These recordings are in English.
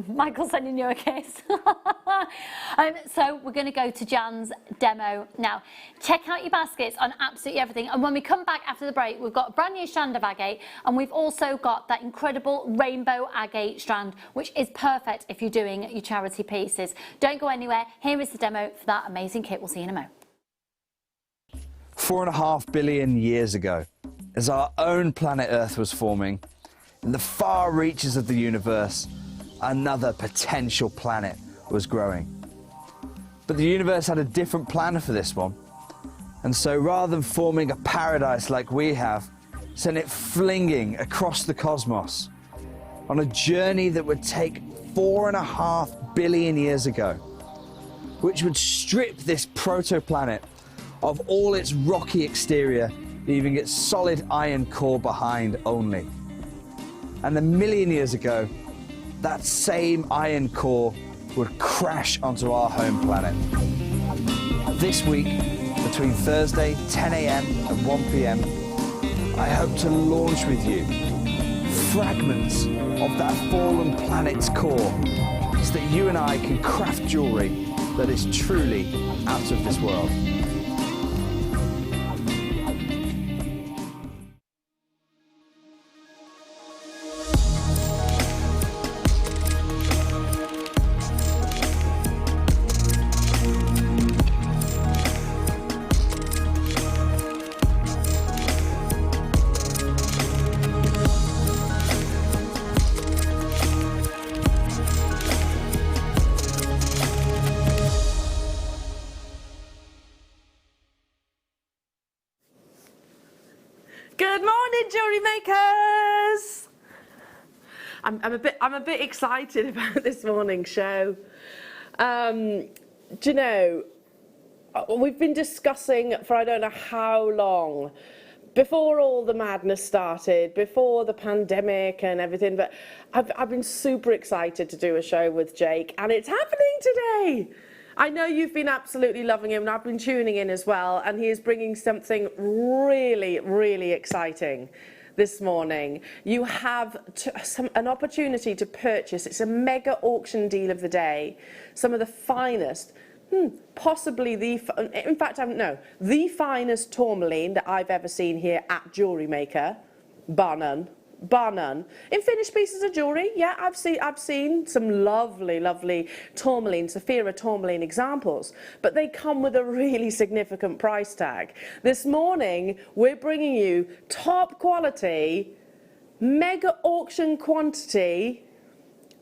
Michael's sending you a kiss. So we're going to go to Jan's demo now. Check out your baskets on absolutely everything. And when we come back after the break, we've got a brand new strand of agate, and we've also got that incredible rainbow agate strand, which is perfect if you're doing your charity pieces. Don't go anywhere. Here is the demo for that amazing kit. We'll see you in a moment. 4.5 billion years ago, as our own planet Earth was forming, in the far reaches of the universe, another potential planet was growing. But the universe had a different plan for this one. And so rather than forming a paradise like we have, sent it flinging across the cosmos on a journey that would take 4.5 billion years ago, which would strip this protoplanet of all its rocky exterior, leaving its solid iron core behind only. And a million years ago, that same iron core would crash onto our home planet. This week, between Thursday 10 a.m. and 1 p.m, I hope to launch with you fragments of that fallen planet's core, so that you and I can craft jewellery that is truly out of this world. Good morning, Jewellery Makers! I'm a bit excited about this morning's show. Do you know, we've been discussing for I don't know how long, before all the madness started, before the pandemic and everything, but I've been super excited to do a show with Jake, and it's happening today. I know you've been absolutely loving him, and I've been tuning in as well, and he is bringing something really, really exciting this morning. You have an opportunity to purchase, it's a mega auction deal of the day, some of the finest, possibly the finest tourmaline that I've ever seen here at Jewellery Maker, bar none. Bar none. In finished pieces of jewellery, yeah, I've seen some lovely tourmaline, Saphira tourmaline examples, but they come with a really significant price tag. This morning, we're bringing you top quality, mega auction quantity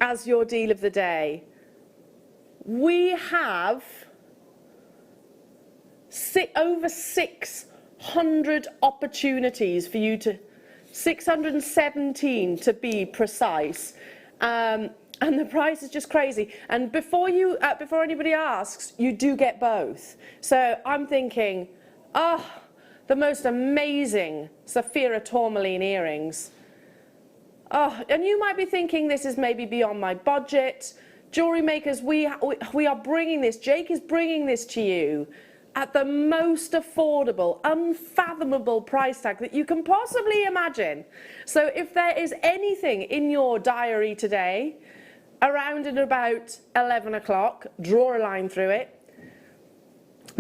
as your deal of the day. We have over 600 opportunities for you to 617 to be precise, and the price is just crazy. And before anybody asks, you do get both. So I'm thinking, the most amazing Saphira tourmaline earrings. And you might be thinking this is maybe beyond my budget. Jewellery Makers, we are bringing this. Jake is bringing this to you at the most affordable, unfathomable price tag that you can possibly imagine. So if there is anything in your diary today, around and about 11 o'clock, draw a line through it,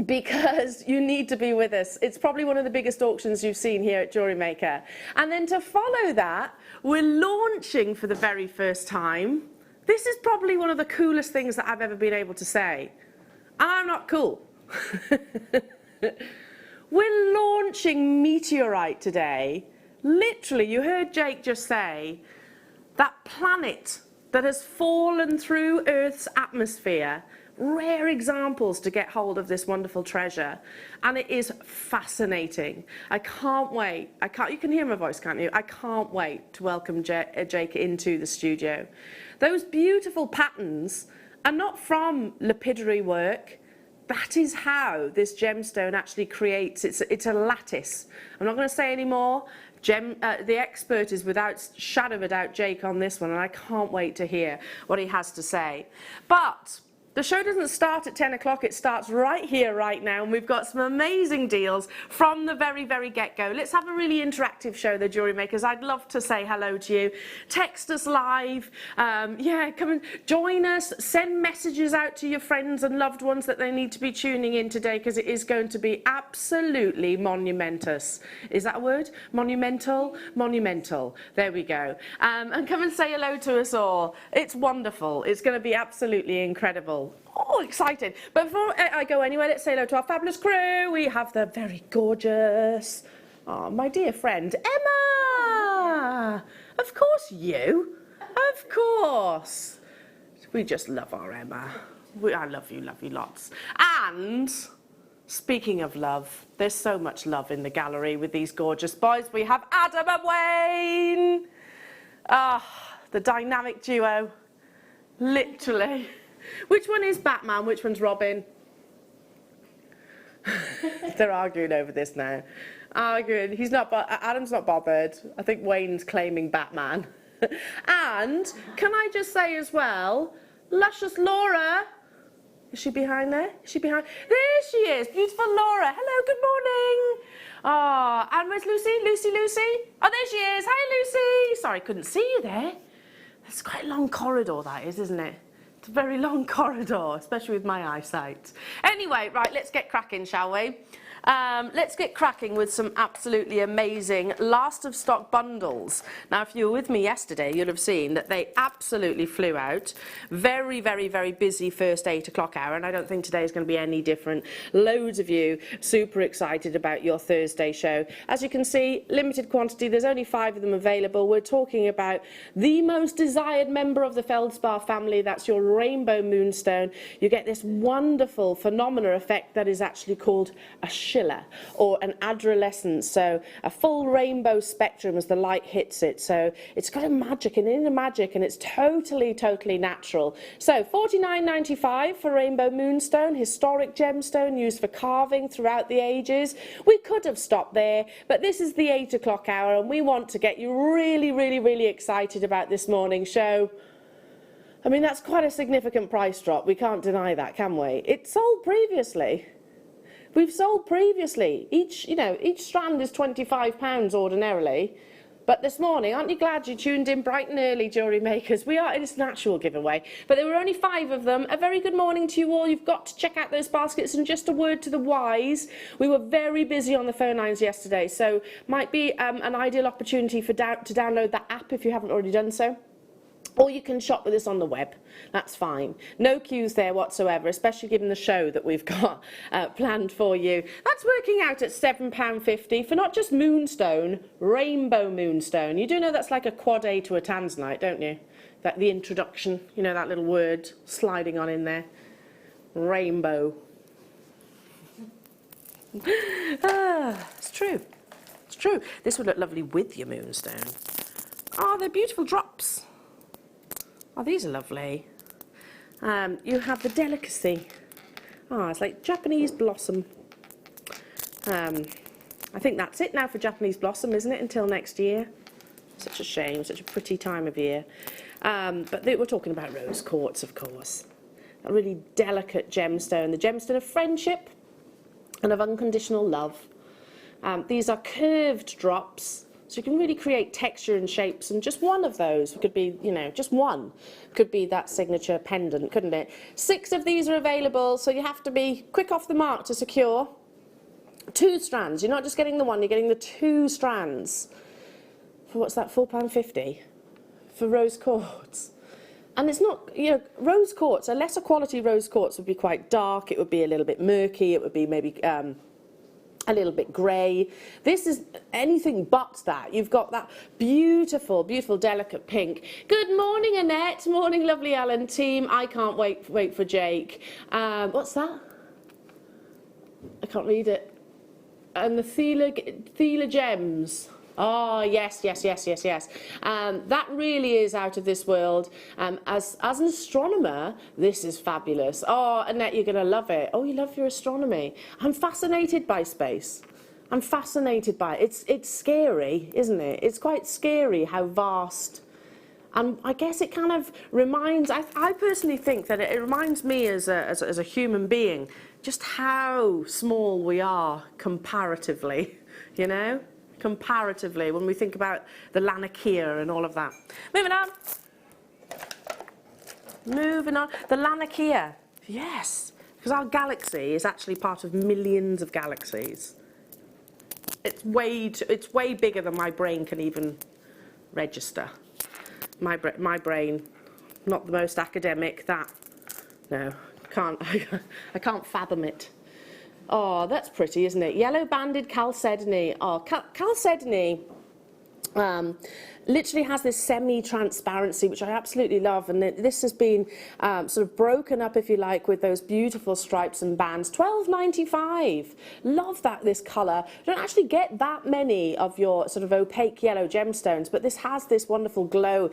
because you need to be with us. It's probably one of the biggest auctions you've seen here at Jewellery Maker. And then to follow that, we're launching for the very first time. This is probably one of the coolest things that I've ever been able to say. And I'm not cool. We're launching Meteorite today. Literally, you heard Jake just say, that planet that has fallen through Earth's atmosphere. Rare examples to get hold of this wonderful treasure, and it is fascinating. I can't wait. You can hear my voice, can't you? I can't wait to welcome Jake into the studio. Those beautiful patterns are not from lapidary work. That is how this gemstone actually creates. It's a lattice. I'm not going to say any more. The expert is without shadow of a doubt Jake on this one, and I can't wait to hear what he has to say. But The show doesn't start at 10 o'clock, it starts right here, right now, and we've got some amazing deals from the very, very get-go. Let's have a really interactive show, the Jewellery Makers. I'd love to say hello to you. Text us live. Yeah, come and join us. Send messages out to your friends and loved ones that they need to be tuning in today, because it is going to be absolutely monumentous. Is that a word? Monumental? Monumental. There we go. And come and say hello to us all. It's wonderful. It's going to be absolutely incredible. Oh, excited. But before I go anywhere, let's say hello to our fabulous crew. We have the very gorgeous, my dear friend, Emma. Of course you. Of course. We just love our Emma. I love you lots. And speaking of love, there's so much love in the gallery with these gorgeous boys. We have Adam and Wayne. The dynamic duo. Literally. Which one is Batman? Which one's Robin? They're arguing over this now. Arguing. Adam's not bothered. I think Wayne's claiming Batman. And can I just say as well, luscious Laura. Is she behind there? Is she behind? There she is. Beautiful Laura. Hello, good morning. And where's Lucy? Lucy? Oh, there she is. Hi, Lucy. Sorry, couldn't see you there. It's quite a long corridor, that is, isn't it? It's a very long corridor, especially with my eyesight. Anyway, right, let's get cracking, shall we? Let's get cracking with some absolutely amazing last of stock bundles. Now, if you were with me yesterday, you'll have seen that they absolutely flew out. Very, very, very busy first 8 o'clock hour, and I don't think today is going to be any different. Loads of you super excited about your Thursday show. As you can see, limited quantity. There's only 5 of them available. We're talking about the most desired member of the feldspar family. That's your rainbow moonstone. You get this wonderful phenomena effect that is actually called a or an adolescence, so a full rainbow spectrum as the light hits it. So it's got a magic, an inner magic, and it's totally natural. So $49.95 for rainbow moonstone, historic gemstone used for carving throughout the ages. We could have stopped there, but this is the 8 o'clock hour, and we want to get you really excited about this morning's show. I mean, that's quite a significant price drop. We can't deny that, can we? It sold previously. We've sold previously. Each strand is £25 ordinarily. But this morning, aren't you glad you tuned in bright and early, Jewellery Makers? It's an actual giveaway. But there were only 5 of them. A very good morning to you all. You've got to check out those baskets. And just a word to the wise, we were very busy on the phone lines yesterday. So might be an ideal opportunity to download that app if you haven't already done so. Or you can shop with us on the web. That's fine. No queues there whatsoever, especially given the show that we've got planned for you. That's working out at £7.50 for not just moonstone, rainbow moonstone. You do know that's like a quad A to a tanzanite, don't you? That the introduction, you know, that little word sliding on in there. Rainbow. It's true. It's true. This would look lovely with your moonstone. Oh, they're beautiful drops. Oh, these are lovely. You have the delicacy. It's like Japanese blossom. I think that's it now for Japanese blossom, isn't it? Until next year. Such a shame, such a pretty time of year. But we're talking about rose quartz, of course. A really delicate gemstone. The gemstone of friendship and of unconditional love. These are curved drops. So you can really create texture and shapes, and just one of those could be, just one could be that signature pendant, couldn't it? 6 of these are available, so you have to be quick off the mark to secure 2 strands. You're not just getting the one, you're getting the 2 strands. For what's that, £4.50 for rose quartz. And it's not, rose quartz, a lesser quality rose quartz would be quite dark, it would be a little bit murky, it would be maybe a little bit grey. This is anything but that. You've got that beautiful, delicate pink. Good morning, Annette. Morning, lovely Alan team. I can't wait for Jake. What's that? I can't read it. And the Thela Gems. Oh, yes. That really is out of this world. As an astronomer, this is fabulous. Oh, Annette, you're going to love it. Oh, you love your astronomy. I'm fascinated by space. I'm fascinated by it. It's scary, isn't it? It's quite scary how vast And I guess it kind of reminds, I personally think that it reminds me as a human being just how small we are comparatively, you know? Comparatively, when we think about the Laniakea and all of that. Moving on. Moving on. The Laniakea, yes. Because our galaxy is actually part of millions of galaxies. It's way bigger than my brain can even register. My brain, not the most academic, no, I can't fathom it. Oh, that's pretty, isn't it? Yellow-banded chalcedony. Oh, chalcedony literally has this semi-transparency, which I absolutely love, and this has been sort of broken up, if you like, with those beautiful stripes and bands. $12.95. Love this colour. You don't actually get that many of your sort of opaque yellow gemstones, but this has this wonderful glow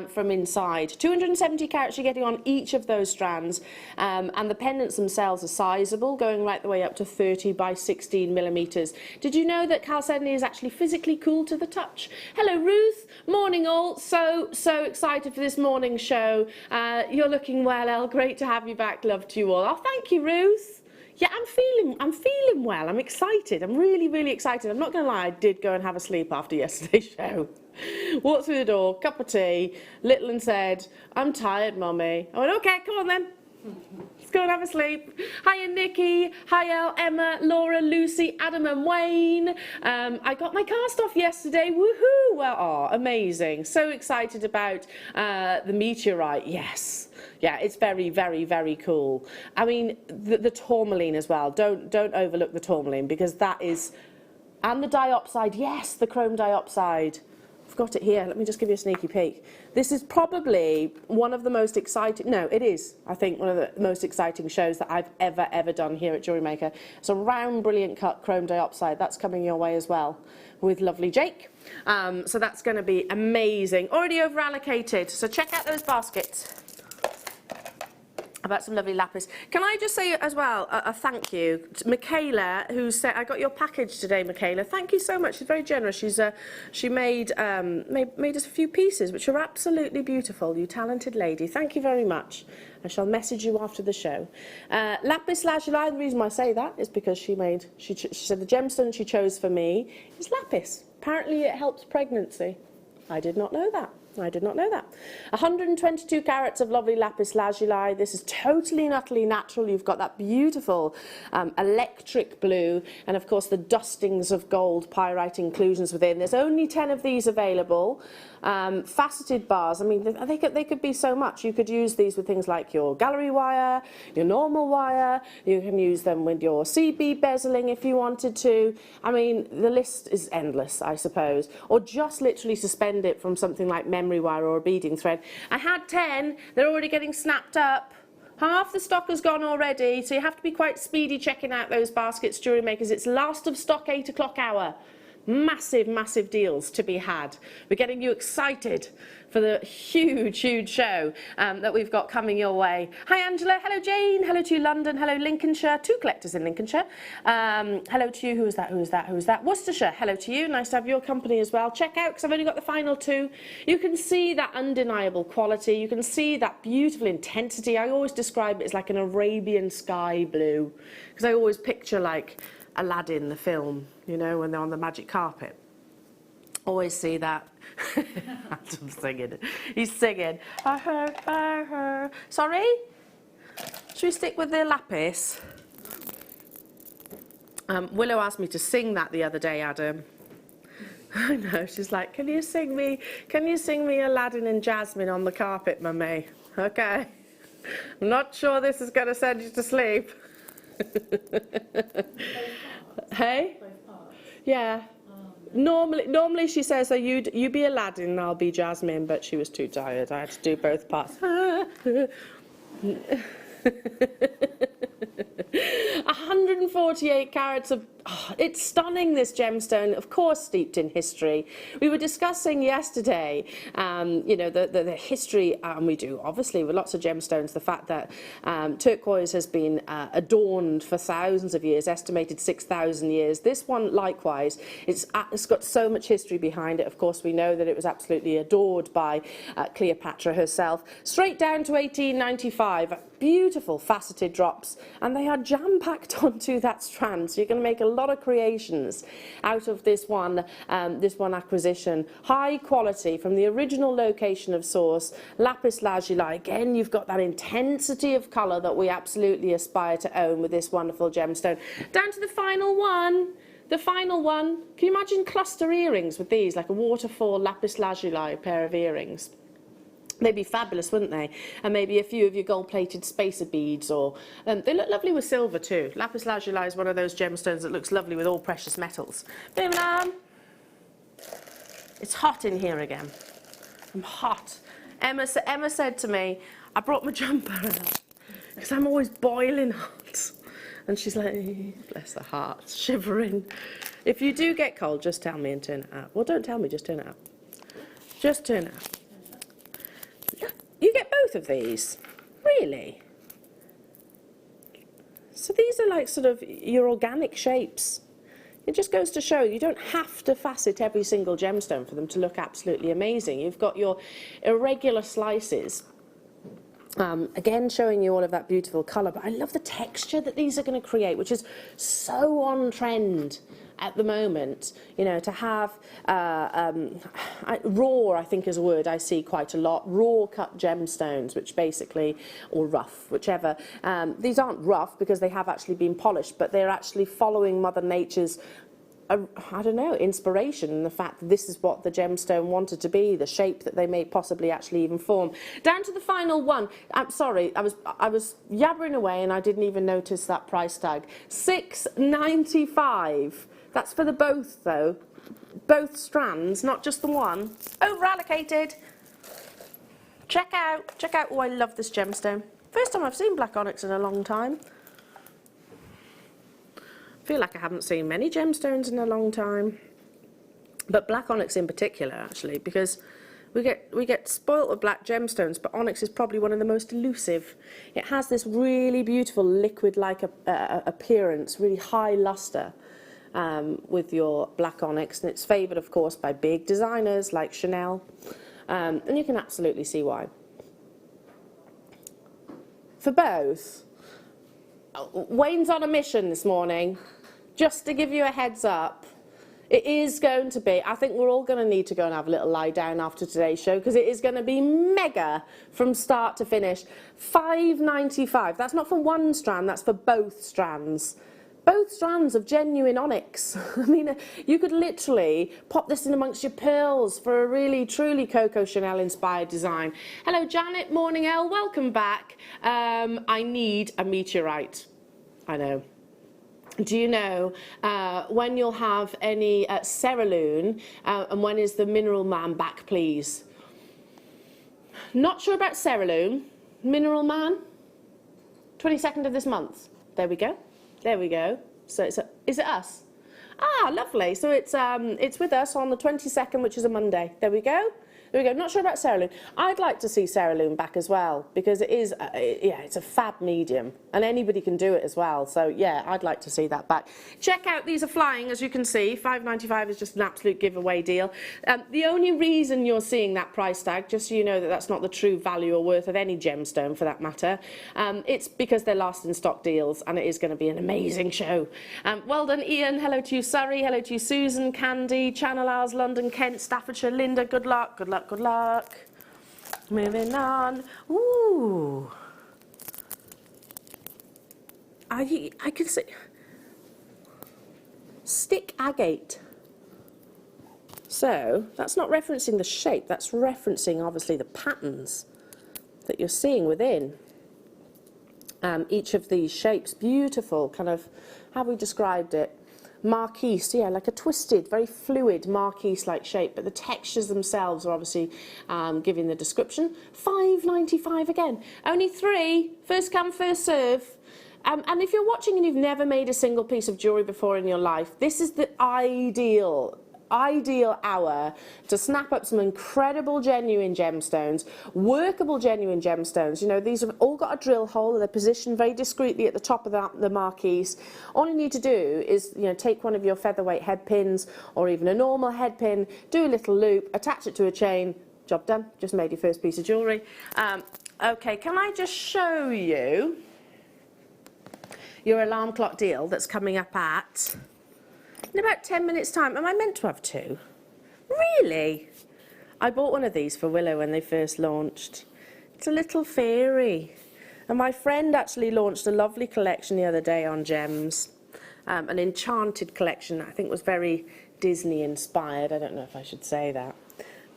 from inside. 270 carats you're getting on each of those strands, and the pendants themselves are sizable, going right the way up to 30 by 16 millimetres. Did you know that chalcedony is actually physically cool to the touch? Hello, Ruth. Morning all. So excited for this morning show. You're looking well, Elle. Great to have you back. Love to you all. Oh, thank you, Ruth. Yeah, I'm feeling well. I'm excited. I'm really excited. I'm not going to lie, I did go and have a sleep after yesterday's show. Walked through the door, cup of tea, little and said, I'm tired, Mummy. I went, okay, come on then. Let's go and have a sleep. Hiya, Nikki. Hi, Elle, Emma, Laura, Lucy, Adam and Wayne. I got my cast off yesterday. Woohoo! Well, oh, amazing. So excited about the meteorite. Yes. Yeah, it's very cool. I mean, the tourmaline as well. Don't overlook the tourmaline, because that is... And the diopside. Yes, the chrome diopside. I've got it here. Let me just give you a sneaky peek. This is probably one of the most exciting, no, it is, I think, one of the most exciting shows that I've ever done here at Jewellery Maker. It's a round, brilliant cut chrome diopside. That's coming your way as well with lovely Jake. So that's going to be amazing. Already over allocated. So check out those baskets. About some lovely lapis. Can I just say as well a thank you to Michaela, who said, I got your package today, Michaela. Thank you so much. She's very generous. She made us a few pieces which are absolutely beautiful. You talented lady. Thank you very much. I shall message you after the show. Lapis lazuli. The reason why I say that is because she said the gemstone she chose for me is lapis. Apparently it helps pregnancy. I did not know that. 122 carats of lovely lapis lazuli. This is totally and utterly natural. You've got that beautiful electric blue, and of course the dustings of gold pyrite inclusions within. There's only 10 of these available. Faceted bars, I mean, they could be so much. You could use these with things like your gallery wire, your normal wire. You can use them with your CB bezeling if you wanted to. I mean, the list is endless, I suppose. Or just literally suspend it from something like memory wire or a beading thread. I had 10. They're already getting snapped up. Half the stock has gone already, so you have to be quite speedy checking out those baskets, Jewellery Makers. It's last of stock 8 o'clock hour. Massive deals to be had. We're getting you excited for the huge show that we've got coming your way. Hi Angela, hello Jane, hello to you London, hello Lincolnshire, 2 collectors in Lincolnshire. Hello to you, who is that? Worcestershire, hello to you, nice to have your company as well. Check out, because I've only got the final 2. You can see that undeniable quality, you can see that beautiful intensity. I always describe it as like an Arabian sky blue, because I always picture like Aladdin, the film, you know, when they're on the magic carpet. Always see that. Adam's singing. He's singing. Sorry? Should we stick with the lapis? Willow asked me to sing that the other day, Adam. I know, she's like, can you sing me Aladdin and Jasmine on the carpet, Mummy? Okay. I'm not sure this is going to send you to sleep. Hey? Yeah. Normally she says that you be Aladdin and I'll be Jasmine, but she was too tired. I had to do both parts. 148 carats of it's stunning, this gemstone, of course steeped in history. We were discussing yesterday, you know, the history, and we do obviously with lots of gemstones, the fact that turquoise has been adorned for thousands of years, estimated 6,000 years. This one likewise, it's got so much history behind it. Of course, we know that it was absolutely adored by Cleopatra herself. Straight down to 1895, beautiful faceted drops, and they are jam-packed onto that strand, so you're going to make a lot of creations out of this one acquisition. High quality from the original location of source, lapis lazuli. Again, you've got that intensity of colour that we absolutely aspire to own with this wonderful gemstone. Down to the final one. The final one. Can you imagine cluster earrings with these, like a waterfall lapis lazuli pair of earrings? They'd be fabulous, wouldn't they? And maybe a few of your gold-plated spacer beads, or they look lovely with silver too. Lapis lazuli is one of those gemstones that looks lovely with all precious metals. It's hot in here again. I'm hot. Emma said to me, I brought my jumper out because I'm always boiling hot. And she's like, bless her heart, shivering. If you do get cold, just tell me and turn it out. Well, don't tell me, just turn it out. Just turn it out. You get both of these? Really? So these are like sort of your organic shapes. It just goes to show you don't have to facet every single gemstone for them to look absolutely amazing. You've got your irregular slices. Again, showing you all of that beautiful colour, but I love the texture that these are going to create, which is so on trend at the moment. You know, to have raw, I think is a word I see quite a lot, raw cut gemstones, which basically, or rough, whichever. These aren't rough because they have actually been polished, but they're actually following Mother Nature's I don't know, inspiration, and the fact that this is what the gemstone wanted to be, the shape that they may possibly actually even form. Down to the final one. I'm sorry, I was yabbering away and I didn't even notice that price tag. $6.95. That's for the both though. Both strands, not just the one. Over allocated. Check out. Oh, I love this gemstone. First time I've seen black onyx in a long time. I feel like I haven't seen many gemstones in a long time, but black onyx in particular, actually, because we get spoilt with black gemstones, but onyx is probably one of the most elusive. It has this really beautiful liquid-like appearance, really high luster with your black onyx, and it's favoured, of course, by big designers like Chanel, and you can absolutely see why. For both, Wayne's on a mission this morning. Just to give you a heads up, it is going to be, I think we're all going to need to go and have a little lie down after today's show, because it is going to be mega from start to finish. $5.95. That's not for one strand, that's for both strands. Both strands of genuine onyx. I mean, you could literally pop this in amongst your pearls for a really, truly Coco Chanel inspired design. Hello, Janet, morning, Elle, welcome back. I need a meteorite. I know. Do you know when you'll have any Ceraloon, and when is the Mineral Man back, please? Not sure about Ceraloon. Mineral Man? 22nd of this month. There we go. There we go. So is it us? Ah, lovely. So it's with us on the 22nd, which is a Monday. There we go. There we go. Not sure about Ceraloon. I'd like to see Ceraloon back as well, because it is, yeah, it's a fab medium, and anybody can do it as well. So yeah, I'd like to see that back. Check out, these are flying, as you can see. $5.95 is just an absolute giveaway deal. The only reason you're seeing that price tag, just so you know that that's not the true value or worth of any gemstone for that matter, it's because they're last in stock deals, and it is going to be an amazing show. Well done, Ian. Hello to you, Surrey. Hello to you, Susan, Candy, Channel Isles, London, Kent, Staffordshire, Linda. Good luck. Good luck. Good luck. Moving on. Ooh. I can see. Stick agate. So that's not referencing the shape, that's referencing obviously the patterns that you're seeing within each of these shapes. Beautiful, kind of, how have we described it? Marquise, yeah, like a twisted, very fluid marquise-like shape, but the textures themselves are obviously giving the description. $5.95 again. Only 3, first come, first serve. And if you're watching and you've never made a single piece of jewellery before in your life, this is the ideal hour to snap up some incredible genuine gemstones, workable genuine gemstones. You know, these have all got a drill hole, they're positioned very discreetly at the top of the marquise. All you need to do is, you know, take one of your featherweight head pins or even a normal head pin, do a little loop, attach it to a chain, job done, just made your first piece of jewellery. Okay, can I just show you your alarm clock deal that's coming up in about 10 minutes time. Am I meant to have two? Really? I bought one of these for Willow when they first launched. It's a little fairy. And my friend actually launched a lovely collection the other day on gems. An enchanted collection, I think was very Disney inspired. I don't know if I should say that,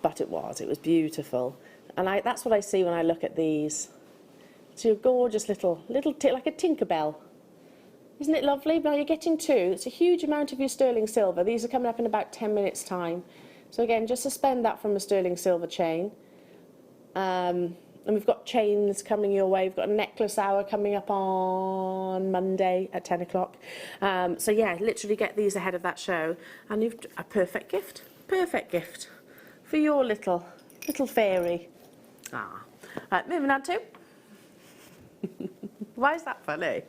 but it was beautiful. And that's what I see when I look at these. It's your gorgeous little like a Tinkerbell. Isn't it lovely? Now you're getting two. It's a huge amount of your sterling silver. These are coming up in about 10 minutes time. So again, just suspend that from a sterling silver chain. And we've got chains coming your way. We've got a necklace hour coming up on Monday at 10 o'clock. So yeah, literally get these ahead of that show. And you've a perfect gift for your little fairy. Right, moving on to. Why is that funny?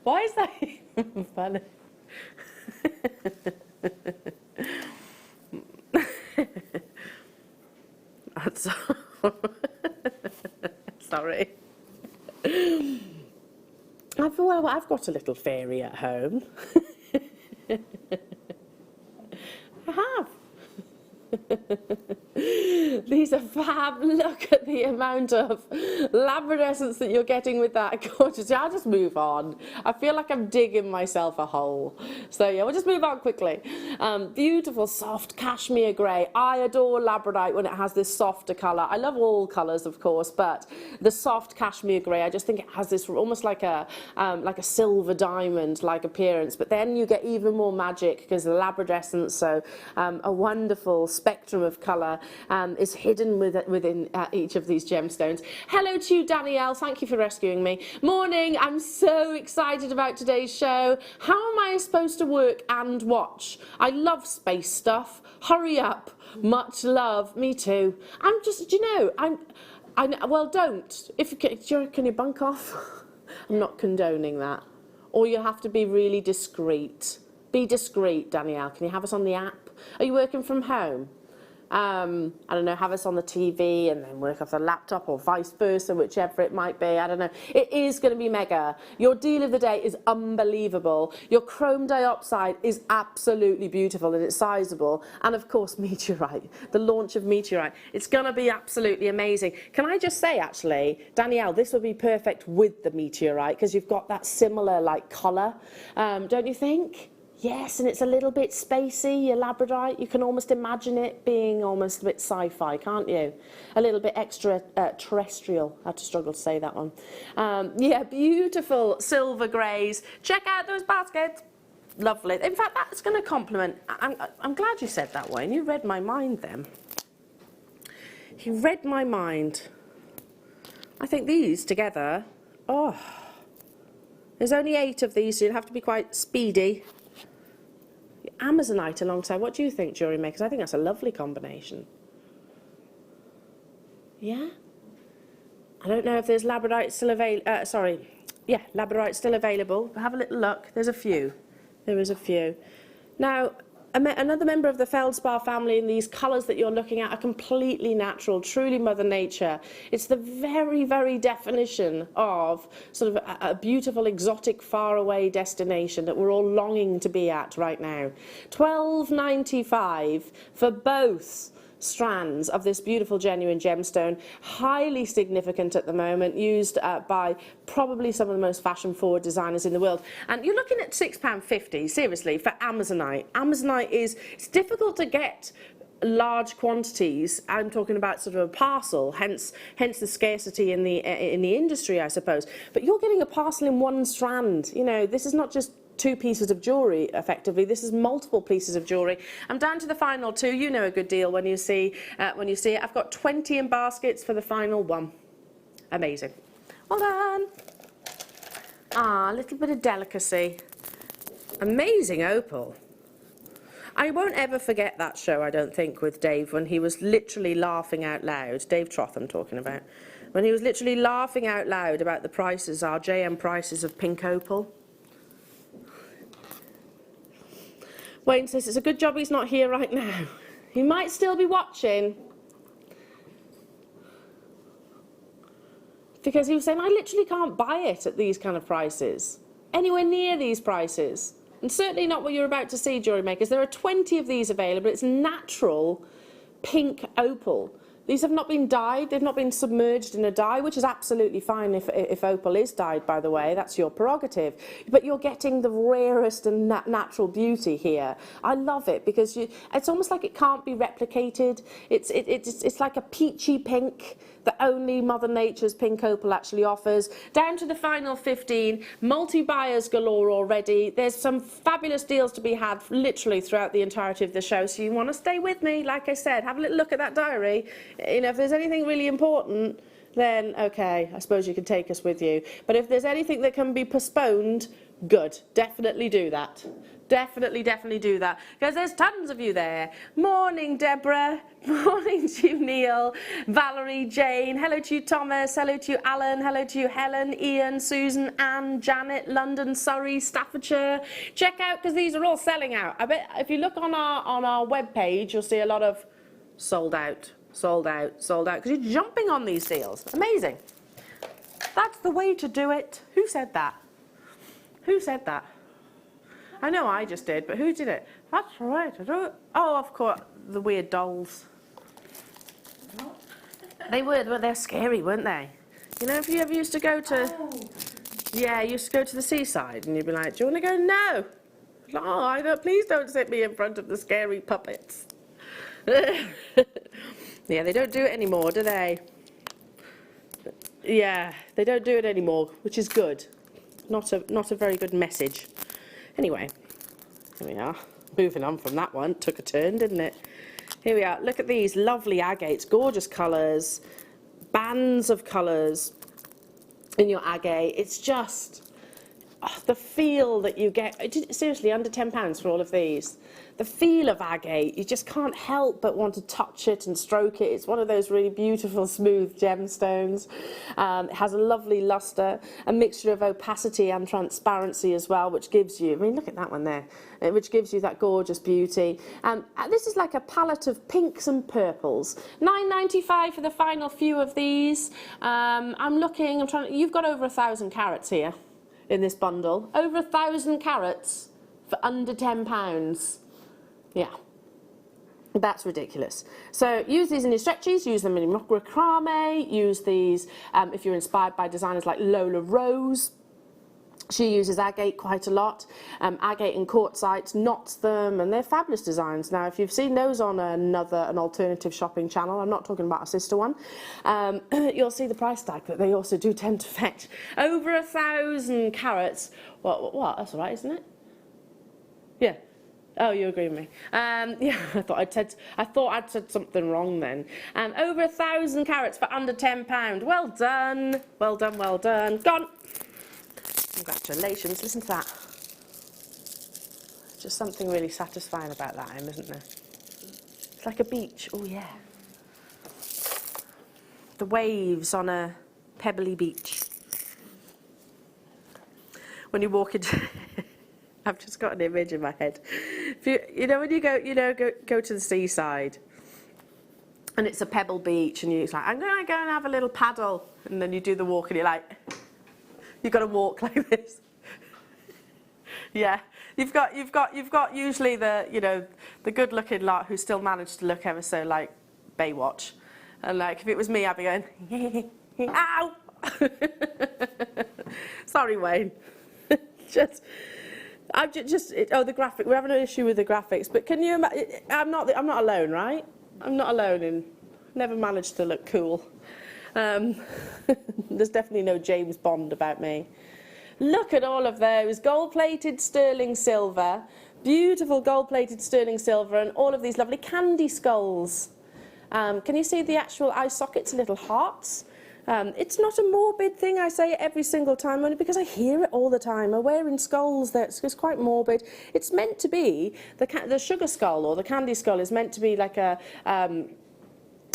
Why is that even funny? Sorry. I've got a little fairy at home. I have. These are fab. Look at the amount of labradescence that you're getting with that. Gorgeous. I'll just move on. I feel like I'm digging myself a hole. So yeah, we'll just move on quickly. Beautiful soft cashmere grey. I adore labradite when it has this softer colour. I love all colours, of course, but the soft cashmere grey, I just think it has this almost like a silver diamond like appearance. But then you get even more magic because the labradescence, so a wonderful spectrum of colour is hidden within each of these gemstones. Hello to you, Danielle. Thank you for rescuing me. Morning. I'm so excited about today's show. How am I supposed to work and watch? I love space stuff. Hurry up. Much love. Me too. I'm just, you know, well, don't. Can you bunk off? I'm not condoning that. Or you have to be really discreet. Be discreet, Danielle. Can you have us on the app? Are you working from home? I don't know, have us on the TV and then work off the laptop or vice versa, whichever it might be. I don't know. It is going to be mega. Your deal of the day is unbelievable. Your chrome dioxide is absolutely beautiful and it's sizable. And of course, meteorite, the launch of meteorite. It's going to be absolutely amazing. Can I just say, actually, Danielle, this would be perfect with the meteorite because you've got that similar like colour, don't you think? Yes, and it's a little bit spacey, your labradite. You can almost imagine it being almost a bit sci-fi, can't you? A little bit extra terrestrial. I had to struggle to say that one. Yeah, beautiful silver greys. Check out those baskets. Lovely. In fact, that's going to complement. I'm glad you said that, Wayne. You read my mind then. You read my mind. I think these together, oh, there's only 8 of these, so you'll have to be quite speedy. Amazonite alongside. What do you think, Jewellery Makers? I think that's a lovely combination. Yeah? I don't know if there's labradite still available. Yeah, labradite still available. Have a little look. There's a few. There is a few. Now, another member of the feldspar family, and these colours that you're looking at are completely natural, truly Mother Nature. It's the very, very definition of sort of a beautiful, exotic, faraway destination that we're all longing to be at right now. $12.95 for both strands of this beautiful genuine gemstone, highly significant at the moment, used by probably some of the most fashion forward designers in the world. And you're looking at £6.50 seriously for Amazonite. Amazonite it's difficult to get large quantities. I'm talking about sort of a parcel, hence the scarcity in the industry, I suppose. But you're getting a parcel in one strand. You know, this is not just 2 pieces of jewellery, effectively. This is multiple pieces of jewellery. I'm down to the final 2. You know a good deal when you see it. I've got 20 in baskets for the final one. Amazing. Well done. Ah, a little bit of delicacy. Amazing opal. I won't ever forget that show, I don't think, with Dave, when he was literally laughing out loud. Dave Troth I'm talking about. When he was literally laughing out loud about the prices, our JM prices of pink opal. Wayne says it's a good job he's not here right now. He might still be watching. Because he was saying, I literally can't buy it at these kind of prices. Anywhere near these prices. And certainly not what you're about to see, Jewellery Makers. There are 20 of these available. It's natural pink opal. These have not been dyed, they've not been submerged in a dye, which is absolutely fine if opal is dyed, by the way, that's your prerogative. But you're getting the rarest and natural beauty here. I love it because it's almost like it can't be replicated. It's like a peachy pink that only Mother Nature's pink opal actually offers. Down to the final 15, multi-buyers galore already. There's some fabulous deals to be had literally throughout the entirety of the show, so you want to stay with me, like I said, have a little look at that diary. You know, if there's anything really important, then okay, I suppose you can take us with you. But if there's anything that can be postponed, good, definitely do that. Definitely do that. Because there's tons of you there. Morning, Deborah. Morning to you, Neil. Valerie, Jane. Hello to you, Thomas. Hello to you, Alan. Hello to you, Helen, Ian, Susan, Anne, Janet, London, Surrey, Staffordshire. Check out, because these are all selling out. I bet if you look on our webpage, you'll see a lot of sold out, sold out, sold out. Because you're jumping on these deals. Amazing. That's the way to do it. Who said that? Who said that? I know I just did, but who did it? That's right, I do it. Oh, of course, the weird dolls. They were, but they're scary, weren't they? You know, if you ever used to go to... Oh. Yeah, you used to go to the seaside, and you'd be like, do you want to go? No. Oh, I don't, please don't sit me in front of the scary puppets. Yeah, they don't do it anymore, do they? Yeah, they don't do it anymore, which is good. Not a very good message. Anyway, here we are. Moving on from that one. Took a turn, didn't it? Here we are. Look at these lovely agates. Gorgeous colours. Bands of colours in your agate. It's just the feel that you get. Seriously, under £10 for all of these. The feel of agate, you just can't help but want to touch it and stroke it. It's one of those really beautiful, smooth gemstones. It has a lovely lustre, a mixture of opacity and transparency as well, which gives you, I mean, look at that one there, which gives you that gorgeous beauty. This is like a palette of pinks and purples. £9.95 for the final few of these. You've got over 1,000 carats here in this bundle. Over 1,000 carats for under £10. Yeah, that's ridiculous. So use these in your stretchies, use them in your macrame, use these if you're inspired by designers like Lola Rose. She uses agate quite a lot. Agate and quartzite knots them, and they're fabulous designs. Now, if you've seen those on an alternative shopping channel, I'm not talking about a sister one, you'll see the price tag that they also do tend to fetch. Over 1,000 carats. What? That's all right, isn't it? Yeah. Oh, you agree with me? Yeah, I thought I'd said something wrong then. Over 1,000 carats for under £10. Well done, well done, well done. Gone. Congratulations. Listen to that. Just something really satisfying about that, isn't there? It's like a beach. Oh yeah. The waves on a pebbly beach. When you walk into. I've just got an image in my head. You know when you go to the seaside, and it's a pebble beach, and you're like, I'm going to go and have a little paddle, and then you do the walk, and you're like, you've got to walk like this. Yeah, you've got usually the good-looking lot who still manage to look ever so like Baywatch, and like if it was me, I'd be going, ow. Sorry, Wayne. The graphic. We're having an issue with the graphics, but can you imagine? I'm not alone, right? I'm not alone in never managed to look cool. There's definitely no James Bond about me. Look at all of those gold-plated sterling silver, beautiful gold-plated sterling silver, and all of these lovely candy skulls. Can you see the actual eye sockets, little hearts? It's not a morbid thing, I say it every single time, only because I hear it all the time. I'm wearing skulls that's quite morbid. It's meant to be, the sugar skull or the candy skull is meant to be like a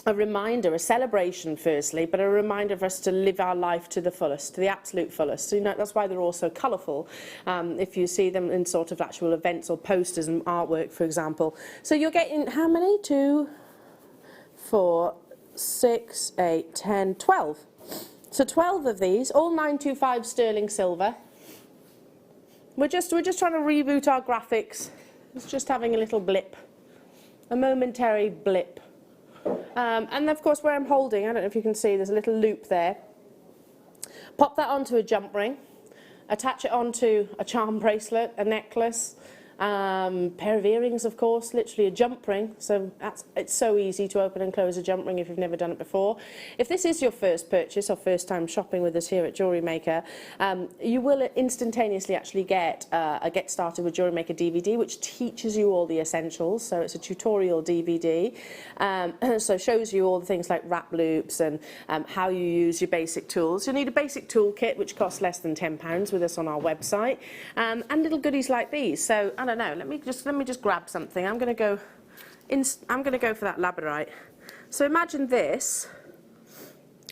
reminder, a celebration firstly, but a reminder for us to live our life to the fullest, to the absolute fullest. So, you know, that's why they're all so colourful, if you see them in sort of actual events or posters and artwork, for example. So you're getting how many? 2, 4, 6, 8, 10, 12. So 12 of these, all 925 sterling silver. We're just trying to reboot our graphics. It's just having a little blip, a momentary blip. And of course where I'm holding, I don't know if you can see, there's a little loop there. Pop that onto a jump ring, attach it onto a charm bracelet, a necklace, pair of earrings, of course, literally a jump ring. So it's so easy to open and close a jump ring if you've never done it before. If this is your first purchase or first time shopping with us here at Jewellery Maker, you will instantaneously actually get a Get Started with Jewellery Maker DVD, which teaches you all the essentials. So it's a tutorial DVD. So shows you all the things like wrap loops and how you use your basic tools. You'll need a basic toolkit, which costs less than £10 with us on our website, and little goodies like these. So I don't know. Let me just grab something. I'm going to go for that labradorite. So imagine this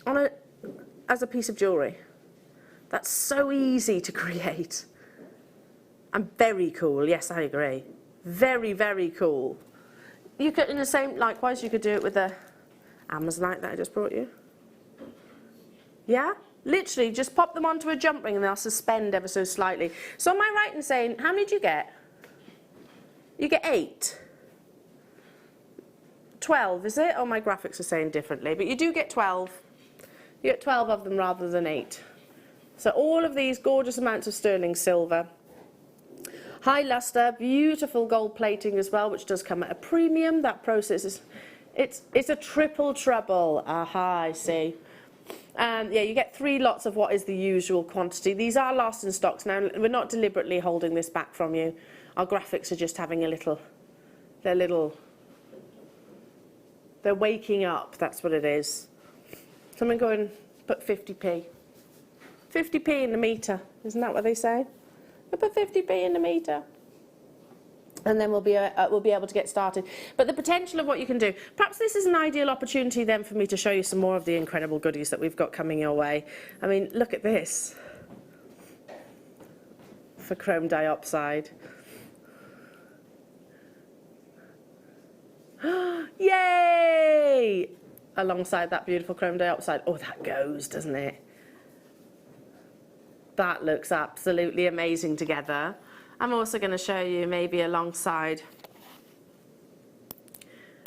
as a piece of jewellery. That's so easy to create. And very cool. Yes, I agree. Very, very cool. You could, likewise, you could do it with the Amazonite that I just brought you. Yeah? Literally, just pop them onto a jump ring and they'll suspend ever so slightly. So am I right in saying, how many do you get? You get 8. 12, is it? Oh, my graphics are saying differently, but you do get 12. You get 12 of them rather than 8. So all of these gorgeous amounts of sterling silver. High luster, beautiful gold plating as well, which does come at a premium. That process is, it's a triple trouble. Aha, I see. Yeah, you get 3 lots of what is the usual quantity. These are last in stocks. Now, we're not deliberately holding this back from you. Our graphics are just having a little, they're waking up, that's what it is. So I'm going to go and put 50p. 50p in the metre, isn't that what they say? I'll put 50p in the metre. And then we'll be able to get started. But the potential of what you can do. Perhaps this is an ideal opportunity then for me to show you some more of the incredible goodies that we've got coming your way. I mean, look at this. For chrome dioxide. Yay! Alongside that beautiful chrome dioxide. Oh, that goes, doesn't it? That looks absolutely amazing together. I'm also going to show you maybe alongside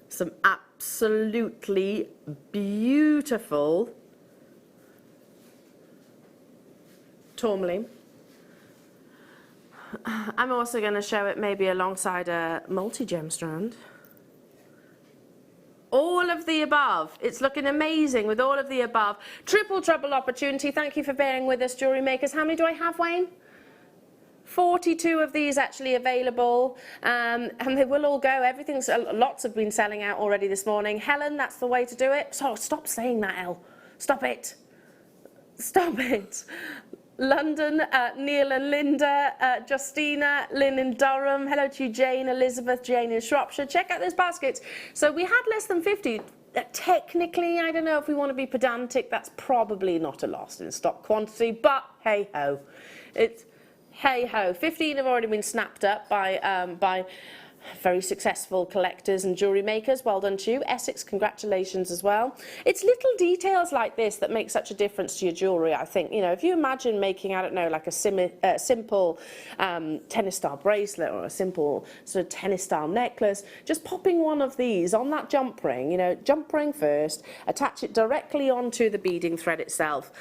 some absolutely beautiful tourmaline. I'm also going to show it maybe alongside a multi-gem strand. All of the above. It's looking amazing with all of the above. Triple trouble opportunity. Thank you for bearing with us, Jewellery Makers. How many do I have, Wayne? 42 of these actually available, and they will all go. Lots have been selling out already this morning. Helen, that's the way to do it. So stop saying that, Elle. Stop it. Stop it. London, Neil and Linda, Justina, Lynn in Durham. Hello to you, Jane, Elizabeth, Jane in Shropshire. Check out those baskets. So we had less than 50. Technically, I don't know if we want to be pedantic, that's probably not a lost in stock quantity, but hey ho. Hey ho. 15 have already been snapped up by very successful collectors and jewellery makers. Well done to you. Essex, congratulations as well. It's little details like this that make such a difference to your jewellery, I think. You know, if you imagine making, I don't know, like a simple tennis style bracelet or a simple sort of tennis style necklace, just popping one of these on that jump ring, you know, jump ring first, attach it directly onto the beading thread itself.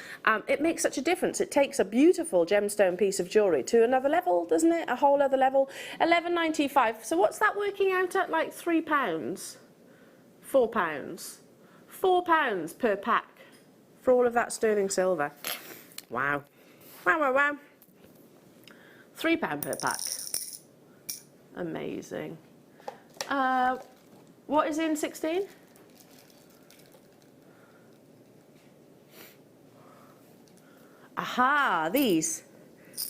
It makes such a difference. It takes a beautiful gemstone piece of jewellery to another level, doesn't it? A whole other level. £11.95. So what's that working out at, like £3? £4? £4 per pack for all of that sterling silver. Wow. Wow, wow, wow. £3 per pack. Amazing. What is in 16? Aha, these.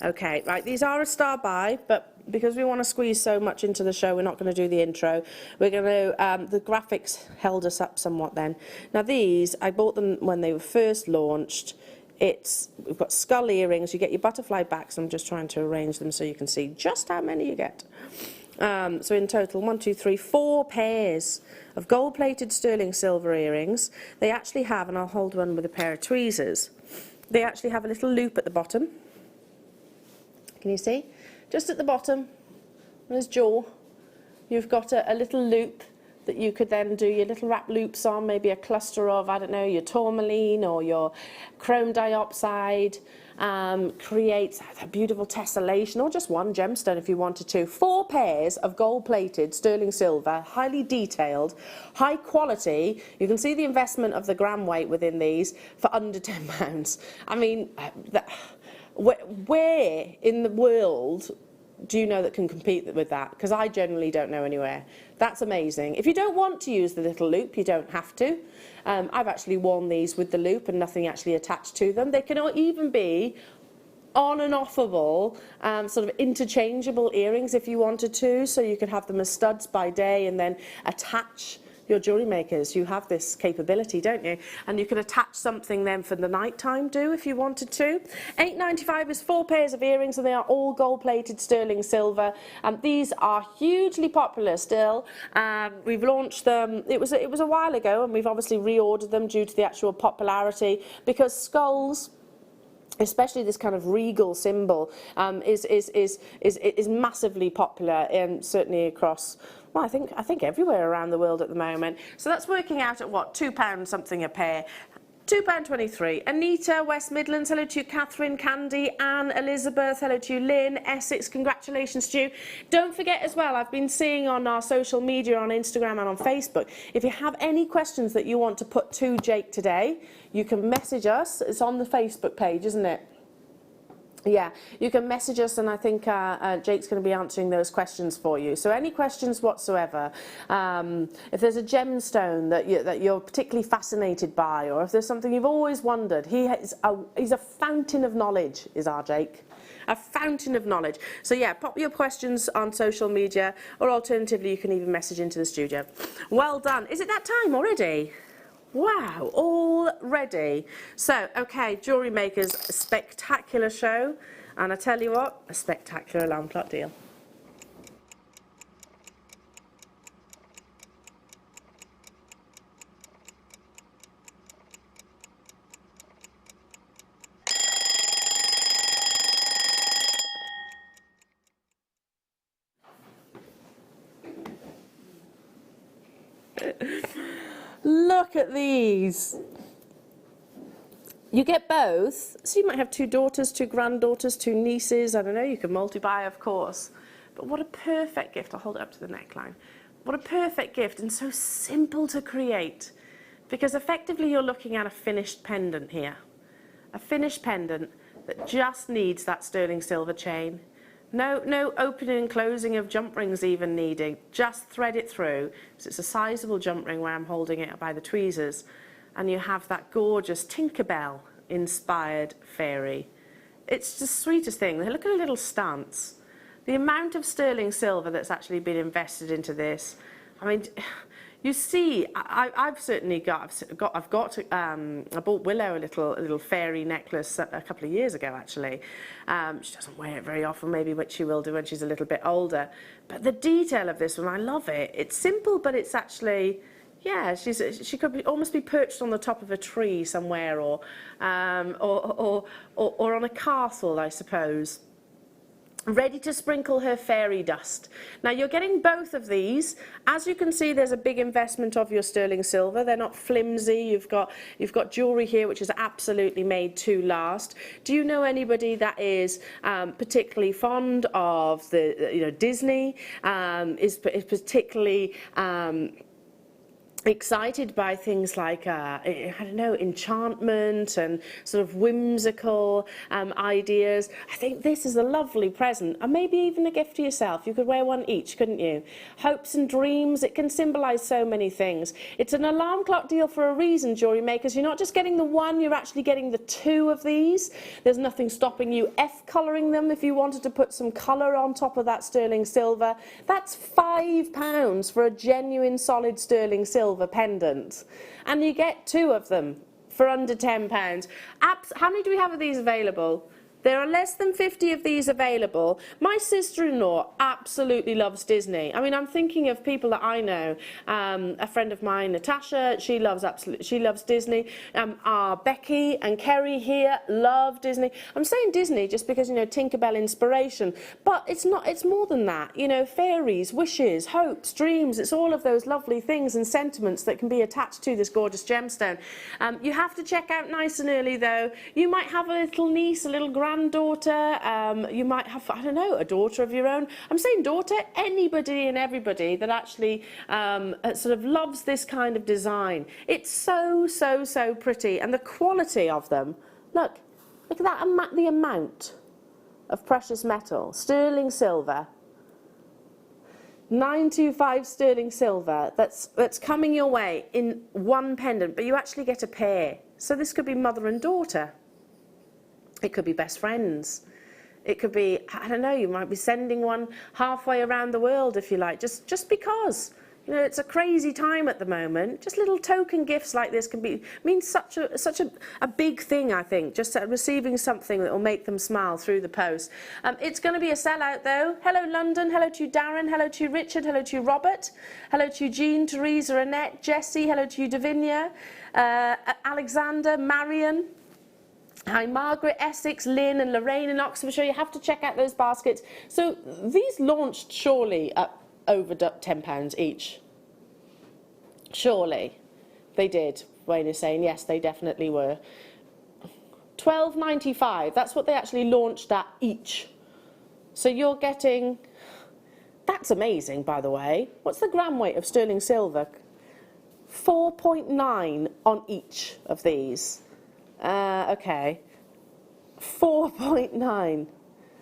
Okay, right, these are a star buy, but because we want to squeeze so much into the show, we're not going to do the intro. We're going to, the graphics held us up somewhat then. Now these, I bought them when they were first launched. We've got skull earrings, you get your butterfly backs. I'm just trying to arrange them so you can see just how many you get. So in total, 1, 2, 3, 4 pairs of gold-plated sterling silver earrings. They actually have, and I'll hold one with a pair of tweezers, they actually have a little loop at the bottom. Can you see? Just at the bottom, there's jaw. You've got a little loop that you could then do your little wrap loops on, maybe a cluster of, I don't know, your tourmaline or your chrome diopside. Creates a beautiful tessellation, or just one gemstone if you wanted to. 4 pairs of gold-plated sterling silver, highly detailed, high quality. You can see the investment of the gram weight within these for under £10. I mean, where in the world do you know that can compete with that? Because I generally don't know anywhere. That's amazing. If you don't want to use the little loop, you don't have to. I've actually worn these with the loop and nothing actually attached to them. They can even be on and offable, sort of interchangeable earrings if you wanted to. So you could have them as studs by day and then attach your jewellery makers. You have this capability, don't you? And you can attach something then for the night time do if you wanted to. £8.95 is 4 pairs of earrings, and they are all gold-plated sterling silver. These are hugely popular still. We've launched them, it was a while ago, and we've obviously reordered them due to the actual popularity, because skulls, especially this kind of regal symbol, is massively popular, certainly across, well, I think everywhere around the world at the moment. So that's working out at what, £2 something a pair. £2.23. Anita, West Midlands, hello to you. Catherine, Candy, Anne, Elizabeth, hello to you. Lynn, Essex, congratulations to you. Don't forget as well, I've been seeing on our social media, on Instagram and on Facebook, if you have any questions that you want to put to Jake today, you can message us. It's on the Facebook page, isn't it? Yeah, you can message us, and I think Jake's going to be answering those questions for you. So any questions whatsoever, if there's a gemstone that you're particularly fascinated by, or if there's something you've always wondered, he's a fountain of knowledge, is our Jake. A fountain of knowledge. So yeah, pop your questions on social media, or alternatively you can even message into the studio. Well done. Is it that time already? Wow, already. So, okay, Jewellery Maker's a spectacular show, and I tell you what, a spectacular alarm clock deal. Look at these. You get both. So you might have 2 daughters, 2 granddaughters, 2 nieces. I don't know, you can multi-buy, of course. But what a perfect gift. I'll hold it up to the neckline. What a perfect gift, and so simple to create. Because effectively you're looking at a finished pendant here. A finished pendant that just needs that sterling silver chain. No opening and closing of jump rings even needed. Just thread it through. So it's a sizable jump ring where I'm holding it by the tweezers. And you have that gorgeous Tinkerbell inspired fairy. It's the sweetest thing. Look at a little stance. The amount of sterling silver that's actually been invested into this. I mean, you see, I've certainly got. I bought Willow a little fairy necklace a couple of years ago, actually. She doesn't wear it very often, maybe what she will do when she's a little bit older. But the detail of this one, I love it. It's simple, but it's actually, yeah, she could almost be perched on the top of a tree somewhere, or on a castle, I suppose. Ready to sprinkle her fairy dust. Now you're getting both of these. As you can see, there's a big investment of your sterling silver. They're not flimsy. You've got jewellery here which is absolutely made to last. Do you know anybody that is particularly fond of the Disney? Is particularly excited by things like, I don't know, enchantment and sort of whimsical ideas. I think this is a lovely present, and maybe even a gift to yourself. You could wear one each, couldn't you? Hopes and dreams, it can symbolise so many things. It's an alarm clock deal for a reason, jewellery makers. You're not just getting the one, you're actually getting the two of these. There's nothing stopping you F-colouring them if you wanted to put some colour on top of that sterling silver. That's £5 for a genuine solid sterling silver pendant, and you get two of them for under £10. How many do we have of these available? There are less than 50 of these available. My sister-in-law absolutely loves Disney. I mean, I'm thinking of people that I know. A friend of mine, Natasha, she loves Disney. Our Becky and Kerry here love Disney. I'm saying Disney just because, you know, Tinkerbell inspiration, but it's not. It's more than that. You know, fairies, wishes, hopes, dreams. It's all of those lovely things and sentiments that can be attached to this gorgeous gemstone. You have to check out nice and early, though. You might have a little niece, a little granddaughter, you might have, I don't know, a daughter of your own. I'm saying daughter, anybody and everybody that actually sort of loves this kind of design. It's so, so, so pretty, and the quality of them. Look at that, the amount of precious metal, sterling silver, 925 sterling silver that's coming your way in one pendant, but you actually get a pair. So this could be mother and daughter. It could be best friends. It could be, I don't know, you might be sending one halfway around the world if you like, just because. You know, it's a crazy time at the moment. Just little token gifts like this can mean such a big thing, I think, just receiving something that will make them smile through the post. It's going to be a sellout though. Hello London, hello to you Darren, hello to you Richard, hello to you Robert, hello to you Jean, Teresa, Annette, Jessie, hello to you Davinia, Alexander, Marion. Hi Margaret, Essex, Lynn and Lorraine in Oxfordshire. You have to check out those baskets. So these launched surely at over £10 each. Surely they did. Wayne is saying yes, they definitely were. £12.95, that's what they actually launched at each. So you're getting, that's amazing by the way. What's the gram weight of sterling silver? 4.9 on each of these. Okay, 4.9.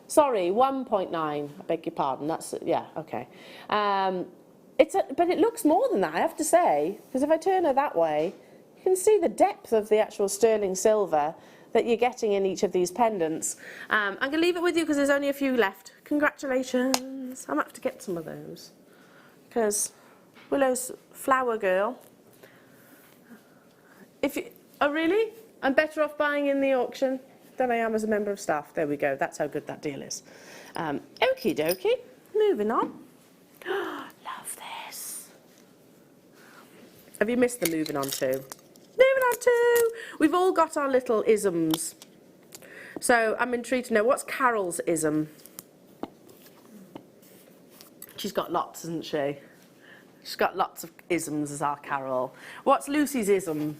Sorry, 1.9. I beg your pardon. That's, yeah, okay. But it looks more than that, I have to say, because if I turn her that way, you can see the depth of the actual sterling silver that you're getting in each of these pendants. I'm going to leave it with you because there's only a few left. Congratulations. I'm going to have to get some of those because Willow's flower girl. Oh, really? I'm better off buying in the auction than I am as a member of staff. There we go. That's how good that deal is. Okie dokie. Moving on. Love this. Have you missed the moving on to? Moving on to. We've all got our little isms. So I'm intrigued to know, what's Carol's ism? She's got lots, hasn't she? She's got lots of isms as our Carol. What's Lucy's ism?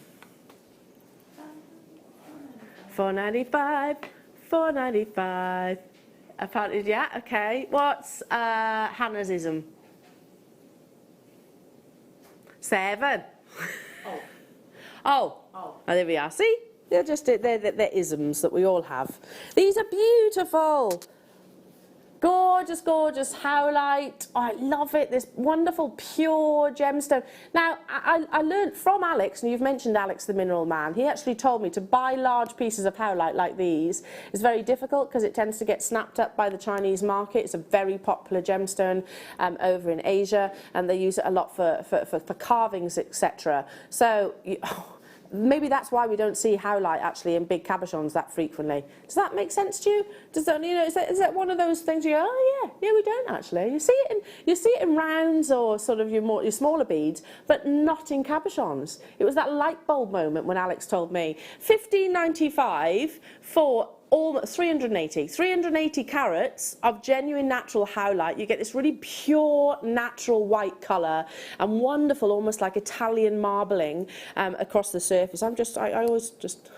4.95, 4.95. Apparently, yeah, okay. What's Hannah's ism? 7. Oh, there we are. See, they're isms that we all have. These are beautiful. Gorgeous, gorgeous howlite. Oh, I love it. This wonderful, pure gemstone. Now, I learned from Alex, and you've mentioned Alex the Mineral Man. He actually told me to buy large pieces of howlite like these. It's very difficult because it tends to get snapped up by the Chinese market. It's a very popular gemstone over in Asia, and they use it a lot for carvings, etc. So, maybe that's why we don't see howlite actually in big cabochons that frequently. Does that make sense to you? Does that, you know, is that one of those things you go, oh yeah, we don't actually. You see it in rounds or sort of your smaller beads, but not in cabochons. It was that light bulb moment when Alex told me. $15.95 for almost 380 carats of genuine natural howlite. You get this really pure natural white colour and wonderful, almost like Italian marbling across the surface. I always just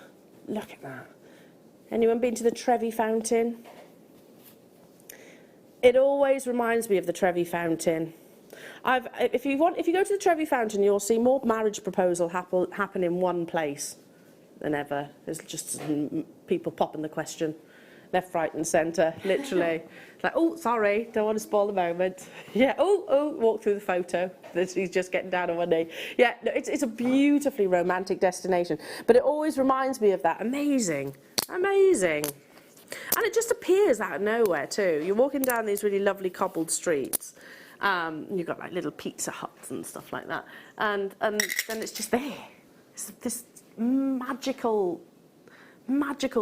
look at that. Anyone been to the Trevi Fountain? It always reminds me of the Trevi Fountain. If you go to the Trevi Fountain, you'll see more marriage proposal happen in one place than ever. There's just people popping the question, left, right, and centre, literally. It's like, oh, sorry, don't want to spoil the moment. Yeah, walk through the photo. He's just getting down on one knee. Yeah, no, it's a beautifully romantic destination, but it always reminds me of that. Amazing. And it just appears out of nowhere too. You're walking down these really lovely cobbled streets. You've got like little pizza huts and stuff like that. And then it's just there. It's this magical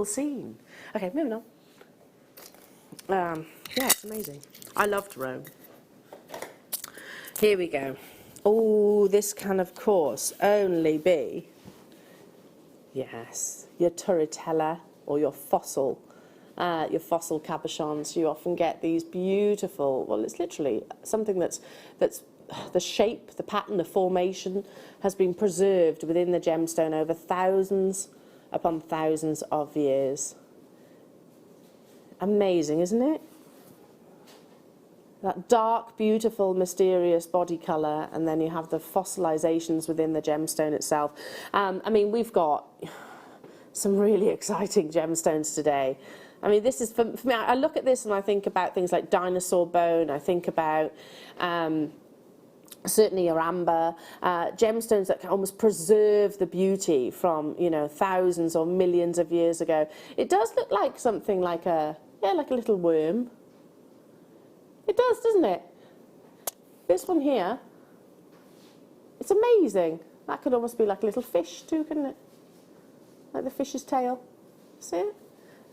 scene. Okay, moving on. Yeah, it's amazing. I loved Rome. Here we go. Oh, this can of course only be, yes, your turritella or your fossil cabochons. You often get these beautiful, well, it's literally something that's the shape, the pattern, the formation has been preserved within the gemstone over thousands upon thousands of years. Amazing, isn't it? That dark, beautiful, mysterious body colour, and then you have the fossilizations within the gemstone itself. I mean, we've got some really exciting gemstones today. I mean, this is, for me, I look at this and I think about things like dinosaur bone, I think about certainly your amber, gemstones that can almost preserve the beauty from, you know, thousands or millions of years ago. It does look like something like a little worm. It does, doesn't it? This one here, it's amazing. That could almost be like a little fish too, couldn't it? Like the fish's tail. See it?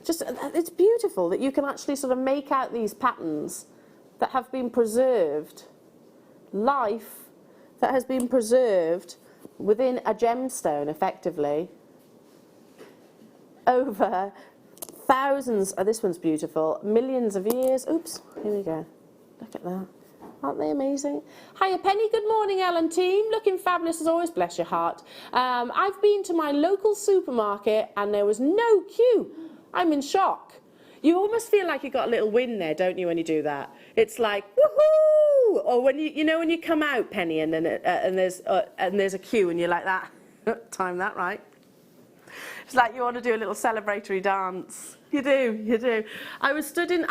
Just, it's beautiful that you can actually sort of make out these patterns that have been preserved, life that has been preserved within a gemstone, effectively, over thousands, oh, this one's beautiful, millions of years. Oops, here we go. Look at that. Aren't they amazing? Hiya Penny, good morning Ellen team. Looking fabulous as always, bless your heart. I've been to my local supermarket and there was no queue. I'm in shock. You almost feel like you got a little win there, don't you, when you do that? It's like, woohoo! Or when you know when you come out, Penny, and then and there's a queue and you're like that. Time that right. It's like you want to do a little celebratory dance. You do. I was stood in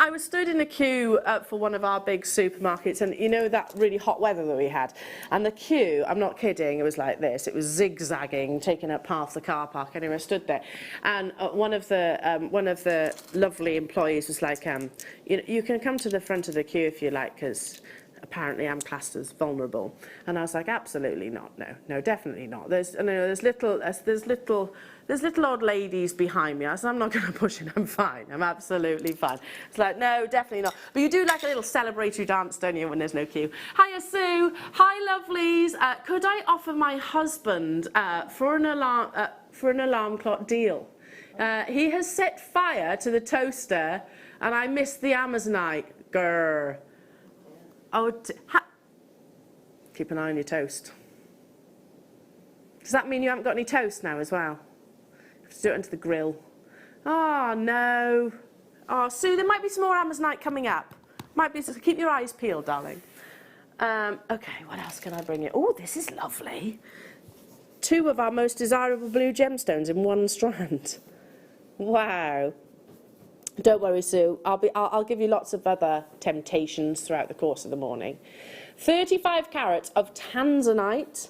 a queue for one of our big supermarkets, and you know that really hot weather that we had, and the queue, I'm not kidding, it was like this. It was zigzagging, taking up half the car park. Anyway, I stood there, and one of the lovely employees was like, you can come to the front of the queue if you like, because apparently I'm classed as vulnerable. And I was like, absolutely not. No, definitely not. There's little old ladies behind me. I said, I'm not going to push it. I'm fine. I'm absolutely fine. It's like, no, definitely not. But you do like a little celebratory dance, don't you, when there's no queue? Hiya, Sue. Hi, lovelies. Could I offer my husband for an alarm clock deal? He has set fire to the toaster, and I missed the Amazonite. Grr. Oh, keep an eye on your toast. Does that mean you haven't got any toast now as well? You have to do it onto the grill. Oh, no. Oh, Sue, there might be some more Amazonite coming up. Might be, so keep your eyes peeled, darling. Okay, what else can I bring you? Oh, this is lovely. 2 of our most desirable blue gemstones in one strand. Wow. Don't worry, Sue. I'll give you lots of other temptations throughout the course of the morning. 35 carats of tanzanite,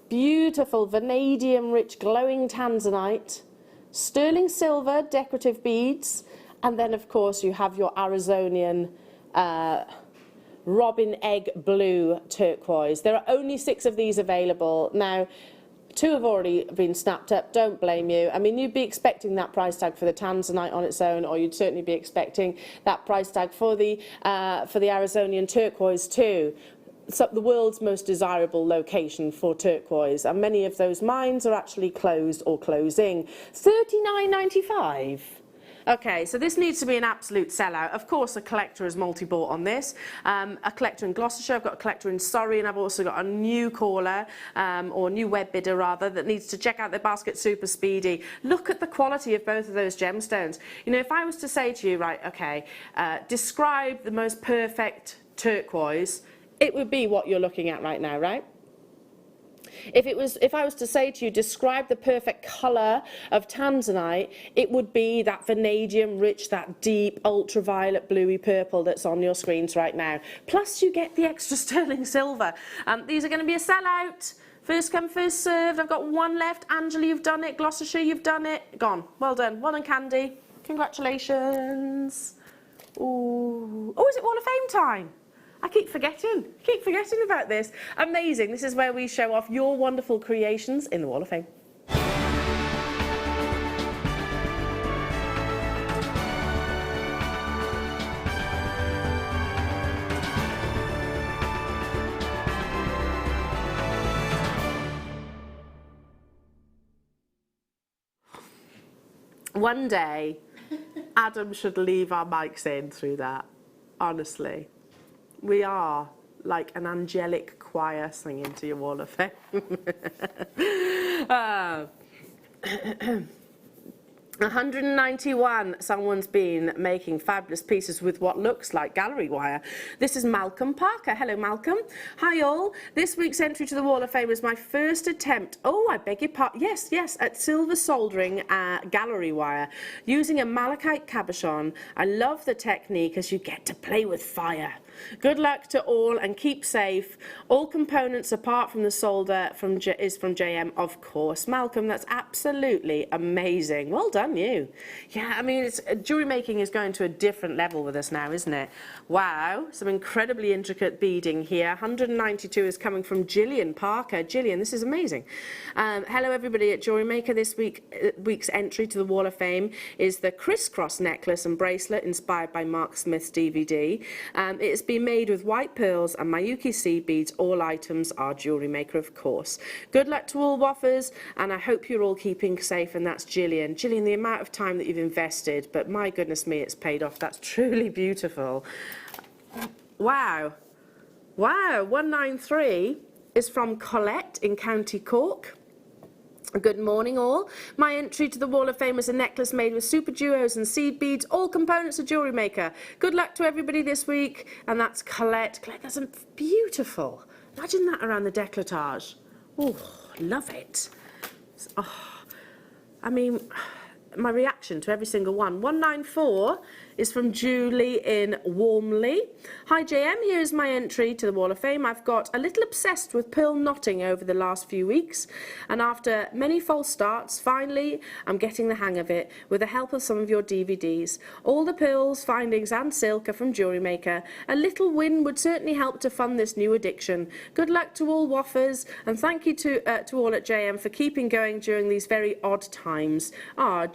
beautiful vanadium-rich glowing tanzanite, sterling silver decorative beads, and then of course you have your Arizonian robin egg blue turquoise. There are only 6 of these available now. 2 have already been snapped up, don't blame you. I mean, you'd be expecting that price tag for the tanzanite on its own, or you'd certainly be expecting that price tag for the Arizonian turquoise too. It's the world's most desirable location for turquoise, and many of those mines are actually closed or closing. $39.95. Okay, so this needs to be an absolute sellout. Of course, a collector has multi-bought on this. A collector in Gloucestershire, I've got a collector in Surrey, and I've also got a new caller, or new web bidder rather, that needs to check out their basket super speedy. Look at the quality of both of those gemstones. You know, if I was to say to you, right, okay, describe the most perfect turquoise it would be what you're looking at right now, right? If I was to say to you, describe the perfect colour of tanzanite, it would be that vanadium rich, that deep ultraviolet bluey purple that's on your screens right now. Plus you get the extra sterling silver. These are going to be a sellout. First come, first served. I've got one left. Angela, you've done it. Gloucestershire, you've done it. Gone. Well done. Well done, Candy. Congratulations. Ooh. Oh, is it Wall of Fame time? I keep forgetting about this. Amazing. This is where we show off your wonderful creations in the Wall of Fame. One day, Adam should leave our mics in through that, honestly. We are like an angelic choir singing to your Wall of Fame. 191, someone's been making fabulous pieces with what looks like gallery wire. This is Malcolm Parker. Hello, Malcolm. Hi, all. This week's entry to the Wall of Fame was my first attempt, oh, I beg your pardon, yes, at silver soldering gallery wire using a malachite cabochon. I love the technique as you get to play with fire. Good luck to all and keep safe. All components apart from the solder is from JM, of course. Malcolm, that's absolutely amazing. Well done, you. Yeah, I mean, jewellery making is going to a different level with us now, isn't it? Wow, some incredibly intricate beading here. 192 is coming from Gillian Parker. Gillian, this is amazing. Hello, everybody at Jewellery Maker. This week's entry to the Wall of Fame is the crisscross necklace and bracelet inspired by Mark Smith's DVD. It's been made with white pearls and Miyuki seed beads. All items are Jewellery Maker, of course. Good luck to all waffers, and I hope you're all keeping safe. And that's Gillian. Gillian, the amount of time that you've invested, but my goodness me, it's paid off. That's truly beautiful. Wow. Wow, 193 is from Colette in County Cork. Good morning, all. My entry to the Wall of Fame was a necklace made with super duos and seed beads, all components of Jewellery Maker. Good luck to everybody this week. And that's Colette. Colette, that's beautiful. Imagine that around the décolletage. Oh, love it. Oh, I mean, my reaction to every single one. 194 is from Julie in Warmley. Hi JM, here's my entry to the Wall of Fame. I've got a little obsessed with pearl knotting over the last few weeks, and after many false starts, finally I'm getting the hang of it with the help of some of your DVDs. All the pearls, findings and silk are from Jewellery Maker. A little win would certainly help to fund this new addiction. Good luck to all waffers, and thank you to all at JM for keeping going during these very odd times.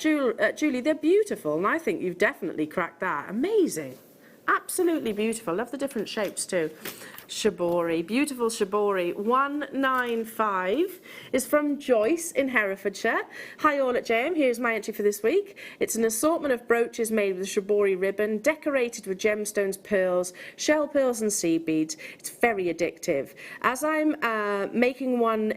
Julie, they're beautiful, and I think you've definitely cracked that. Amazing. Absolutely beautiful. Love the different shapes too. Shibori, beautiful Shibori. 195 is from Joyce in Herefordshire. Hi all at JM, here's my entry for this week. It's an assortment of brooches made with Shibori ribbon, decorated with gemstones, pearls, shell pearls and seed beads. It's very addictive. As I'm making one,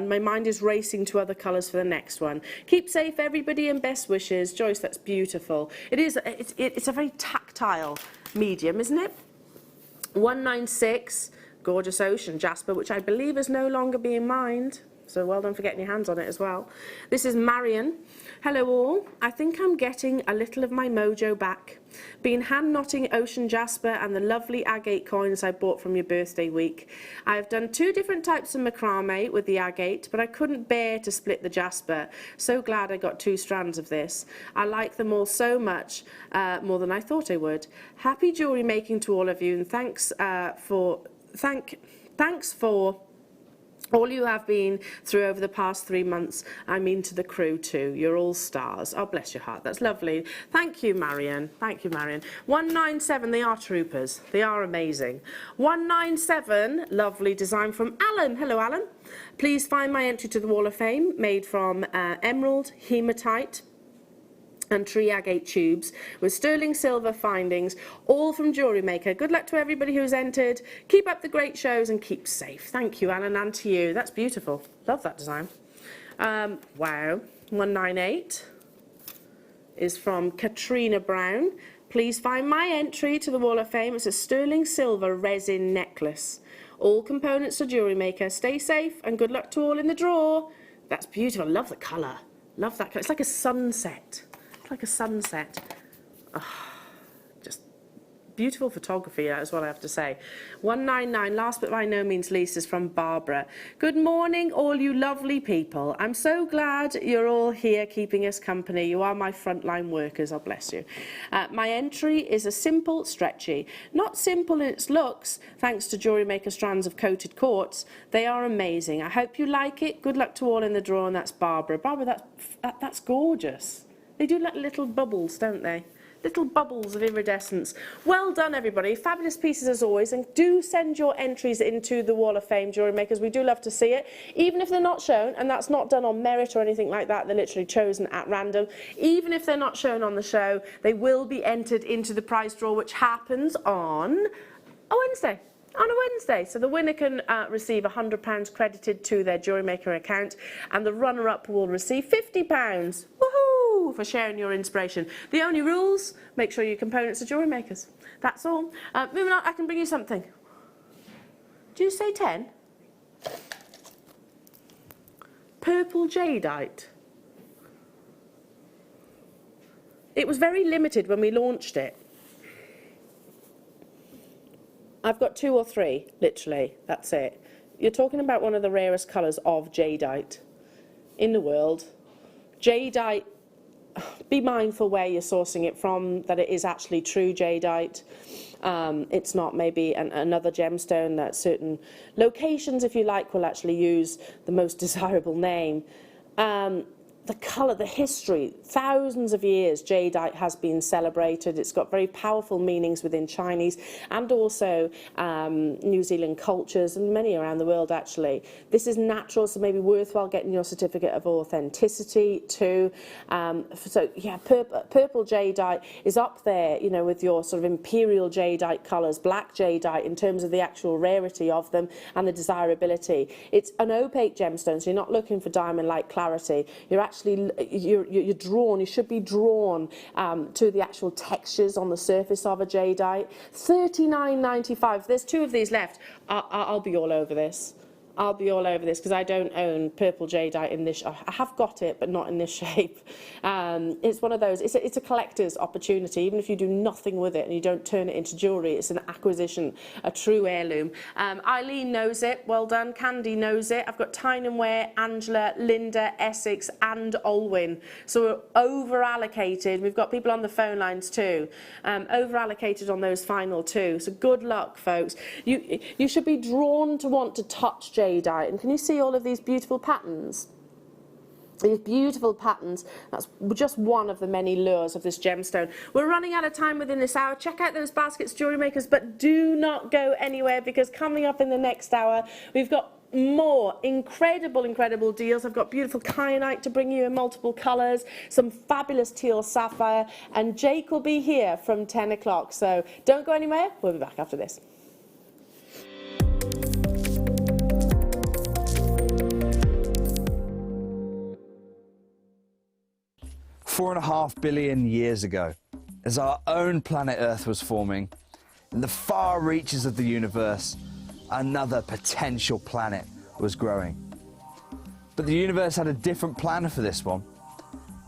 my mind is racing to other colours for the next one. Keep safe, everybody, and best wishes. Joyce, that's beautiful. It's a very tactile medium, isn't it? 196, gorgeous ocean jasper, which I believe is no longer being mined. So well done for getting your hands on it as well. This is Marion. Hello all. I think I'm getting a little of my mojo back. Been hand knotting ocean jasper and the lovely agate coins I bought from your birthday week. I have done 2 different types of macrame with the agate, but I couldn't bear to split the jasper. So glad I got 2 strands of this. I like them all so much, more than I thought I would. Happy jewellery making to all of you, and thanks for all you have been through over the past 3 months. I mean to the crew too. You're all stars. Oh, bless your heart. That's lovely. Thank you, Marion. Thank you, Marion. 197, they are troopers. They are amazing. 197, lovely design from Alan. Hello, Alan. Please find my entry to the Wall of Fame, made from emerald, hematite, and tree agate tubes with sterling silver findings, all from Jewellery Maker. Good luck to everybody who's entered. Keep up the great shows and keep safe. Thank you, Alan, and to you. That's beautiful. Love that design. Wow. 198. is from Katrina Brown. Please find my entry to the Wall of Fame. It's a sterling silver resin necklace. All components are Jewellery Maker. Stay safe and good luck to all in the draw. That's beautiful. I love the colour. Love that colour. It's like a sunset. It's like a sunset. Oh, just beautiful photography, is what I have to say. 199, last but by no means least, is from Barbara. Good morning, all you lovely people. I'm so glad you're all here keeping us company. You are my frontline workers, oh bless you. My entry is a simple stretchy. Not simple in its looks, thanks to Jewellery Maker strands of coated quartz. They are amazing. I hope you like it. Good luck to all in the draw, and that's Barbara. Barbara, that's gorgeous. They do like little bubbles, don't they? Little bubbles of iridescence. Well done, everybody. Fabulous pieces as always, and do send your entries into the Wall of Fame, Jewellery Makers. We do love to see it, even if they're not shown, and that's not done on merit or anything like that. They're literally chosen at random. Even if they're not shown on the show, they will be entered into the prize draw, which happens on a Wednesday. On a Wednesday. So the winner can receive £100 credited to their Jewellery Maker account, and the runner-up will receive £50. Woohoo! For sharing your inspiration. The only rules, make sure your components are Jewellery Makers. That's all. Moving on, I can bring you something. Do you say 10? Purple jadeite. It was very limited when we launched it. I've got 2 or 3, literally, that's it. You're talking about one of the rarest colours of jadeite in the world. Jadeite, be mindful where you're sourcing it from, that it is actually true jadeite. It's not maybe another gemstone that certain locations, if you like, will actually use the most desirable name. The colour, the history, thousands of years jadeite has been celebrated. It's got very powerful meanings within Chinese and also New Zealand cultures and many around the world actually. This is natural, so maybe worthwhile getting your certificate of authenticity too. So yeah, purple jadeite is up there, you know, with your sort of imperial jadeite colours, black jadeite in terms of the actual rarity of them and the desirability. It's an opaque gemstone, so you're not looking for diamond-like clarity. You're drawn, you should be drawn to the actual textures on the surface of a jadeite. $39.95. There's 2 of these left. I'll be all over this. I'll be all over this because I don't own purple jadeite in this. I have got it, but not in this shape. It's one of those. It's a collector's opportunity. Even if you do nothing with it and you don't turn it into jewellery, it's an acquisition, a true heirloom. Eileen knows it. Well done. Candy knows it. I've got Tynan Ware, Angela, Linda, Essex, and Olwyn. So we're over allocated. We've got people on the phone lines too. Over allocated on those final 2. So good luck, folks. You should be drawn to want to touch jadeite. And can you see all of these beautiful patterns? These beautiful patterns, that's just one of the many lures of this gemstone. We're running out of time within this hour. Check out those baskets, Jewellery Makers, but do not go anywhere because coming up in the next hour, we've got more incredible deals. I've got beautiful kyanite to bring you in multiple colours, some fabulous teal sapphire, and Jake will be here from 10 o'clock. So don't go anywhere. We'll be back after this. 4.5 billion years ago, as our own planet Earth was forming, in the far reaches of the universe, another potential planet was growing. But the universe had a different plan for this one,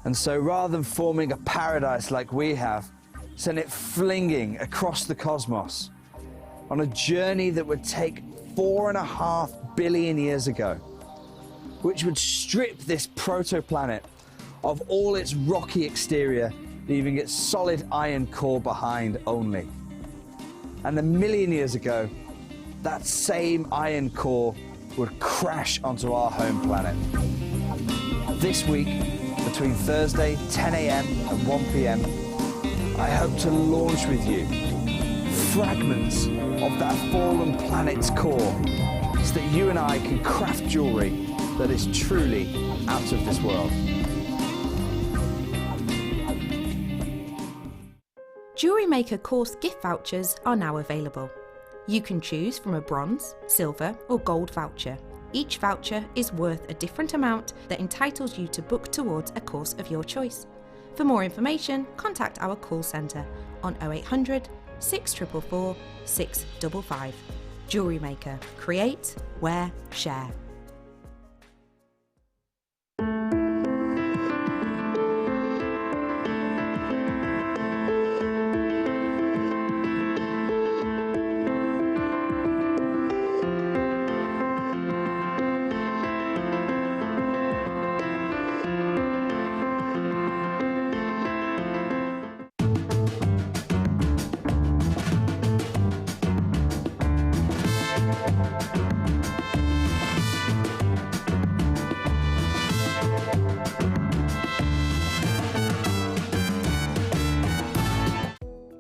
and so rather than forming a paradise like we have, sent it flinging across the cosmos on a journey that would take 4.5 billion years ago, which would strip this protoplanet of all its rocky exterior, leaving its solid iron core behind only. And 1 million years ago, that same iron core would crash onto our home planet. This week, between Thursday 10 a.m. and 1 p.m, I hope to launch with you fragments of that fallen planet's core so that you and I can craft jewellery that is truly out of this world. Jewellery Maker course gift vouchers are now available. You can choose from a bronze, silver or gold voucher. Each voucher is worth a different amount that entitles you to book towards a course of your choice. For more information, contact our call centre on 0800 644 655. Jewellery Maker. Create, wear, share.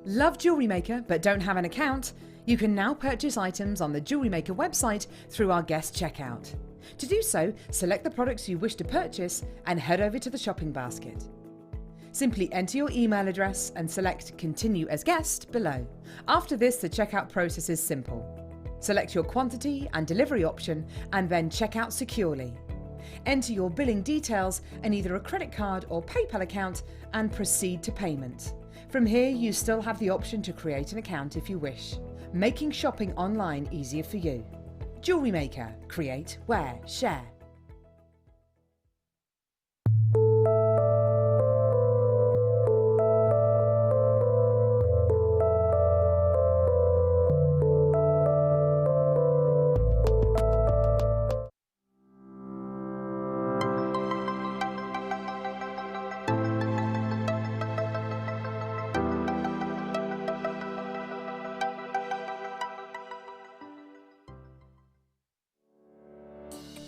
Love Jewellery Maker but don't have an account? You can now purchase items on the Jewellery Maker website through our guest checkout. To do so, select the products you wish to purchase and head over to the shopping basket. Simply enter your email address and select Continue as Guest below. After this, the checkout process is simple. Select your quantity and delivery option and then check out securely. Enter your billing details and either a credit card or PayPal account and proceed to payment. From here, you still have the option to create an account if you wish, making shopping online easier for you. Jewellery Maker. Create, wear, share.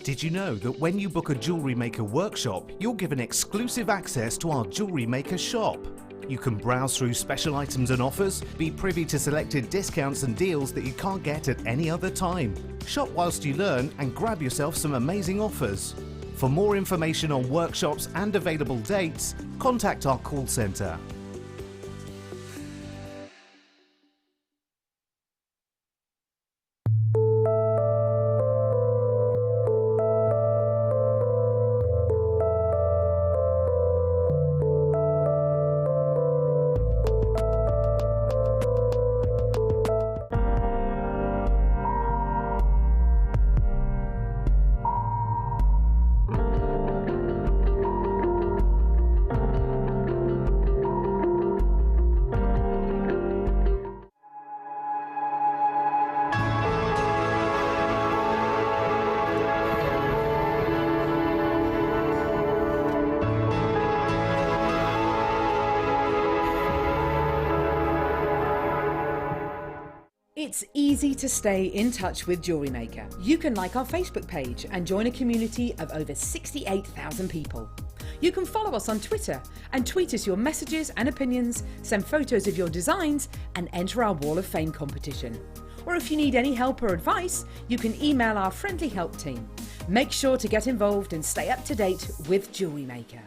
Did you know that when you book a Jewellery Maker workshop, you're given exclusive access to our Jewellery Maker shop? You can browse through special items and offers, be privy to selected discounts and deals that you can't get at any other time. Shop whilst you learn and grab yourself some amazing offers. For more information on workshops and available dates, contact our call centre. It's easy to stay in touch with Jewellery Maker. You can like our Facebook page and join a community of over 68,000 people. You can follow us on Twitter and tweet us your messages and opinions, send photos of your designs and enter our Wall of Fame competition. Or if you need any help or advice, you can email our friendly help team. Make sure to get involved and stay up to date with Jewellery Maker.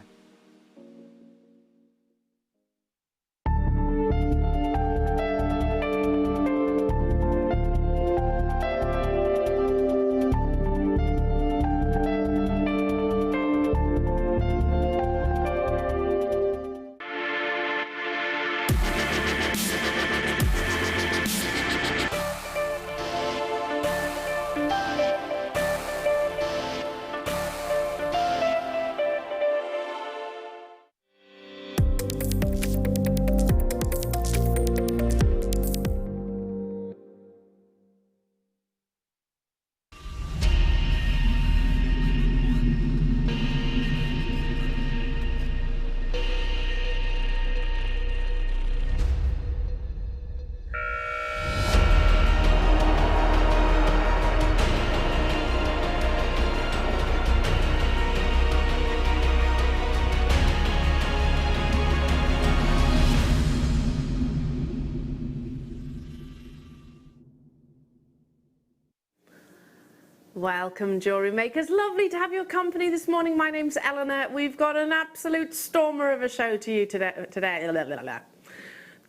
Welcome, Jewellery Makers. Lovely to have your company this morning. My name's Eleanor. We've got an absolute stormer of a show to you today.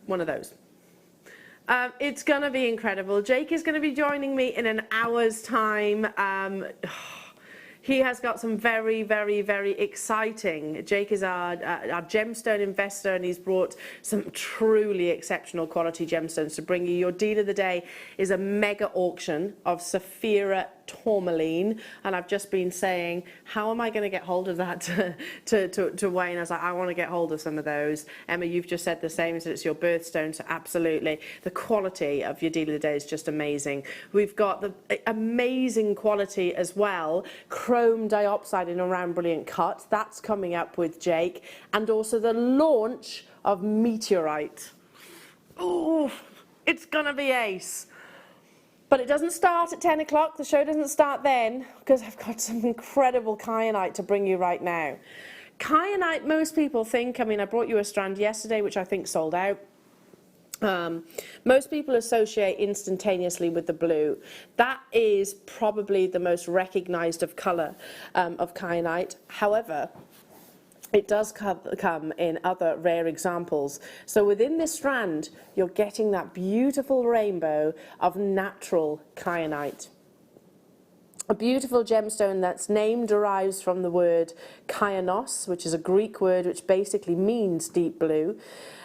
One of those. It's going to be incredible. Jake is going to be joining me in an hour's time. he has got some very, very, very exciting. Jake is our gemstone investor, and he's brought some truly exceptional quality gemstones to bring you. Your deal of the day is a mega auction of Sapphira tourmaline, and I've just been saying, how am I going to get hold of that to Wayne? I was like, I want to get hold of some of those. Emma, you've just said the same, so it's your birthstone, so absolutely. The quality of your deal of the day is just amazing. We've got the amazing quality as well, chrome diopside in a round brilliant cut. That's coming up with Jake, and also the launch of Meteorite. Ooh, it's gonna be ace. But it doesn't start at 10 o'clock, the show doesn't start then, because I've got some incredible kyanite to bring you right now. Kyanite, most people think, I mean, I brought you a strand yesterday, which I think sold out. Most people associate instantaneously with the blue. That is probably the most recognized of color of kyanite. However, it does come in other rare examples. So within this strand, you're getting that beautiful rainbow of natural kyanite. A beautiful gemstone that's name derives from the word kyanos, which is a Greek word which basically means deep blue.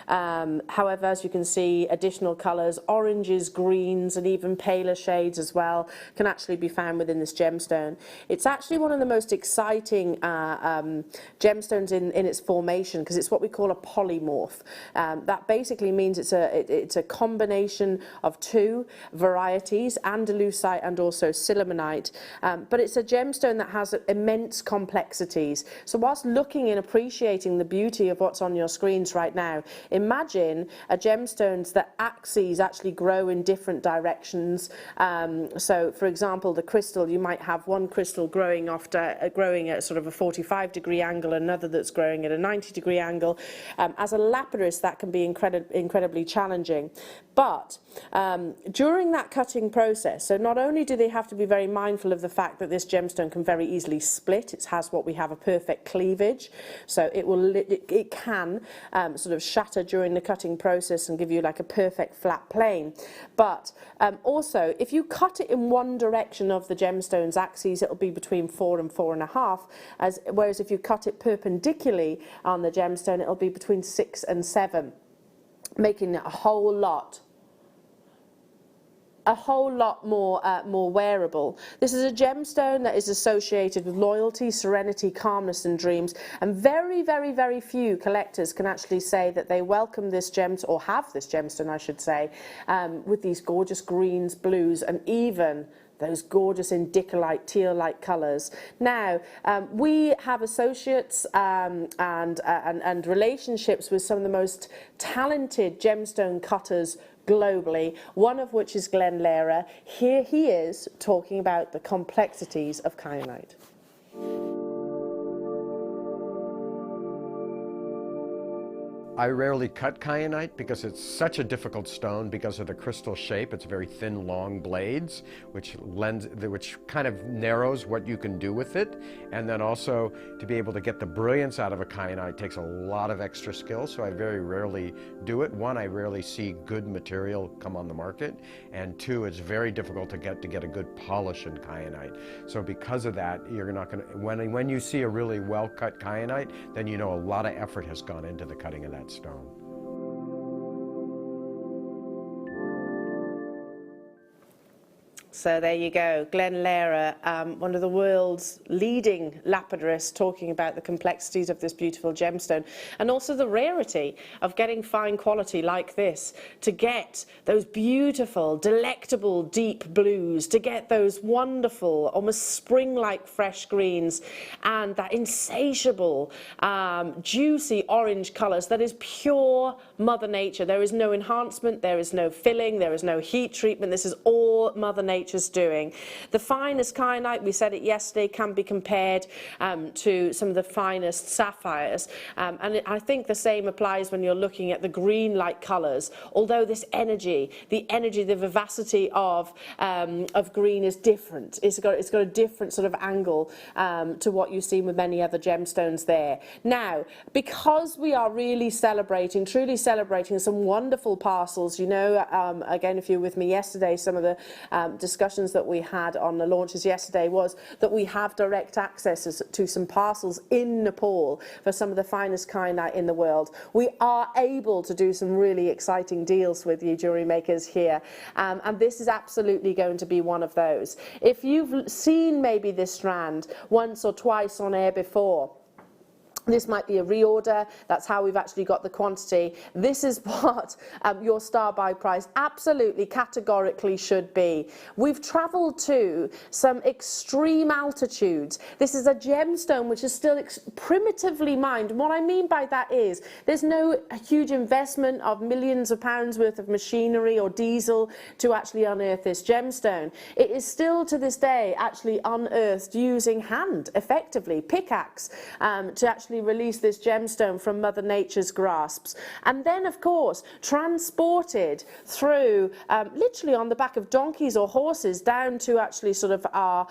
However, as you can see, additional colours, oranges, greens, and even paler shades as well can actually be found within this gemstone. It's actually one of the most exciting gemstones in its formation, because it's what we call a polymorph. That basically means it's a combination of two varieties, andalusite and also sillimanite. But it's a gemstone that has immense complexities. So whilst looking and appreciating the beauty of what's on your screens right now, imagine a gemstones that axes actually grow in different directions. So for example, the crystal, you might have one crystal growing at sort of a 45-degree angle, another that's growing at a 90-degree angle. As a lapidus, that can be incredibly challenging. But during that cutting process, so not only do they have to be very mindful of the fact that this gemstone can very easily split, it has what we have a perfect cleavage, so it can sort of shatter during the cutting process and give you like a perfect flat plane. But also, if you cut it in one direction of the gemstone's axes, it'll be between 4 and 4.5, whereas if you cut it perpendicularly on the gemstone, it'll be between 6 and 7, making it a whole lot more wearable. This is a gemstone that is associated with loyalty, serenity, calmness and dreams, and very, very, very few collectors can actually say that they welcome this gemstone, or have this gemstone I should say, with these gorgeous greens, blues and even those gorgeous indicolite, teal-like colours. Now, we have associates and relationships with some of the most talented gemstone cutters globally, one of which is Glenn Lehrer. Here he is talking about the complexities of kyanite. I rarely cut kyanite because it's such a difficult stone because of the crystal shape. It's very thin, long blades, which kind of narrows what you can do with it. And then also to be able to get the brilliance out of a kyanite takes a lot of extra skill, so I very rarely do it. One, I rarely see good material come on the market, and two, it's very difficult to get a good polish in kyanite. So because of that, you're not going to, when you see a really well-cut kyanite, then you know a lot of effort has gone into the cutting of that stone. So there you go, Glenn Lehrer, one of the world's leading lapidarists, talking about the complexities of this beautiful gemstone and also the rarity of getting fine quality like this, to get those beautiful, delectable deep blues, to get those wonderful, almost spring-like fresh greens, and that insatiable, juicy orange colours that is pure Mother Nature. There is no enhancement, there is no filling, there is no heat treatment. This is all Mother Nature's doing. The finest kyanite, we said it yesterday, can be compared to some of the finest sapphires, and I think the same applies when you're looking at the green-like colours. Although this energy, the vivacity of green is different. It's got a different sort of angle to what you've seen with many other gemstones there. Now, because we are really truly celebrating celebrating some wonderful parcels. You know, again, if you were with me yesterday, some of the discussions that we had on the launches yesterday was that we have direct access to some parcels in Nepal for some of the finest kyanite in the world. We are able to do some really exciting deals with you, jewellery makers, here, and this is absolutely going to be one of those. If you've seen maybe this strand once or twice on air before, this might be a reorder. That's how we've actually got the quantity. This is what your star buy price absolutely categorically should be. We've travelled to some extreme altitudes. This is a gemstone which is still primitively mined. And what I mean by that is there's no huge investment of millions of pounds worth of machinery or diesel to actually unearth this gemstone. It is still to this day actually unearthed using hand, effectively, pickaxe, to actually release this gemstone from Mother Nature's grasps, and then of course transported through literally on the back of donkeys or horses down to actually sort of our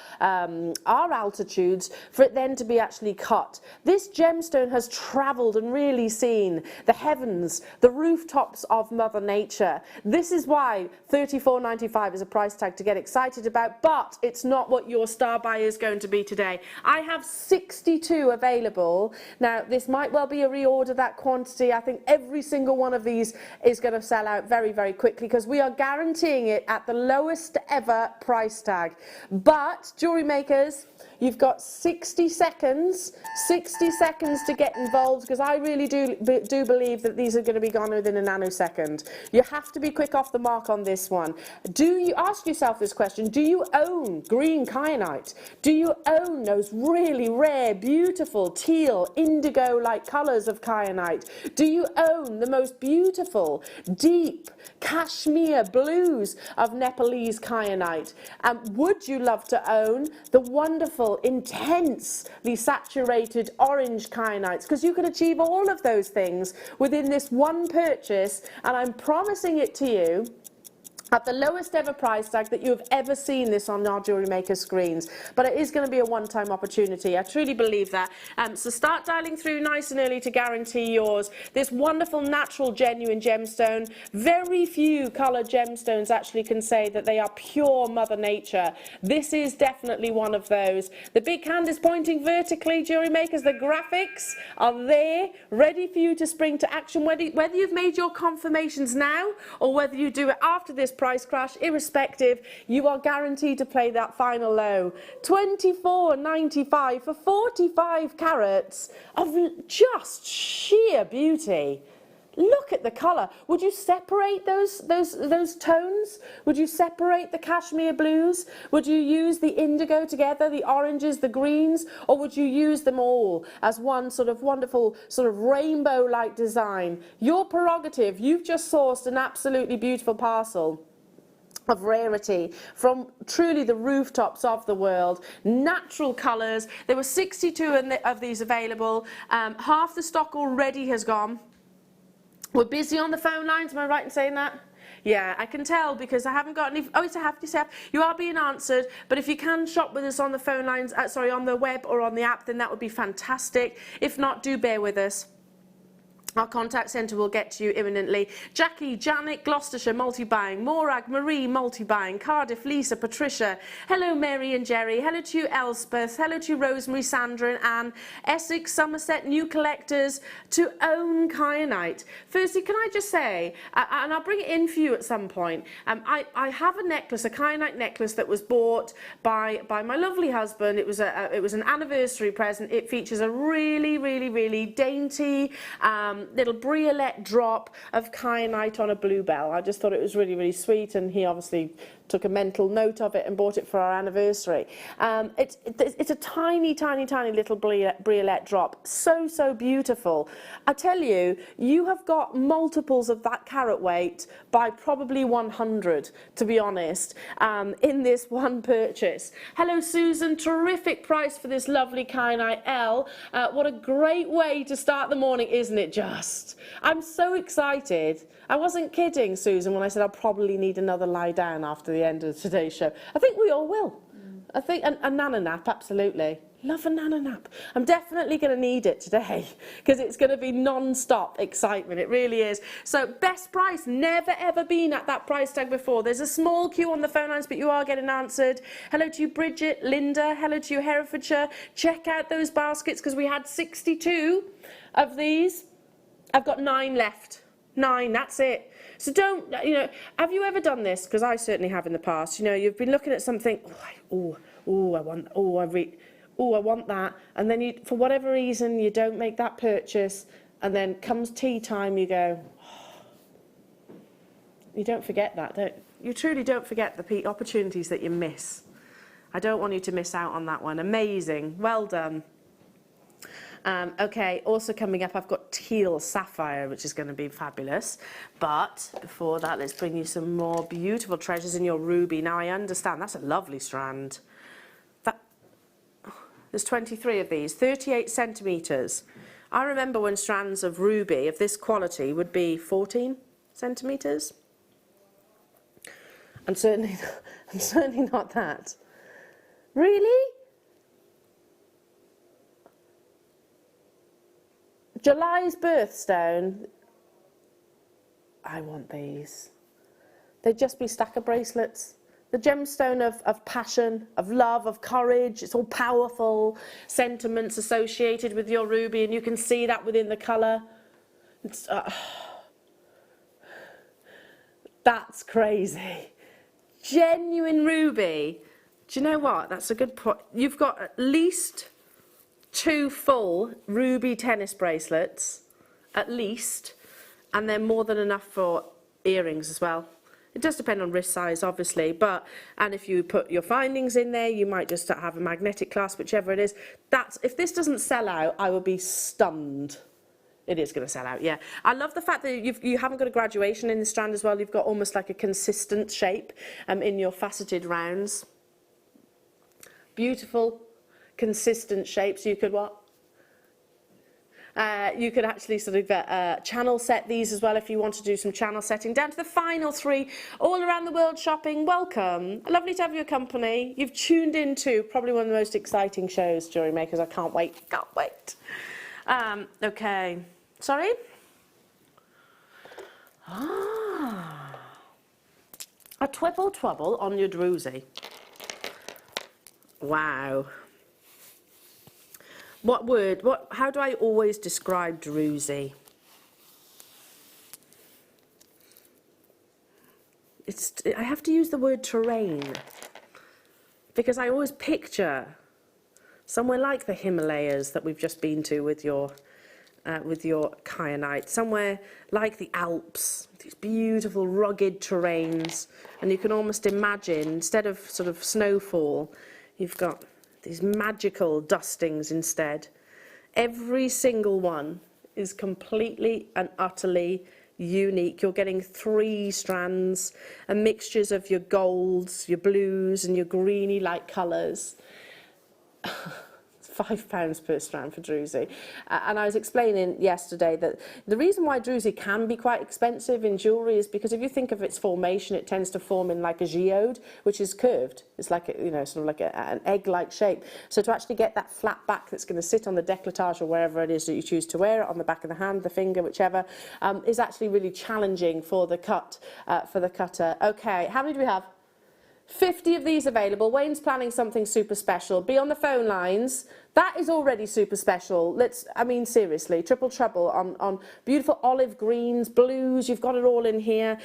altitudes for it then to be actually cut. This gemstone has travelled and really seen the heavens, the rooftops of Mother Nature. This is why $34.95 is a price tag to get excited about, but it's not what your star buy is going to be today. I have 62 available. Now, this might well be a reorder, that quantity. I think every single one of these is going to sell out very, very quickly because we are guaranteeing it at the lowest ever price tag. But, jewellery makers, you've got 60 seconds to get involved because I really do believe that these are going to be gone within a nanosecond. You have to be quick off the mark on this one. Do you ask yourself this question? Do you own green kyanite? Do you own those really rare, beautiful teal, indigo-like colours of kyanite? Do you own the most beautiful, deep cashmere blues of Nepalese kyanite? Would you love to own the wonderful, intensely saturated orange kyanites? Because you can achieve all of those things within this one purchase, and I'm promising it to you at the lowest ever price tag that you have ever seen this on our Jewellery Maker screens. But it is going to be a one-time opportunity. I truly believe that. So start dialing through nice and early to guarantee yours. This wonderful, natural, genuine gemstone. Very few coloured gemstones actually can say that they are pure Mother Nature. This is definitely one of those. The big hand is pointing vertically, Jewellery Makers. The graphics are there, ready for you to spring to action. Whether you've made your confirmations now or whether you do it after this price crash, irrespective, you are guaranteed to play that final low. $24.95 for 45 carats of just sheer beauty. Look at the colour. Would you separate those tones? Would you separate the cashmere blues? Would you use the indigo together, the oranges, the greens, or would you use them all as one sort of wonderful sort of rainbow-like design? Your prerogative. You've just sourced an absolutely beautiful parcel of rarity from truly the rooftops of the world. Natural colours. There were 62 of these available. Half the stock already has gone. We're busy on the phone lines, am I right in saying that? Yeah, I can tell because I haven't got any. Oh, it's a hefty step. You are being answered, but if you can shop with us on the phone lines, sorry, on the web or on the app, then that would be fantastic. If not, do bear with us. Our contact centre will get to you imminently. Jackie, Janet, Gloucestershire, multi-buying. Morag, Marie, multi-buying. Cardiff, Lisa, Patricia. Hello, Mary and Jerry. Hello to you, Elspeth. Hello to you, Rosemary, Sandra and Anne. Essex, Somerset, new collectors to own kyanite. Firstly, can I just say, and I'll bring it in for you at some point, I have a necklace, a kyanite necklace that was bought by my lovely husband. It was an anniversary present. It features a really, really, really dainty, little briolette drop of kyanite on a bluebell. I just thought it was really, really sweet, and he obviously took a mental note of it and bought it for our anniversary. It's a tiny, tiny, tiny little briolette drop. So, so beautiful. I tell you, you have got multiples of that carat weight by probably 100, to be honest, in this one purchase. Hello, Susan. Terrific price for this lovely kyanite L. What a great way to start the morning, isn't it just? I'm so excited. I wasn't kidding, Susan, when I said I'll probably need another lie down after the end of today's show. I think we all will. I think a nana nap, absolutely. Love a nana nap. I'm definitely going to need it today because it's going to be non-stop excitement. It really is. So best price, never ever been at that price tag before. There's a small queue on the phone lines, but you are getting answered. Hello to you, Bridget, Linda. Hello to you, Herefordshire. Check out those baskets because we had 62 of these. I've got 9 left. 9, that's it. So don't, have you ever done this? Because I certainly have in the past. You've been looking at something, I want that, and then for whatever reason you don't make that purchase, and then comes tea time you go, you don't forget that, you truly don't forget the opportunities that you miss. I don't want you to miss out on that one. Amazing, well done. Okay, also coming up I've got teal sapphire, which is going to be fabulous, but before that let's bring you some more beautiful treasures in your ruby. Now I understand that's a lovely strand. There's 23 of these, 38 centimetres. I remember when strands of ruby of this quality would be 14 centimetres. I'm certainly not that. Really? July's birthstone. I want these. They'd just be stacker bracelets. The gemstone of passion, of love, of courage. It's all powerful sentiments associated with your ruby, and you can see that within the colour. That's crazy. Genuine ruby. Do you know what? That's a good point. You've got at least 2 full ruby tennis bracelets, at least, and then more than enough for earrings as well. It does depend on wrist size, obviously, and if you put your findings in there, you might just have a magnetic clasp, whichever it is. If this doesn't sell out, I will be stunned. It is going to sell out, yeah. I love the fact that you haven't got a graduation in the strand as well. You've got almost like a consistent shape in your faceted rounds. Beautiful, consistent shapes. You could what? You could actually sort of channel set these as well if you want to do some channel setting. Down to the final 3, all around the world shopping. Welcome. Lovely to have your company. You've tuned into probably one of the most exciting shows, Jewellery Makers. I can't wait. Can't wait. Okay. Sorry? A twibble on your druzy. Wow. How do I always describe druzy? I have to use the word terrain, because I always picture somewhere like the Himalayas that we've just been to with your kyanite, somewhere like the Alps, these beautiful rugged terrains, and you can almost imagine, instead of sort of snowfall, you've got these magical dustings instead. Every single one is completely and utterly unique. You're getting 3 strands, and mixtures of your golds, your blues, and your greeny light colours. £5 per strand for druzy. And I was explaining yesterday that the reason why druzy can be quite expensive in jewellery is because if you think of its formation, it tends to form in like a geode, which is curved. It's like, sort of like an egg-like shape. So to actually get that flat back that's going to sit on the décolletage or wherever it is that you choose to wear it, on the back of the hand, the finger, whichever, is actually really challenging for the cutter. Okay, how many do we have? 50 of these available. Wayne's planning something super special. Be on the phone lines. That is already super special. Seriously, triple trouble on beautiful olive greens, blues. You've got it all in here.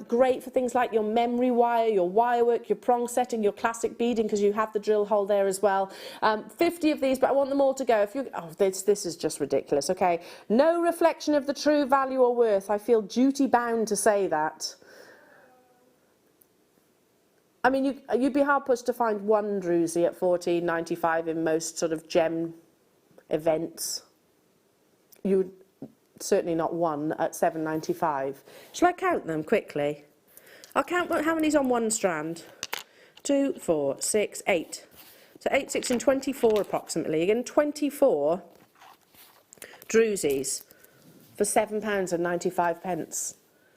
Great for things like your memory wire, your wire work, your prong setting, your classic beading, because you have the drill hole there as well. 50 of these, but I want them all to go. This is just ridiculous. Okay, no reflection of the true value or worth. I feel duty bound to say that. I mean, you'd be hard-pushed to find one druzy at $14.95 in most sort of gem events. You would certainly not one at $7.95. Shall I count them quickly? I'll count how many's on one strand. 2, 4, 6, 8. So 8, 6 and 24 approximately. You're getting 24 druzies for £7.95.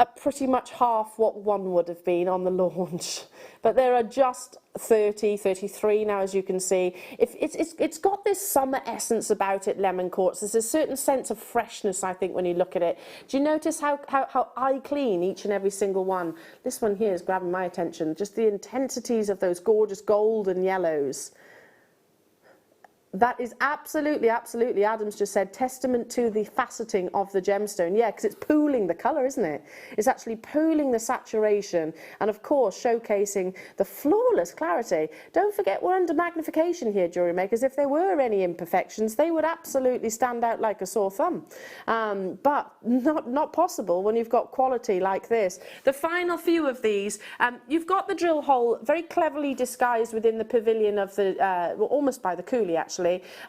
at pretty much half what one would have been on the launch. But there are just 30, 33 now, as you can see. It's got this summer essence about it, lemon quartz. There's a certain sense of freshness, I think, when you look at it. Do you notice how eye clean each and every single one? This one here is grabbing my attention. Just the intensities of those gorgeous gold and yellows. That is absolutely, absolutely, Adam's just said, testament to the faceting of the gemstone. Yeah, because it's pooling the colour, isn't it? It's actually pooling the saturation and, of course, showcasing the flawless clarity. Don't forget we're under magnification here, jewellery makers. If there were any imperfections, they would absolutely stand out like a sore thumb. But not possible when you've got quality like this. The final few of these, you've got the drill hole very cleverly disguised within the pavilion of the, well, almost by the coulis, actually,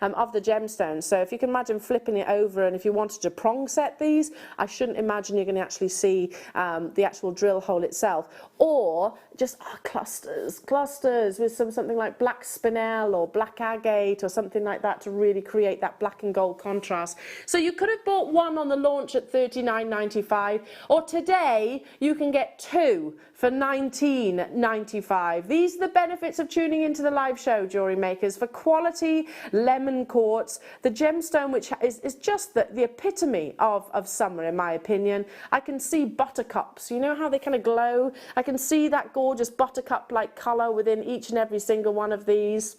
of the gemstones. So if you can imagine flipping it over, and if you wanted to prong set these, I shouldn't imagine you're going to actually see the actual drill hole itself. Or just clusters with something like black spinel or black agate or something like that to really create that black and gold contrast. So you could have bought one on the launch at $39.95, or today you can get two for $19.95. These are the benefits of tuning into the live show, jewellery makers, for quality lemon quartz, the gemstone which is just the epitome of summer, in my opinion. I can see buttercups, you know how they kind of glow? I can see that gorgeous buttercup-like colour within each and every single one of these.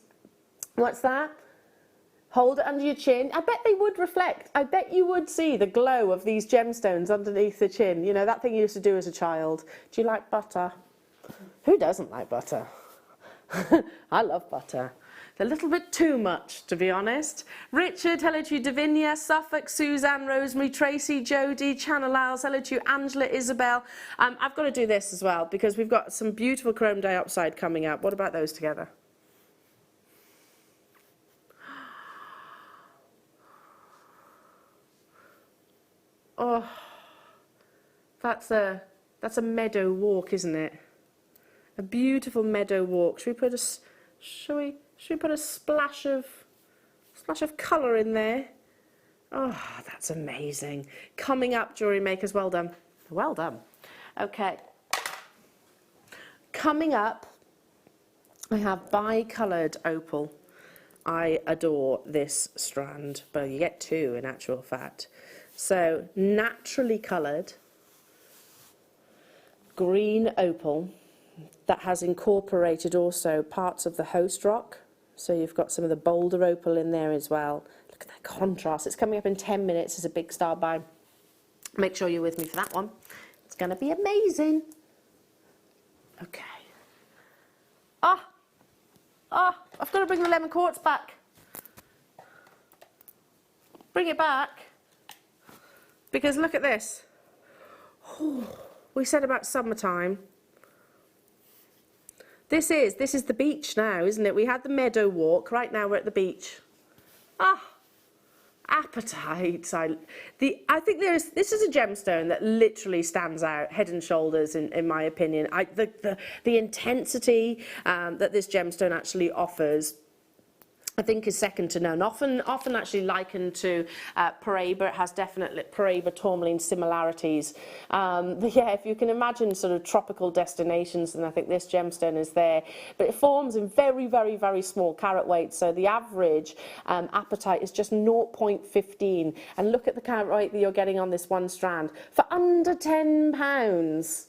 What's that? Hold it under your chin. I bet they would reflect. I bet you would see the glow of these gemstones underneath the chin. You know, that thing you used to do as a child. Do you like butter? Who doesn't like butter? I love butter. A little bit too much, to be honest. Richard, hello to you. Davinia, Suffolk, Suzanne, Rosemary, Tracy, Jodie, Channel Owls, hello to you. Angela, Isabel. I've got to do this as well because we've got some beautiful chrome dioxide coming up. What about those together? Oh, that's a meadow walk, isn't it? A beautiful meadow walk. Should we put a splash of colour in there? Oh, that's amazing. Coming up, jewellery makers, well done. Well done. Okay. Coming up, I have bi-coloured opal. I adore this strand. Well, you get two in actual fact. So, naturally coloured green opal that has incorporated also parts of the host rock. So you've got some of the boulder opal in there as well. Look at that contrast. It's coming up in 10 minutes. It's a big star buy. Make sure you're with me for that one. It's going to be amazing. Okay. I've got to bring the lemon quartz back. Bring it back. Because look at this. We said about summertime. This is the beach now, isn't it? We had the meadow walk. Right now we're at the beach. Apatite. I think this is a gemstone that literally stands out head and shoulders in my opinion. The intensity that this gemstone actually offers, I think, is second to none. Often actually likened to Paraiba. It has definitely Paraiba tourmaline similarities. But yeah, if you can imagine sort of tropical destinations, then I think this gemstone is there. But it forms in very, very, very small carat weight. So the average apatite is just 0.15. And look at the carat weight that you're getting on this one strand for under £10.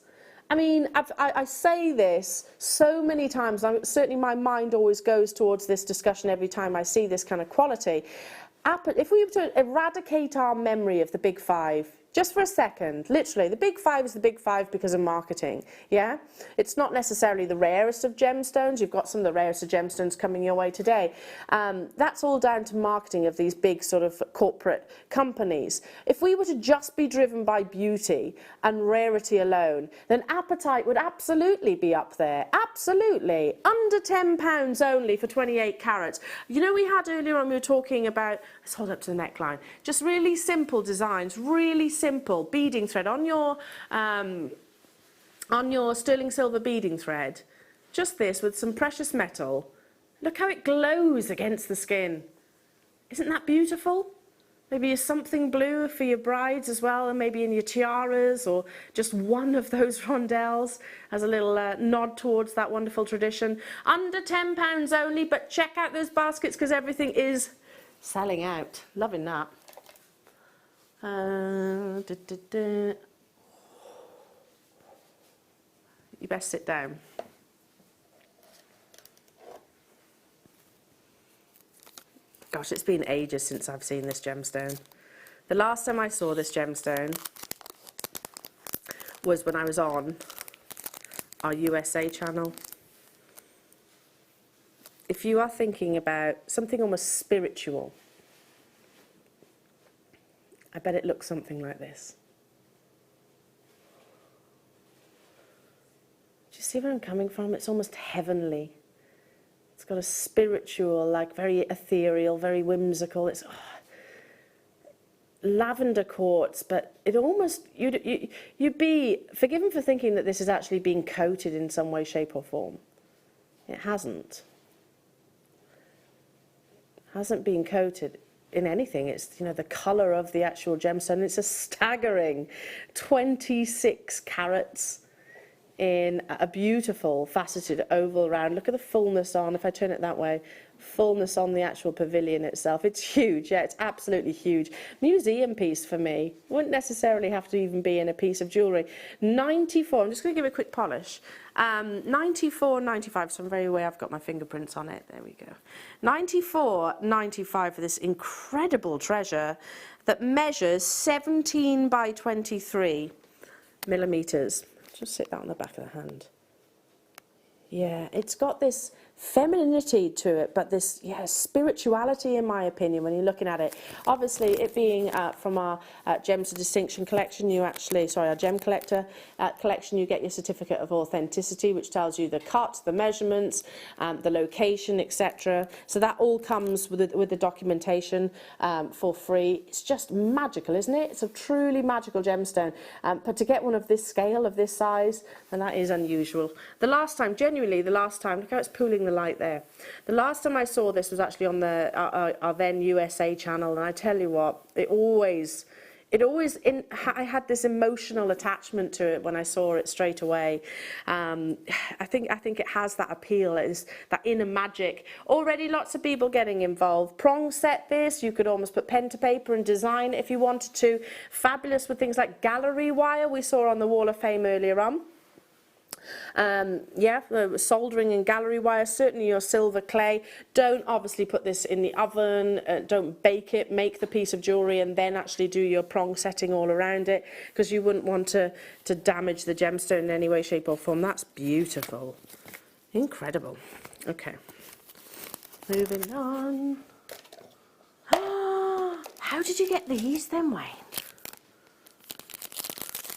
I mean, I say this so many times, certainly my mind always goes towards this discussion every time I see this kind of quality. If we were to eradicate our memory of the big five, just for a second, literally, the big five is the big five because of marketing, yeah? It's not necessarily the rarest of gemstones. You've got some of the rarest of gemstones coming your way today. That's all down to marketing of these big sort of corporate companies. If we were to just be driven by beauty and rarity alone, then apatite would absolutely be up there. Absolutely. Under £10 only for 28 carats. You know, we had earlier on, we were talking about, let's hold up to the neckline, just really simple designs, really simple beading thread on your sterling silver beading thread. Just this with some precious metal. Look how it glows against the skin. Isn't that beautiful? Maybe a something blue for your brides as well, and maybe in your tiaras, or just one of those rondelles as a little nod towards that wonderful tradition. Under £10 only, but check out those baskets because everything is selling out. Loving that. You best sit down. Gosh, it's been ages since I've seen this gemstone. The last time I saw this gemstone was when I was on our USA channel. If you are thinking about something almost spiritual, I bet it looks something like this. Do you see where I'm coming from? It's almost heavenly. It's got a spiritual, like very ethereal, very whimsical. It's lavender quartz, but it almost, you'd be forgiven for thinking that this is actually being coated in some way, shape or form. It hasn't. Hasn't been coated in anything. It's, you know, the colour of the actual gemstone. It's a staggering 26 carats. In a beautiful faceted oval round. Look at the fullness on, if I turn it that way, fullness on the actual pavilion itself. It's huge, yeah, it's absolutely huge. Museum piece for me. Wouldn't necessarily have to even be in a piece of jewellery. 94, I'm just going to give it a quick polish. 94.95, so I'm very aware I've got my fingerprints on it. There we go. 94.95 for this incredible treasure that measures 17 by 23 millimetres. Just sit that on the back of the hand. Yeah, it's got this femininity to it, but this, yeah, spirituality in my opinion when you're looking at it. Obviously, it being from our Gems of Distinction collection, you actually, sorry, our Gem Collector collection, you get your certificate of authenticity, which tells you the cut, the measurements, the location, etc. So that all comes with the documentation for free. It's just magical, isn't it? It's a truly magical gemstone. But to get one of this scale, of this size, and that is unusual. The last time, genuinely, the last time, look how it's pooling the light there. The last time I saw this was actually on the our then USA channel, and I tell you what, I had this emotional attachment to it when I saw it straight away. I think it has that appeal, it's that inner magic. Already lots of people getting involved. Prong set this, you could almost put pen to paper and design it if you wanted to. Fabulous with things like gallery wire we saw on the Wall of Fame earlier on. Yeah, soldering and gallery wire, certainly your silver clay. Don't obviously put this in the oven, don't bake it, make the piece of jewellery and then actually do your prong setting all around it, because you wouldn't want to damage the gemstone in any way, shape or form. That's beautiful. Incredible. Okay, moving on. How did you get these then, Wayne?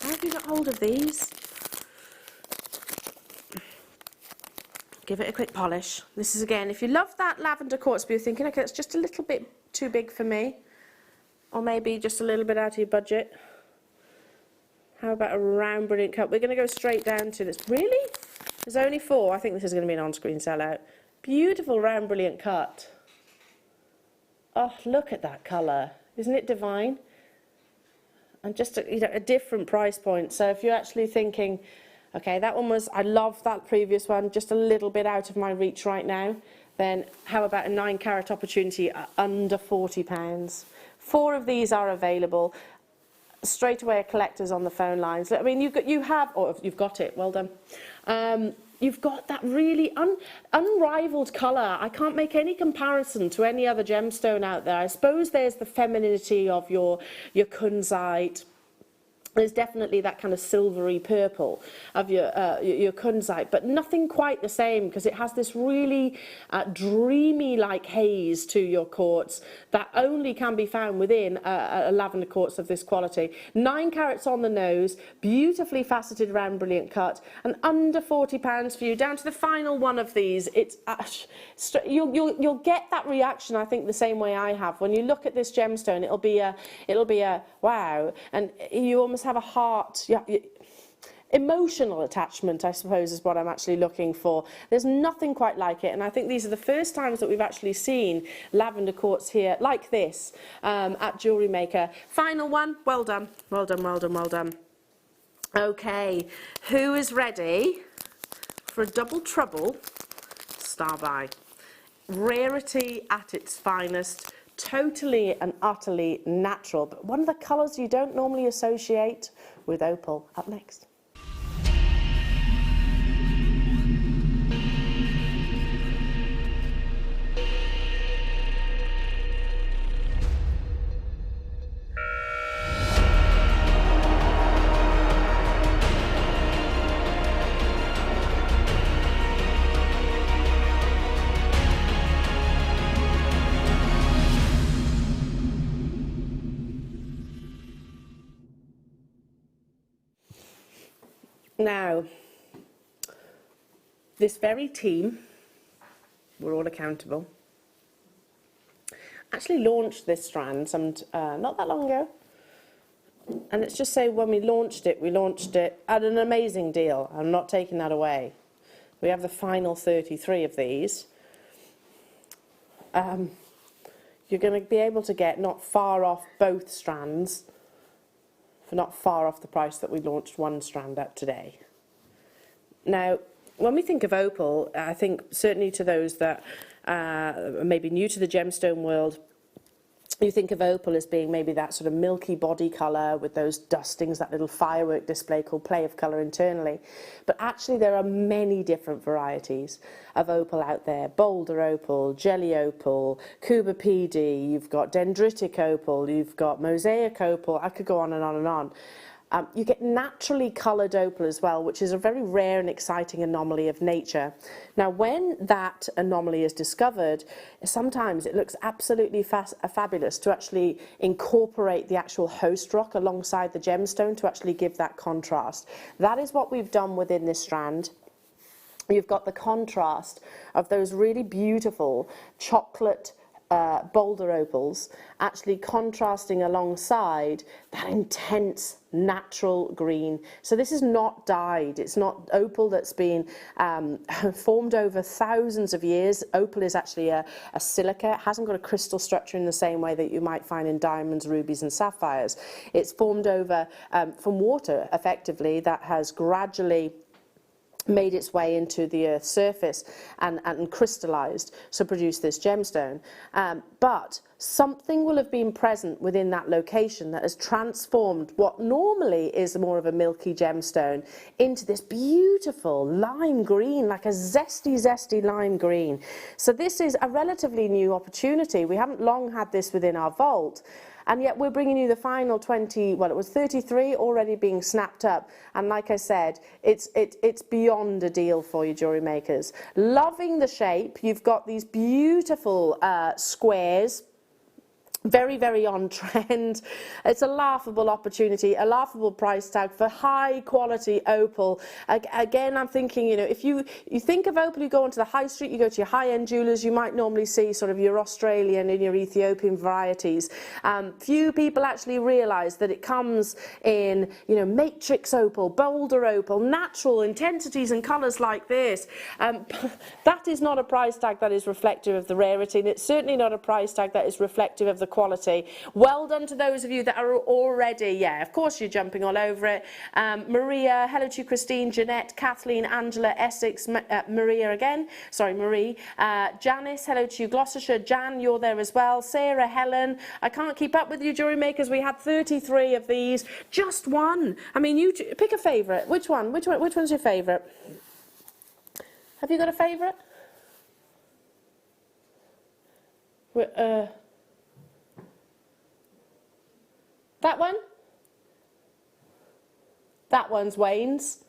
How have you got hold of these? Give it a quick polish. This is, again, if you love that lavender quartz, but you're thinking, okay, it's just a little bit too big for me, or maybe just a little bit out of your budget. How about a round brilliant cut? We're going to go straight down to this. Really? There's only 4. I think this is going to be an on-screen sellout. Beautiful round brilliant cut. Oh, look at that colour. Isn't it divine? And just a different price point. So if you're actually thinking, okay, that one was, I love that previous one, just a little bit out of my reach right now, then how about a 9 carat opportunity at under £40? 4 of these are available. Straight away, collectors on the phone lines. I mean, you've got it, well done. You've got that really unrivaled colour. I can't make any comparison to any other gemstone out there. I suppose there's the femininity of your kunzite. There's definitely that kind of silvery purple of your kunzite, but nothing quite the same, because it has this really dreamy-like haze to your quartz that only can be found within a lavender quartz of this quality. 9 carats on the nose, beautifully faceted round brilliant cut, and under £40 for you. Down to the final one of these, it's you'll get that reaction, I think, the same way I have. When you look at this gemstone, it'll be a wow, and you almost have a heart. emotional attachment, I suppose, is what I'm actually looking for. There's nothing quite like it, and I think these are the first times that we've actually seen lavender quartz here like this at Jewellery Maker. Final one. Well done. Well done, well done, well done. Okay, who is ready for a double trouble star buy? Rarity at its finest, totally and utterly natural, but one of the colours you don't normally associate with opal. Up next. Now, this very team, we're all accountable, actually launched this strand not that long ago. And let's just say when we launched it at an amazing deal. I'm not taking that away. We have the final 33 of these. You're going to be able to get not far off both strands for not far off the price that we launched one strand at today. Now, when we think of opal, I think certainly to those that are maybe new to the gemstone world, you think of opal as being maybe that sort of milky body colour with those dustings, that little firework display called play of colour internally. But actually there are many different varieties of opal out there. Boulder opal, jelly opal, Cuba PD, you've got dendritic opal, you've got mosaic opal, I could go on and on and on. You get naturally coloured opal as well, which is a very rare and exciting anomaly of nature. Now, when that anomaly is discovered, sometimes it looks absolutely fabulous to actually incorporate the actual host rock alongside the gemstone to actually give that contrast. That is what we've done within this strand. You've got the contrast of those really beautiful chocolate boulder opals actually contrasting alongside that intense natural green. So this is not dyed, it's not opal that's been formed over thousands of years. Opal is actually a silica. It hasn't got a crystal structure in the same way that you might find in diamonds, rubies and sapphires. It's formed over from water effectively that has gradually made its way into the Earth's surface and crystallized, so produced this gemstone. But something will have been present within that location that has transformed what normally is more of a milky gemstone into this beautiful lime green, like a zesty, zesty lime green. So this is a relatively new opportunity. We haven't long had this within our vault. And yet we're bringing you the final 20, well, it was 33 already being snapped up. And like I said, it's beyond a deal for you, jewellery makers. Loving the shape. You've got these beautiful squares. Very, very on trend. It's a laughable opportunity, a laughable price tag for high quality opal. Again, I'm thinking, you know, if you think of opal, you go onto the high street, you go to your high-end jewellers, you might normally see sort of your Australian and your Ethiopian varieties. Few people actually realise that it comes in, you know, matrix opal, boulder opal, natural intensities and colours like this. That is not a price tag that is reflective of the rarity, and it's certainly not a price tag that is reflective of the quality. Well done to those of you that are already, yeah, of course you're jumping all over it. Maria, hello to you, Christine, Jeanette, Kathleen, Angela, Essex, Maria again, sorry, Marie, Janice, hello to you, Gloucestershire, Jan, you're there as well, Sarah, Helen, I can't keep up with you, jewellery makers, we had 33 of these, just one. I mean, you pick a favourite. Which one's your favourite? Have you got a favourite? That one? That one's Wayne's.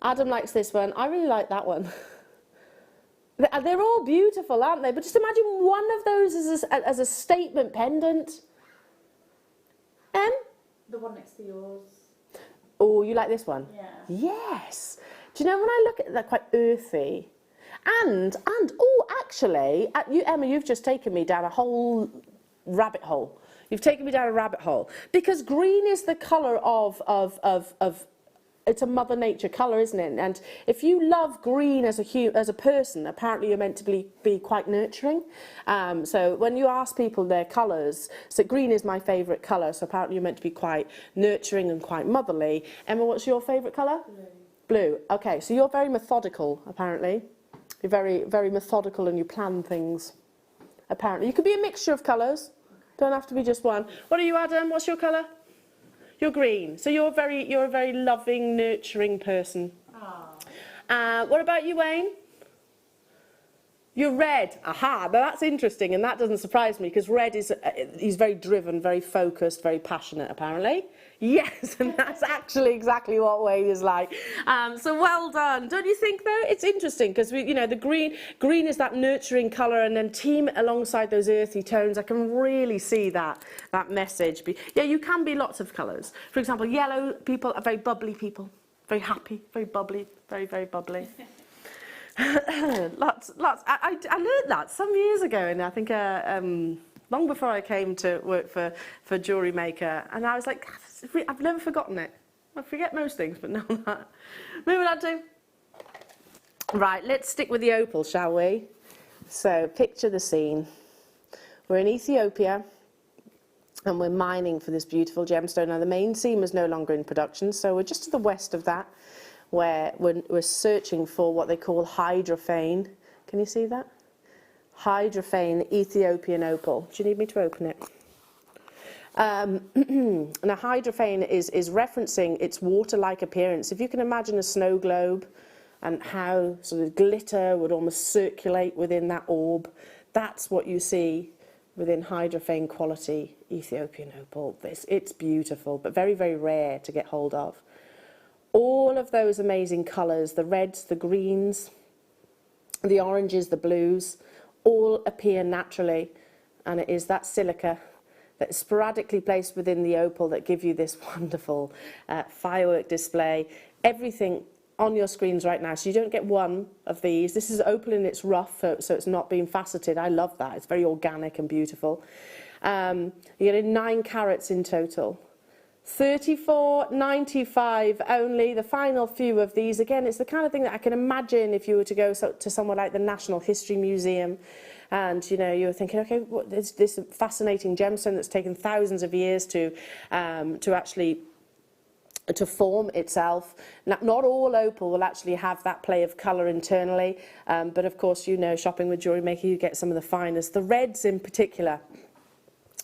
Adam likes this one. I really like that one. They're all beautiful, aren't they? But just imagine one of those as a statement pendant. The one next to yours. Oh, you like this one? Yeah. Yes. Do you know, when I look at it, they're quite earthy. And oh, actually, Emma, you've just taken me down a whole rabbit hole. You've taken me down a rabbit hole, because green is the colour of it's a Mother Nature colour, isn't it? And if you love green as a person, apparently you're meant to be quite nurturing. So when you ask people their colours, so green is my favourite colour, so apparently you're meant to be quite nurturing and quite motherly. Emma, what's your favourite colour? Blue. Blue. Okay, so you're very methodical, apparently. You're very, very methodical and you plan things, apparently. You could be a mixture of colours. Don't have to be just one. What are you, Adam? What's your colour? You're green. So you're a very loving, nurturing person. What about you, Wayne? You're red. Aha, but that's interesting, and that doesn't surprise me because red is he's very driven, very focused, very passionate, apparently. Yes, and that's actually exactly what Wayne is like. So well done. Don't you think, though? It's interesting because the green is that nurturing colour, and then team it alongside those earthy tones. I can really see that message. Yeah, you can be lots of colours. For example, yellow people are very bubbly people, very happy, very bubbly, very, very bubbly. lots. I learned that some years ago, and I think long before I came to work for Jewellery Maker, and I was like, I've never forgotten it. I forget most things, but not that. Moving on to... Right, let's stick with the opal, shall we? So, picture the scene. We're in Ethiopia, and we're mining for this beautiful gemstone. Now, the main seam is no longer in production, so we're just to the west of that, where we're searching for what they call hydrophane. Can you see that? Hydrophane Ethiopian opal. Do you need me to open it? Now, hydrophane is referencing its water-like appearance. If you can imagine a snow globe and how sort of glitter would almost circulate within that orb, that's what you see within hydrophane quality Ethiopian opal. It's beautiful, but very, very rare to get hold of. All of those amazing colours, the reds, the greens, the oranges, the blues, all appear naturally, and it is that silica that's sporadically placed within the opal that give you this wonderful firework display. Everything on your screens right now, so you don't get one of these. This is opal in its rough, so it's not being faceted. I love that. It's very organic and beautiful. You're getting 9 carats in total. 34.95 only, the final few of these. Again, it's the kind of thing that I can imagine if you were to go to somewhere like the National History Museum, and you were thinking, okay, what is this fascinating gemstone that's taken thousands of years to form itself. Not all opal will actually have that play of colour internally, but of course, shopping with Jewellery Maker, you get some of the finest. The reds in particular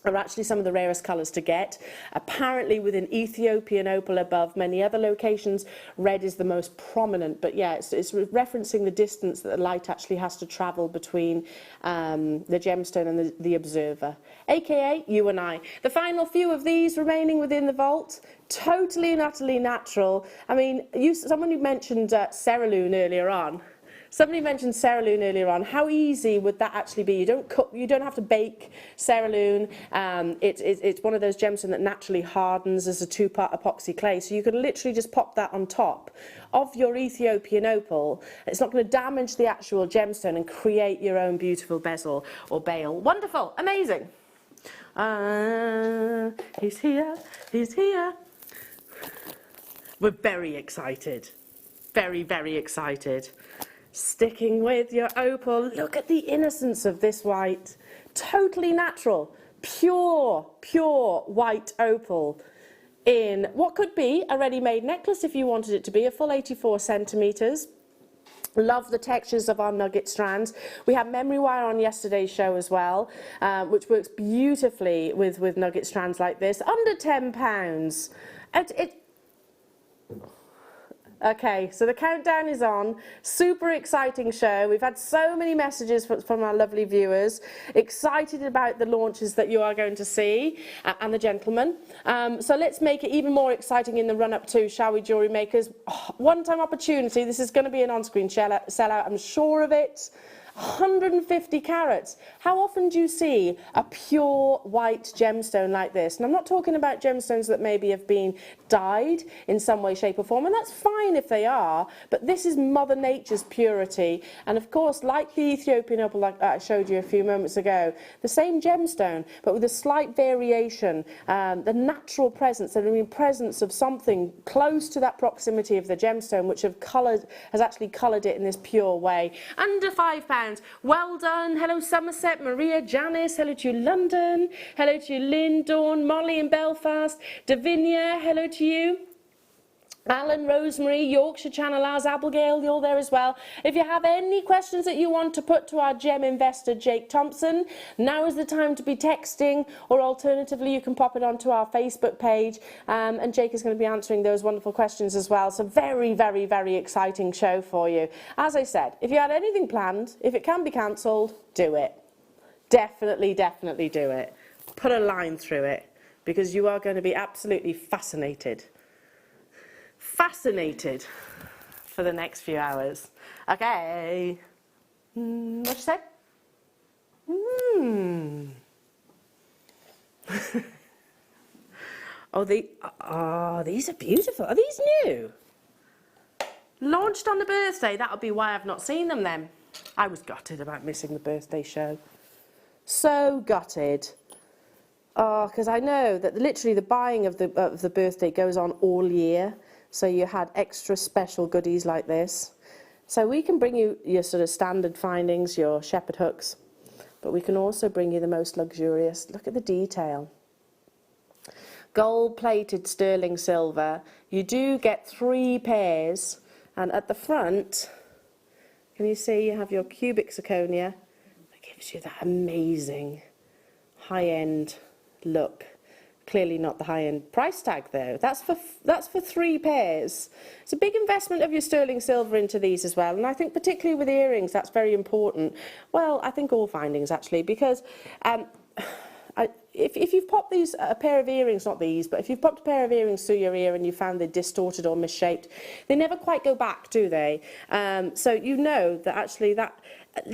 are actually some of the rarest colours to get. Apparently within Ethiopian opal above many other locations, red is the most prominent, but yeah, it's referencing the distance that the light actually has to travel between the gemstone and the observer, aka you and I. The final few of these remaining within the vault, totally and utterly natural. I mean, someone who mentioned cerulean earlier on. Somebody mentioned cerulean earlier on. How easy would that actually be? You don't cook, you don't have to bake cerulean. It's one of those gemstones that naturally hardens as a 2-part epoxy clay. So you could literally just pop that on top of your Ethiopian opal. It's not going to damage the actual gemstone and create your own beautiful bezel or bail. Wonderful, amazing. He's here, he's here. We're very excited. Very, very excited. Sticking with your opal, look at the innocence of this white. Totally natural, pure white opal in what could be a ready-made necklace if you wanted it to be, a full 84 centimetres. Love the textures of our nugget strands. We had memory wire on yesterday's show as well, which works beautifully with nugget strands like this. Under £10. Okay, so the countdown is on. Super exciting show. We've had so many messages from our lovely viewers. Excited about the launches that you are going to see, and the gentlemen. So let's make it even more exciting in the run-up to, shall we, Jewellery Makers? One-time opportunity. This is going to be an on-screen sellout. I'm sure of it. 150 carats. How often do you see a pure white gemstone like this? And I'm not talking about gemstones that maybe have been dyed in some way, shape or form, and that's fine if they are, but this is Mother Nature's purity. And of course, like the Ethiopian opal like I showed you a few moments ago, the same gemstone, but with a slight variation, the natural presence, the presence of something close to that proximity of the gemstone, which has actually coloured it in this pure way. Under £5. Well done. Hello Somerset, Maria, Janice, hello to you London, hello to you Lynn, Dawn, Molly in Belfast, Davinia, hello to you. Alan, Rosemary, Yorkshire Channel Hours, Abigail, you're there as well. If you have any questions that you want to put to our gem investor, Jake Thompson, now is the time to be texting, or alternatively, you can pop it onto our Facebook page, and Jake is going to be answering those wonderful questions as well. So very, very, very exciting show for you. As I said, if you had anything planned, if it can be cancelled, do it. Definitely, definitely do it. Put a line through it, because you are going to be absolutely fascinated for the next few hours. Okay. What you say? These are beautiful. Are these new? Launched on the birthday. That'll be why I've not seen them then. I was gutted about missing the birthday show. So gutted. Oh, because I know that literally the buying of the birthday goes on all year. So you had extra special goodies like this. So we can bring you your sort of standard findings, your shepherd hooks, but we can also bring you the most luxurious. Look at the detail. Gold-plated sterling silver. You do get 3 pairs, and at the front, can you see you have your cubic zirconia? That gives you that amazing high-end look. Clearly not the high-end price tag though. That's for 3 pairs. It's a big investment of your sterling silver into these as well, and I think particularly with earrings that's very important. Well, I think all findings actually, because if you've popped a pair of earrings, not these, but if you've popped a pair of earrings through your ear and you found they're distorted or misshaped, they never quite go back, do they? So you know that actually that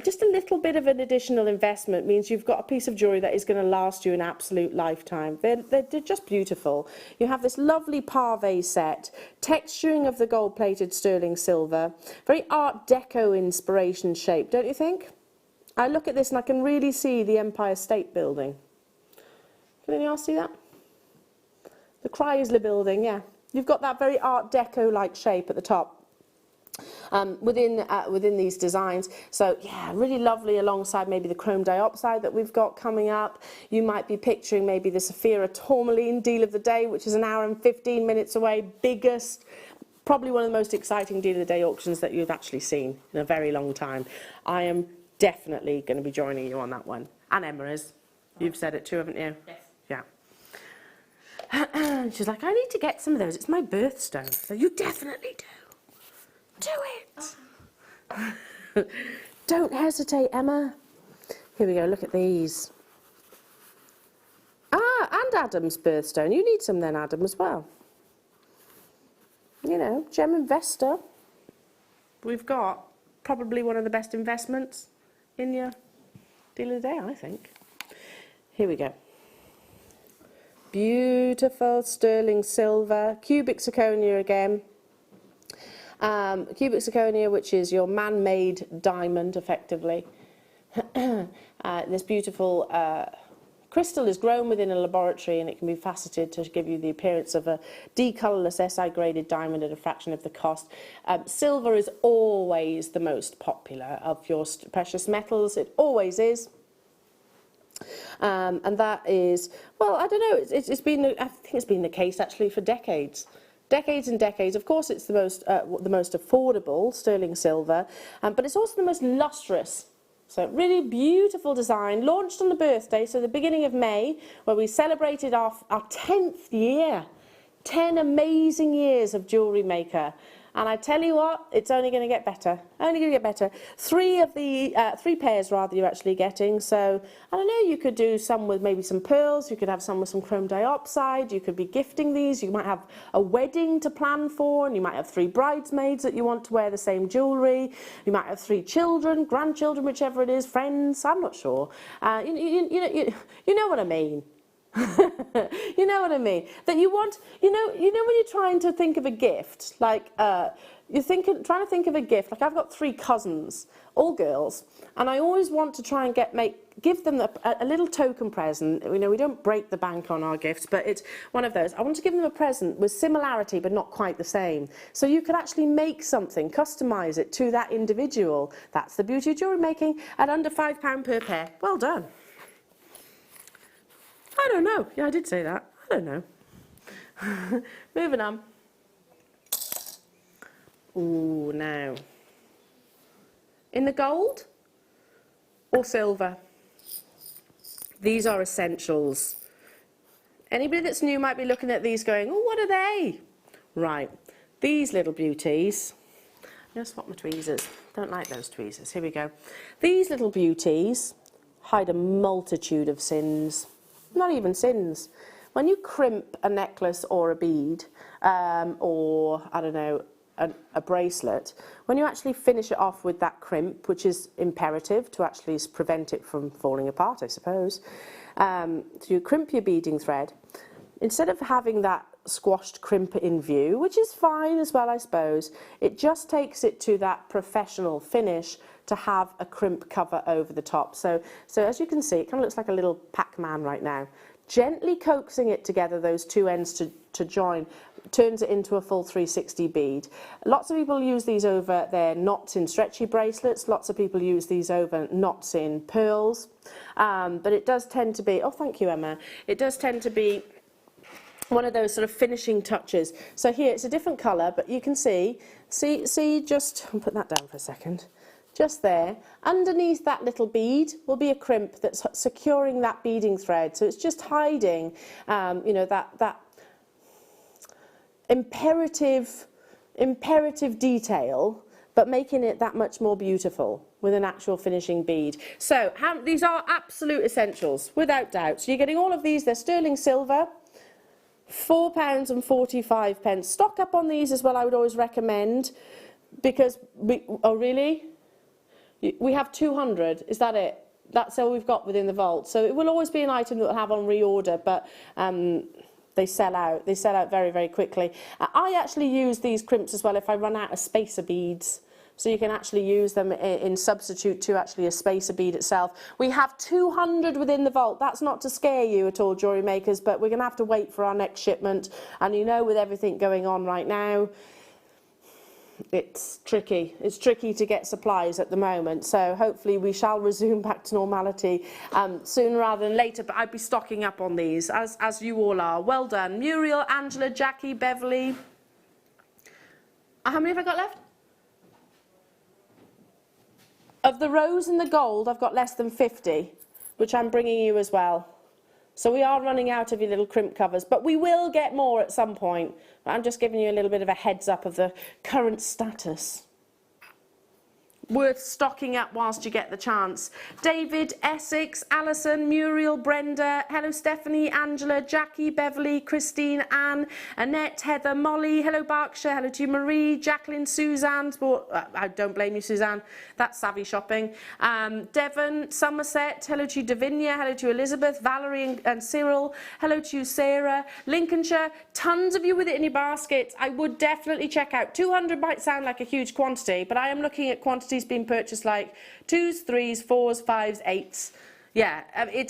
just a little bit of an additional investment means you've got a piece of jewellery that is going to last you an absolute lifetime. They're just beautiful. You have this lovely parve set, texturing of the gold-plated sterling silver, very Art Deco inspiration shape, don't you think? I look at this and I can really see the Empire State Building. Can anyone else see that? The Chrysler Building, yeah. You've got that very Art Deco-like shape at the top. Within these designs. So yeah, really lovely alongside maybe the chrome diopside that we've got coming up. You might be picturing maybe the Saphira tourmaline deal of the day, which is 1 hour and 15 minutes away, biggest, probably one of the most exciting deal of the day auctions that you've actually seen in a very long time. I am definitely going to be joining you on that one. And Emma is. You've said it too, haven't you? Yes. Yeah. She's like, I need to get some of those. It's my birthstone. So you definitely do. Do it! Don't hesitate, Emma. Here we go, look at these. And Adam's birthstone. You need some then, Adam, as well. You know, gem investor. We've got probably one of the best investments in your deal of the day, I think. Here we go. Beautiful sterling silver, cubic zirconia again. Cubic zirconia, which is your man-made diamond, effectively. This beautiful crystal is grown within a laboratory, and it can be faceted to give you the appearance of a decolourless SI-graded diamond at a fraction of the cost. Silver is always the most popular of your precious metals. It always is. And that is, well, I don't know, it's been, I think it's been the case actually for decades. Decades and decades. Of course, it's the most affordable sterling silver, but it's also the most lustrous. So really beautiful design, launched on the birthday, so the beginning of May, where we celebrated our 10th year. 10 amazing years of Jewellery Maker. And I tell you what, it's only going to get better. Only going to get better. Three pairs rather you're actually getting. So I don't know, you could do some with maybe some pearls. You could have some with some chrome dioxide. You could be gifting these. You might have a wedding to plan for, and you might have 3 bridesmaids that you want to wear the same jewellery. You might have 3 children, grandchildren, whichever it is, friends. I'm not sure. You know what I mean. You know what I mean? That you want, you know when you're trying to think of a gift, like trying to think of a gift. Like I've got 3 cousins, all girls, and I always want to try and give them a little token present. You know, we don't break the bank on our gifts, but it's one of those. I want to give them a present with similarity, but not quite the same. So you could actually make something, customise it to that individual. That's the beauty of jewellery making at under £5 per pair. Well done. I don't know. Yeah, I did say that. I don't know. Moving on. Ooh, now. In the gold or silver? These are essentials. Anybody that's new might be looking at these going, oh, what are they? Right. These little beauties. I'm going to swap my tweezers. Don't like those tweezers. Here we go. These little beauties hide a multitude of sins. Not even sins. When you crimp a necklace or a bead, or, I don't know, a bracelet, when you actually finish it off with that crimp, which is imperative to actually prevent it from falling apart, I suppose, so you crimp your beading thread, instead of having that squashed crimp in view, which is fine as well, I suppose, it just takes it to that professional finish to have a crimp cover over the top. So as you can see, it kind of looks like a little Pac-Man right now. Gently coaxing it together, those 2 ends to join, turns it into a full 360 bead. Lots of people use these over their knots in stretchy bracelets. Lots of people use these over knots in pearls. But it does tend to be, oh, thank you, Emma. It does tend to be one of those sort of finishing touches. So here, it's a different colour, but you can see just, I'll put that down for a second. Just there, underneath that little bead will be a crimp that's securing that beading thread. So it's just hiding, you know, that imperative detail, but making it that much more beautiful with an actual finishing bead. So these are absolute essentials, without doubt. So you're getting all of these. They're sterling silver, £4.45. Stock up on these as well, I would always recommend, because oh really? We have 200, is that it? That's all we've got within the vault. So it will always be an item that we'll have on reorder, but they sell out. They sell out very, very quickly. I actually use these crimps as well if I run out of spacer beads. So you can actually use them in substitute to actually a spacer bead itself. We have 200 within the vault. That's not to scare you at all, jewellery makers, but we're going to have to wait for our next shipment. And you know, with everything going on right now, it's tricky. It's tricky to get supplies at the moment, so hopefully we shall resume back to normality sooner rather than later, but I'd be stocking up on these, as you all are. Well done. Muriel, Angela, Jackie, Beverly. How many have I got left? Of the rose and the gold, I've got less than 50, which I'm bringing you as well. So we are running out of your little crimp covers, but we will get more at some point. I'm just giving you a little bit of a heads up of the current status. Worth stocking up whilst you get the chance. David, Essex, Alison, Muriel, Brenda, hello Stephanie, Angela, Jackie, Beverly, Christine, Anne, Annette, Heather, Molly, hello Berkshire, hello to you Marie, Jacqueline, Suzanne, I don't blame you Suzanne, that's savvy shopping. Devon, Somerset, hello to you Davinia, hello to you Elizabeth, Valerie and Cyril, hello to you Sarah, Lincolnshire, tons of you with it in your basket. I would definitely check out. 200 might sound like a huge quantity, but I am looking at quantities being purchased like 2s, 3s, 4s, 5s, 8s. Yeah,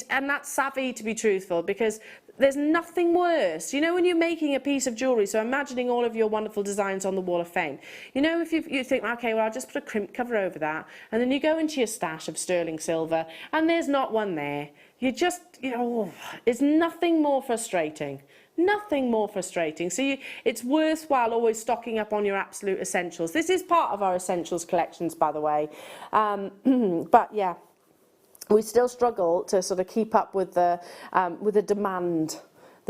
and that's savvy, to be truthful, because there's nothing worse. You know, when you're making a piece of jewellery, so imagining all of your wonderful designs on the wall of fame. You know, if you think, okay, well, I'll just put a crimp cover over that, and then you go into your stash of sterling silver, and there's not one there. You just, you know, it's nothing more frustrating. Nothing more frustrating. So it's worthwhile always stocking up on your absolute essentials. This is part of our essentials collections, by the way. But yeah, we still struggle to sort of keep up with the demand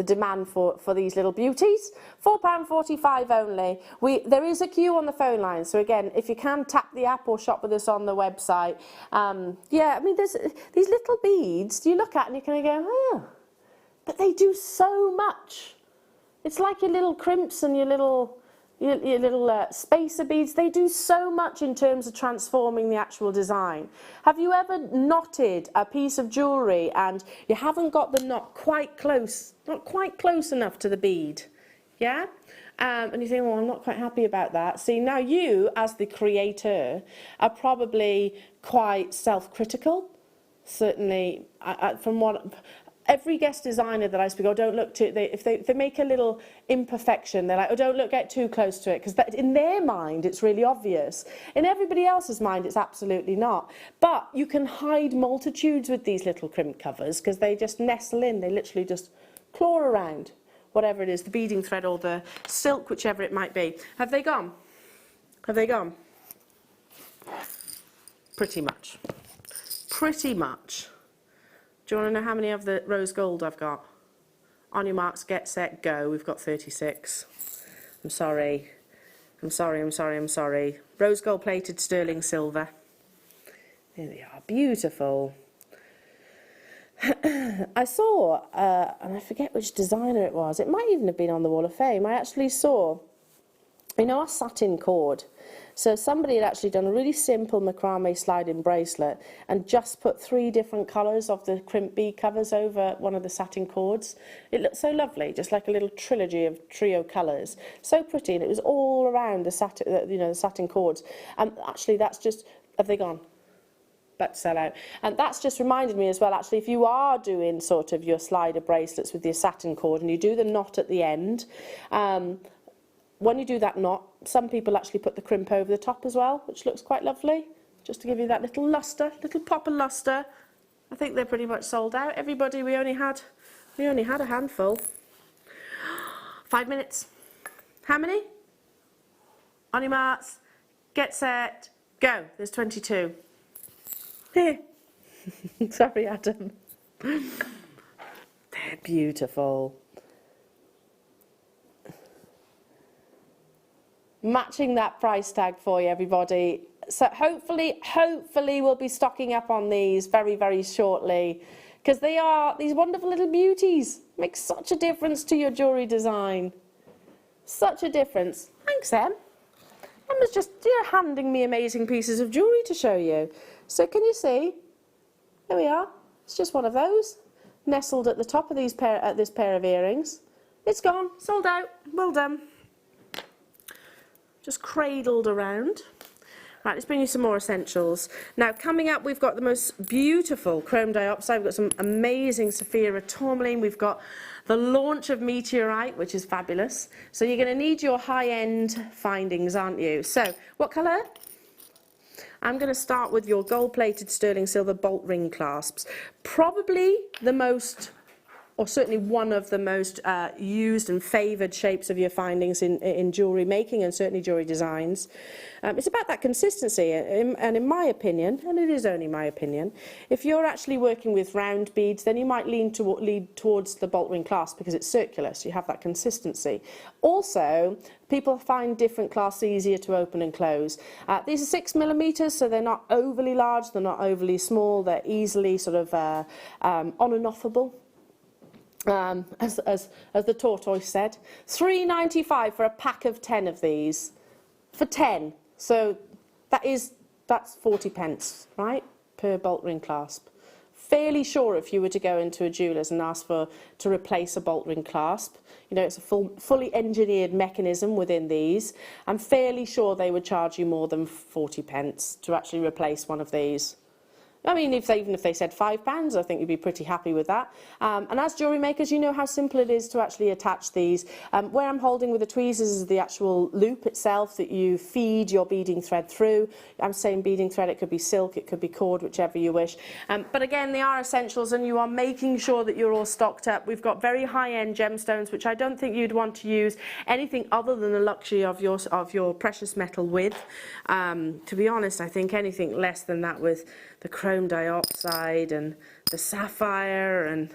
the demand for these little beauties. £4.45 only. There is a queue on the phone line, so again, if you can, tap the app or shop with us on the website. Yeah, I mean, there's these little beads you look at and you kind of go, oh, but they do so much. It's like your little crimps and your little spacer beads. They do so much in terms of transforming the actual design. Have you ever knotted a piece of jewellery and you haven't got the knot quite close, not quite close enough to the bead? Yeah? And you think, well, I'm not quite happy about that. See, now you, as the creator, are probably quite self-critical. Certainly, from what... Every guest designer that I speak, oh, don't look too, if they make a little imperfection, they're like, oh, don't get too close to it, because in their mind, it's really obvious. In everybody else's mind, it's absolutely not. But you can hide multitudes with these little crimp covers, because they just nestle in. They literally just claw around, whatever it is, the beading thread or the silk, whichever it might be. Have they gone? Have they gone? Pretty much. Pretty much. Do you want to know how many of the rose gold I've got? On your marks, get set, go. We've got 36. I'm sorry. I'm sorry, I'm sorry, I'm sorry. Rose gold plated sterling silver. There they are, beautiful. I saw, and I forget which designer it was. It might even have been on the Wall of Fame. I actually saw, you know, a satin cord. So somebody had actually done a really simple macrame sliding bracelet and just put 3 different colours of the crimp bead covers over one of the satin cords. It looked so lovely, just like a little trilogy of trio colours. So pretty, and it was all around the satin, you know, the satin cords. And actually, that's just, have they gone? About to sell out. And that's just reminded me as well, actually, if you are doing sort of your slider bracelets with your satin cord and you do the knot at the end, when you do that knot, some people actually put the crimp over the top as well, which looks quite lovely, just to give you that little lustre, little pop of lustre. I think they're pretty much sold out. Everybody, we only had a handful. 5 minutes. How many? On your marks, get set, go. There's 22. Here. Sorry, Adam. They're beautiful. Matching that price tag for you, everybody. So hopefully we'll be stocking up on these very, very shortly, because they are these wonderful little beauties. Make such a difference to your jewellery design. Such a difference. Thanks, Em. Emma's just handing me amazing pieces of jewellery to show you. So can you see? There we are. It's just one of those, nestled at the top of this pair of earrings. It's gone, sold out. Well done. Just cradled around. Right, let's bring you some more essentials. Now, coming up, we've got the most beautiful chrome dioxide. We've got some amazing sapphire tourmaline. We've got the launch of meteorite, which is fabulous. So you're going to need your high-end findings, aren't you? So, what colour? I'm going to start with your gold-plated sterling silver bolt ring clasps. Probably the most, or certainly one of the most used and favoured shapes of your findings in jewellery making and certainly jewellery designs. It's about that consistency, and in my opinion, and it is only my opinion, if you're actually working with round beads, then you might lead towards the bolt ring clasp because it's circular, so you have that consistency. Also, people find different clasps easier to open and close. These are 6mm, so they're not overly large, they're not overly small, they're easily sort of on and offable. As the tortoise said. £3.95 for a pack of 10 of these. For 10. So that's 40p, right? Per bolt ring clasp. Fairly sure if you were to go into a jeweller's and ask to replace a bolt ring clasp, you know, it's a fully engineered mechanism within these. I'm fairly sure they would charge you more than 40p to actually replace one of these. I mean, even if they said £5, I think you'd be pretty happy with that. And as jewellery makers, you know how simple it is to actually attach these. Where I'm holding with the tweezers is the actual loop itself that you feed your beading thread through. I'm saying beading thread, it could be silk, it could be cord, whichever you wish. But again, they are essentials and you are making sure that you're all stocked up. We've got very high-end gemstones, which I don't think you'd want to use anything other than the luxury of your precious metal with. To be honest, I think anything less than that with the chrome dioxide and the sapphire and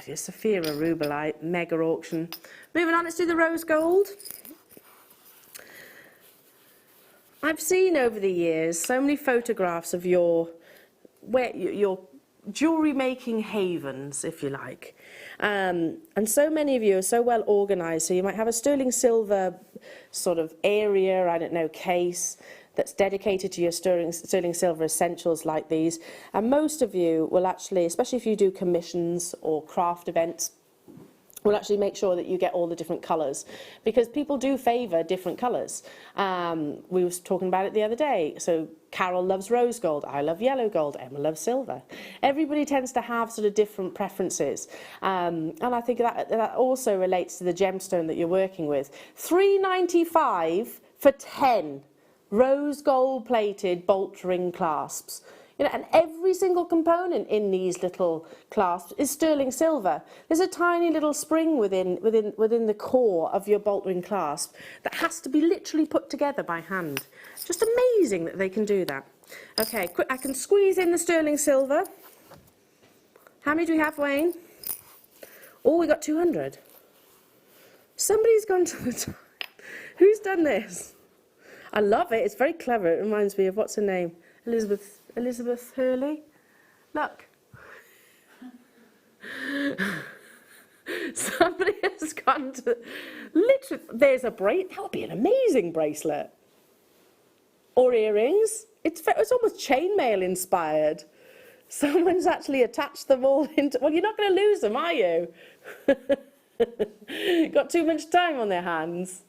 Saphira Rubelite, mega auction. Moving on, let's do the rose gold. I've seen over the years so many photographs of your jewellery making havens, if you like. And so many of you are so well organised, so you might have a sterling silver sort of area, I don't know, case, that's dedicated to your sterling silver essentials like these. And most of you will actually, especially if you do commissions or craft events, will actually make sure that you get all the different colours, because people do favour different colours. We were talking about it the other day. So Carol loves rose gold, I love yellow gold, Emma loves silver. Everybody tends to have sort of different preferences. And I think that also relates to the gemstone that you're working with. $3.95 for 10 rose gold plated bolt ring clasps. You know, and every single component in these little clasps is sterling silver. There's a tiny little spring within the core of your bolt ring clasp that has to be literally put together by hand. Just amazing that they can do that. Okay, quick, I can squeeze in the sterling silver. How many do we have, Wayne? Oh, we got 200. Somebody's gone to the top. Who's done this? I love it. It's very clever. It reminds me of, what's her name? Elizabeth Hurley. Look. Somebody has gone to, literally, there's a bracelet. That would be an amazing bracelet. Or earrings. It's almost chainmail inspired. Someone's actually attached them all into, well, you're not going to lose them, are you? Got too much time on their hands.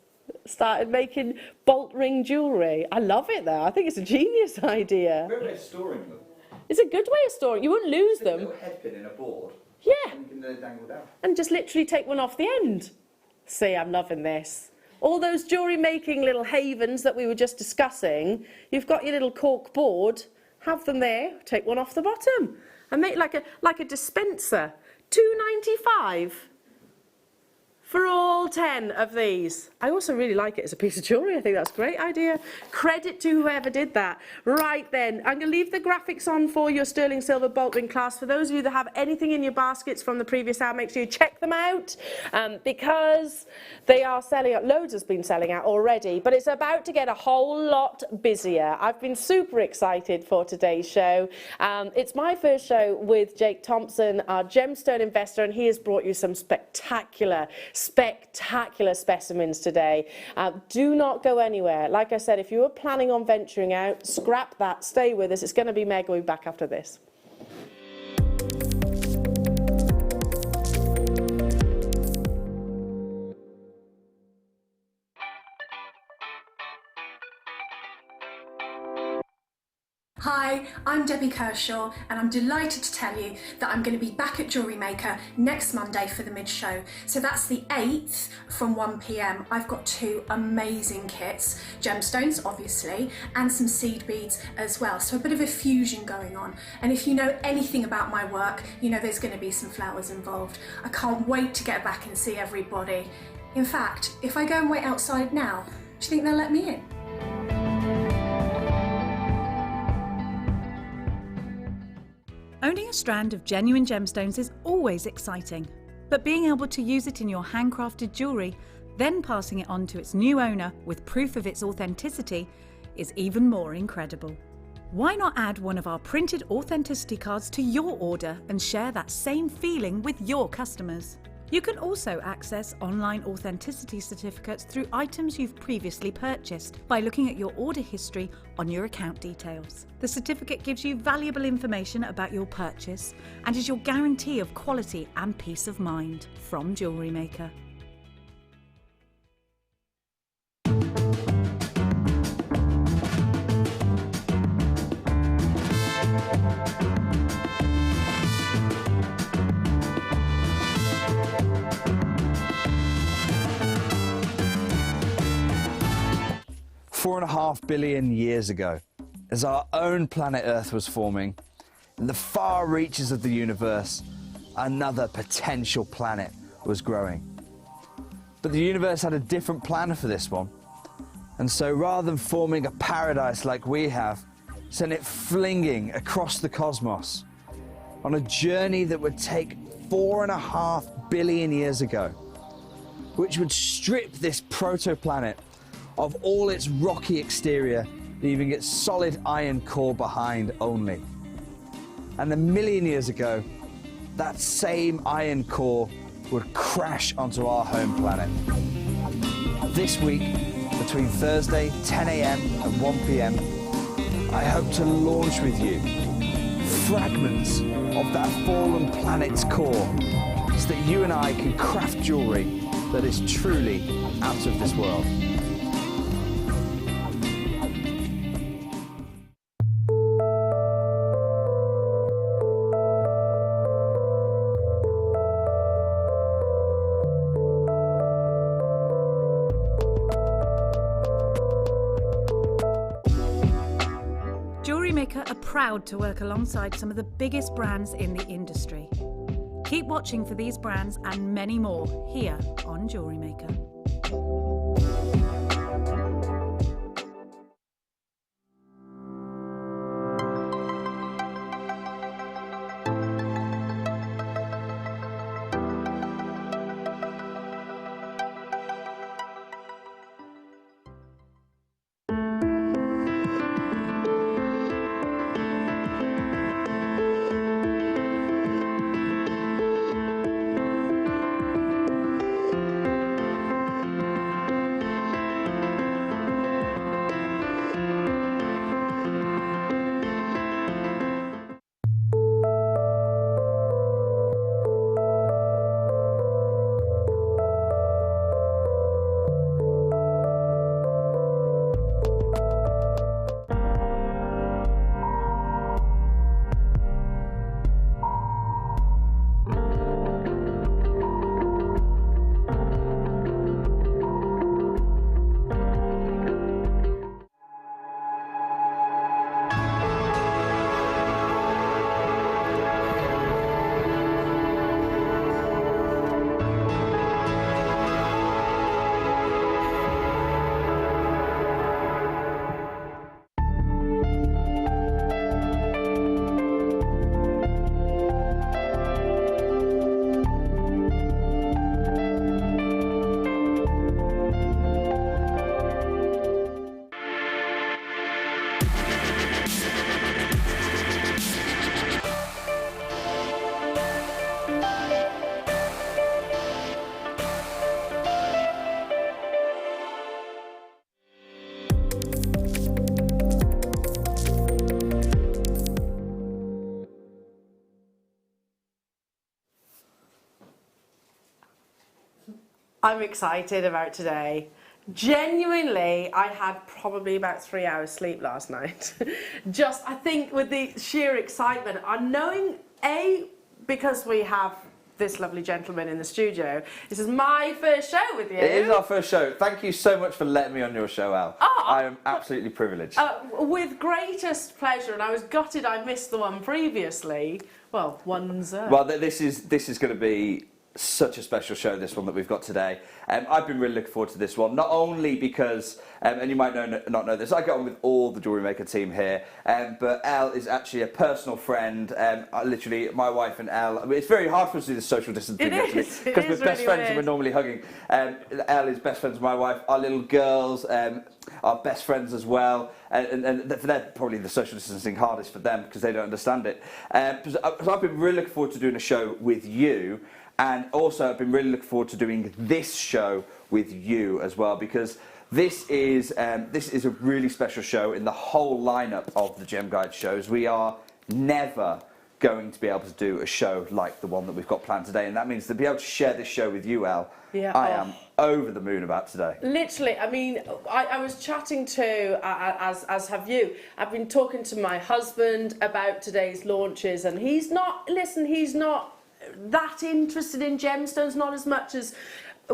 Started making bolt ring jewellery. I love it though. I think it's a genius idea. Great way of storing them. It's a good way of storing. You wouldn't lose them. A little headpin in a board. Yeah. And you can let it dangle down. And just literally take one off the end. See, I'm loving this. All those jewellery making little havens that we were just discussing, you've got your little cork board, have them there, take one off the bottom and make like a dispenser. $2.95 for all 10 of these. I also really like it as a piece of jewellery. I think that's a great idea. Credit to whoever did that. Right then, I'm going to leave the graphics on for your sterling silver bolt ring clasp. For those of you that have anything in your baskets from the previous hour, make sure you check them out because they are selling out. Loads has been selling out already, but it's about to get a whole lot busier. I've been super excited for today's show. It's my first show with Jake Thompson, our gemstone investor, and he has brought you some spectacular specimens today. Do not go anywhere. Like I said, if you were planning on venturing out, scrap that, stay with us. It's going to be Meg. We'll be back after this. Hi, I'm Debbie Kershaw and I'm delighted to tell you that I'm going to be back at Jewellery Maker next Monday for the mid-show. So that's the 8th from 1 p.m. I've got 2 amazing kits, gemstones obviously, and some seed beads as well. So a bit of a fusion going on. And if you know anything about my work, you know there's going to be some flowers involved. I can't wait to get back and see everybody. In fact, if I go and wait outside now, do you think they'll let me in? Owning a strand of genuine gemstones is always exciting, but being able to use it in your handcrafted jewellery, then passing it on to its new owner with proof of its authenticity, is even more incredible. Why not add one of our printed authenticity cards to your order and share that same feeling with your customers? You can also access online authenticity certificates through items you've previously purchased by looking at your order history on your account details. The certificate gives you valuable information about your purchase and is your guarantee of quality and peace of mind from Jewellery Maker. Four and a half billion years ago, as our own planet Earth was forming, in the far reaches of the universe, another potential planet was growing. But the universe had a different plan for this one. And so rather than forming a paradise like we have, sent it flinging across the cosmos on a journey that would take 4.5 billion years ago, which would strip this protoplanet of all its rocky exterior, leaving its solid iron core behind only. And 1 million years ago, that same iron core would crash onto our home planet. This week, between Thursday 10 a.m. and 1 p.m, I hope to launch with you fragments of that fallen planet's core so that you and I can craft jewellery that is truly out of this world. Jewellery Maker are proud to work alongside some of the biggest brands in the industry. Keep watching for these brands and many more here on Jewellery Maker. I'm excited about today. Genuinely, I had probably about 3 hours sleep last night. Just, I think with the sheer excitement, I'm knowing, because we have this lovely gentleman in the studio. This is my first show with you. It is our first show. Thank you so much for letting me on your show, Al. I am absolutely privileged. With greatest pleasure, and I was gutted I missed the one previously. Well, one's... Well, this is going to be such a special show, this one that we've got today. I've been really looking forward to this one, not only because, and you might not know this, I get on with all the Jewellery Maker team here, but Elle is actually a personal friend. Literally, my wife and Elle, I mean, it's very hard for us to do the social distancing actually, because we're best friends and we're normally hugging. Elle is best friends with my wife, our little girls are best friends as well, and they're probably the social distancing hardest for them because they don't understand it. So I've been really looking forward to doing a show with you. And also, I've been really looking forward to doing this show with you as well, because this is a really special show in the whole lineup of the Gem Guide shows. We are never going to be able to do a show like the one that we've got planned today, and that means to be able to share this show with you, Elle, I am over the moon about today. Literally, I mean, I was chatting to, as have you, I've been talking to my husband about today's launches, and he's not that interested in gemstones, not as much as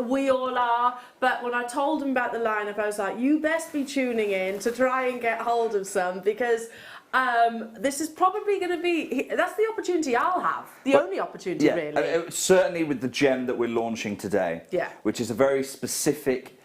we all are, but when I told him about the lineup, I was like, you best be tuning in to try and get hold of some, because this is probably going to be, that's the opportunity I'll have, the only opportunity really. Certainly with the gem that we're launching today, which is a very specific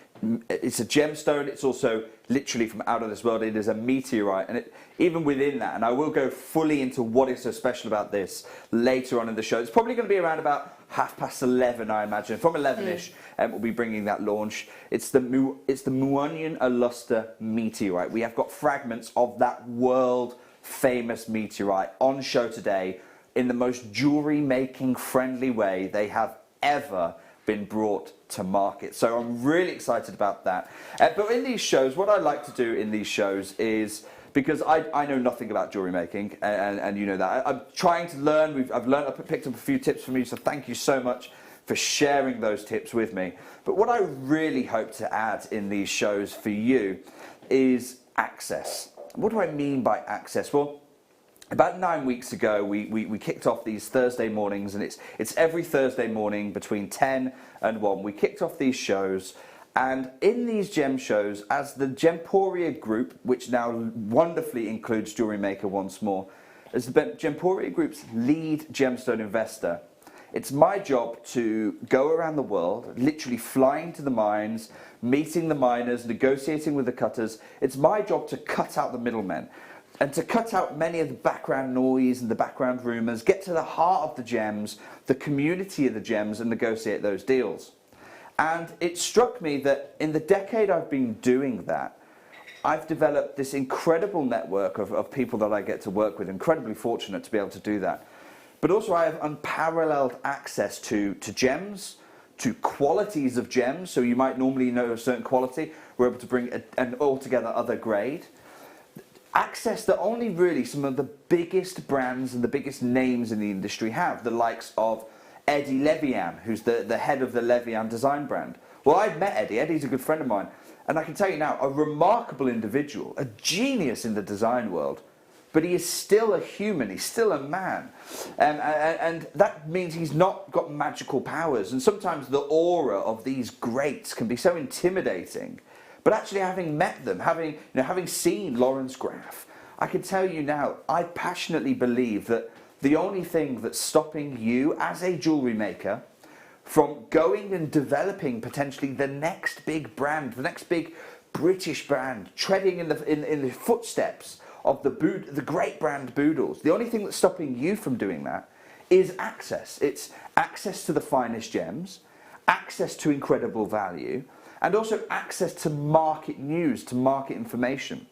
it's a gemstone. It's also literally from out of this world. It is a meteorite, and even within that, and I will go fully into what is so special about this later on in the show. It's probably going to be around about 11:30, I imagine. From 11ish, we'll be bringing that launch. It's the Muonyon Aluster meteorite. We have got fragments of that world famous meteorite on show today in the most jewellery making friendly way they have ever been brought to market. So I'm really excited about that. But in these shows, what I like to do in these shows is, because I know nothing about jewellery making, and you know that, I'm trying to learn. I've picked up a few tips from you, so thank you so much for sharing those tips with me. But what I really hope to add in these shows for you is access. What do I mean by access? Well, about 9 weeks ago, we kicked off these Thursday mornings, and it's every Thursday morning between 10 and 1. We kicked off these shows, and in these gem shows, as the Gemporia Group, which now wonderfully includes Jewellery Maker once more, as the Gemporia Group's lead gemstone investor, it's my job to go around the world, literally flying to the mines, meeting the miners, negotiating with the cutters. It's my job to cut out the middlemen, and to cut out many of the background noise and the background rumours, get to the heart of the gems, the community of the gems, and negotiate those deals. And it struck me that in the decade I've been doing that, I've developed this incredible network of people that I get to work with, incredibly fortunate to be able to do that. But also I have unparalleled access to gems, to qualities of gems. So you might normally know a certain quality, we're able to bring an altogether other grade. Access that only really some of the biggest brands and the biggest names in the industry have, the likes of Eddie Levian, who's the head of the Levian design brand. Well, I've met Eddie. Eddie's a good friend of mine. And I can tell you now, a remarkable individual, a genius in the design world, but he is still a human, he's still a man. And that means he's not got magical powers. And sometimes the aura of these greats can be so intimidating. But actually, having met them, having seen Lawrence Graff, I can tell you now, I passionately believe that the only thing that's stopping you as a jewellery maker from going and developing potentially the next big brand, the next big British brand, treading in the footsteps of the great brand Boodles, the only thing that's stopping you from doing that is access. It's access to the finest gems, access to incredible value, and also access to market news, to market information.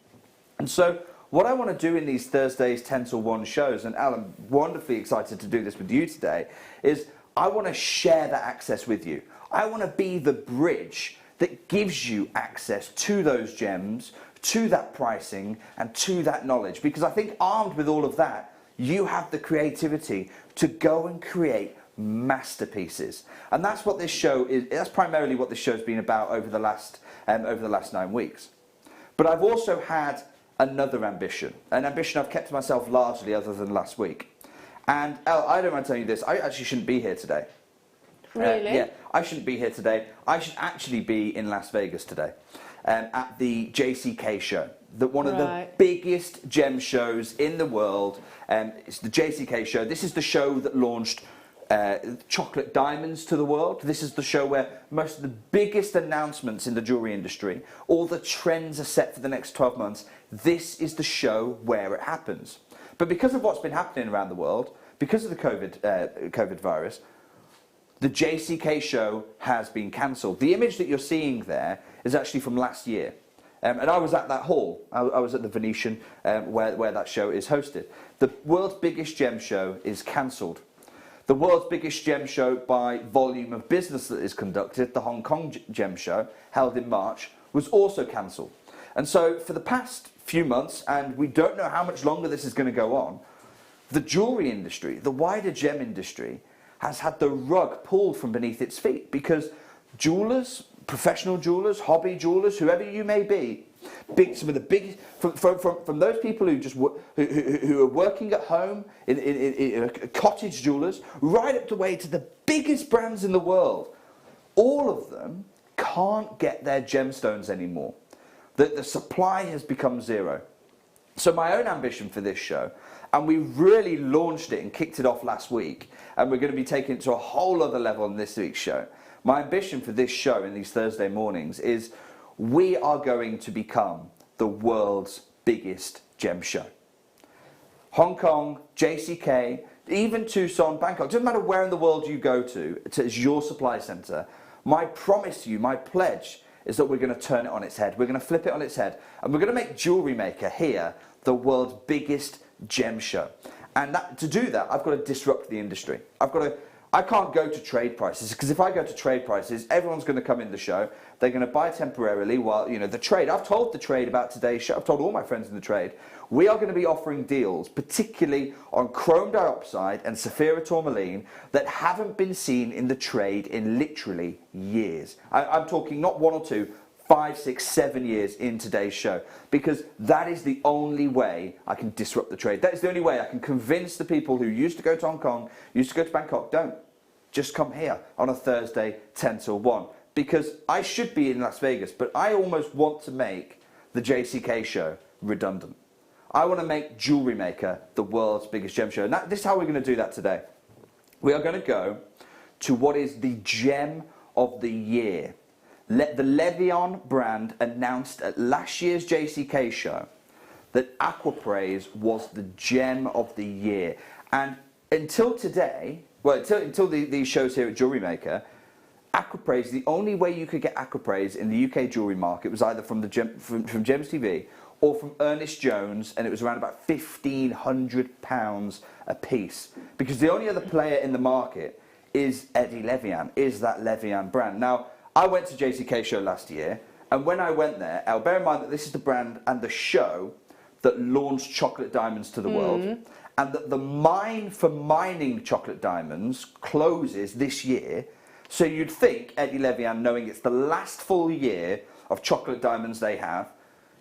And so what I want to do in these Thursdays 10 to 1 shows, and Al, I'm wonderfully excited to do this with you today, is I want to share that access with you. I want to be the bridge that gives you access to those gems, to that pricing, and to that knowledge. Because I think armed with all of that, you have the creativity to go and create masterpieces. And that's what this show is. That's primarily what this show's been about over the last 9 weeks. But I've also had another ambition, an ambition I've kept to myself largely other than last week. And Al, I don't mind telling you this, I actually shouldn't be here today. Really? Yeah, I shouldn't be here today. I should actually be in Las Vegas today at the JCK show. One of the biggest gem shows in the world. It's the JCK show. This is the show that launched chocolate diamonds to the world. This is the show where most of the biggest announcements in the jewellery industry, all the trends are set for the next 12 months. This is the show where it happens. But because of what's been happening around the world, because of the COVID virus, the JCK show has been cancelled. The image that you're seeing there is actually from last year. And I was at that hall. I was at the Venetian where that show is hosted. The world's biggest gem show is cancelled. The world's biggest gem show by volume of business that is conducted, the Hong Kong Gem Show, held in March, was also cancelled. And so for the past few months, and we don't know how much longer this is going to go on, the jewellery industry, the wider gem industry, has had the rug pulled from beneath its feet, because jewellers, professional jewellers, hobby jewellers, whoever you may be, some of the biggest, from those people who are working at home in cottage jewellers, right up the way to the biggest brands in the world, all of them can't get their gemstones anymore. The supply has become zero. So my own ambition for this show, and we really launched it and kicked it off last week, and we're going to be taking it to a whole other level in this week's show. My ambition for this show in these Thursday mornings is we are going to become the world's biggest gem show. Hong Kong, JCK, even Tucson, Bangkok, doesn't matter where in the world you go to, it's your supply centre. My promise to you, my pledge, is that we're going to turn it on its head. We're going to flip it on its head. And we're going to make Jewellery Maker here the world's biggest gem show. And to do that, I've got to disrupt the industry. I can't go to trade prices, because if I go to trade prices, everyone's going to come in the show. They're going to buy temporarily while, the trade. I've told the trade about today's show. I've told all my friends in the trade. We are going to be offering deals, particularly on chrome dioxide and sapphire tourmaline, that haven't been seen in the trade in literally years. I'm talking not 1 or 2, 5, 6, 7 years in today's show, because that is the only way I can disrupt the trade. That is the only way I can convince the people who used to go to Hong Kong, used to go to Bangkok, don't. Just come here on a Thursday, 10 till 1. Because I should be in Las Vegas, but I almost want to make the JCK show redundant. I want to make Jewellery Maker the world's biggest gem show. And this is how we're going to do that today. We are going to go to what is the gem of the year. The Levion brand announced at last year's JCK show that Aquapraise was the gem of the year. And until today, well, until these shows here at Jewellery Maker, Aquapraise, the only way you could get Aquapraise in the UK jewellery market was either from Gems TV or from Ernest Jones, and it was around about £1,500 a piece. Because the only other player in the market is Eddie Levian, is that Levian brand. Now, I went to JCK show last year, and when I went there, bear in mind that this is the brand and the show that launched chocolate diamonds to the world, and that the mine for mining chocolate diamonds closes this year. So you'd think Eddie Levian, knowing it's the last full year of chocolate diamonds they have,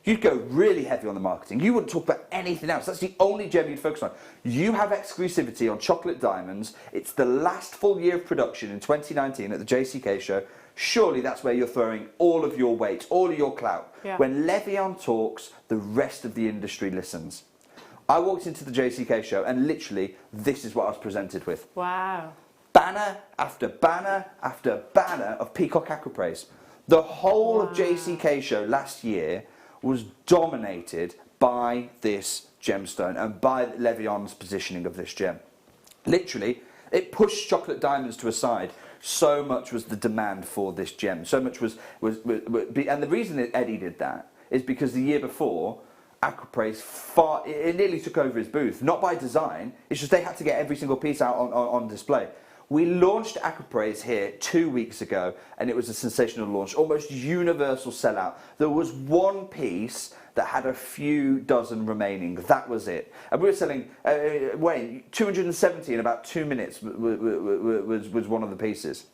you'd go really heavy on the marketing. You wouldn't talk about anything else. That's the only gem you'd focus on. You have exclusivity on chocolate diamonds. It's the last full year of production in 2019 at the JCK show. Surely that's where you're throwing all of your weight, all of your clout. Yeah. When Levian talks, the rest of the industry listens. I walked into the JCK show and literally this is what I was presented with. Wow. Banner after banner after banner of Peacock Aquapraise. The whole of JCK show last year was dominated by this gemstone and by Levian's positioning of this gem. Literally, it pushed chocolate diamonds to a side. So much was the demand for this gem. So much was and the reason that Eddie did that is because the year before, Aquapraise it nearly took over his booth. Not by design, it's just they had to get every single piece out on display. We launched Aquapraise here 2 weeks ago, and it was a sensational launch, almost universal sellout. There was one piece that had a few dozen remaining. That was it. And we were selling, 270 in about 2 minutes was one of the pieces.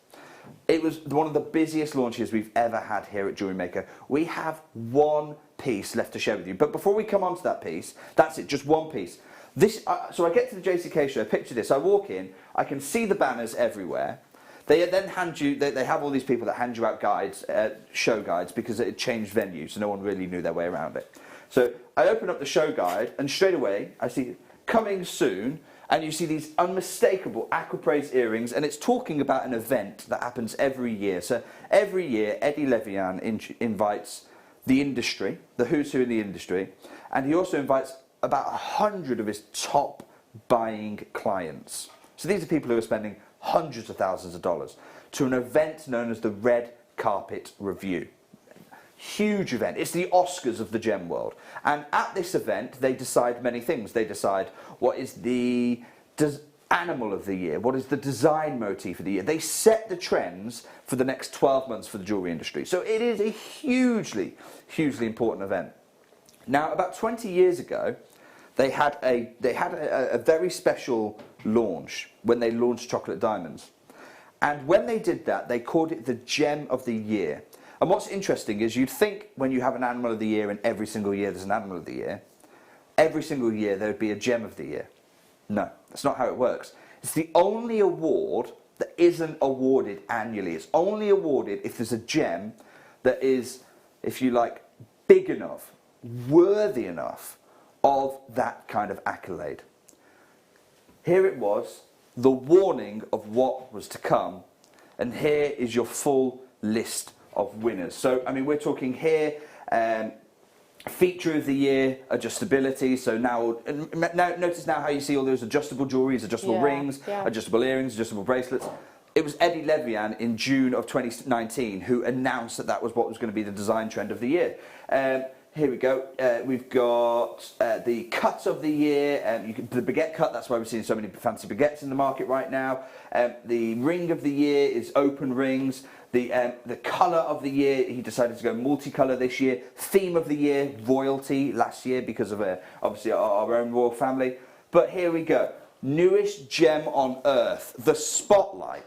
It was one of the busiest launches we've ever had here at Jewellery Maker. We have one piece left to share with you. But before we come on to that piece, that's it, just one piece. So I get to the JCK show, picture this, I walk in, I can see the banners everywhere. They then hand you, they have all these people that hand you out guides, show guides, because it had changed venue, so no one really knew their way around it. So I open up the show guide, and straight away, I see, coming soon, and you see these unmistakable Aquapraise earrings, and it's talking about an event that happens every year. So every year, Eddie Levian invites the industry, the who's who in the industry, and he also invites about 100 of his top buying clients. So these are people who are spending hundreds of thousands of dollars to an event known as the Red Carpet Review. Huge event. It's the Oscars of the gem world. And at this event, they decide many things. They decide what is the animal of the year, what is the design motif of the year. They set the trends for the next 12 months for the jewelry industry. So it is a hugely, hugely important event. Now, about 20 years ago, they had a very special launch when they launched chocolate diamonds. And when they did that, they called it the Gem of the Year. And what's interesting is you'd think when you have an Animal of the Year and every single year there's an Animal of the Year, every single year there would be a Gem of the Year. No, that's not how it works. It's the only award that isn't awarded annually. It's only awarded if there's a gem that is, if you like, big enough, worthy enough of that kind of accolade. Here it was, the warning of what was to come, And here is your full list of winners. So, I mean, we're talking here, feature of the year, adjustability. So now notice now how you see all those adjustable jewelries, adjustable rings, adjustable earrings, adjustable bracelets. It was Eddie Levian in June of 2019 who announced that that was what was going to be the design trend of the year. Here we go. We've got the cut of the year, the baguette cut. That's why we're seeing so many fancy baguettes in the market right now. The ring of the year is open rings. The colour of the year, he decided to go multicolour this year. Theme of the year, royalty last year because of obviously our own royal family. But here we go. Newest gem on earth, the spotlight.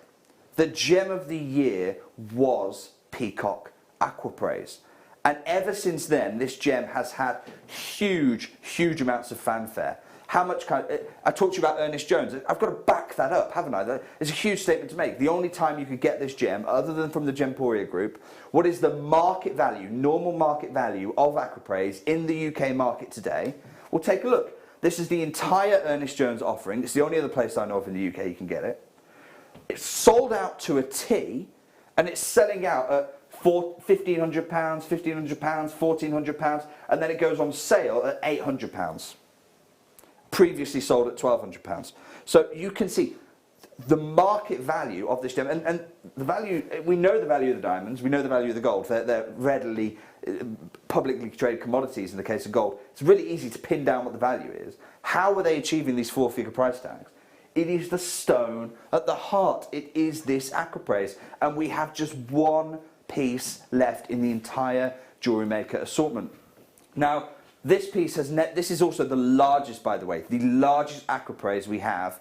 The gem of the year was Peacock Aquapraise. And ever since then, this gem has had huge, huge amounts of fanfare. How much I talked to you about Ernest Jones. I've got to back that up, haven't I? It's a huge statement to make. The only time you could get this gem, other than from the Gemporia group, what is the market value, normal market value of Aquapraise in the UK market today? Well, take a look. This is the entire Ernest Jones offering. It's the only other place I know of in the UK you can get it. It's sold out to a T, and it's selling out at £1,500, £1,500, £1,400, and then it goes on sale at £800. Previously sold at £1,200. So you can see the market value of this gem, and the value, we know the value of the diamonds, we know the value of the gold. They're readily, publicly traded commodities in the case of gold. It's really easy to pin down what the value is. How were they achieving these 4-figure price tags? It is the stone at the heart. It is this Aquapraise, and we have just one piece left in the entire Jewellery Maker assortment. Now, this piece has this is also the largest, by the way, the largest Aquapraise we have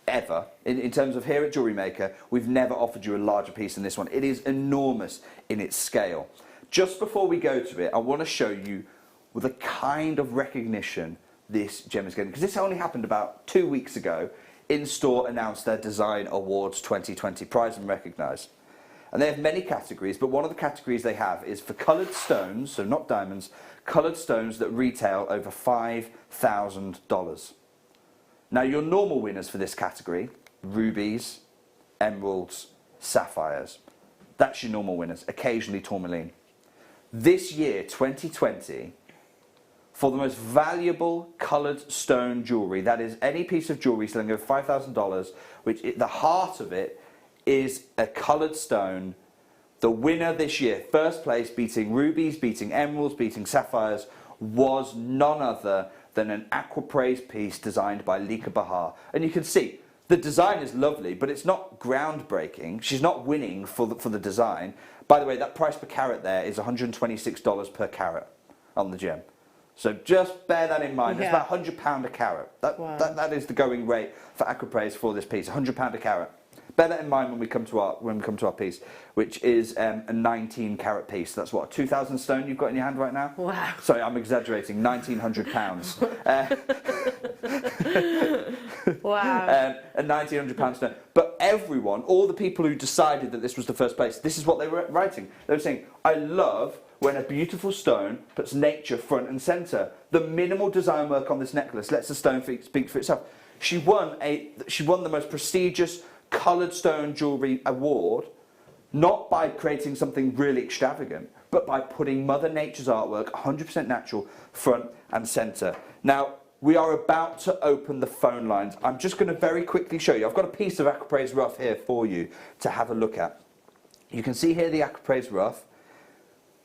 ever. In terms of here at Jewellery Maker, we've never offered you a larger piece than this one. It is enormous in its scale. Just before we go to it, I want to show you the kind of recognition this gem is getting, because this only happened about 2 weeks ago. In-Store announced their Design Awards 2020 prize and recognised. And they have many categories, but one of the categories they have is for coloured stones, so not diamonds, coloured stones that retail over $5,000. Now, your normal winners for this category, rubies, emeralds, sapphires. That's your normal winners, occasionally tourmaline. This year, 2020, for the most valuable coloured stone jewellery, that is any piece of jewellery selling over $5,000, which the heart of it is a coloured stone. The winner this year, first place, beating rubies, beating emeralds, beating sapphires, was none other than an Aquapraise piece designed by Lika Bahar. And you can see, the design is lovely, but it's not groundbreaking. She's not winning for the design. By the way, that price per carat there is $126 per carat on the gem. So just bear that in mind. It's about £100 a carat. That is the going rate for Aquapraise for this piece, £100 a carat. Bear that in mind when we come to our piece, which is a 19 carat piece. That's what, a 2,000 stone you've got in your hand right now? Wow. Sorry, I'm exaggerating. £1,900. Wow. A £1,900 stone. But everyone, all the people who decided that this was the first place, this is what they were writing. They were saying, I love when a beautiful stone puts nature front and centre. The minimal design work on this necklace lets the stone speak for itself. She won the most prestigious coloured stone jewellery award, not by creating something really extravagant, but by putting Mother Nature's artwork, 100% natural, front and centre. Now, we are about to open the phone lines. I'm just going to very quickly show you. I've got a piece of Aquapraise rough here for you to have a look at. You can see here the Aquapraise rough.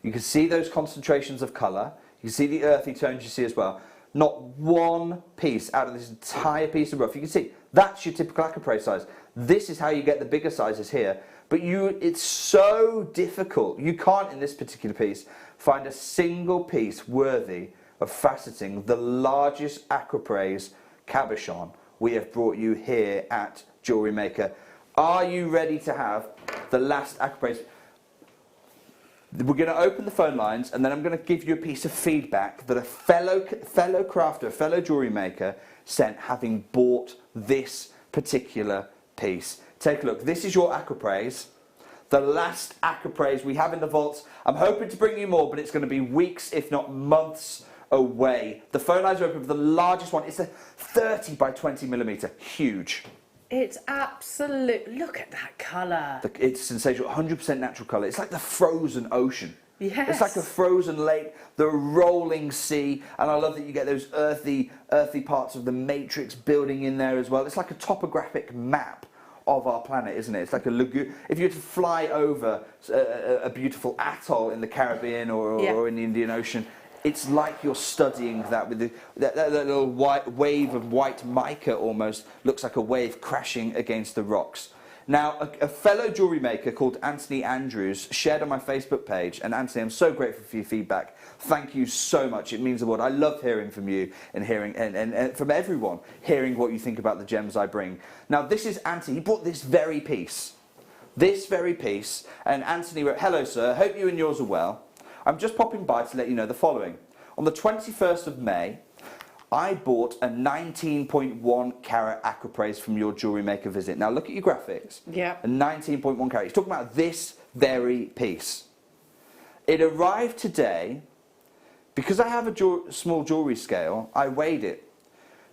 You can see those concentrations of colour. You can see the earthy tones you see as well. Not one piece out of this entire piece of rough. You can see that's your typical Aquapraise size. This is how you get the bigger sizes here. But it's so difficult. You can't, in this particular piece, find a single piece worthy of faceting the largest Aquapraise cabochon we have brought you here at Jewellery Maker. Are you ready to have the last Aquapraise? We're going to open the phone lines, and then I'm going to give you a piece of feedback that a fellow crafter, a fellow jewellery maker sent, having bought this particular piece. Take a look. This is your Aquapraise, the last Aquapraise we have in the vaults. I'm hoping to bring you more, but it's going to be weeks, if not months, away. The phone lines are open for the largest one. It's a 30 by 20 millimetre, huge. It's absolute. Look at that colour. It's sensational, 100% natural colour. It's like the frozen ocean. Yes. It's like a frozen lake, the rolling sea, and I love that you get those earthy parts of the matrix building in there as well. It's like a topographic map of our planet, isn't it? It's like a lagoon. If you were to fly over a beautiful atoll in the Caribbean or in the Indian Ocean, it's like you're studying that with that little white wave of white mica almost looks like a wave crashing against the rocks. Now, a fellow jewellery maker called Anthony Andrews shared on my Facebook page, and Anthony, I'm so grateful for your feedback. Thank you so much. It means the world. I love hearing from you and hearing and from everyone, hearing what you think about the gems I bring. Now, this is Anthony. He bought this very piece, and Anthony wrote, "Hello, sir. Hope you and yours are well. I'm just popping by to let you know the following. On the 21st of May, I bought a 19.1 carat aquapraise from your Jewellery Maker visit." Now look at your graphics. Yeah. A 19.1 carat. He's talking about this very piece. It arrived today. Because I have a small jewellery scale, I weighed it.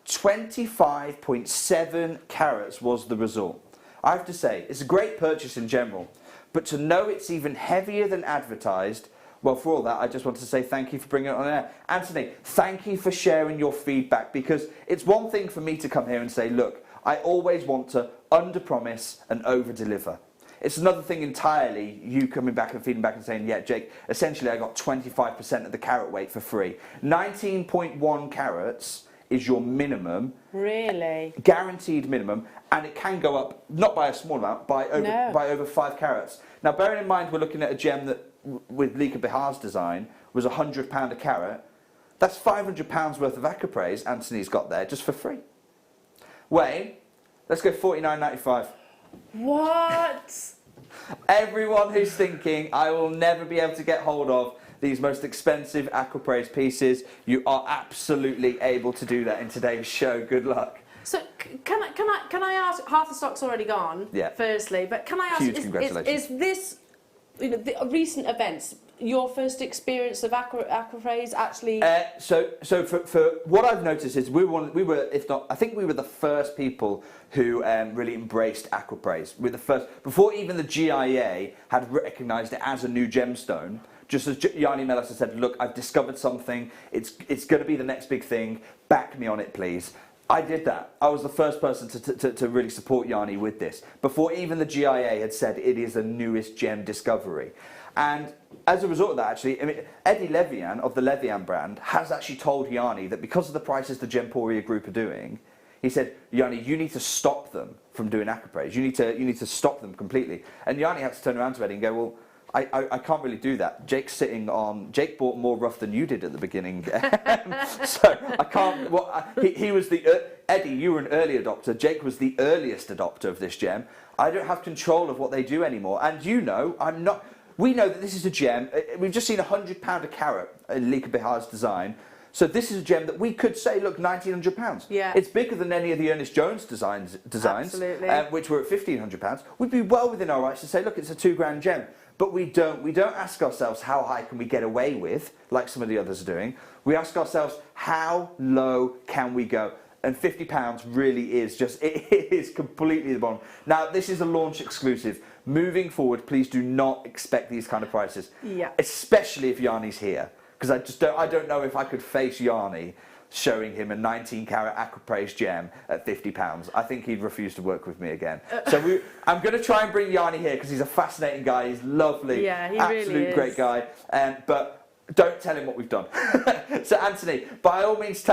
25.7 carats was the result. I have to say, it's a great purchase in general, but to know it's even heavier than advertised, well, for all that, I just want to say thank you for bringing it on air. Anthony, thank you for sharing your feedback, because it's one thing for me to come here and say, look, I always want to under-promise and over-deliver. It's another thing entirely, you coming back and feeding back and saying, yeah, Jake, essentially I got 25% of the carat weight for free. 19.1 carats is your minimum. Really? Guaranteed minimum, and it can go up, not by a small amount, by over 5 carats. Now, bearing in mind we're looking at a gem that, with Lika Bihar's design, was £100 a carat. That's £500 worth of aquapraise Anthony's got there just for free. Wayne, let's go $49.95. What? Everyone who's thinking I will never be able to get hold of these most expensive aquapraise pieces, you are absolutely able to do that in today's show. Good luck. So can I ask? Half the stock's already gone. Yeah. Firstly, but can I ask? Huge congratulations. Is this, the recent events, your first experience of aquapraise actually? So for what I've noticed is we were, if not, I think we were the first people who really embraced aquapraise. We're the first, before even the GIA had recognised it as a new gemstone. Just as Yanni Mellis has said, look, I've discovered something. It's going to be the next big thing. Back me on it, please. I did that. I was the first person to really support Yanni with this, before even the GIA had said it is the newest gem discovery. And as a result of that, actually, I mean, Eddie Levian of the Levian brand has actually told Yanni that because of the prices the Gemporia group are doing, he said, Yanni, you need to stop them from doing aquapraise. You need to stop them completely. And Yanni had to turn around to Eddie and go, well, I can't really do that. Jake bought more rough than you did at the beginning. So I can't, he was Eddie, you were an early adopter. Jake was the earliest adopter of this gem. I don't have control of what they do anymore. And you know, we know that this is a gem. We've just seen £100 a carat in Lika Bihar's design. So this is a gem that we could say, look, £1,900. Yeah. It's bigger than any of the Ernest Jones designs, Absolutely. which were at £1,500. We'd be well within our rights to say, look, it's a £2,000 gem. But we don't ask ourselves how high can we get away with, like some of the others are doing. We ask ourselves, how low can we go? And £50 really is it is completely the bottom. Now, this is a launch exclusive. Moving forward, please do not expect these kind of prices. Yeah. Especially if Yanni's here. Because I don't know if I could face Yanni showing him a 19 carat aquapraise gem at £50. I think he'd refuse to work with me again. So I'm going to try and bring Yanni here because he's a fascinating guy. He's lovely. Yeah, he absolute really is. Great guy. But don't tell him what we've done. So Anthony, by all means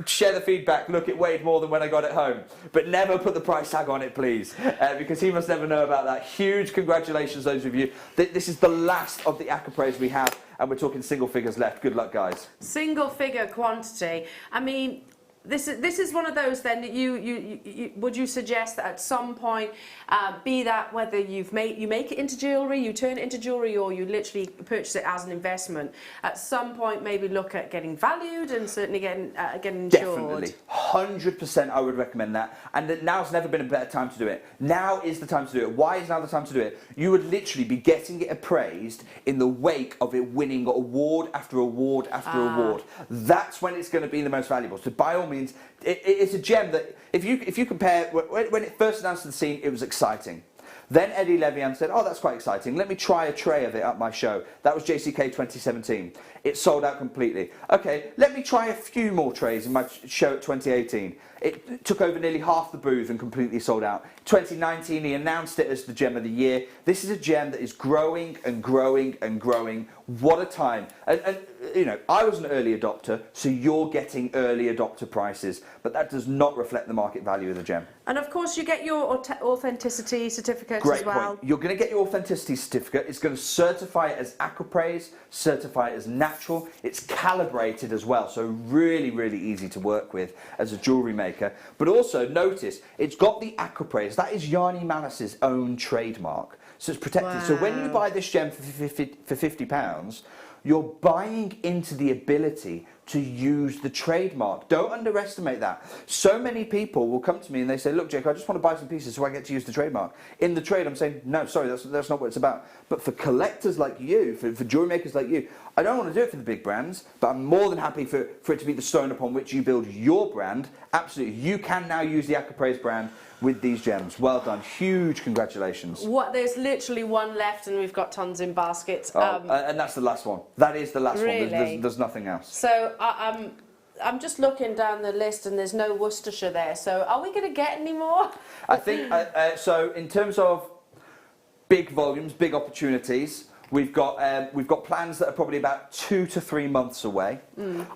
share the feedback. Look, it weighed more than when I got it home. But never put the price tag on it, please. Because he must never know about that. Huge congratulations, those of you. This is the last of the aquapraise we have. And we're talking single figures left. Good luck, guys. Single figure quantity. I mean, this is one of those then that you would you suggest that at some point, be that whether you make it into jewellery, you turn it into jewellery, or you literally purchase it as an investment, at some point maybe look at getting valued and certainly getting insured. Definitely, 100% I would recommend that. And now's never been a better time to do it. Now is the time to do it. Why is now the time to do it? You would literally be getting it appraised in the wake of it winning award after award after award. That's when it's going to be the most valuable. So by all means, it's a gem that, if you compare, when it first announced to the scene, it was exciting. Then Eddie Levian said, oh, that's quite exciting. Let me try a tray of it at my show. That was JCK 2017. It sold out completely. Okay, let me try a few more trays in my show at 2018. It took over nearly half the booth and completely sold out. 2019, he announced it as the gem of the year. This is a gem that is growing and growing and growing. What a time. And you know, I was an early adopter, so you're getting early adopter prices, but that does not reflect the market value of the gem. And of course, you get your authenticity certificate Great as well. point. You're going to get your authenticity certificate. It's going to certify it as aquapraise, certify it as natural. It's calibrated as well, so really, really easy to work with as a jewellery maker. But also, notice, it's got the aquapraise. That is Yanni Malice's own trademark. So it's protected. Wow. So when you buy this gem for £50, you're buying into the ability to use the trademark. Don't underestimate that. So many people will come to me and they say, look, Jake, I just want to buy some pieces so I get to use the trademark. In the trade, I'm saying, no, sorry, that's not what it's about. But for collectors like you, for jewelry makers like you, I don't want to do it for the big brands, but I'm more than happy for it to be the stone upon which you build your brand. Absolutely. You can now use the Aquapraise brand with these gems. Well done. Huge congratulations. There's literally one left and we've got tons in baskets. And that's the last one. That is the last really? one. There's nothing else. So I'm just looking down the list and there's no Worcestershire there. So are we going to get any more? I think, so in terms of big volumes, big opportunities, we've got plans that are probably about 2 to 3 months away.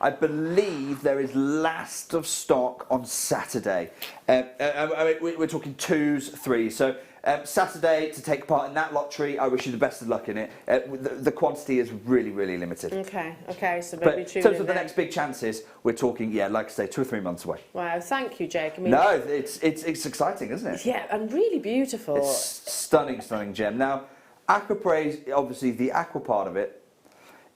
I believe there is last of stock on Saturday. We're talking 2s, 3s. So Saturday, to take part in that lottery, I wish you the best of luck in it. The quantity is really, really limited. Okay, so But maybe in tune terms in of the then. next big chances, we're talking, yeah, like I say, 2 or 3 months away. Wow, thank you, Jake. I mean, No, it's exciting, isn't it? yeah, and really beautiful. It's stunning, stunning gem. Now, Aquapraise, obviously the aqua part of it,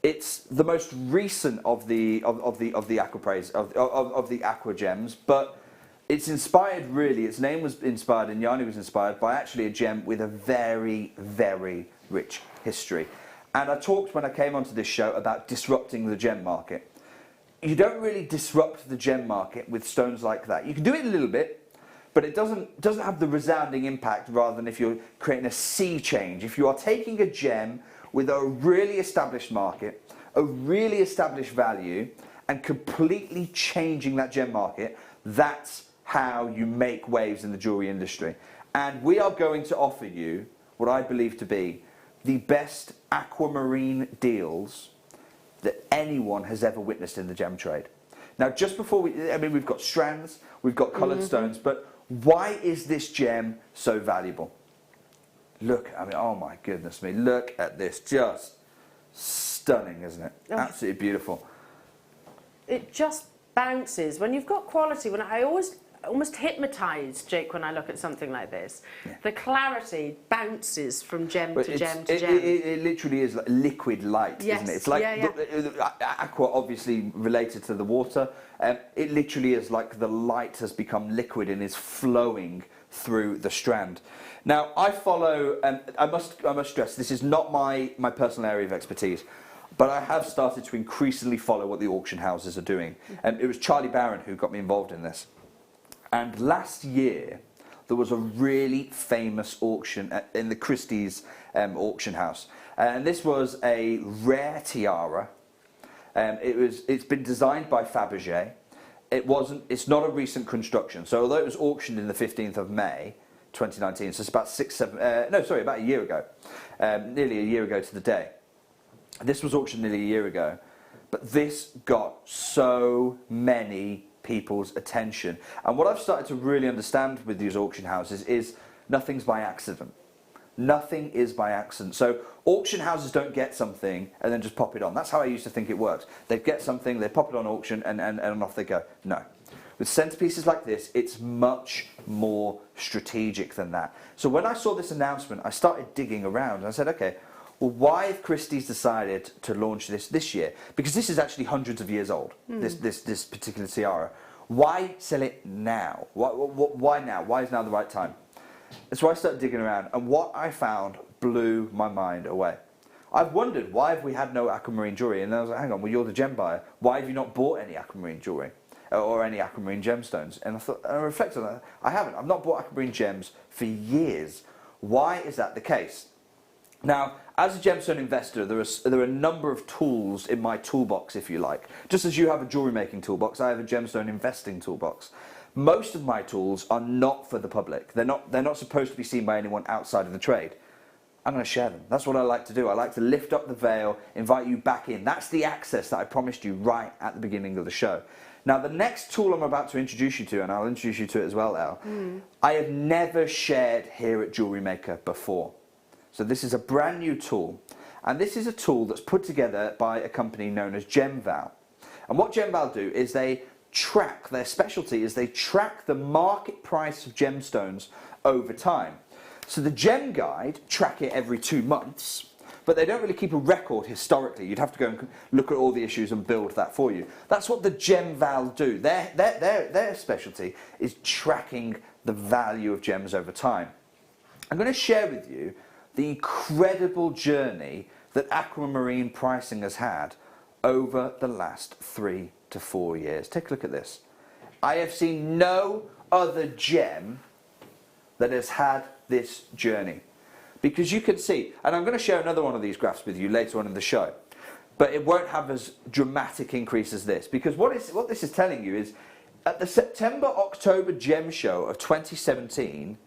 it's the most recent of the Aquapraise of the aqua gems, but it's inspired really. Its name was inspired, and Yanni was inspired by actually a gem with a very, very rich history. And I talked when I came onto this show about disrupting the gem market. You don't really disrupt the gem market with stones like that. You can do it a little bit, but it doesn't have the resounding impact rather than if you're creating a sea change. If you are taking a gem with a really established market, a really established value, and completely changing that gem market, that's how you make waves in the jewellery industry. And we are going to offer you what I believe to be the best aquamarine deals that anyone has ever witnessed in the gem trade. Now, just before we've got strands, we've got coloured stones, but why is this gem so valuable? Look, oh my goodness me, look at this, just stunning, isn't it? Oh. Absolutely beautiful. It just bounces. When you've got quality, when I almost hypnotised, Jake, when I look at something like this. Yeah. The clarity bounces from gem to gem to gem. It literally is like liquid light, yes. isn't it? It's like aqua, obviously related to the water. It literally is like the light has become liquid and is flowing through the strand. Now, I follow, and I must stress, this is not my personal area of expertise, but I have started to increasingly follow what the auction houses are doing. It was Charlie Barron who got me involved in this. And last year, there was a really famous auction in the Christie's auction house. And this was a rare tiara. It's been designed by Fabergé. It's not a recent construction. So although it was auctioned in the 15th of May, 2019, so it's about about a year ago. Nearly a year ago to the day. This was auctioned nearly a year ago. But this got so many people's attention. And what I've started to really understand with these auction houses is nothing's by accident. Nothing is by accident. So auction houses don't get something and then just pop it on. That's how I used to think it works. They get something, they pop it on auction, and off they go. No. With centerpieces like this, it's much more strategic than that. So when I saw this announcement, I started digging around and I said, okay, well, why have Christie's decided to launch this year? Because this is actually hundreds of years old, this particular tiara. Why sell it now? Why now? Why is now the right time? And so I started digging around, and what I found blew my mind away. I've wondered, why have we had no aquamarine jewellery? And I was like, hang on, well, you're the gem buyer. Why have you not bought any aquamarine jewellery? or any aquamarine gemstones. And I reflected on that. I haven't. I've not bought aquamarine gems for years. Why is that the case? Now, as a gemstone investor, there are a number of tools in my toolbox, if you like. Just as you have a jewellery making toolbox, I have a gemstone investing toolbox. Most of my tools are not for the public. They're not supposed to be seen by anyone outside of the trade. I'm going to share them. That's what I like to do. I like to lift up the veil, invite you back in. That's the access that I promised you right at the beginning of the show. Now, the next tool I'm about to introduce you to, and I'll introduce you to it as well, Elle, I have never shared here at Jewellery Maker before. So this is a brand new tool, and this is a tool that's put together by a company known as GemVal. And what GemVal do is they track, their specialty is they track the market price of gemstones over time. So the Gem Guide track it every 2 months, but they don't really keep a record historically. You'd have to go and look at all the issues and build that for you. That's what the GemVal do. Their specialty is tracking the value of gems over time. I'm going to share with you the incredible journey that aquamarine pricing has had over the last 3 to 4 years. Take a look at this. I have seen no other gem that has had this journey. Because you can see, and I'm going to share another one of these graphs with you later on in the show, but it won't have as dramatic increase as this. Because what this is telling you is, at the September-October Gem Show of 2017,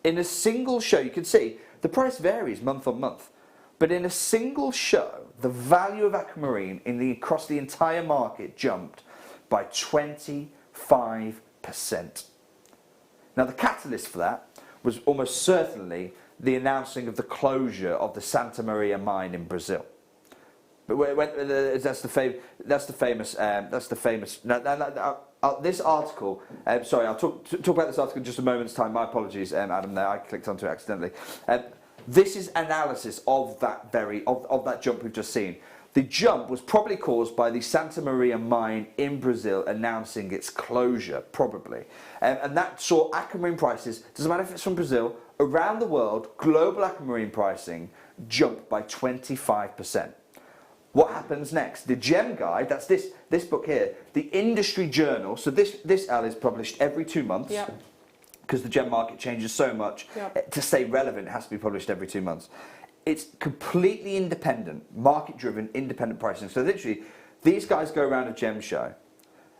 in a single show, you can see, the price varies month on month. But in a single show, the value of aquamarine across the entire market jumped by 25%. Now, the catalyst for that was almost certainly the announcing of the closure of the Santa Maria mine in Brazil. But that's the famous. This article. Sorry, I'll talk about this article in just a moment's time. My apologies, Adam. There, I clicked onto it accidentally. This is analysis of that that jump we've just seen. The jump was probably caused by the Santa Maria mine in Brazil announcing its closure, probably. And that saw aquamarine prices, doesn't matter if it's from Brazil, around the world, global aquamarine pricing jumped by 25%. What happens next? The Gem Guide, that's this book here, the industry journal, so this Al is published every 2 months. Yep. Because the gem market changes so much, to stay relevant, it has to be published every 2 months. It's completely independent, market-driven, independent pricing. So literally, these guys go around a gem show,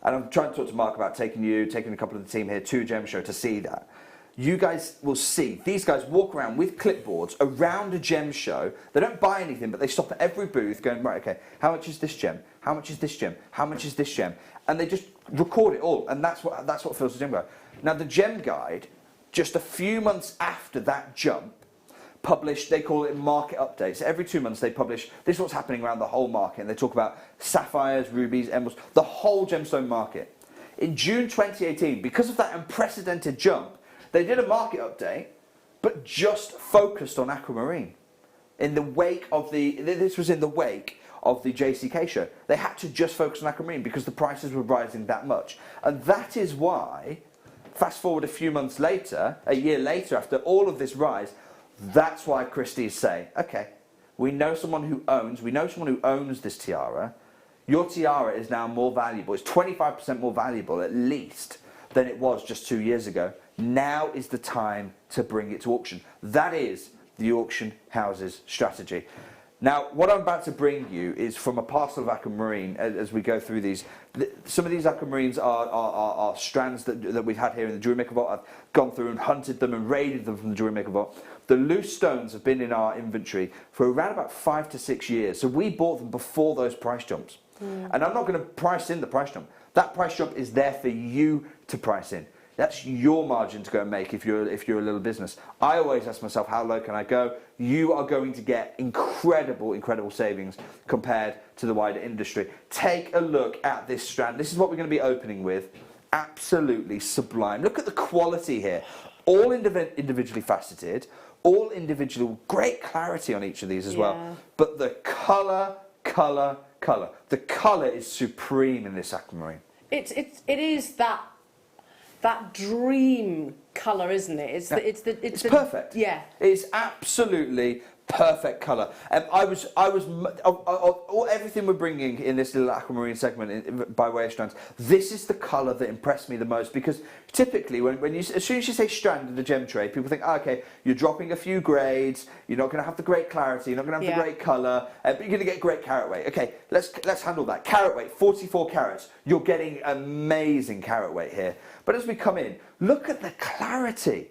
and I'm trying to talk to Mark about taking a couple of the team here to a gem show to see that. You guys will see these guys walk around with clipboards around a gem show. They don't buy anything, but they stop at every booth going, right, okay, how much is this gem? How much is this gem? How much is this gem? And they just record it all, and that's what fills the Gem Guide. Now, the Gem Guide, just a few months after that jump, published, they call it market updates. Every 2 months they publish, this is what's happening around the whole market, and they talk about sapphires, rubies, emeralds, the whole gemstone market. In June 2018, because of that unprecedented jump, they did a market update, but just focused on aquamarine. In the wake of this was in the wake of the JCK show. They had to just focus on aquamarine because the prices were rising that much. And that is why, fast forward a few months later, a year later, after all of this rise, that's why Christie's say, okay, we know someone who owns this tiara. Your tiara is now more valuable. It's 25% more valuable, at least, than it was just 2 years ago. Now is the time to bring it to auction. That is the auction house's strategy. Now, what I'm about to bring you is from a parcel of aquamarine as we go through these. Some of these aquamarines are strands that we've had here in the Jewellery Maker Vault. I've gone through and hunted them and raided them from the Jewellery Maker Vault. The loose stones have been in our inventory for around about 5 to 6 years. So we bought them before those price jumps. And I'm not going to price in the price jump. That price jump is there for you to price in. That's your margin to go and make if you're a little business. I always ask myself, how low can I go? You are going to get incredible savings compared to the wider industry. Take a look at this strand. This is what we're going to be opening with. Absolutely sublime. Look at the quality here. All individually faceted, all individual, great clarity on each of these as well. But the colour. The colour is supreme in this aquamarine. It is that dream colour, isn't it? It's perfect. Yeah. It's absolutely perfect colour. Everything we're bringing in this little aquamarine segment by way of strands, this is the colour that impressed me the most, because typically as soon as you say strand in the gem tray, people think, oh, okay, you're dropping a few grades, you're not going to have the great clarity, you're not going to have the great colour, but you're going to get great carat weight. Okay, let's handle that. Carat weight, 44 carats. You're getting amazing carat weight here. But as we come in, look at the clarity.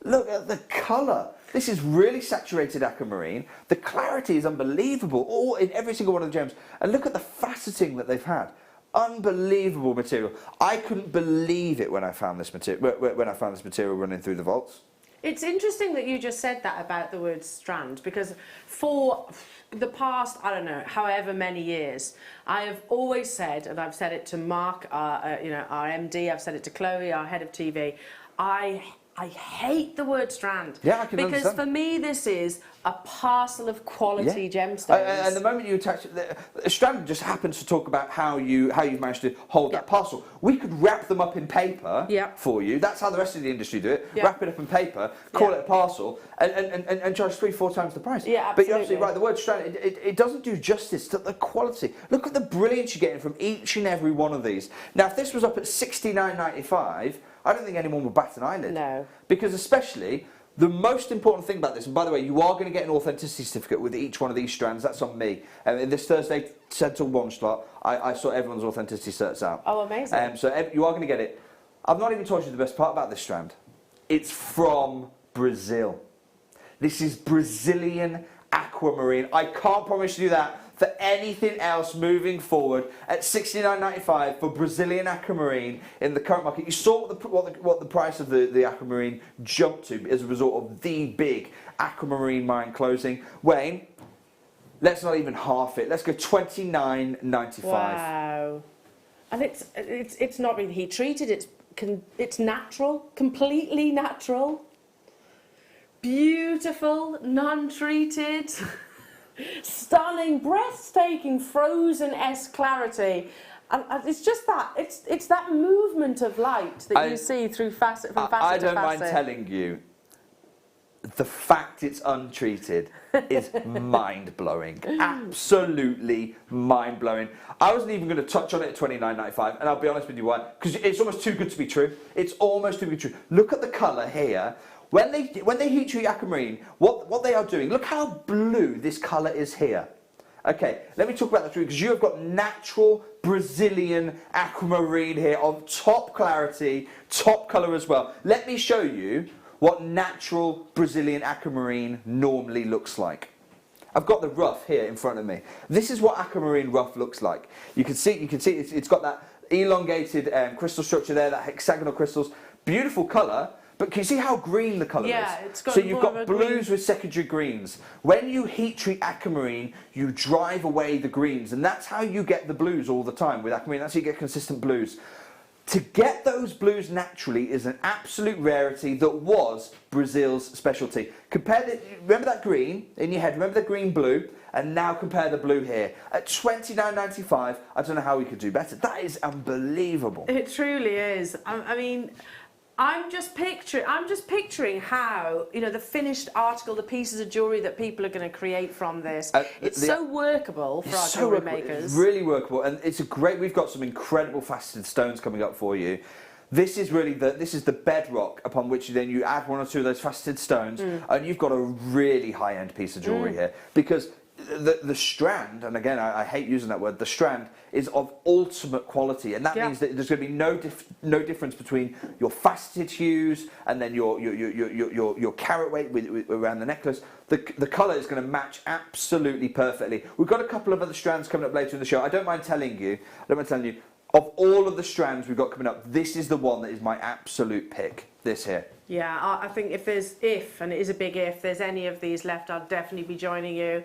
Look at the colour. This is really saturated aquamarine. The clarity is unbelievable, all in every single one of the gems. And look at the faceting that they've had. Unbelievable material. I couldn't believe it when I found this material running through the vaults. It's interesting that you just said that about the word strand, because for the past, I don't know, however many years, I have always said, and I've said it to Mark, our MD, I've said it to Chloe, our head of TV, I hate the word strand. Yeah, I can because understand. For me, this is a parcel of quality gemstones. And the moment you attach it, a strand just happens to talk about how you've managed to hold that parcel. We could wrap them up in paper for you. That's how the rest of the industry do it. Wrap it up in paper, call it a parcel, and charge 3-4 times the price. Yeah, absolutely. But you're absolutely right. The word strand, it doesn't do justice to the quality. Look at the brilliance you're getting from each and every one of these. Now, if this was up at $69.95, I don't think anyone would bat an eyelid. No. Because especially, the most important thing about this, and by the way, you are going to get an authenticity certificate with each one of these strands. That's on me. In this Thursday 10 till 1 slot, I saw everyone's authenticity certs out. Oh, amazing. So you are going to get it. I've not even told you the best part about this strand. It's from Brazil. This is Brazilian aquamarine. I can't promise you that for anything else moving forward at $69.95 for Brazilian aquamarine in the current market. You saw what the price of the aquamarine jumped to as a result of the big aquamarine mine closing. Wayne, let's not even half it. Let's go $29.95. Wow. And it's not really heat treated. It's natural, completely natural, beautiful, non-treated. Stunning, breathtaking, frozen-esque clarity, and it's just that it's that movement of light that you see through facet from facet to facet. I don't mind telling you, the fact it's untreated is mind-blowing, absolutely mind-blowing. I wasn't even going to touch on it at $29.95, and I'll be honest with you why, because it's almost too good to be true. It's almost too good to be true. Look at the colour here. When they heat treat aquamarine, what they are doing, look how blue this colour is here. Okay, let me talk about that through, because you have got natural Brazilian aquamarine here of top clarity, top colour as well. Let me show you what natural Brazilian aquamarine normally looks like. I've got the rough here in front of me. This is what aquamarine rough looks like. You can see it's got that elongated crystal structure there, that hexagonal crystals, beautiful colour. But can you see how green the colour is? Yeah, it's got so you've got blues with secondary greens. When you heat treat aquamarine, you drive away the greens, and that's how you get the blues all the time with aquamarine. That's how you get consistent blues. To get those blues naturally is an absolute rarity that was Brazil's specialty. Remember that green in your head, remember the green blue, and now compare the blue here. At $29.95, I don't know how we could do better. That is unbelievable. It truly is. I mean, I'm just picturing how, the finished article, the pieces of jewellery that people are going to create from this. It's so workable for our jewellery makers. It's really workable, and we've got some incredible faceted stones coming up for you. This is really the bedrock upon which then you add one or two of those faceted stones, and you've got a really high-end piece of jewellery here, because the strand, and again I hate using that word, the strand is of ultimate quality, and that means that there's going to be no difference between your faceted hues and then your carat weight around the necklace. The colour is going to match absolutely perfectly. We've got a couple of other strands coming up later in the show. I don't mind telling you, of all of the strands we've got coming up, this is the one that is my absolute pick. This here. Yeah, I think and it is a big if, there's any of these left, I'll definitely be joining you.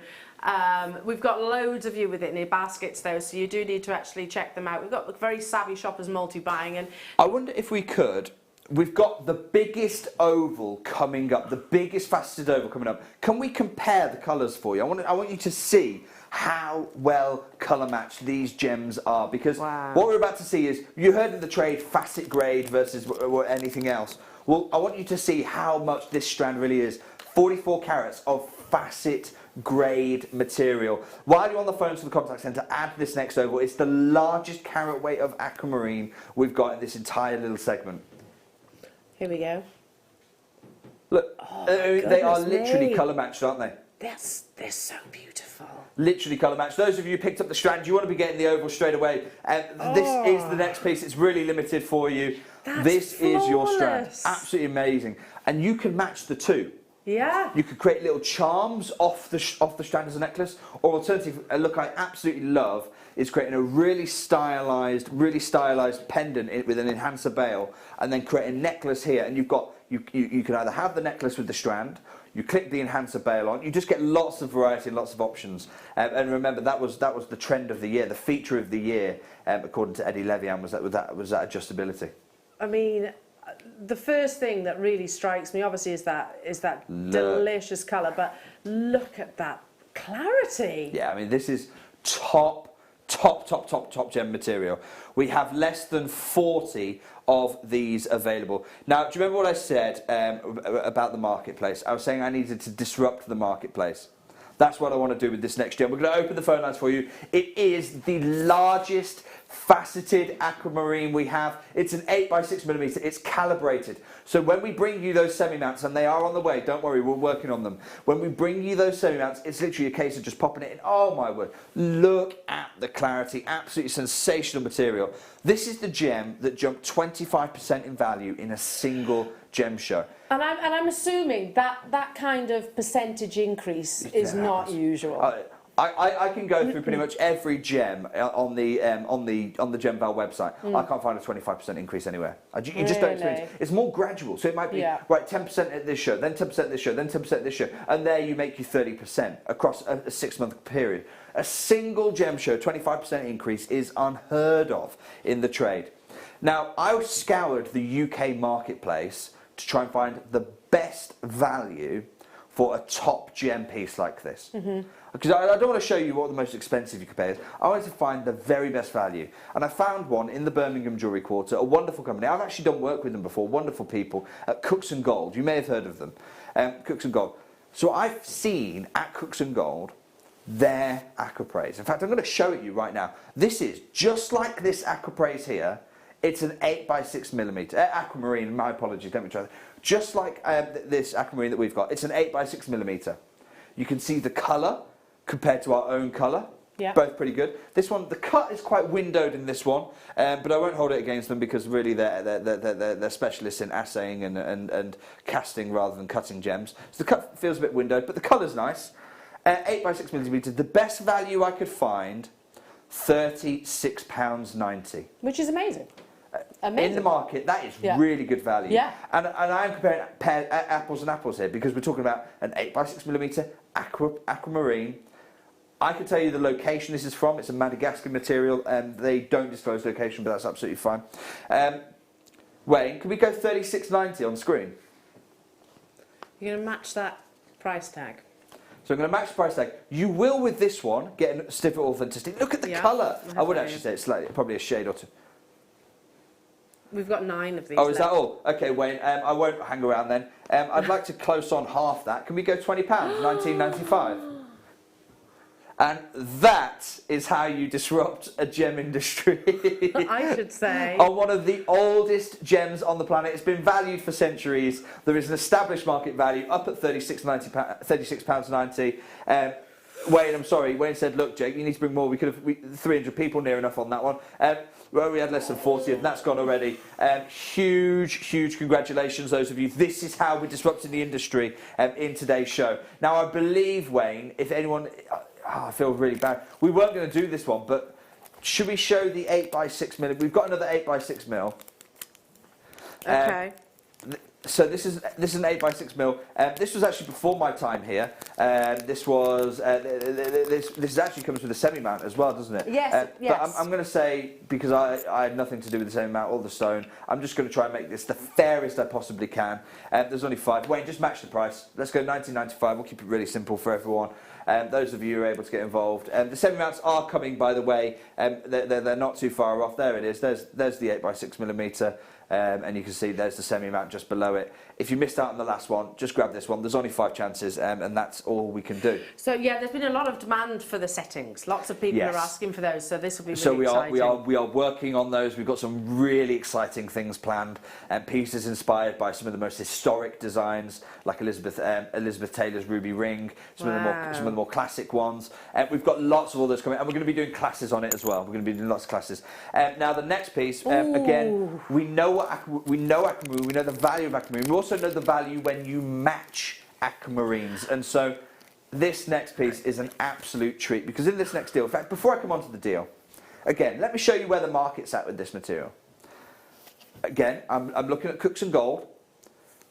We've got loads of you with it in your baskets though, so you do need to actually check them out. We've got very savvy shoppers multi-buying, and I wonder if we could. We've got the biggest oval coming up, the biggest faceted oval coming up. Can we compare the colours for you? I want you to see how well colour matched these gems are, because what we're about to see is, you heard in the trade facet grade versus anything else. Well, I want you to see how much this strand really is. 44 carats of facet grade material. While you're on the phone to the contact centre, add this next oval. It's the largest carat weight of aquamarine we've got in this entire little segment. Here we go. Look, they are literally colour matched, aren't they? They're so beautiful. Literally colour matched. Those of you who picked up the strand, you want to be getting the oval straight away. This is the next piece. It's really limited for you. This is your strand. Absolutely amazing. And you can match the two. Yeah. You could create little charms off the strand as a necklace, or alternative, a look I absolutely love is creating a really stylized pendant with an enhancer bail, and then create a necklace here. And you've got you can either have the necklace with the strand, you click the enhancer bail on, you just get lots of variety and lots of options. And remember, that was the trend of the year, the feature of the year, according to Eddie Levian, was that adjustability. I mean, the first thing that really strikes me, obviously, is that delicious colour. But look at that clarity. Yeah, I mean, this is top gem material. We have less than 40 of these available. Now, do you remember what I said about the marketplace? I was saying I needed to disrupt the marketplace. That's what I want to do with this next gem. We're going to open the phone lines for you. It is the largest faceted aquamarine we have. It's an 8x6mm. It's calibrated. So when we bring you those semi-mounts, and they are on the way, don't worry, we're working on them. When we bring you those semi-mounts, it's literally a case of just popping it in. Oh my word. Look at the clarity. Absolutely sensational material. This is the gem that jumped 25% in value in a single gem show. And I'm assuming that kind of percentage increase is not usual. I can go through pretty much every gem on the GemVal website. I can't find a 25% increase anywhere. You just don't experience it. It's more gradual. So it might be right 10% at this show, then 10% at this show, then 10% at this show, and there you make you 30% across a 6-month period. A single gem show, 25% increase is unheard of in the trade. Now, I scoured the UK marketplace to try and find the best value for a top gem piece like this. Because I don't want to show you what the most expensive you could pay is. I wanted to find the very best value. And I found one in the Birmingham Jewellery Quarter, a wonderful company. I've actually done work with them before, wonderful people, at Cooks & Gold. You may have heard of them, Cooks & Gold. So I've seen at Cooks & Gold their aquapraise. In fact, I'm going to show it you right now. This is just like this aquapraise here. It's an 8x6mm, aquamarine, my apologies, let me try that. Just like this aquamarine that we've got, it's an 8x6mm. You can see the colour compared to our own colour, both pretty good. This one, the cut is quite windowed in this one, but I won't hold it against them because really they're specialists in assaying and casting rather than cutting gems. So the cut feels a bit windowed, but the colour's nice. 8x6mm, the best value I could find, £36.90. Which is amazing. In the market, that is really good value. Yeah. And I am comparing apples and apples here because we're talking about an 8x6mm aquamarine. I can tell you the location this is from. It's a Madagascar material, and they don't disclose location, but that's absolutely fine. Wayne, can we go £36.90 on screen? You're going to match that price tag. So I'm going to match the price tag. You will, with this one, get a stiffer authenticity. Look at the colour. I would actually say it's slightly, probably a shade or two. We've got 9 of these. Oh, is that all? Okay, Wayne, I won't hang around then. I'd like to close on half that. Can we go £20, £19.95? And that is how you disrupt a gem industry. I should say. On one of the oldest gems on the planet. It's been valued for centuries. There is an established market value up at £36.90. Wayne, I'm sorry. Wayne said, look, Jake, you need to bring more. We could have 300 people near enough on that one. Well, we had less than 40, and that's gone already. Huge congratulations, those of you. This is how we're disrupting the industry in today's show. Now, I believe, Wayne, if anyone... I feel really bad. We weren't going to do this one, but should we show the 8x6mm? We've got another 8x6mm. Okay. So this is an 8x6mm. This was actually before my time here. This actually comes with a semi-mount as well, doesn't it? Yes. Yes. But I'm going to say, because I had nothing to do with the semi-mount or the stone, I'm just going to try and make this the fairest I possibly can. There's only 5. Wayne, just match the price. Let's go £19.95. We'll keep it really simple for everyone. Those of you who are able to get involved. The semi-mounts are coming, by the way. They're not too far off. There it is. There's the 8x6mm. and you can see there's the semi-matte just below it. If you missed out on the last one, just grab this one. There's only 5 chances, and that's all we can do. So yeah, there's been a lot of demand for the settings. Lots of people Yes. are asking for those, so this will be really So we exciting. are working on those. We've got some really exciting things planned, and pieces inspired by some of the most historic designs, like Elizabeth Taylor's ruby ring. Some of the more classic ones. We've got lots of all those coming, and we're going to be doing classes on it as well. We're going to be doing lots of classes. Now the next piece, again, we know aquamarine. We know the value of aquamarine. We also know the value when you match aquamarines, and so this next piece is an absolute treat, because in this next deal, in fact, before I come on to the deal, again, let me show you where the market's at with this material. Again, I'm looking at Cooks and Gold.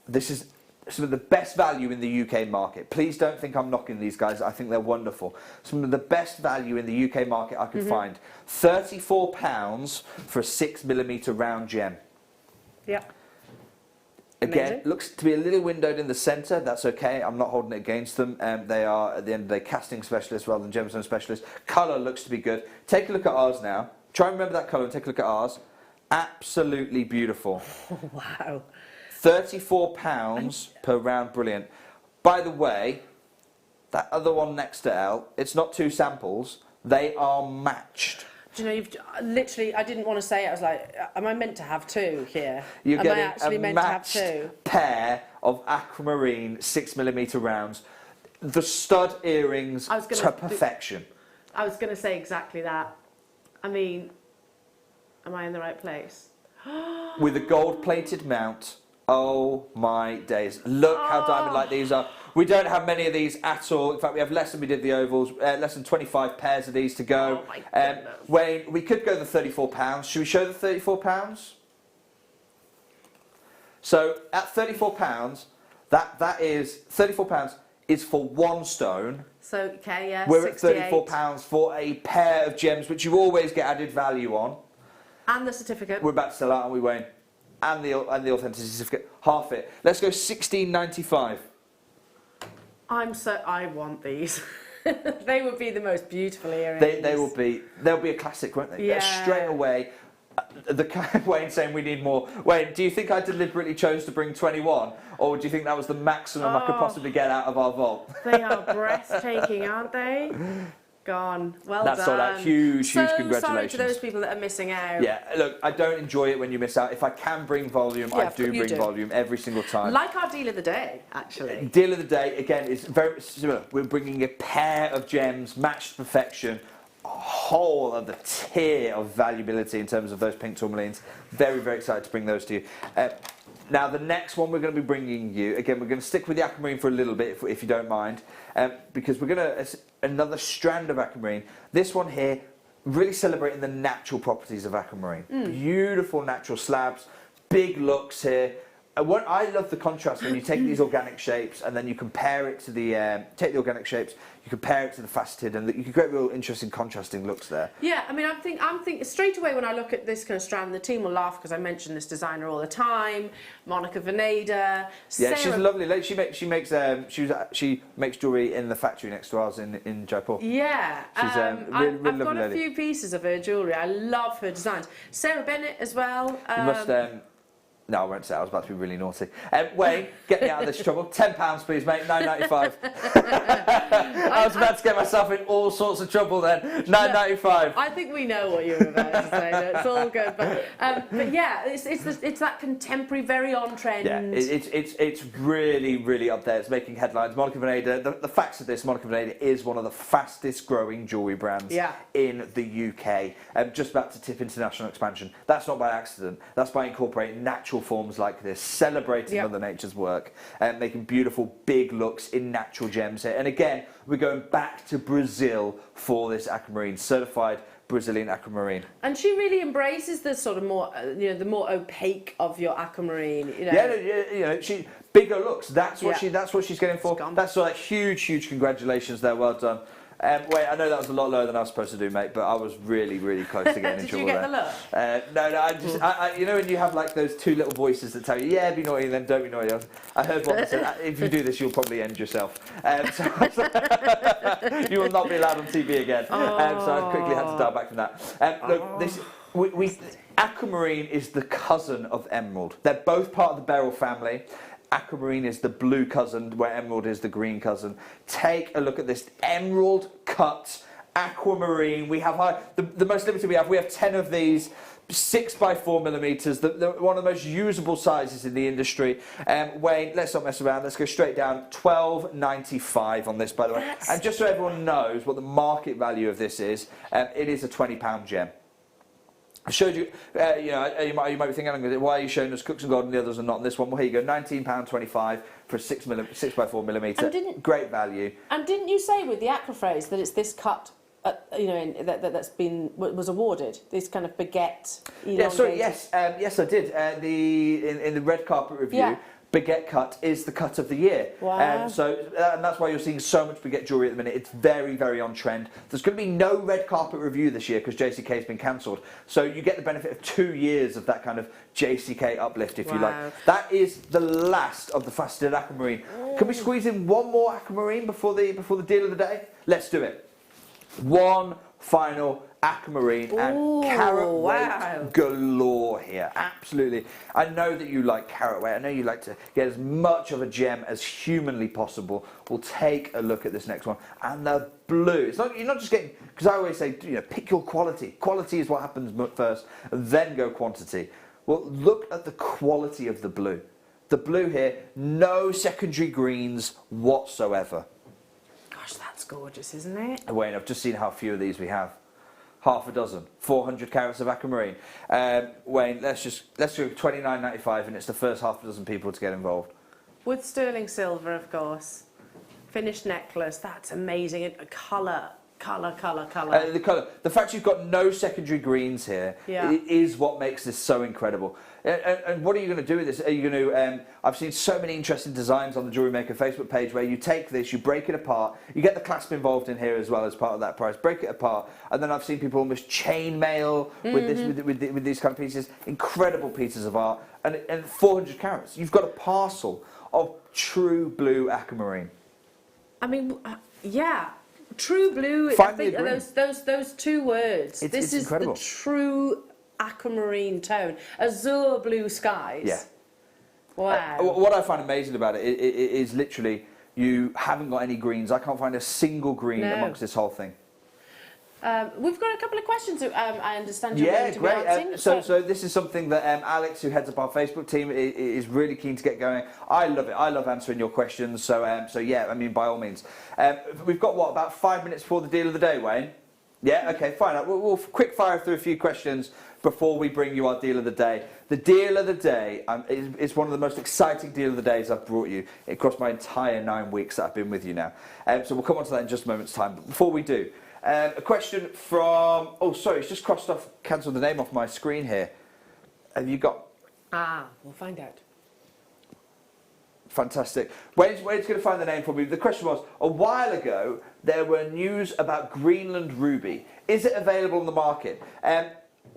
This is some of the best value in the UK market. Please don't think I'm knocking these guys. I think they're wonderful. Some of the best value in the UK market I could find. £34 for a 6mm round gem. Yeah. Again, Amazing. looks to be a little windowed in the centre. That's okay. I'm not holding it against them. They are, at the end of the day, casting specialists rather than gemstone specialists. Colour looks to be good. Take a look at ours now. Try and remember that colour and take a look at ours. Absolutely beautiful. Wow. £34 per round, brilliant. By the way, that other one next to L, it's not 2 samples. They are matched. Do you know, you've literally, I didn't want to say it, I was like, am I meant to have 2 here? You're am getting I actually a meant to have matched 2? pair of aquamarine 6mm rounds. The stud earrings to perfection. I was going to say exactly that. I mean, am I in the right place? With a gold-plated mount. Oh my days. Look how diamond-like these are. We don't have many of these at all. In fact, we have less than we did the ovals, less than 25 pairs of these to go. Oh my goodness. Wayne, we could go the £34. Should we show the £34? So at £34, that is £34 is for 1 stone. So, okay, yeah, We're 68. at £34 for a pair of gems, which you always get added value on. And the certificate. We're about to sell out, aren't we, Wayne? And the authenticity certificate, half it. Let's go £16.95. I want these. They would be the most beautiful earrings. They'll be a classic, won't they? Yeah. Straight away. Wayne saying we need more. Wayne, do you think I deliberately chose to bring 21, or do you think that was the maximum I could possibly get out of our vault? They are breathtaking, aren't they? Gone. Well That's done. all that huge congratulations. Sorry to those people that are missing out. Yeah, look, I don't enjoy it when you miss out. If I can bring volume, I do bring volume every single time. Like our deal of the day, actually. Deal of the day, again, is very similar. We're bringing a pair of gems, matched to perfection, a whole other tier of valuability in terms of those pink tourmalines. Very, very excited to bring those to you. Now, the next one we're going to be bringing you, again, we're going to stick with the aquamarine for a little bit, if you don't mind, because we're going to, another strand of aquamarine. This one here, really celebrating the natural properties of aquamarine. Beautiful natural slabs, big looks here. I love the contrast when you take these organic shapes and then you compare it to the, take the organic shapes, you compare it to the faceted, and you can get real interesting contrasting looks there. Yeah, I mean, I'm thinking straight away when I look at this kind of strand, the team will laugh because I mention this designer all the time, Monica Veneda. Yeah, Sarah, she's a lovely lady. She makes jewellery in the factory next to ours in Jaipur. Yeah, she's really I've got lovely a lady. few pieces of her jewellery. I love her designs. Sarah Bennett as well. You must. No, I won't say. I was about to be really naughty. Wayne, get me out of this trouble. £10, please, mate. $9.95. I was about to get myself in all sorts of trouble then. $9.95. I think we know what you were about to say. No, it's all good, but yeah, it's that contemporary, very on trend. Yeah, it's really, really up there. It's making headlines. Monica Veneda. The facts of this: Monica Veneda is one of the fastest growing jewellery brands in the UK. Just about to tip international expansion. That's not by accident. That's by incorporating natural forms like this, celebrating Mother Nature's work, and making beautiful big looks in natural gems here. And again, we're going back to Brazil for this aquamarine, certified Brazilian aquamarine. And she really embraces the sort of more, the more opaque of your aquamarine. Yeah, she bigger looks. That's what she's getting for. That's like huge congratulations there. Well done. Wait, I know that was a lot lower than I was supposed to do, mate, but I was really, really close to getting in trouble there. Did you get the look? No, I just, you know when you have like those two little voices that tell you, yeah, be naughty, then don't be naughty. I heard one that said, if you do this, you'll probably end yourself. You will not be allowed on TV again. So I quickly had to dial back from that. Look, aquamarine is the cousin of emerald. They're both part of the beryl family. Aquamarine is the blue cousin, where emerald is the green cousin. Take a look at this emerald cut aquamarine. We have the most limited we have. We have 10 of these, 6 by 4 millimeters. One of the most usable sizes in the industry. Wayne, let's not mess around. Let's go straight down. $12.95 on this, by the way. And just so everyone knows what the market value of this is, it is a £20 gem. I showed you, you might be thinking, why are you showing us Cooks and Gold and the others are not on this one? Well, here you go, £19.25 for a 6 by 4 millimeter. Great value. And didn't you say with the aquaphrase that it's this cut, was awarded, this kind of baguette? Yeah, sorry, yes, I did. In the red carpet review, baguette cut is the cut of the year. Wow. And that's why you're seeing so much baguette jewellery at the minute. It's very, very on trend. There's going to be no red carpet review this year because JCK has been cancelled. So you get the benefit of 2 years of that kind of JCK uplift, if you like. That is the last of the faceted aquamarine. Can we squeeze in one more aquamarine before the deal of the day? Let's do it. One final aquamarine and carat weight galore here. Absolutely. I know that you like carat weight. I know you like to get as much of a gem as humanly possible. We'll take a look at this next one. And the blue. You're not just getting, because I always say, pick your quality. Quality is what happens first, and then go quantity. Well, look at the quality of the blue. The blue here, no secondary greens whatsoever. Gosh, that's gorgeous, isn't it? Wayne, I've just seen how few of these we have. Half a dozen, 400 carats of aquamarine. Wayne, let's go $29.95, and it's the first half a dozen people to get involved. With sterling silver, of course. Finished necklace, that's amazing. And colour. The colour. The fact you've got no secondary greens here is what makes this so incredible. And what are you going to do with this? Are you going to? I've seen so many interesting designs on the Jewellery Maker Facebook page where you take this, you break it apart, you get the clasp involved in here as well as part of that price. Break it apart, and then I've seen people almost chain mail with these kind of pieces. Incredible pieces of art, and 400 carats. You've got a parcel of true blue aquamarine. I mean, yeah. True blue. Find I think those two words. This is incredible. The true aquamarine tone. Azure blue skies. Yeah. Wow. What I find amazing about it is literally you haven't got any greens. I can't find a single green amongst this whole thing. We've got a couple of questions. I understand you're going to be answering. So this is something that Alex, who heads up our Facebook team, is really keen to get going. I love it. I love answering your questions. So yeah, I mean, by all means. We've got about 5 minutes before the deal of the day, Wayne? Yeah. Okay. Fine. We'll quick fire through a few questions before we bring you our deal of the day. The deal of the day is one of the most exciting deal of the days I've brought you across my entire 9 weeks that I've been with you now. So we'll come on to that in just a moment's time. But before we do. A question from... Oh, sorry, it's just cancelled the name off my screen here. Have you got... We'll find out. Fantastic. Wayne's going to find the name for me. The question was, a while ago, there were news about Greenland ruby. Is it available on the market?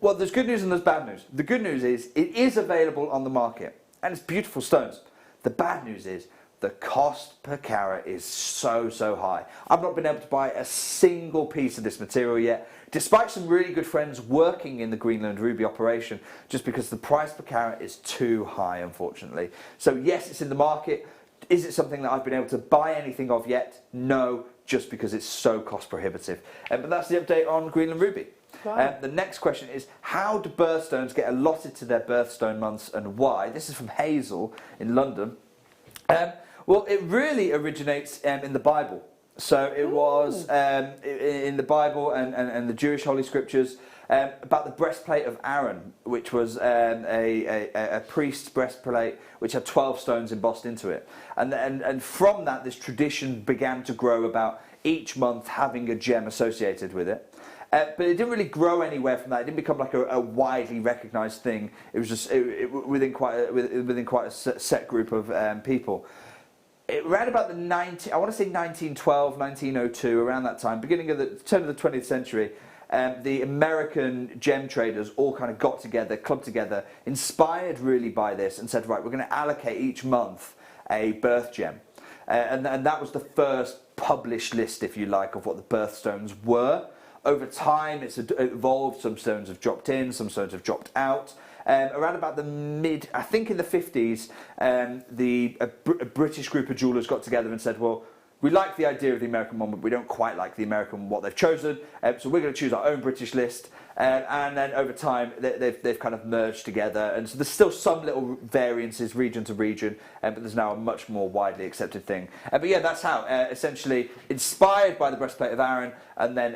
Well, there's good news and there's bad news. The good news is, it is available on the market. And it's beautiful stones. The bad news is, the cost per carat is so high. I've not been able to buy a single piece of this material yet, despite some really good friends working in the Greenland ruby operation, just because the price per carat is too high, unfortunately. So yes, it's in the market. Is it something that I've been able to buy anything of yet? No, just because it's so cost prohibitive. But that's the update on Greenland ruby. Wow. The next question is, how do birthstones get allotted to their birthstone months and why? This is from Hazel in London. Well, it really originates in the Bible. So it was in the Bible and the Jewish Holy Scriptures about the breastplate of Aaron, which was a priest's breastplate which had 12 stones embossed into it. And from that, this tradition began to grow about each month having a gem associated with it. But it didn't really grow anywhere from that. It didn't become like a widely recognised thing. It was just within quite a set group of people. Around about the 1912, 1902, around that time, beginning of the turn of the 20th century, the American gem traders all kind of got together, clubbed together, inspired really by this, and said, right, we're going to allocate each month a birth gem. And that was the first published list, if you like, of what the birthstones were. over time it's evolved. Some stones have dropped in, some stones have dropped out. Around about the I think in the 50s, a British group of jewellers got together and said, well, we like the idea of the American one, but we don't quite like the American what they've chosen. So we're going to choose our own British list. And then over time, they've kind of merged together. And so there's still some little variances region to region, but there's now a much more widely accepted thing. But yeah, that's how, essentially inspired by the breastplate of Aaron, and then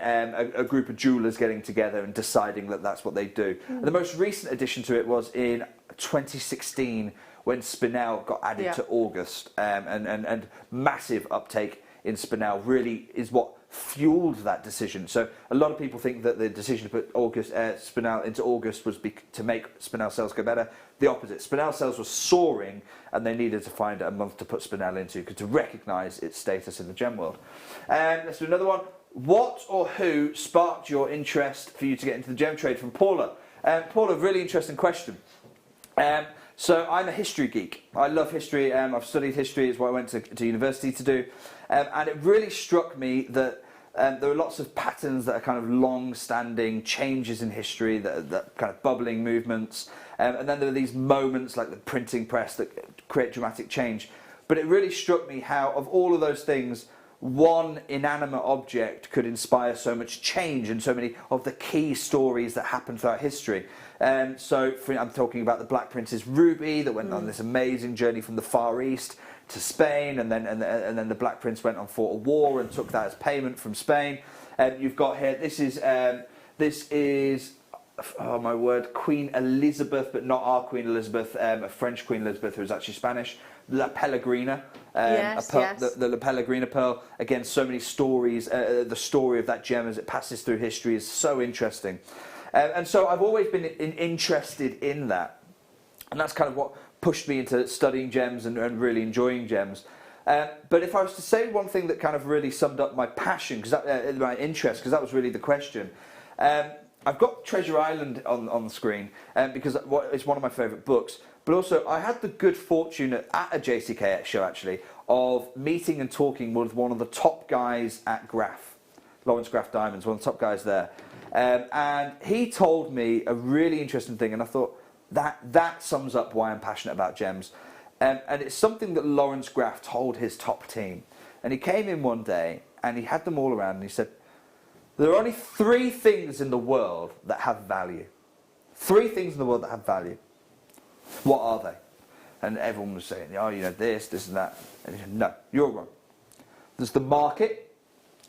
a group of jewellers getting together and deciding that that's what they do. And the most recent addition to it was in 2016, when spinel got added to August, and massive uptake in spinel really is what fueled that decision. So a lot of people think that the decision to put spinel into August was to make spinel sales go better. The opposite. Spinel sales were soaring, and they needed to find a month to put spinel into to recognise its status in the gem world. Let's do another one. What or who sparked your interest for you to get into the gem trade? From Paula. Paula, really interesting question. So I'm a history geek. I love history. I've studied history. It's what I went to university to do. And it really struck me that there are lots of patterns that are kind of long-standing changes in history, that kind of bubbling movements. And then there are these moments like the printing press that create dramatic change. But it really struck me how, of all of those things, one inanimate object could inspire so much change and so many of the key stories that happen throughout history. I'm talking about the Black Princess Ruby that went on this amazing journey from the Far East to Spain, and then the Black Prince went on fought a war and took that as payment from Spain. You've got here, this is oh my word, Queen Elizabeth, but not our Queen Elizabeth, a French Queen Elizabeth who was actually Spanish. La Pellegrina, the La Pellegrina pearl. Again, so many stories. The story of that gem as it passes through history is so interesting. And so I've always been interested in that. And that's kind of what pushed me into studying gems and really enjoying gems. But if I was to say one thing that kind of really summed up my passion, my interest, because that was really the question, I've got Treasure Island on the screen because it's one of my favourite books. But also, I had the good fortune at a JCK show, actually, of meeting and talking with one of the top guys at Graf, Lawrence Graf Diamonds, one of the top guys there. And he told me a really interesting thing, and I thought, that sums up why I'm passionate about gems. And it's something that Lawrence Graf told his top team. And he came in one day, and he had them all around, and he said, there are only 3 things in the world that have value. 3 things in the world that have value. What are they? And everyone was saying, oh, you know, this and that. And he said, no, you're wrong. There's the market,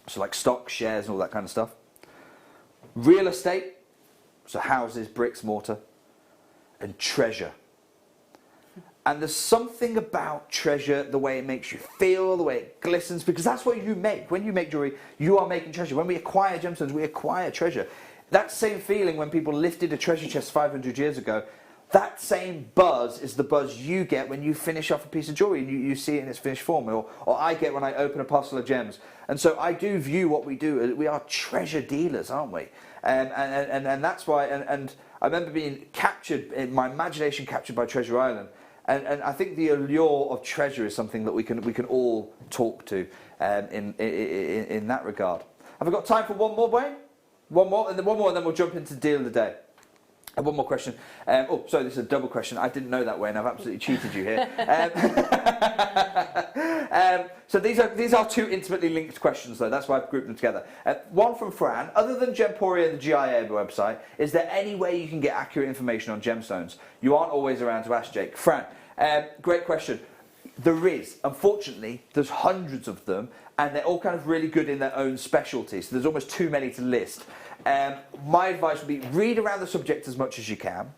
so like stocks, shares, and all that kind of stuff. Real estate, so houses, bricks, mortar. And treasure. And there's something about treasure, the way it makes you feel, the way it glistens, because that's what you make. When you make jewellery, you are making treasure. When we acquire gemstones, we acquire treasure. That same feeling when people lifted a treasure chest 500 years ago, that same buzz is the buzz you get when you finish off a piece of jewellery and you see it in its finished form, or I get when I open a parcel of gems. And so I do view what we do, we are treasure dealers, aren't we? And that's why, and I remember being captured, in my imagination captured by Treasure Island. And I think the allure of treasure is something that we can all talk to in that regard. Have I got time for one more, Wayne? One more, and then we'll jump into Deal of the Day. And one more question. Sorry, this is a double question. I didn't know that, Wayne. I've absolutely cheated you here. So these are 2 intimately linked questions, though. That's why I've grouped them together. One from Fran. Other than Gemporia and the GIA website, is there any way you can get accurate information on gemstones? You aren't always around to ask Jake. Fran, great question. There is. Unfortunately, there's hundreds of them, and they're all kind of really good in their own specialty. So there's almost too many to list. My advice would be read around the subject as much as you can,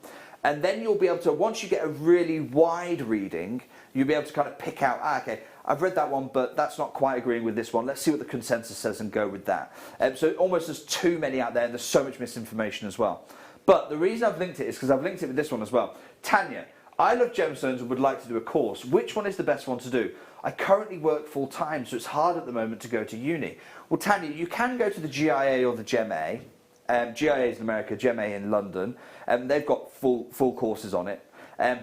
and then you'll be able to, once you get a really wide reading, you'll be able to kind of pick out, okay, I've read that one, but that's not quite agreeing with this one. Let's see what the consensus says and go with that. So almost there's too many out there, and there's so much misinformation as well. But the reason I've linked it is because I've linked it with this one as well. Tanya, I love gemstones and would like to do a course. Which one is the best one to do? I currently work full time, so it's hard at the moment to go to uni. Well, Tanya, you can go to the GIA or the GEMA. GIA is in America, GEMA in London. They've got full courses on it.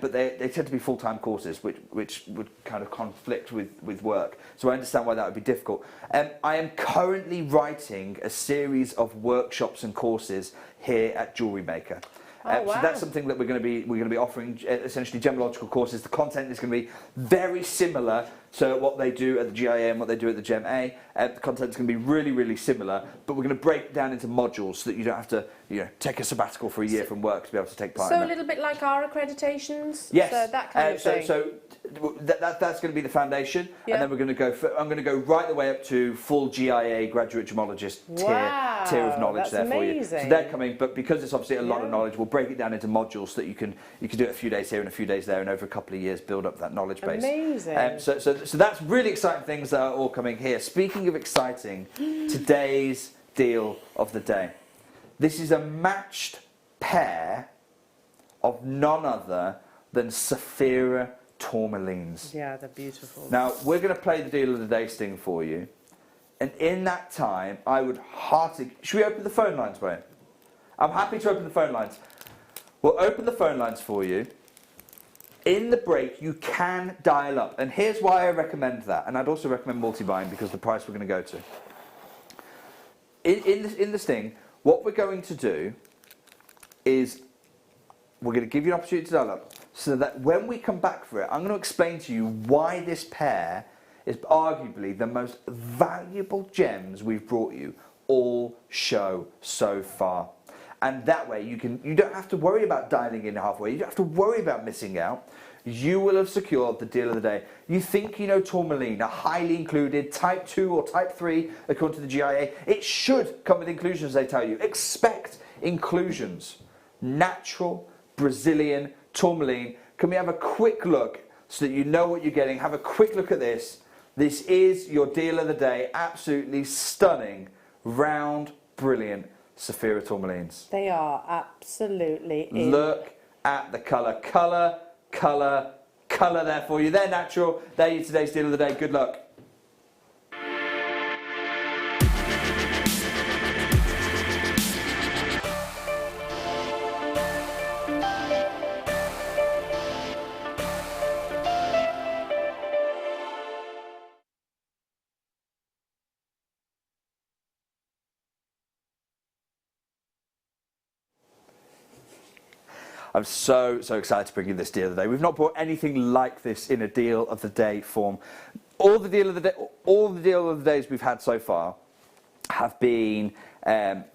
but they tend to be full-time courses, which would kind of conflict with work. So I understand why that would be difficult. I am currently writing a series of workshops and courses here at Jewellery Maker. Oh, wow. So that's something that we're going to be offering, essentially gemological courses. The content is going to be very similar to what they do at the GIA and what they do at the Gem A. The content is going to be really, really similar, but we're going to break it down into modules so that you don't have to, take a sabbatical for a year from work to be able to take part in So it. a little bit like our accreditations? Yes. So that kind of thing? So that's going to be the foundation, and then we're going to go. I'm going to go right the way up to full GIA graduate gemologist tier of knowledge that's for you. amazing. So they're coming, but because it's obviously a lot of knowledge, we'll break it down into modules so that you can do it a few days here and a few days there, and over a couple of years build up that knowledge base. Amazing. So that's really exciting things that are all coming here. Speaking of exciting, today's deal of the day. This is a matched pair of none other than Sapphira tourmalines. Yeah, they're beautiful. Now, we're going to play the deal of the day sting for you. And in that time, I would heartily... Should we open the phone lines, Wayne? I'm happy to open the phone lines. We'll open the phone lines for you. In the break, you can dial up. And here's why I recommend that. And I'd also recommend multi-buying because the price we're going to go to. In the sting, what we're going to do is we're going to give you an opportunity to dial up so that when we come back for it, I'm going to explain to you why this pair is arguably the most valuable gems we've brought you all show so far. And that way you don't have to worry about dialing in halfway, you don't have to worry about missing out. You will have secured the deal of the day. You think you know tourmaline, a highly included type 2 or type 3 according to the GIA. It should come with inclusions, they tell you. Expect inclusions. Natural Brazilian tourmaline. Can we have a quick look so that you know what you're getting? Have a quick look at this. This is your deal of the day. Absolutely stunning, round, brilliant Sapphira tourmalines. They are absolutely in. Look at the colour. Colour there for you. They're natural. They're your today's deal of the day. Good luck. I'm so excited to bring you this deal of the day. We've not brought anything like this in a deal of the day form. All the deal of the days we've had so far have been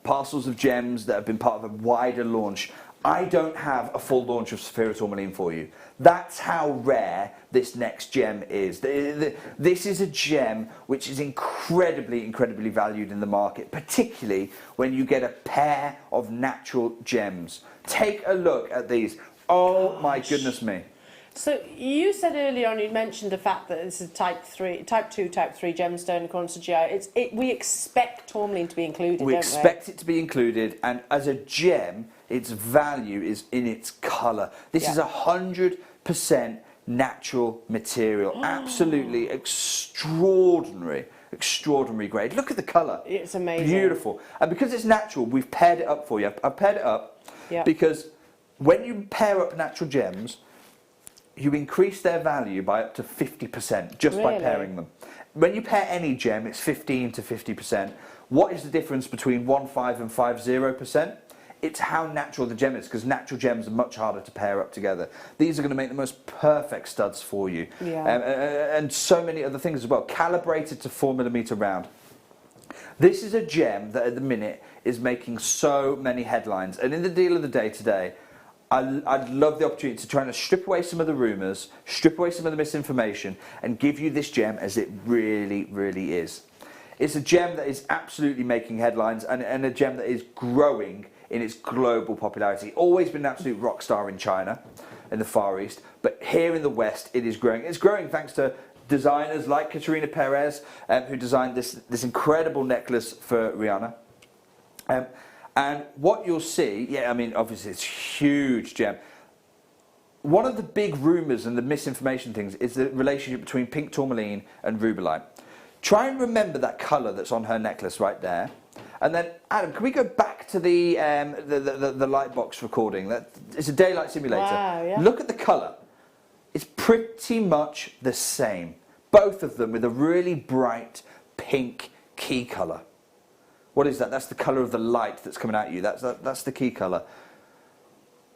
parcels of gems that have been part of a wider launch. I don't have a full launch of Sapphira tourmaline for you. That's how rare this next gem is. This is a gem which is incredibly valued in the market, particularly when you get a pair of natural gems. Take a look at these. Oh my goodness me. So you said earlier on, you'd mentioned the fact that this is type 2, type 3 gemstone according to GIA. We expect tourmaline to be included, We expect it to be included, and as a gem, its value is in its colour. This is 100% natural material. Absolutely extraordinary grade. Look at the colour. It's amazing. Beautiful. And because it's natural, we've paired it up for you. I've paired it up because when you pair up natural gems, you increase their value by up to 50% just by pairing them. When you pair any gem, it's 15 to 50%. What is the difference between 15 and 50%? It's how natural the gem is, because natural gems are much harder to pair up together. These are going to make the most perfect studs for you. And so many other things as well. Calibrated to 4mm round. This is a gem that at the minute is making so many headlines. And in the deal of the day today, I'd love the opportunity to try and strip away some of the rumours, strip away some of the misinformation, and give you this gem as it really is. It's a gem that is absolutely making headlines, and a gem that is growing in its global popularity. Always been an absolute rock star in China, in the Far East, but here in the West it is growing. It's growing thanks to designers like Katerina Perez, who designed this incredible necklace for Rihanna. And what you'll see, I mean, obviously it's a huge gem. One of the big rumours and the misinformation things is the relationship between pink tourmaline and rubellite. Try and remember that colour that's on her necklace right there, And then, Adam, can we go back to the light box recording? It's a daylight simulator. Wow, yeah. Look at the colour. It's pretty much the same. Both of them with a really bright pink key colour. What is that? That's the colour of the light that's coming at you. That's the key colour.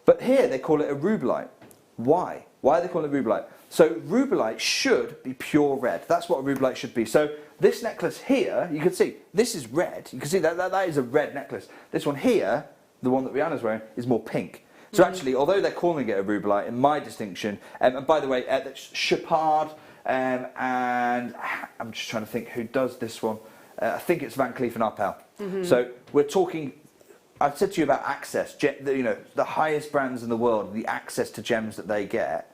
But here they call it a rubellite. Why? Why are they calling it rubellite? So rubellite should be pure red. That's what a rubellite should be. So this necklace here, you can see, this is red. You can see that is a red necklace. This one here, the one that Rihanna's wearing, is more pink. So actually, although they're calling it a rubellite, in my distinction, and by the way, that's Chopard, and I'm just trying to think who does this one. I think it's Van Cleef & Arpels. So we're talking, I've said to you about access, the highest brands in the world, the access to gems that they get.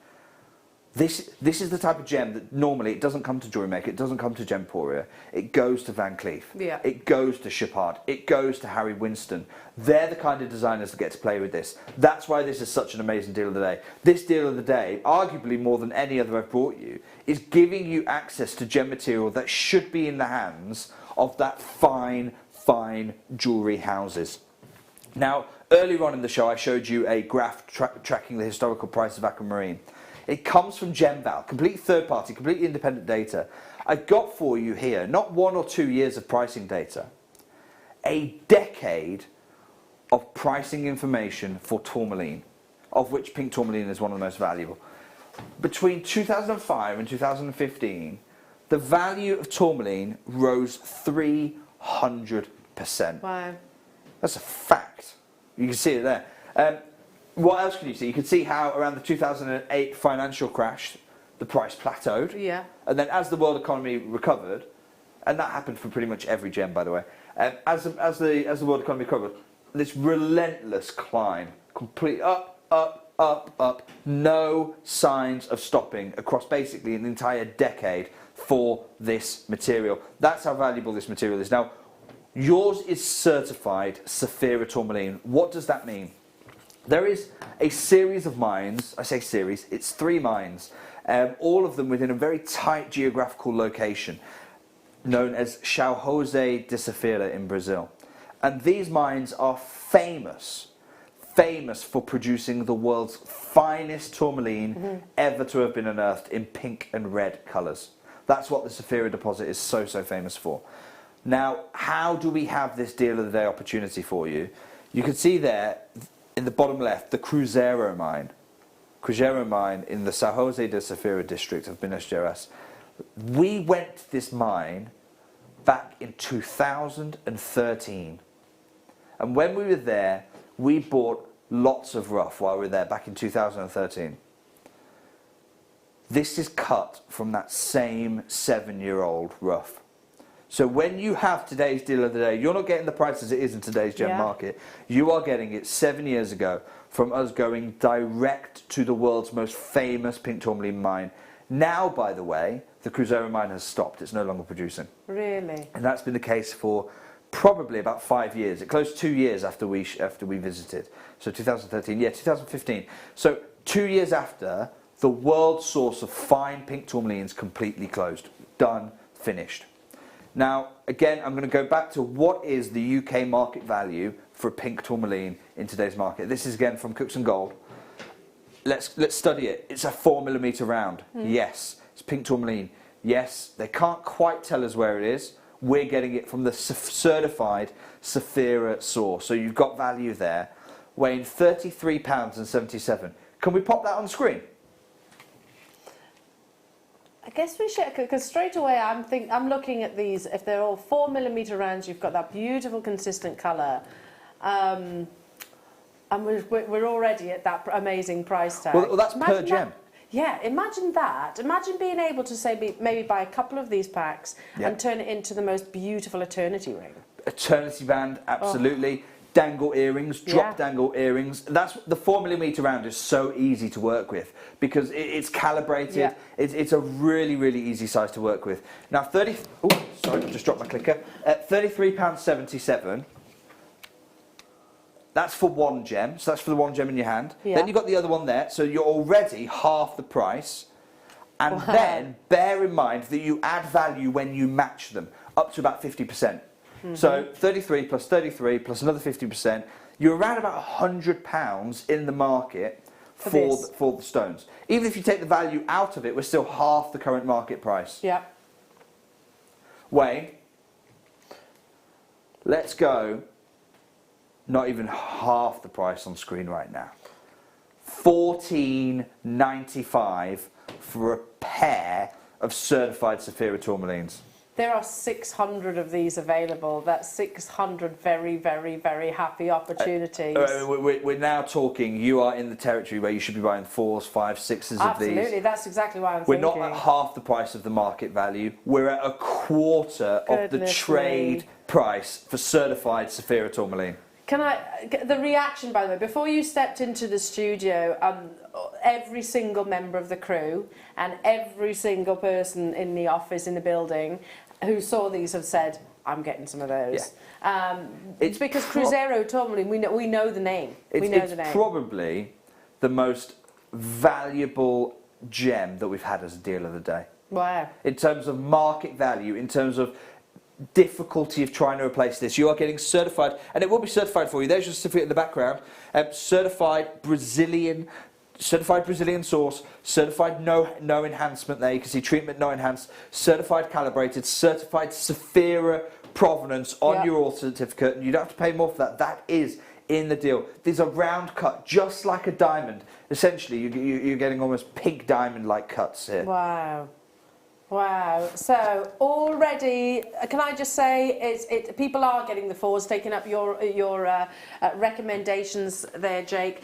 This is the type of gem that normally it doesn't come to Jewellery Maker, it doesn't come to Gemporia, it goes to Van Cleef, it goes to Chopard, it goes to Harry Winston. They're the kind of designers that get to play with this. That's why this is such an amazing deal of the day. This deal of the day, arguably more than any other I've brought you, is giving you access to gem material that should be in the hands of that fine jewellery houses. Now, earlier on in the show I showed you a graph tracking the historical price of aquamarine. It comes from GemVal, completely third party, completely independent data. I've got for you here, not 1 or 2 years of pricing data, a decade of pricing information for tourmaline, of which pink tourmaline is one of the most valuable. Between 2005 and 2015, the value of tourmaline rose 300%. Wow. That's a fact. You can see it there. What else can you see? You can see how around the 2008 financial crash, the price plateaued. Yeah. And then as the world economy recovered, and that happened for pretty much every gem, by the way, as the world economy recovered, this relentless climb, complete up, no signs of stopping across basically an entire decade for this material. That's how valuable this material is. Now, yours is certified Saphira tourmaline. What does that mean? There is a series of mines, I say series, it's 3 mines, all of them within a very tight geographical location, known as São José de Saphira in Brazil. And these mines are famous for producing the world's finest tourmaline ever to have been unearthed in pink and red colours. That's what the Saphira deposit is so famous for. Now, how do we have this deal of the day opportunity for you? You can see there, in the bottom left, the Cruzeiro mine. Cruzeiro mine in the São José de Saphira district of Minas Gerais. We went to this mine back in 2013. And when we were there, we bought lots of rough while we were there back in 2013. This is cut from that same 7-year-old rough. So when you have today's deal of the day, you're not getting the price as it is in today's gem market. You are getting it 7 years ago from us going direct to the world's most famous pink tourmaline mine. Now, by the way, the Cruzeiro mine has stopped. It's no longer producing. Really? And that's been the case for probably about 5 years. It closed 2 years after we visited. So 2013, 2015. So 2 years after, the world's source of fine pink tourmalines completely closed. Done, finished. Now, again, I'm going to go back to what is the UK market value for a pink tourmaline in today's market. This is again from Cooks & Gold. Let's study it. It's a 4mm round. Yes. It's pink tourmaline. Yes. They can't quite tell us where it is. We're getting it from the certified Saphira source. So you've got value there. Weighing £33.77. Can we pop that on the screen? I guess we should, because straight away I'm looking at these. If they're all 4mm rounds, you've got that beautiful consistent colour, and we're already at that amazing price tag. Well, that's per gem. Yeah, imagine that. Imagine being able to say maybe buy a couple of these packs and turn it into the most beautiful eternity ring. Eternity band, absolutely. Dangle earrings, drop dangle earrings. That's the 4mm round is so easy to work with because it's calibrated. Yeah. It's a really easy size to work with. Now just dropped my clicker. At £33.77. That's for 1 gem. So that's for the 1 gem in your hand. Yeah. Then you've got the other one there. So you're already half the price. And then bear in mind that you add value when you match them, up to about 50%. So 33 plus 33 plus another 50%, you're around about £100 in the market for the stones. Even if you take the value out of it, we're still half the current market price. Yeah. Wayne, let's go not even half the price on screen right now. $14.95 for a pair of certified Saphira tourmalines. There are 600 of these available. That's 600 very, very, very happy opportunities. We're now talking, you are in the territory where you should be buying 4s, 5s, 6s of these. Absolutely, that's exactly why I'm We're thinking. not at half the price of the market value. We're at a quarter of the trade price for certified Saphira tourmaline. The reaction, by the way, before you stepped into the studio, every single member of the crew and every single person in the office, in the building, who saw these have said, I'm getting some of those. Yeah. It's because Cruzeiro tourmaline, we know the name. It's probably the most valuable gem that we've had as a deal of the day. Wow. In terms of market value, in terms of difficulty of trying to replace this, you are getting certified, and it will be certified for you. There's your certificate in the background. Certified Brazilian source, certified no enhancement there. You can see treatment no enhanced, certified calibrated, certified Saphira provenance on your auto certificate, and you don't have to pay more for that. That is in the deal. These are round cut, just like a diamond. Essentially, you're getting almost pink diamond-like cuts here. Wow. Wow. So already, can I just say, people are getting the 4s, taking up your recommendations there, Jake.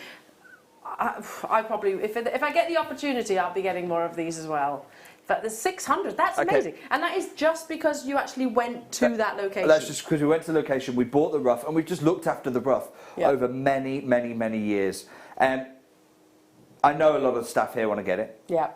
I probably, if I get the opportunity, I'll be getting more of these as well. But the 600, that's amazing. And that is just because you actually went to that location. That's just because we went to the location, we bought the rough, and we've just looked after the rough over many, many, many years. I know a lot of the staff here want to get it. Yeah.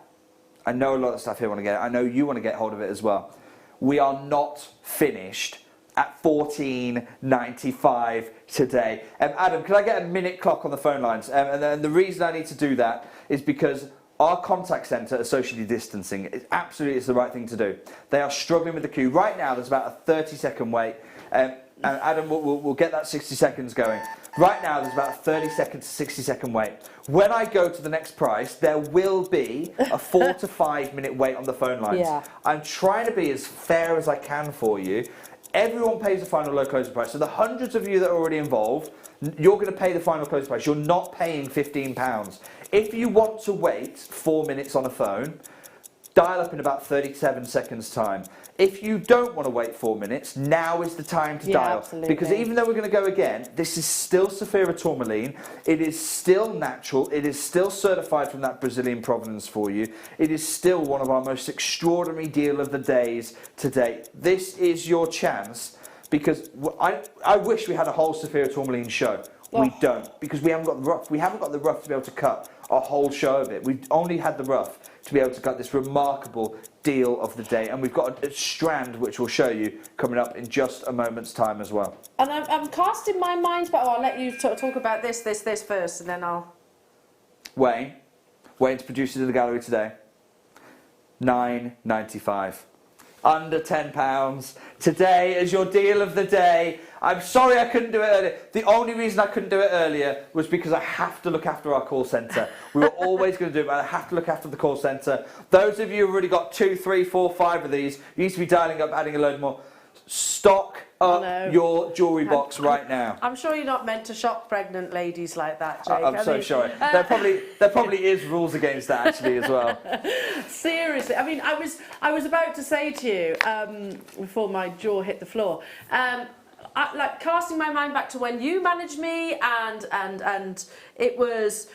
I know a lot of staff here want to get it. I know you want to get hold of it as well. We are not finished at $14.95 today. Adam, can I get a minute clock on the phone lines? And the reason I need to do that is because our contact centre are socially distancing. It's the right thing to do. They are struggling with the queue. Right now, there's about a 30-second wait. And Adam, we'll get that 60 seconds going. Right now, there's about a 30-second to 60-second wait. When I go to the next price, there will be a 4 to 5 minute wait on the phone lines. Yeah. I'm trying to be as fair as I can for you. Everyone pays the final low closing price. So the hundreds of you that are already involved, you're going to pay the final closing price. You're not paying £15. If you want to wait 4 minutes on a phone, dial up in about 37 seconds time. If you don't want to wait 4 minutes, now is the time to dial. Absolutely. Because even though we're going to go again, this is still Saphira tourmaline. It is still natural. It is still certified from that Brazilian provenance for you. It is still one of our most extraordinary deal of the days to date. This is your chance, because I wish we had a whole Saphira tourmaline show. We don't, because we haven't got the rough. We haven't got the rough to be able to cut a whole show of it. We've only had the rough to be able to cut this remarkable deal of the day, and we've got a strand which we'll show you coming up in just a moment's time as well. And I'm casting my mind, but I'll let you talk about this first, and then I'll... Wayne's produced it in the gallery today. £9.95. Under £10 today as your deal of the day. I'm sorry I couldn't do it earlier. The only reason I couldn't do it earlier was because I have to look after our call centre. We were always going to do it, but I have to look after the call centre. Those of you who've already got 2, 3, 4, 5 of these, you used to be dialing up, adding a load more. Stock up your jewellery box right now. I'm sure you're not meant to shock pregnant ladies like that, Jake. I'm so sorry. There probably is rules against that actually as well. Seriously, I mean, I was about to say to you before my jaw hit the floor. Like casting my mind back to when you managed me, and it was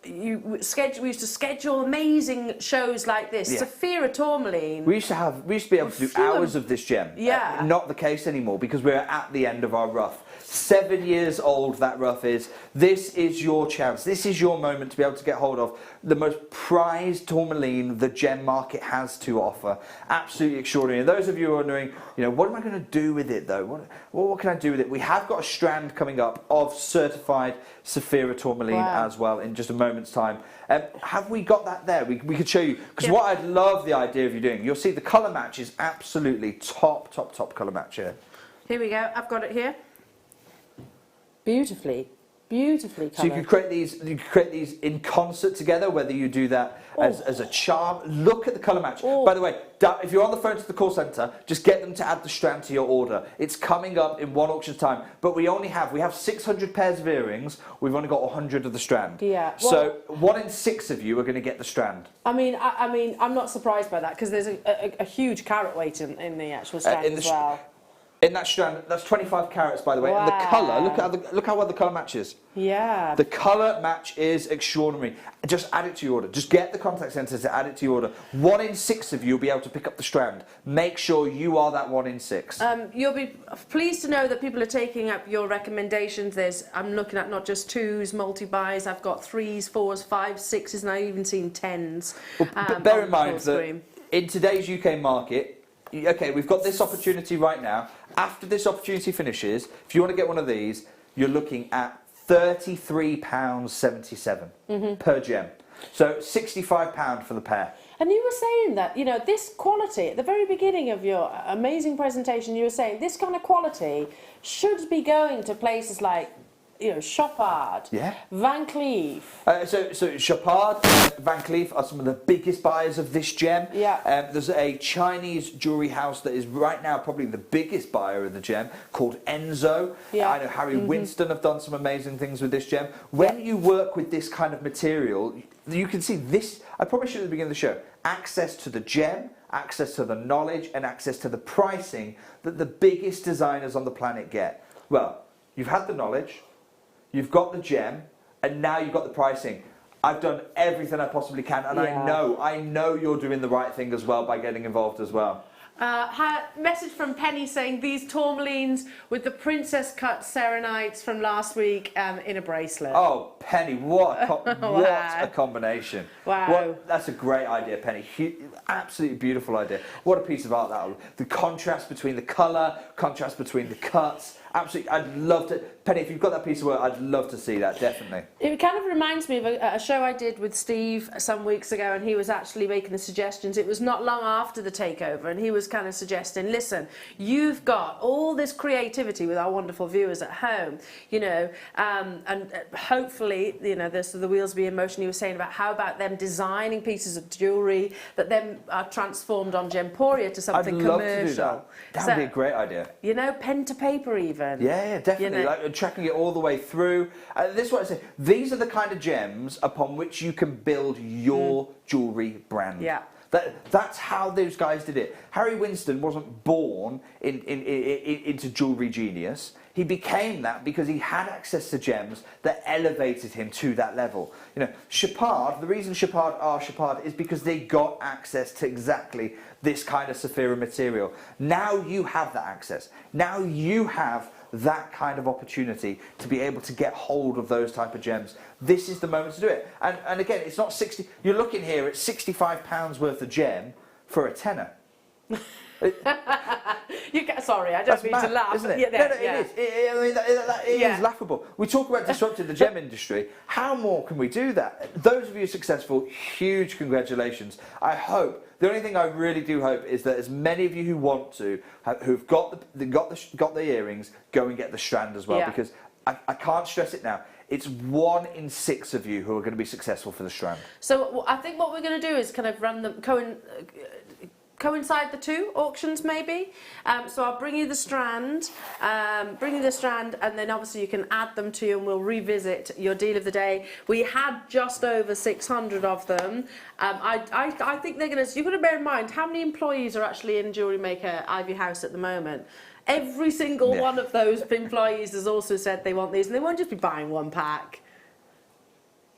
we used to schedule amazing shows like this. Yeah. Saphira tourmaline. We used to be able to do hours of this gem. Yeah. Not the case anymore because we're at the end of our rough. 7 years old that rough is. This is your chance. This is your moment to be able to get hold of the most prized tourmaline the gem market has to offer. Absolutely extraordinary. And those of you who are wondering, what am I going to do with it though? What can I do with it? We have got a strand coming up of certified Saphira tourmaline as well in just a moment's time. Have we got that there? We could show you, because what I'd love the idea of you doing, you'll see the colour match is absolutely top colour match here. Here we go. I've got it here. Beautifully coloured. So you could create these. You could create these in concert together. Whether you do that as a charm. Look at the colour match. By the way, if you're on the phone to the call centre, just get them to add the strand to your order. It's coming up in one auction's time. But we have 600 pairs of earrings. We've only got 100 of the strand. Yeah. So 1 in 6 of you are going to get the strand. I mean, I'm not surprised by that because there's a huge carat weight in the actual strand as well. In that strand, that's 25 carats, by the way. And the colour, look how well the colour matches. Yeah. The colour match is extraordinary. Just add it to your order. Just get the contact centre to add it to your order. 1 in 6 of you will be able to pick up the strand. Make sure you are that 1 in 6. You'll be pleased to know that people are taking up your recommendations. I'm looking at not just 2s, multi-buys. I've got 3s, 4s, 5s, 6s, and I've even seen 10s. But bear in mind that in today's UK market, okay, we've got this opportunity right now. After this opportunity finishes, if you want to get one of these, you're looking at £33.77 per gem. So £65 for the pair. And you were saying that, you know, this quality, at the very beginning of your amazing presentation, you were saying this kind of quality should be going to places like, you know, Chopard, Van Cleef. So Chopard and Van Cleef are some of the biggest buyers of this gem. Yeah. There's a Chinese jewellery house that is right now probably the biggest buyer of the gem called Enzo. Yeah. I know Harry Winston have done some amazing things with this gem. When you work with this kind of material, you can see this, I probably should at the beginning of the show, access to the gem, access to the knowledge and access to the pricing that the biggest designers on the planet get. Well, you've had the knowledge, you've got the gem, and now you've got the pricing. I've done everything I possibly can, and I know you're doing the right thing as well by getting involved as well. Message from Penny saying these tourmalines with the princess cut serenites from last week in a bracelet. Oh, Penny, what a combination. Wow. That's a great idea, Penny. Absolutely beautiful idea. What a piece of art that was. The contrast between the colour, contrast between the cuts. Absolutely, I'd love to. Penny, if you've got that piece of work, I'd love to see that, definitely. It kind of reminds me of a show I did with Steve some weeks ago, and he was actually making the suggestions. It was not long after the takeover, and he was kind of suggesting, listen, you've got all this creativity with our wonderful viewers at home, you know, and hopefully, you know, the wheels be in motion. He was saying about how about them designing pieces of jewellery that then are transformed on Gemporia to something commercial. I'd love to do that. That would be a great idea. You know, pen to paper even. Yeah, definitely. You know, like tracking it all the way through. This is what I say. These are the kind of gems upon which you can build your jewellery brand. Yeah. That's how those guys did it. Harry Winston wasn't born into jewellery genius. He became that because he had access to gems that elevated him to that level. You know, Chopard, the reason Chopard are Chopard is because they got access to exactly this kind of sapphire material. Now you have that access. Now you have that kind of opportunity to be able to get hold of those type of gems. This is the moment to do it. And again, it's not 60, you're looking here at £65 worth of gem for a tenner. Sorry, I don't mean to laugh. Isn't it? It is laughable. We talk about disrupting the gem industry. How more can we do that? Those of you successful, huge congratulations. I hope, the only thing I really do hope is that as many of you who want to, who've got the earrings, go and get the strand as well, because I can't stress it now. It's 1 in 6 of you who are going to be successful for the strand. So I think what we're going to do is kind of run them coincide the two auctions maybe. So I'll bring you the strand, and then obviously you can add them to you, and we'll revisit your deal of the day. We had just over 600 of them. I think they're going to. You've got to bear in mind how many employees are actually in Jewellery Maker Ivy House at the moment. Every single one of those employees has also said they want these, and they won't just be buying one pack.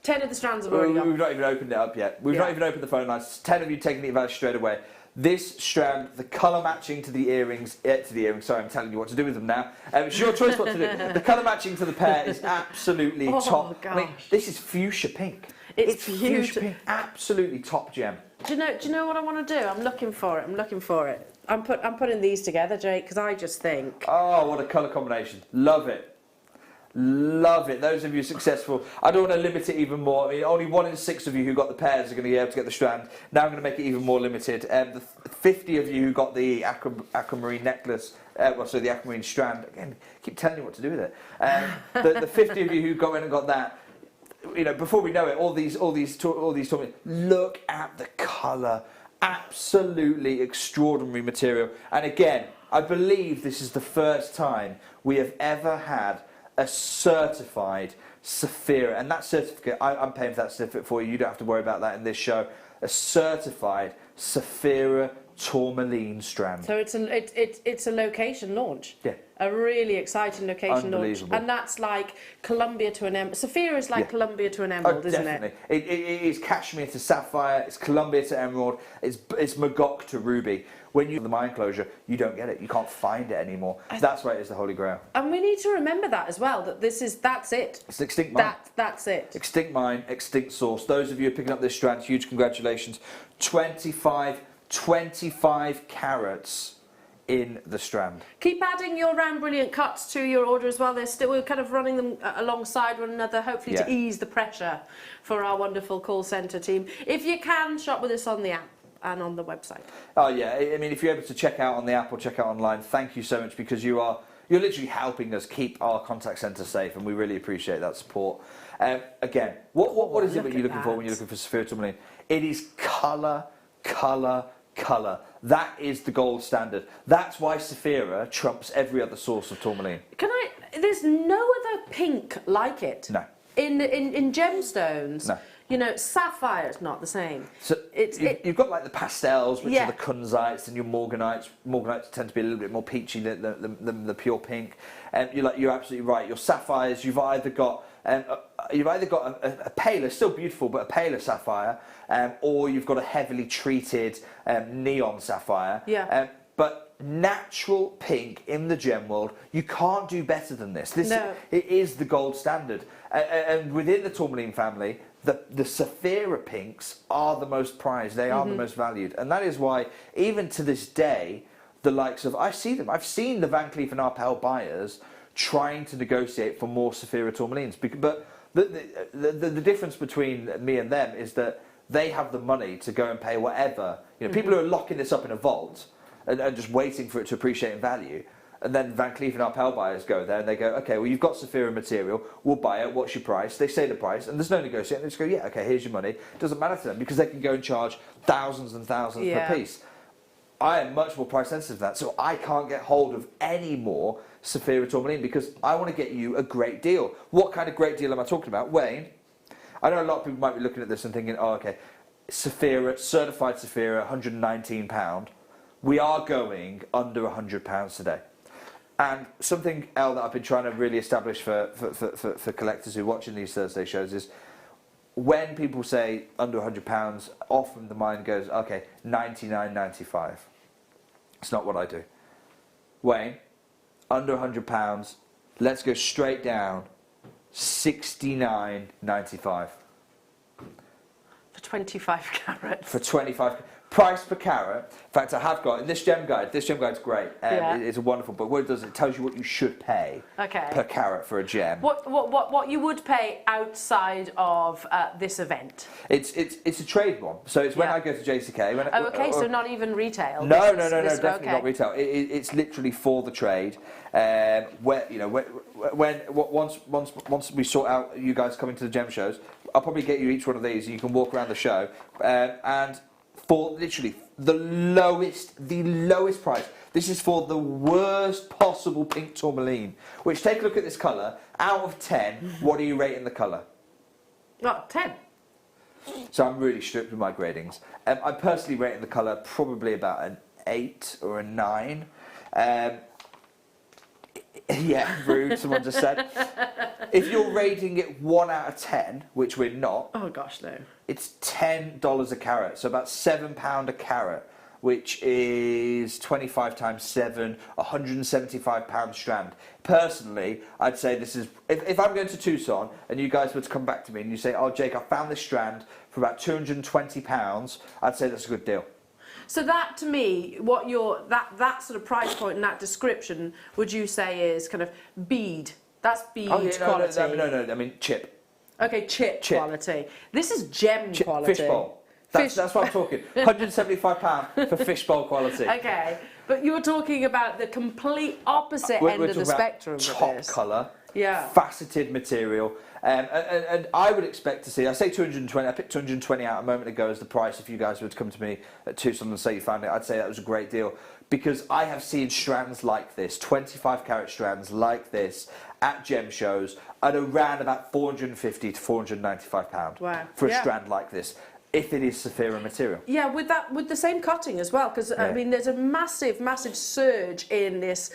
10 of the strands have already gone. We've not even opened it up yet. We've not even opened the phone lines. 10 of you taking the advantage straight away. This strand, the colour matching to the earrings, sorry, I'm telling you what to do with them now. It's your choice what to do. The colour matching to the pair is absolutely top. Gosh. I mean, this is fuchsia pink. It's fuchsia pink, absolutely top gem. Do you know what I want to do? I'm looking for it. I'm putting these together, Jake, because I just think. Oh, what a colour combination. Love it. Love it. Those of you successful. I don't want to limit it even more. I mean, only 1 in 6 of you who got the pairs are going to be able to get the strand. Now I'm going to make it even more limited. The 50 of you who got the aquamarine necklace, the aquamarine strand. Again, keep telling you what to do with it. The 50 of you who got in and got that. You know, before we know it, all these tourmalines. Look at the colour. Absolutely extraordinary material. And again, I believe this is the first time we have ever had a certified Saphira, and that certificate, I'm paying for that certificate for you. You don't have to worry about that in this show. A certified Saphira tourmaline strand. So it's a location launch. Yeah. A really exciting location launch. Unbelievable. And that's like Columbia to an emerald. Saphira is like Columbia to an emerald, isn't definitely. it? It is cashmere to sapphire, it's Columbia to emerald, it's magok to ruby. When you the mine closure, you don't get it. You can't find it anymore. That's why it is the Holy Grail. And we need to remember that as well, that that's it. It's an extinct mine. That's it. Extinct mine, extinct source. Those of you picking up this strand, huge congratulations. 25 carats in the strand. Keep adding your round brilliant cuts to your order as well. We're kind of running them alongside one another, hopefully to ease the pressure for our wonderful call centre team. If you can, shop with us on the app and on the website. Oh yeah, I mean, if you're able to check out on the app or check out online, thank you so much, because you're literally helping us keep our contact centre safe, and we really appreciate that support. Again, what is it that you're looking for when you're looking for Saphira tourmaline? It is colour, colour, colour. That is the gold standard. That's why Saphira trumps every other source of tourmaline. There's no other pink like it. No. In gemstones. No. You know, sapphire's not the same. So you've got like the pastels, which are the kunzites, and your morganites. Morganites tend to be a little bit more peachy than the pure pink. You're absolutely right. Your sapphires, you've either got a paler, still beautiful, but a paler sapphire, or you've got a heavily treated neon sapphire. Yeah. But natural pink in the gem world, you can't do better than this. It is the gold standard. And within the tourmaline family, the Saphira pinks are the most prized. They are the most valued. And that is why, even to this day, the likes of, I've seen the Van Cleef & Arpels buyers trying to negotiate for more Saphira tourmalines. But the difference between me and them is that they have the money to go and pay whatever. You know, people who are locking this up in a vault and just waiting for it to appreciate in value. And then Van Cleef & Arpels buyers go there and they go, okay, well, you've got Saphira material, we'll buy it, what's your price? They say the price, and there's no negotiating. They just go, yeah, okay, here's your money. It doesn't matter to them, because they can go and charge thousands and thousands per piece. I am much more price sensitive than that, so I can't get hold of any more Saphira tourmaline, because I want to get you a great deal. What kind of great deal am I talking about? Wayne, I know a lot of people might be looking at this and thinking, oh, okay, Saphira, certified Saphira, £119. We are going under £100 today. And something else that I've been trying to really establish for collectors who are watching these Thursday shows is, when people say under £100, often the mind goes, okay, $99.95. It's not what I do. Wayne, under £100, let's go straight down, $69.95. For 25 carats. For 25 price per carat. In fact, I have got in this gem guide. This gem guide's great. It's a wonderful. But what it does, it tells you what you should pay per carat for a gem. What you would pay outside of this event? It's a trade one. So it's when I go to JCK. So not even retail. No, definitely not retail. It's literally for the trade. Once we sort out you guys coming to the gem shows, I'll probably get you each one of these, and you can walk around the show and. For literally the lowest price. This is for the worst possible pink tourmaline. Which, take a look at this colour. Out of 10, what are you rating the colour? 10. So I'm really strict with my gradings. I'm personally rating the colour probably about an 8 or a 9. Yeah, rude, someone just said. If you're rating it 1 out of 10, which we're not. Oh gosh, no. It's $10 a carat, so about £7 a carat, which is 25 times 7, £175 strand. Personally, I'd say this is, if I'm going to Tucson and you guys were to come back to me and you say, oh Jake, I found this strand for about £220, I'd say that's a good deal. So that, to me, what that sort of price point and that description, would you say is kind of bead? That's bead quality. No, I mean chip. Okay, chip quality. This is gem quality. Fishbowl. That's what I'm talking. £175 for fishbowl quality. Okay, but you're talking about the complete opposite end of the spectrum with top this. colour, Yeah. faceted material, and I would expect to see. I say 220. I picked 220 out a moment ago as the price. If you guys were to come to me at Tucson and say you found it, I'd say that was a great deal, because I have seen strands like this, 25 carat strands like this, at gem shows at around about £450 to £495 Wow. for a Yeah. strand like this, if it is Saphira material. Yeah, with the same cutting as well, because I mean, there's a massive surge in this,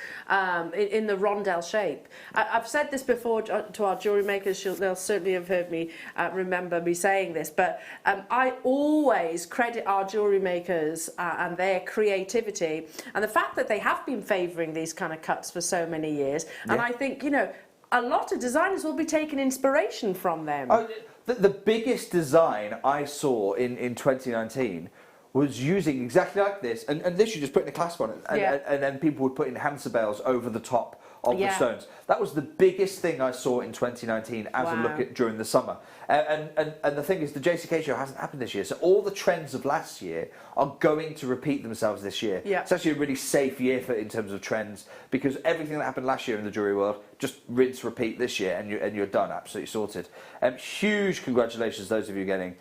in the rondelle shape. I've said this before to our jewellery makers; they'll certainly have heard me remember me saying this. But I always credit our jewellery makers and their creativity, and the fact that they have been favouring these kind of cuts for so many years. Yeah. And I think, you know, a lot of designers will be taking inspiration from them. Oh, the biggest design I saw in 2019 was using exactly like this, and this you just put in a clasp on it, and then people would put in Hansabails over the top of the stones. That was the biggest thing I saw in 2019 as a look at during the summer. And the thing is, the JCK show hasn't happened this year, so all the trends of last year are going to repeat themselves this year. Yeah. It's actually a really safe year in terms of trends, because everything that happened last year in the jewellery world, just rinse, repeat this year, and you're done, absolutely sorted. Huge congratulations those of you getting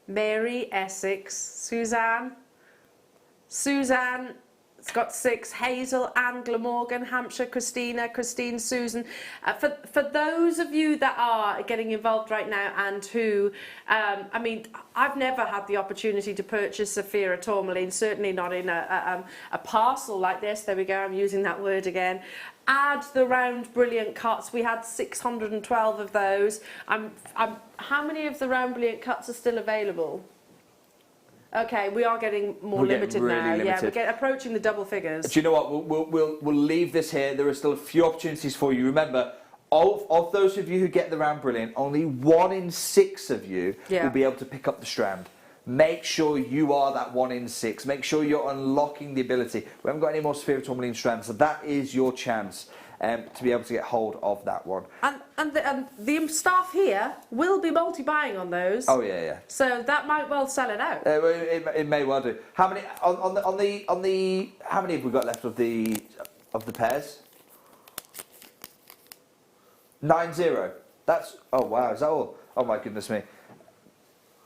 Mary, Essex, Suzanne, it's got 6, Hazel, Anne, Glamorgan, Hampshire, Christine, Susan. For those of you that are getting involved right now and who, I mean, I've never had the opportunity to purchase Saphira tourmaline, certainly not in a parcel like this. There we go, I'm using that word again. Add the round brilliant cuts. We had 612 of those. How many of the round brilliant cuts are still available? Okay, we are getting more limited really now. limited. Yeah, we're approaching the double figures. Do you know what? We'll leave this here. There are still a few opportunities for you. Remember, of those of you who get the round brilliant, only 1 in 6 of you will be able to pick up the strand. Make sure you are that 1 in 6. Make sure you're unlocking the ability. We haven't got any more Saphira tourmaline strands, so that is your chance to be able to get hold of that one. And the staff here will be multi-buying on those. Oh yeah. So that might well sell it out. It may well do. How many on the how many have we got left of the pairs? 90. That's, oh wow, is that all? Oh my goodness me.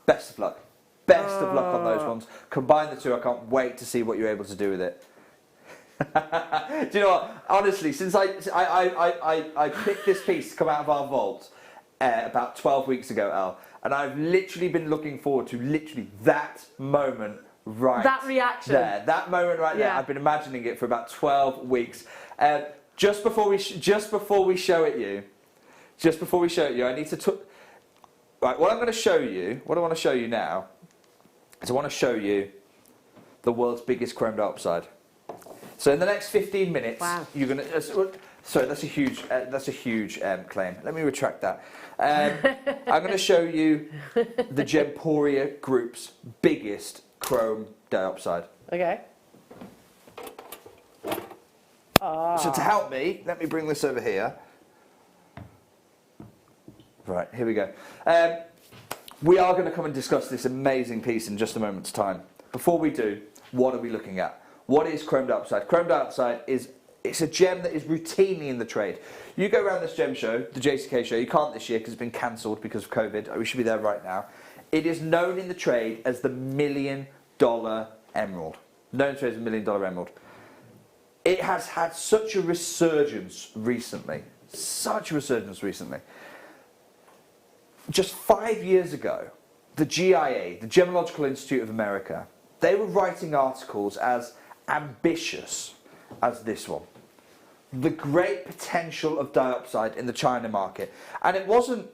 Best of luck. Best of luck on those ones. Combine the two, I can't wait to see what you're able to do with it. Do you know what? Honestly, since I picked this piece to come out of our vault about 12 weeks ago, Al, and I've literally been looking forward to literally that moment right that reaction there. That moment right there. I've been imagining it for about 12 weeks. Just before we show it you, I need to right, what I want to show you now is I want to show you the world's biggest chrome dioxide. So in the next 15 minutes, you're going to... sorry, that's a huge claim. Let me retract that. I'm going to show you the Gemporia Group's biggest chrome dioxide. Okay. So to help me, let me bring this over here. Right, here we go. We are going to come and discuss this amazing piece in just a moment's time. Before we do, what are we looking at? What is chrome dioxide? Chrome dioxide it's a gem that is routinely in the trade. You go around this gem show, the JCK show, you can't this year because it's been cancelled because of COVID. We should be there right now. It is known in the trade as the $1 million emerald. Known in the trade as the $1 million emerald. It has had such a resurgence recently. Just 5 years ago, the GIA, the Gemological Institute of America, they were writing articles as ambitious as this one. The great potential of dioxide in the China market. And it wasn't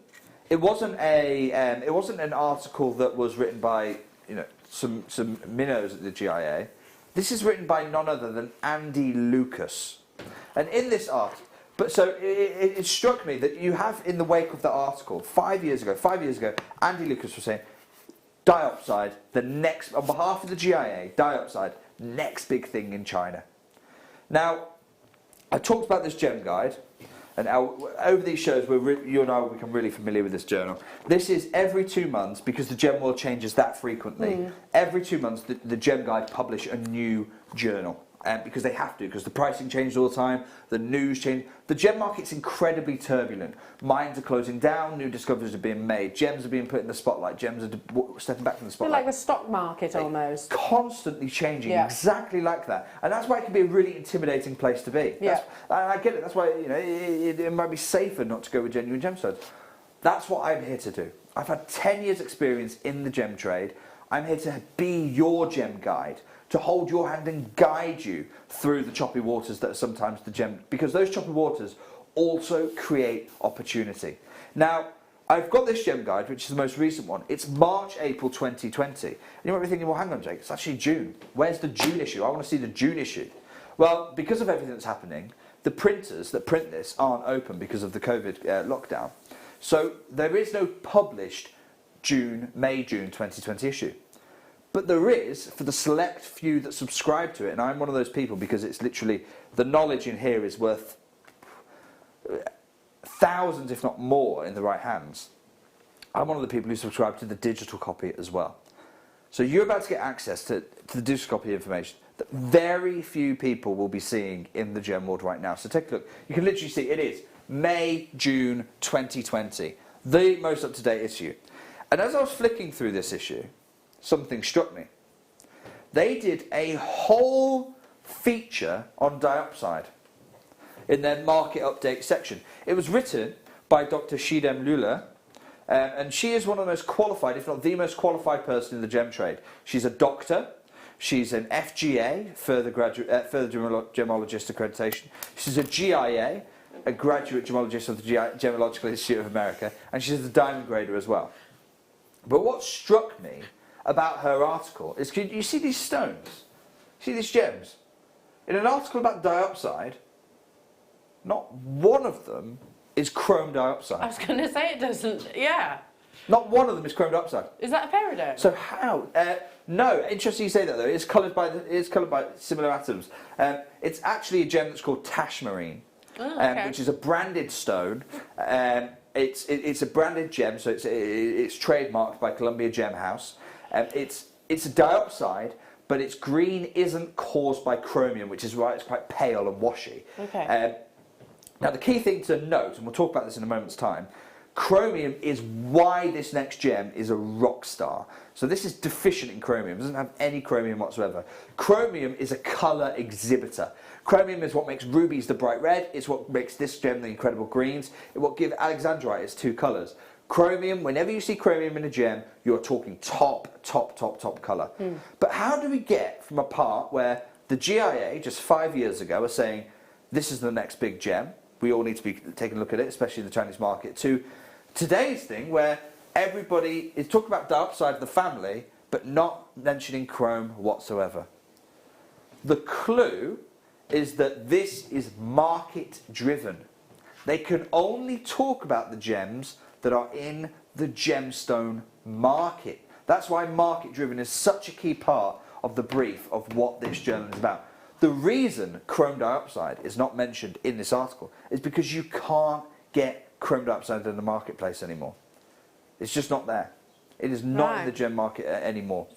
an article that was written by, you know, some minnows at the GIA. This is written by none other than Andy Lucas. And in this article, but so it struck me that you have, in the wake of the article, 5 years ago, Andy Lucas was saying, dioxide, the next, on behalf of the GIA, dioxide, next big thing in China. Now, I talked about this gem guide, And over these shows, you and I will become really familiar with this journal. This is every 2 months, because the gem world changes that frequently. Every 2 months, the Gem Guide publish a new journal. Because they have to, because the pricing changes all the time, the news change. The gem market's incredibly turbulent. Mines are closing down, new discoveries are being made, gems are being put in the spotlight, gems are stepping back from the spotlight. Like the stock market almost. Constantly changing, exactly like that. And that's why it can be a really intimidating place to be. I get it, that's why it might be safer not to go with genuine gemstones. That's what I'm here to do. I've had 10 years experience in the gem trade. I'm here to be your gem guide, to hold your hand and guide you through the choppy waters that are sometimes the gem, because those choppy waters also create opportunity. Now, I've got this gem guide, which is the most recent one. It's March, April 2020. And you might be thinking, well, hang on, Jake, it's actually June. Where's the June issue? I want to see the June issue. Well, because of everything that's happening, the printers that print this aren't open because of the COVID lockdown. So there is no published May-June 2020 issue. But there is for the select few that subscribe to it, and I'm one of those people because it's literally, the knowledge in here is worth thousands, if not more, in the right hands. I'm one of the people who subscribe to the digital copy as well. So you're about to get access to the digital copy information that very few people will be seeing in the gem world right now. So take a look. You can literally see it is May-June 2020, the most up-to-date issue. And as I was flicking through this issue, something struck me. They did a whole feature on diopside in their market update section. It was written by Dr. Shidem Lula, and she is one of the most qualified, if not the most qualified person in the gem trade. She's a doctor, she's an FGA, further gemologist accreditation, she's a GIA, a graduate gemologist of the Gemological Institute of America, and she's a diamond grader as well. But what struck me about her article is, you see these stones? See these gems? In an article about diopside, not one of them is chrome diopside. I was going to say it doesn't, Not one of them is chrome diopside. Is that a peridot? So how? No, interesting you say that though. It's coloured by similar atoms. It's actually a gem that's called tashmarine, which is a branded stone. It's a branded gem, so it's trademarked by Columbia Gem House. It's a diopside, but its green isn't caused by chromium, which is why it's quite pale and washy. Now the key thing to note, and we'll talk about this in a moment's time, chromium is why this next gem is a rock star. So this is deficient in chromium, it doesn't have any chromium whatsoever. Chromium is a colour exhibitor. Chromium is what makes rubies the bright red, it's what makes this gem the incredible greens, it's what gives alexandrite its two colours. Chromium, whenever you see chromium in a gem, you're talking top colour. But how do we get from a part where the GIA just 5 years ago are saying, this is the next big gem, we all need to be taking a look at it, especially in the Chinese market, to today's thing where everybody is talking about diopside of the family, but not mentioning chrome whatsoever? The clue is that this is market driven. They can only talk about the gems that are in the gemstone market. That's why market driven is such a key part of the brief of what this journal is about. The reason chrome diopside is not mentioned in this article is because you can't get chrome diopside in the marketplace anymore. It's just not there. It is not in the gem market anymore.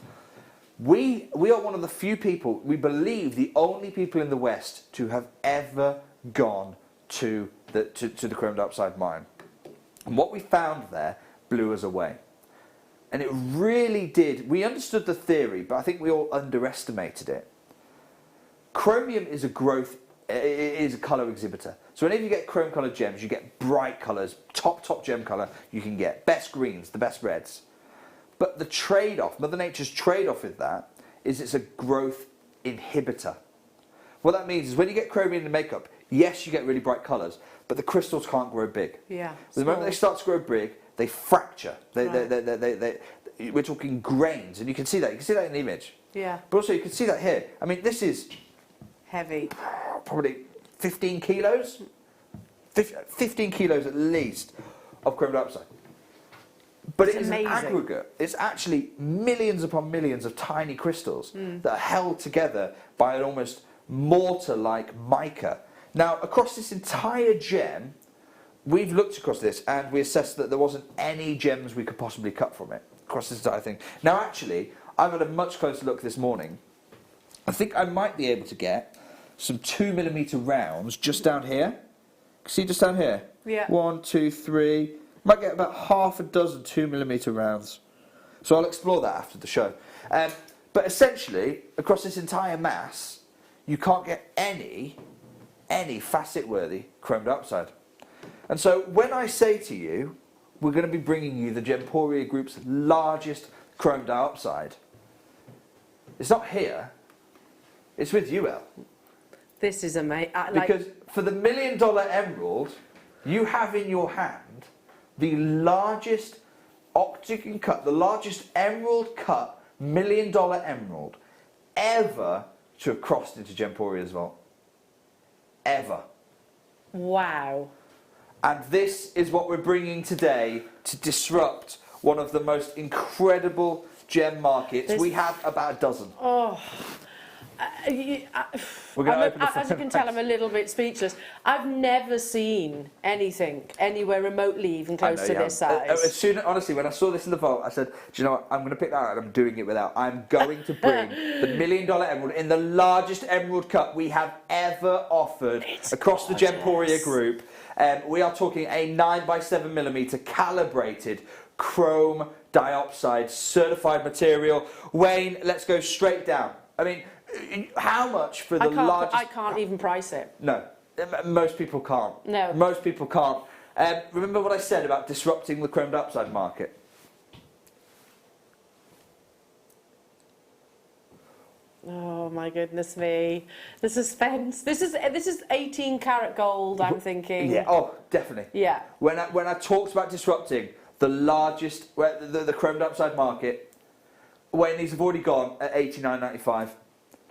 We are one of the few people, we believe the only people in the West to have ever gone to the chrome diopside mine. And what we found there blew us away. And it really did. We understood the theory, but I think we all underestimated it. Chromium is a colour exhibitor. So whenever you get chrome coloured gems, you get bright colours, top gem colour you can get. Best greens, the best reds. But the trade-off, Mother Nature's trade-off with that, is it's a growth inhibitor. What that means is when you get chromium in makeup, yes, you get really bright colours, but the crystals can't grow big. The moment they start to grow big, they fracture. We're talking grains, and you can see that. You can see that in the image. But also you can see that here. I mean, this is heavy. Probably 15 kilos. 15 kilos at least of chrome diopside. But it is an aggregate. It's actually millions upon millions of tiny crystals that are held together by an almost mortar-like mica. Now, across this entire gem, we've looked across this and we assessed that there wasn't any gems we could possibly cut from it across this entire thing. Now, actually, I've had a much closer look this morning. I think I might be able to get some 2mm rounds just down here. See, just down here? Yeah. 1, 2, 3. Might get about half a dozen 2mm rounds. So I'll explore that after the show. But essentially, across this entire mass, you can't get any facet-worthy chromed dioxide. And so when I say to you, we're going to be bringing you the Gemporia Group's largest chrome dioxide, it's not here, it's with you, El. This is amazing. Because for the $1 million emerald, you have in your hand the largest octagon cut, the largest emerald cut $1 million emerald ever to have crossed into Gemporia's vault. Ever. Wow. And this is what we're bringing today to disrupt one of the most incredible gem markets. We have about a dozen. Oh. We're going to open as you can tell, I'm a little bit speechless. I've never seen anything anywhere remotely even close to this size. As soon, honestly, when I saw this in the vault, I said, do you know what? I'm going to pick that out and I'm doing it without. I'm going to bring the $1 million emerald in the largest emerald cut we have ever offered across the Gemporia Group. We are talking a 9x7mm calibrated chrome dioxide certified material. Wayne, let's go straight down. I mean, how much for the largest... I can't even price it. No, most people can't. No. Most people can't. Remember what I said about disrupting the chrome dioxide market? Oh my goodness me. The suspense. This is 18 karat gold, I'm thinking. Yeah, oh, definitely. Yeah. When I talked about disrupting the largest, the chrome dioxide market, Wayne, these have already gone at $89.95.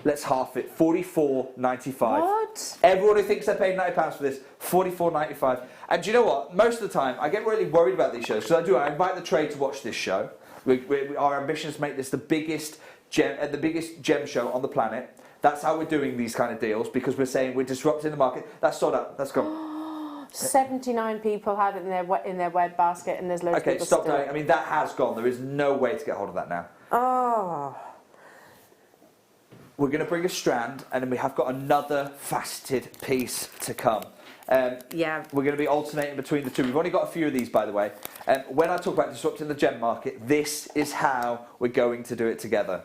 Let's half it, $44.95. What? Everyone who thinks they're paying £90 for this, $44.95. And do you know what? Most of the time, I get really worried about these shows because I invite the trade to watch this show. Our ambition is to make this the biggest gem show on the planet. That's how we're doing these kind of deals, because we're saying we're disrupting the market. That's sold out. That's gone. 79 people have it in their web basket, and there's loads of people. Okay, stop doing. I mean, that has gone. There is no way to get hold of that now. Oh. We're going to bring a strand, and then we have got another faceted piece to come. Yeah. We're going to be alternating between the two. We've only got a few of these, by the way. When I talk about disrupting the gem market, this is how we're going to do it together.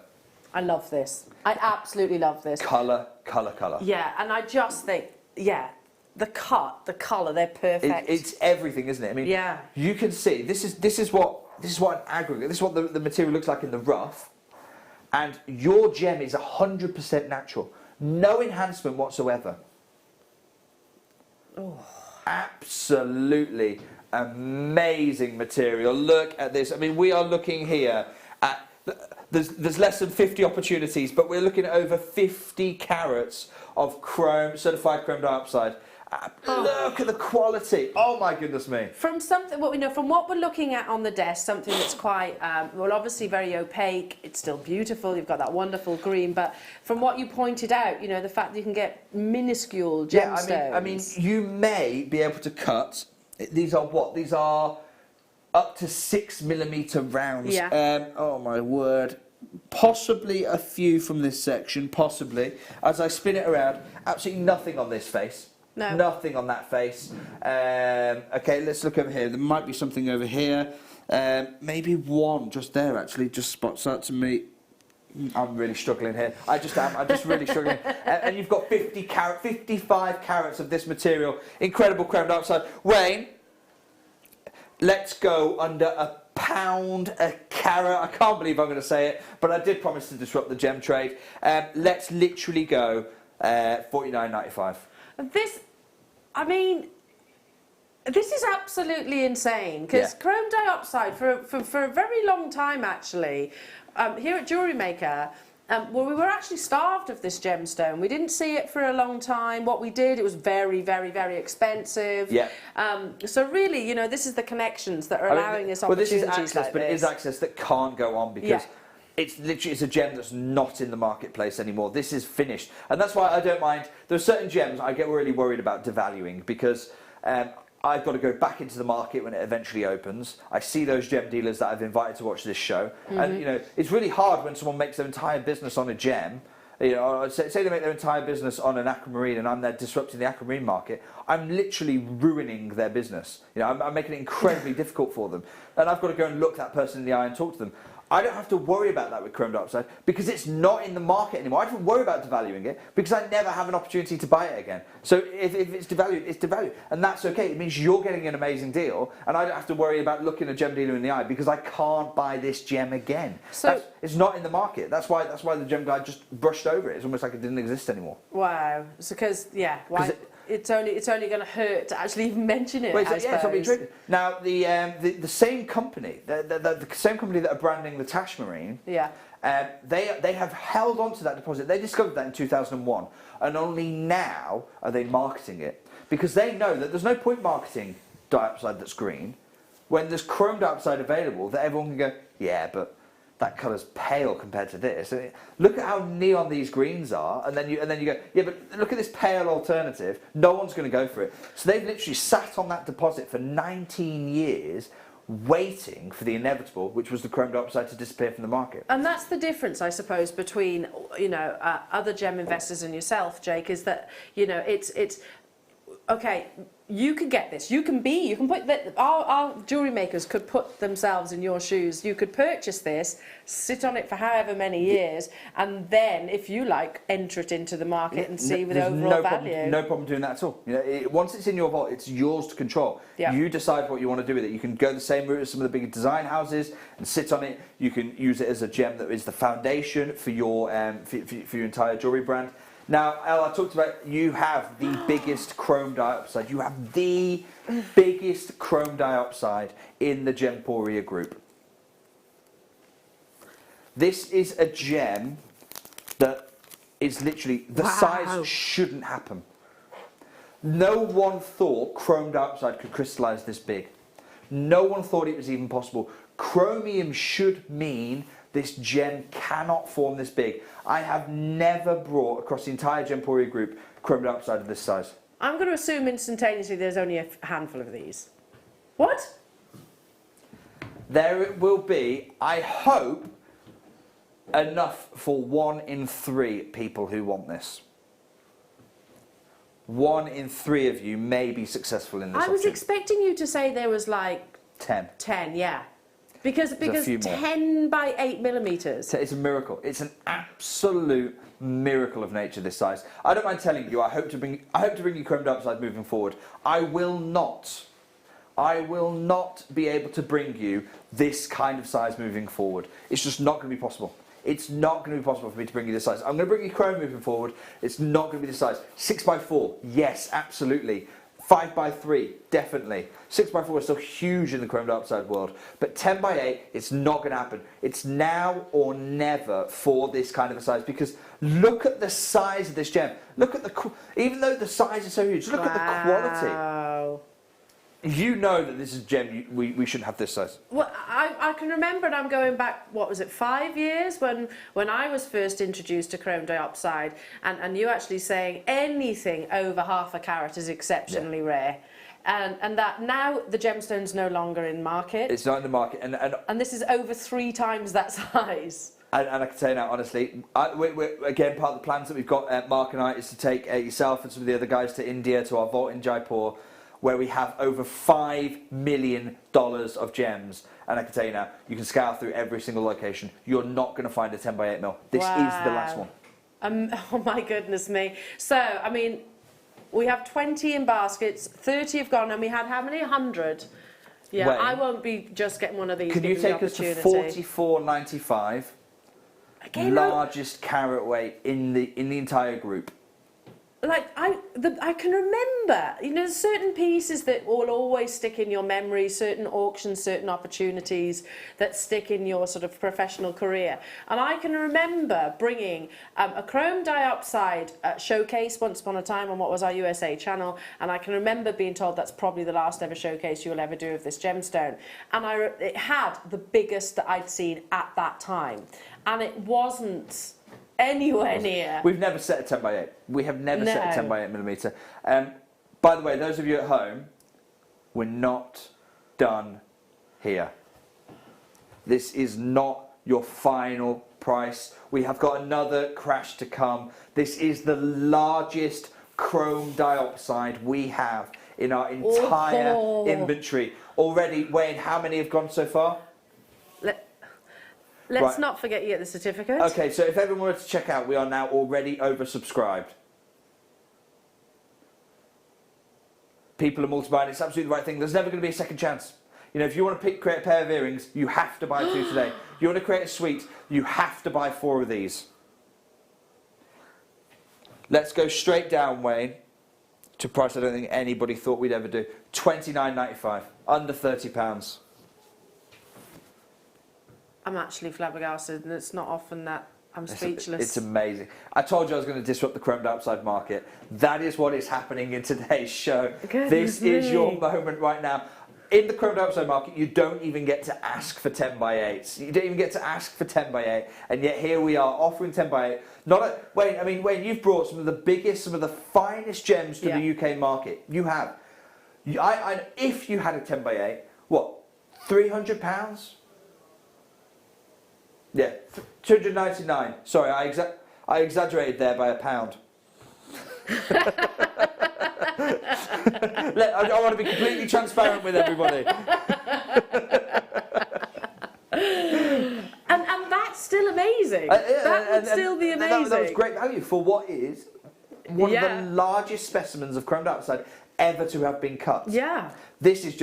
I love this. I absolutely love this. Colour, colour, colour. Yeah, and I just think, yeah, the cut, the colour, they're perfect. It's everything, isn't it? I mean, yeah. You can see this is what an aggregate. This is what the material looks like in the rough, and your gem is 100% natural, no enhancement whatsoever. Oh. Absolutely amazing material. Look at this. I mean, we are looking here at. There's less than 50 opportunities, but we're looking at over 50 carats of chrome, certified chrome dioxide. Look at the quality. Oh my goodness me. From what we're looking at on the desk, something that's quite, well, obviously very opaque. It's still beautiful. You've got that wonderful green, but from what you pointed out, you know, the fact that you can get minuscule gemstones. Yeah, I mean, you may be able to cut. These are what? These are up to 6mm rounds. Yeah. Oh my word. Possibly a few from this section, possibly. As I spin it around, absolutely nothing on this face. No. Nothing on that face. Okay, let's look over here. There might be something over here. Maybe one just there, actually. Just spots out to me. I'm really struggling here. I just am. I'm just really struggling. And you've got 55 carats of this material. Incredible chrome dioxide. Wayne, let's go under £1 a carat. I can't believe I'm going to say it, but I did promise to disrupt the gem trade. Let's literally go $49.95. This, I mean, this is absolutely insane, because chrome dioxide for a very long time, actually, here at Jewellery Maker, well, we were actually starved of this gemstone. We didn't see it for a long time. What we did, it was very, very, very expensive. Yeah. So really, you know, this is the connections that are allowing us opportunities this is access, like but this. it is access that can't go on because it's a gem that's not in the marketplace anymore. This is finished, and that's why I don't mind. There are certain gems I get really worried about devaluing because I've got to go back into the market when it eventually opens. I see those gem dealers that I've invited to watch this show. And, you know, it's really hard when someone makes their entire business on a gem. You know, say they make their entire business on an aquamarine and I'm there disrupting the aquamarine market. I'm literally ruining their business. You know, I'm making it incredibly difficult for them. And I've got to go and look that person in the eye and talk to them. I don't have to worry about that with chrome dioxide because it's not in the market anymore. I don't worry about devaluing it because I never have an opportunity to buy it again. So if it's devalued, it's devalued. And that's okay. It means you're getting an amazing deal and I don't have to worry about looking a gem dealer in the eye because I can't buy this gem again. So it's not in the market. That's why the gem guy just brushed over it. It's almost like it didn't exist anymore. Wow. So because, yeah, why? It's only going to hurt to actually even mention it. Well, it's not being triggered. Now the same company, the same company that are branding the Tash Marine, they have held on to that deposit. They discovered that in 2001, and only now are they marketing it because they know that there's no point marketing dioxide that's green when there's chrome dioxide available that everyone can go, yeah, but that colour's pale compared to this. And look at how neon these greens are, and then you go, yeah, but look at this pale alternative. No one's going to go for it. So they've literally sat on that deposit for 19 years, waiting for the inevitable, which was the chrome dioxide to disappear from the market. And that's the difference, I suppose, between other gem investors and yourself, Jake, is that it's okay. You can get this. You can put that. Our jewellery makers could put themselves in your shoes. You could purchase this, sit on it for however many years, and then, if you like, enter it into the market and see the overall value. No problem doing that at all. You know, once it's in your vault, it's yours to control. Yeah. You decide what you want to do with it. You can go the same route as some of the bigger design houses and sit on it. You can use it as a gem that is the foundation for your for your entire jewellery brand. Now, Elle, I talked about you have the biggest chrome dioxide. You have the biggest chrome dioxide in the Gemporia group. This is a gem that is literally, the size shouldn't happen. No one thought chrome dioxide could crystallise this big. No one thought it was even possible. Chromium should mean this gem cannot form this big. I have never brought across the entire Gemporia group chrome dioxide of this size. I'm going to assume instantaneously there's only a handful of these. What? There it will be, I hope, enough for 1 in 3 people who want this. 1 in 3 of you may be successful in this I was expecting you to say there was like 10. 10, yeah. Because 10 by 8 millimeters. It's a miracle. It's an absolute miracle of nature, this size. I don't mind telling you, I hope to bring you chrome dioxide moving forward. I will not be able to bring you this kind of size moving forward. It's just not going to be possible. It's not going to be possible for me to bring you this size. I'm going to bring you chrome moving forward. It's not going to be this size. 6x4, yes, absolutely. 5x3, definitely. 6x4 is still huge in the chrome dioxide world, but 10x8, it's not going to happen. It's now or never for this kind of a size, because look at the size of this gem. Look at even though the size is so huge, look at the quality. You know that this is a gem, we shouldn't have this size. Well, I can remember, and I'm going back, what was it, 5 years, when I was first introduced to chrome dioxide, and you actually saying anything over half a carat is exceptionally rare. And that now the gemstone's no longer in market. It's not in the market. And this is over 3 times that size. And I can tell you now, honestly, we're, again, part of the plans that we've got, Mark and I, is to take yourself and some of the other guys to India, to our vault in Jaipur, where we have over $5 million of gems. And I can tell you now, you can scour through every single location. You're not going to find a 10x8 mil. This is the last one. Oh my goodness me. So, I mean, we have 20 in baskets, 30 have gone, and we had how many? 100? Yeah, I won't be just getting one of these. Can you take us to 44.95? Again, largest carat weight in the entire group. Like, I can remember, you know, certain pieces that will always stick in your memory, certain auctions, certain opportunities that stick in your sort of professional career. And I can remember bringing a chrome dioxide showcase once upon a time on what was our USA channel, and I can remember being told that's probably the last ever showcase you'll ever do of this gemstone. And it had the biggest that I'd seen at that time, and it wasn't anywhere near. We've never set a 10x8. We have never set a 10x8 millimeter. By the way, those of you at home, we're not done here. This is not your final price. We have got another crash to come. This is the largest chrome dioxide we have in our entire inventory. Already, Wayne, how many have gone so far? Let's not forget you get the certificate. Okay, so if everyone were to check out, we are now already oversubscribed. People are multiplying. It's absolutely the right thing. There's never going to be a second chance. You know, if you want to create a pair of earrings, you have to buy 2 today. You want to create a suite, you have to buy 4 of these. Let's go straight down, Wayne, to a price I don't think anybody thought we'd ever do. £29.95, under £30. I'm actually flabbergasted, and it's not often that I'm speechless. It's amazing. I told you I was going to disrupt the chrome dioxide market. That is what is happening in today's show. This is your moment right now. In the chrome dioxide market, you don't even get to ask for 10 by 8s. You don't even get to ask for 10 by 8, and yet here we are offering 10 by 8. Wayne, you've brought some of the biggest, some of the finest gems to the UK market. You have. If you had a 10 by 8, what, £300? Yeah, 299. Sorry, I exaggerated there by £1. I want to be completely transparent with everybody. and that's still amazing. That would still be amazing. That was great value for what is one of the largest specimens of chrome dioxide ever to have been cut. Yeah. This is,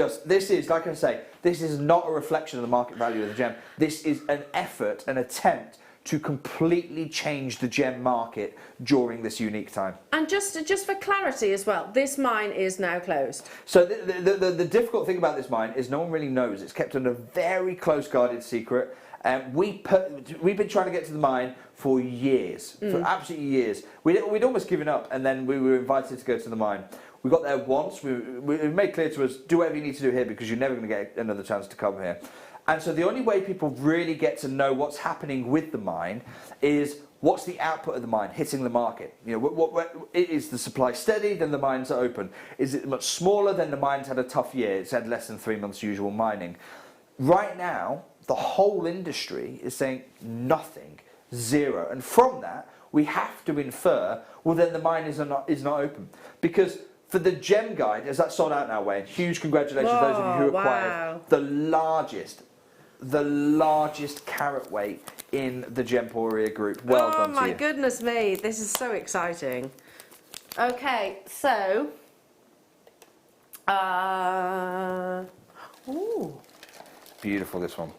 like I say, this is not a reflection of the market value of the gem. This is an effort, an attempt to completely change the gem market during this unique time. And just for clarity as well, this mine is now closed. So the difficult thing about this mine is no one really knows. It's kept under very close guarded secret. We've been trying to get to the mine for years, for absolutely years. We'd almost given up, and then we were invited to go to the mine. We got there once. We made clear to us, do whatever you need to do here because you're never going to get another chance to come here. And so the only way people really get to know what's happening with the mine is what's the output of the mine hitting the market. You know, is the supply steady? Then the mines are open. Is it much smaller? Then the mines had a tough year. It's had less than 3 months usual mining. Right now, the whole industry is saying nothing, zero. And from that, we have to infer, well, then the mine is not open. Because for the gem guide, is that sold out now, Wayne? Huge congratulations to those of you who acquired the largest carat weight in the Gemporia group. Well done to you. Oh my goodness me, this is so exciting. Okay, so ooh. Beautiful, this one.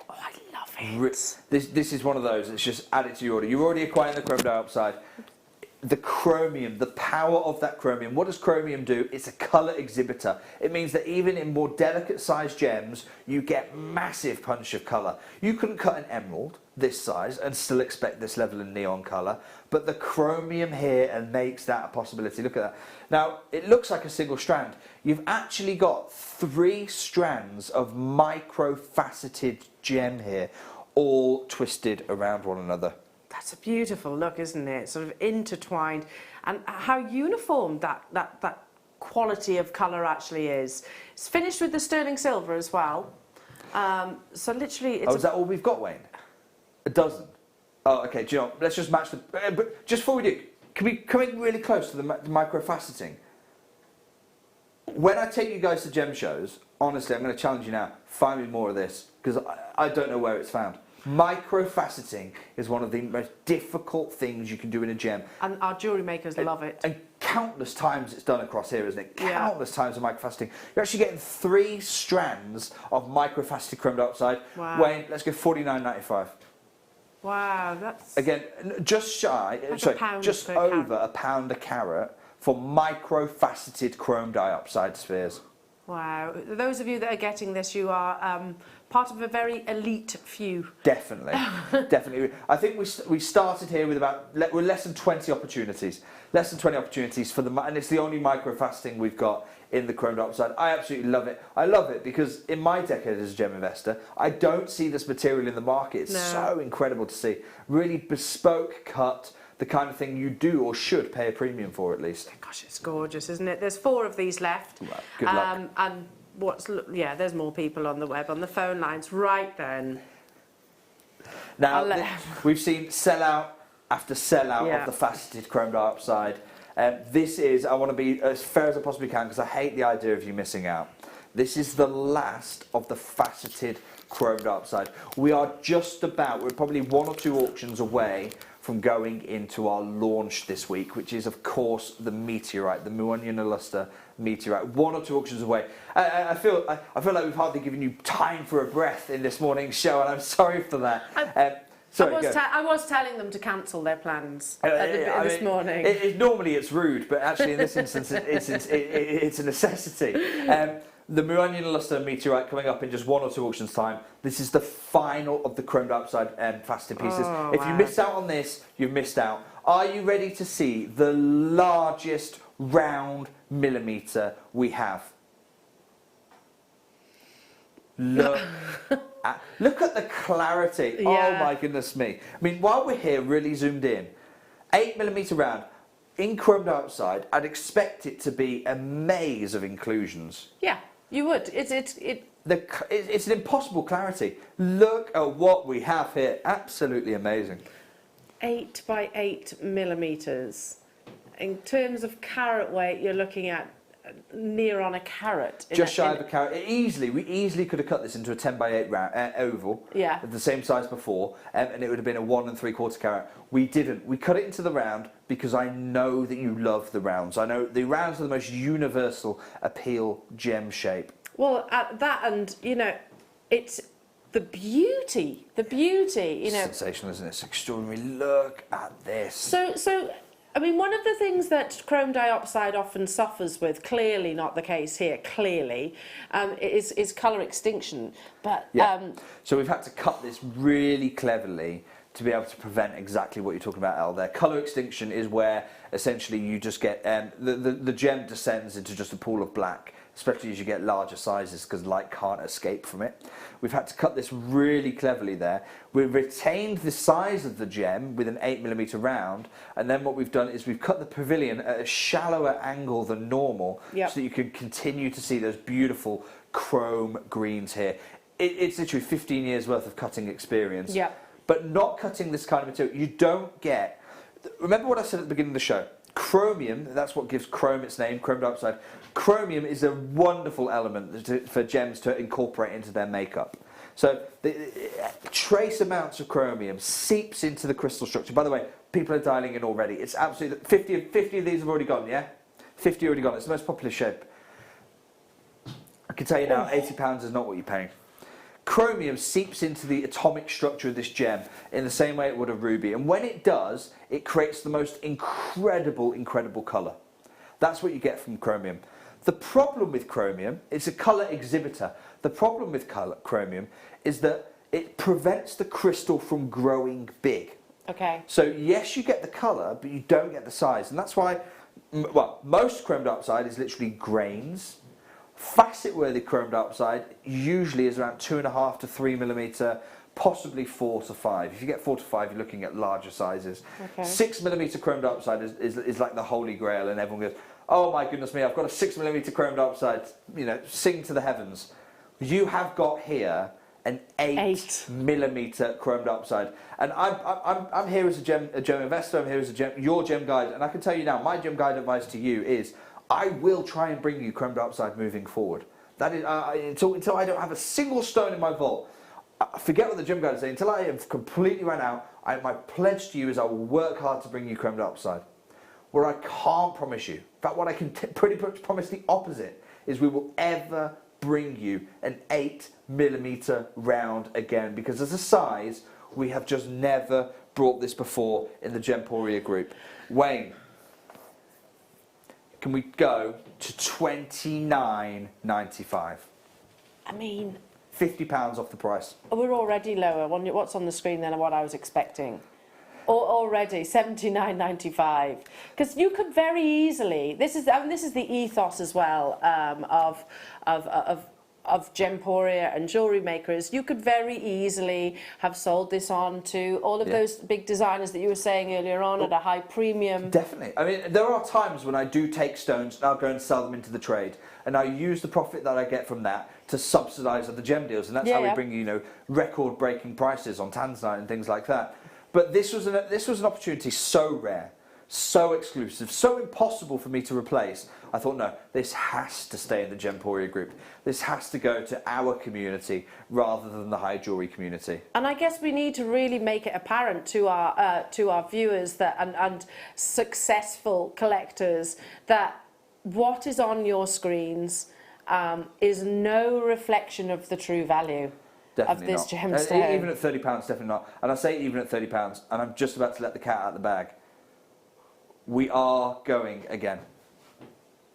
Oh, I love it. This is one of those that's just added to your order. You're already acquiring the chrome dioxide. The chromium, the power of that chromium. What does chromium do? It's a colour exhibitor. It means that even in more delicate sized gems, you get massive punch of colour. You couldn't cut an emerald this size and still expect this level of neon colour, but the chromium here makes that a possibility. Look at that. Now, it looks like a single strand. You've actually got 3 strands of micro-faceted gem here, all twisted around one another. That's a beautiful look, isn't it? Sort of intertwined, and how uniform that quality of colour actually is. It's finished with the sterling silver as well. So literally, it's is that all we've got, Wayne? A dozen. Oh, okay. Do you know? Let's just match the. But just before we do, can we come in really close to the micro-faceting? When I take you guys to gem shows, honestly, I'm going to challenge you now. Find me more of this because I don't know where it's found. Micro-faceting is one of the most difficult things you can do in a gem. And our jewellery makers love it. And countless times it's done across here, isn't it? Countless times of micro-faceting. You're actually getting 3 strands of micro-faceted chrome dioxide. Wow. Wayne, let's go £49.95. Wow, that's... Again, just shy, just over £1 a carat for micro-faceted chrome dioxide spheres. Wow. Those of you that are getting this, you are part of a very elite few. Definitely, definitely. I think we started here with we're less than 20 opportunities. Less than 20 opportunities for and it's the only micro-faceting we've got in the chrome dioxide. I absolutely love it. I love it because in my decade as a gem investor, I don't see this material in the market. It's so incredible to see. Really bespoke cut, the kind of thing you do or should pay a premium for at least. Gosh, it's gorgeous, isn't it? There's 4 of these left. Well, good luck. And Yeah, there's more people on the web, on the phone lines. Right then. Now, we've seen sellout after sellout Yeah. of the faceted chrome dioxide. This is, I want to be as fair as I possibly can because I hate the idea of you missing out. This is the last of the faceted chrome dioxide. We are we're probably 1 or 2 auctions away from going into our launch this week, which is of course the meteorite, the Muonyon Illuster meteorite. 1 or 2 auctions away. I feel like we've hardly given you time for a breath in this morning's show, and I'm sorry for that. I was telling them to cancel their plans this morning. Normally it's rude, but actually in this instance it's a necessity. The Muonyon Illuster meteorite coming up in just 1 or 2 auctions time. This is the final of the chrome dioxide faceted pieces. If you missed out on this, you've missed out. Are you ready to see the largest round millimeter we have? Look at the clarity. Yeah. Oh my goodness me. I mean, while we're here really zoomed in, 8mm round in chrome dioxide, I'd expect it to be a maze of inclusions. Yeah, you would. It's an impossible clarity. Look at what we have here. Absolutely amazing. 8 by 8 millimeters. In terms of carat weight, you're looking at near on a carat. Just shy of a carat. We easily could have cut this into a 10 by 8 round, oval. Yeah. The same size before, and it would have been a 1 3/4 carat. We didn't. We cut it into the round because I know that you love the rounds. I know the rounds are the most universal appeal gem shape. Well, that and it's the beauty. Sensational, isn't it? It's extraordinary. Look at this. So. I mean, one of the things that chrome dioxide often suffers with, clearly not the case here, is colour extinction. But so we've had to cut this really cleverly to be able to prevent exactly what you're talking about, Elle. There, colour extinction is where essentially you just get the gem descends into just a pool of black, especially as you get larger sizes because light can't escape from it. We've had to cut this really cleverly there. We've retained the size of the gem with an 8mm round, and then what we've done is we've cut the pavilion at a shallower angle than normal, so that you can continue to see those beautiful chrome greens here. It's literally 15 years worth of cutting experience. Yeah. But not cutting this kind of material, you don't get... Remember what I said at the beginning of the show? Chromium, that's what gives chrome its name, chrome dioxide. Chromium is a wonderful element for gems to incorporate into their makeup. So the trace amounts of chromium seeps into the crystal structure. By the way, people are dialing in already. It's absolutely... 50 of these have already gone, yeah? 50 already gone. It's the most popular shape. I can tell you now, £80 is not what you're paying. Chromium seeps into the atomic structure of this gem in the same way it would a ruby. And when it does, it creates the most incredible colour. That's what you get from chromium. The problem with chromium, it's a colour exhibitor. The problem with chromium is that it prevents the crystal from growing big. Okay. So yes, you get the colour, but you don't get the size. And that's why, most chrome dioxide is literally grains. Facet-worthy chrome dioxide usually is around 2.5 to 3mm, possibly 4 to 5. If you get 4 to 5, you're looking at larger sizes. Okay. 6mm chrome dioxide is like the holy grail, and everyone goes, oh my goodness me, I've got a 6mm chrome dioxide, sing to the heavens. You have got here an 8mm chrome dioxide. And I'm here as a gem investor, I'm here as your gem guide, and I can tell you now, my gem guide advice to you is, I will try and bring you chrome dioxide moving forward. That is until I don't have a single stone in my vault. Forget what the gem guide is saying. Until I have completely run out, my pledge to you is I will work hard to bring you chrome dioxide. Where I can't promise you, in fact, what I can pretty much promise the opposite is we will ever bring you an 8mm round again, because as a size, we have just never brought this before in the Gemporia group. Wayne. Can we go to $29.95? I mean, £50 off the price. We're already lower. What's on the screen than what I was expecting? Already $79.95. Because you could very easily. This is the ethos as well of Gemporia and Jewellery Maker is you could very easily have sold this on to all of those big designers that you were saying earlier on at a high premium. Definitely. I mean, there are times when I do take stones and I'll go and sell them into the trade, and I use the profit that I get from that to subsidise other gem deals, and that's how we bring you record-breaking prices on tanzanite and things like that. But this was an opportunity so rare, so exclusive, so impossible for me to replace. I thought, no, this has to stay in the Gemporia group. This has to go to our community rather than the high jewellery community. And I guess we need to really make it apparent to our viewers that and successful collectors that what is on your screens is no reflection of the true value of this gemstone. Even at £30, definitely not. And I say even at £30, and I'm just about to let the cat out of the bag. We are going again.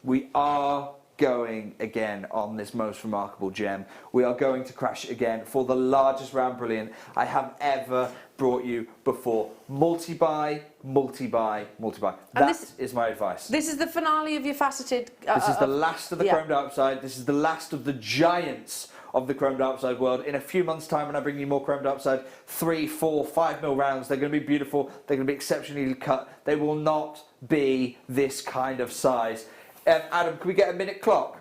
We are going again on this most remarkable gem. We are going to crash it again for the largest round brilliant I have ever brought you before. Multi-buy, multi-buy, multi-buy. That is my advice. This is the finale of your faceted... this is the last of the chrome dioxide. This is the last of the giants of the chrome dioxide world. In a few months' time, when I bring you more chrome dioxide, 3, 4, 5 mil rounds, they're going to be beautiful. They're going to be exceptionally cut. They will not be this kind of size. Adam, can we get a minute clock?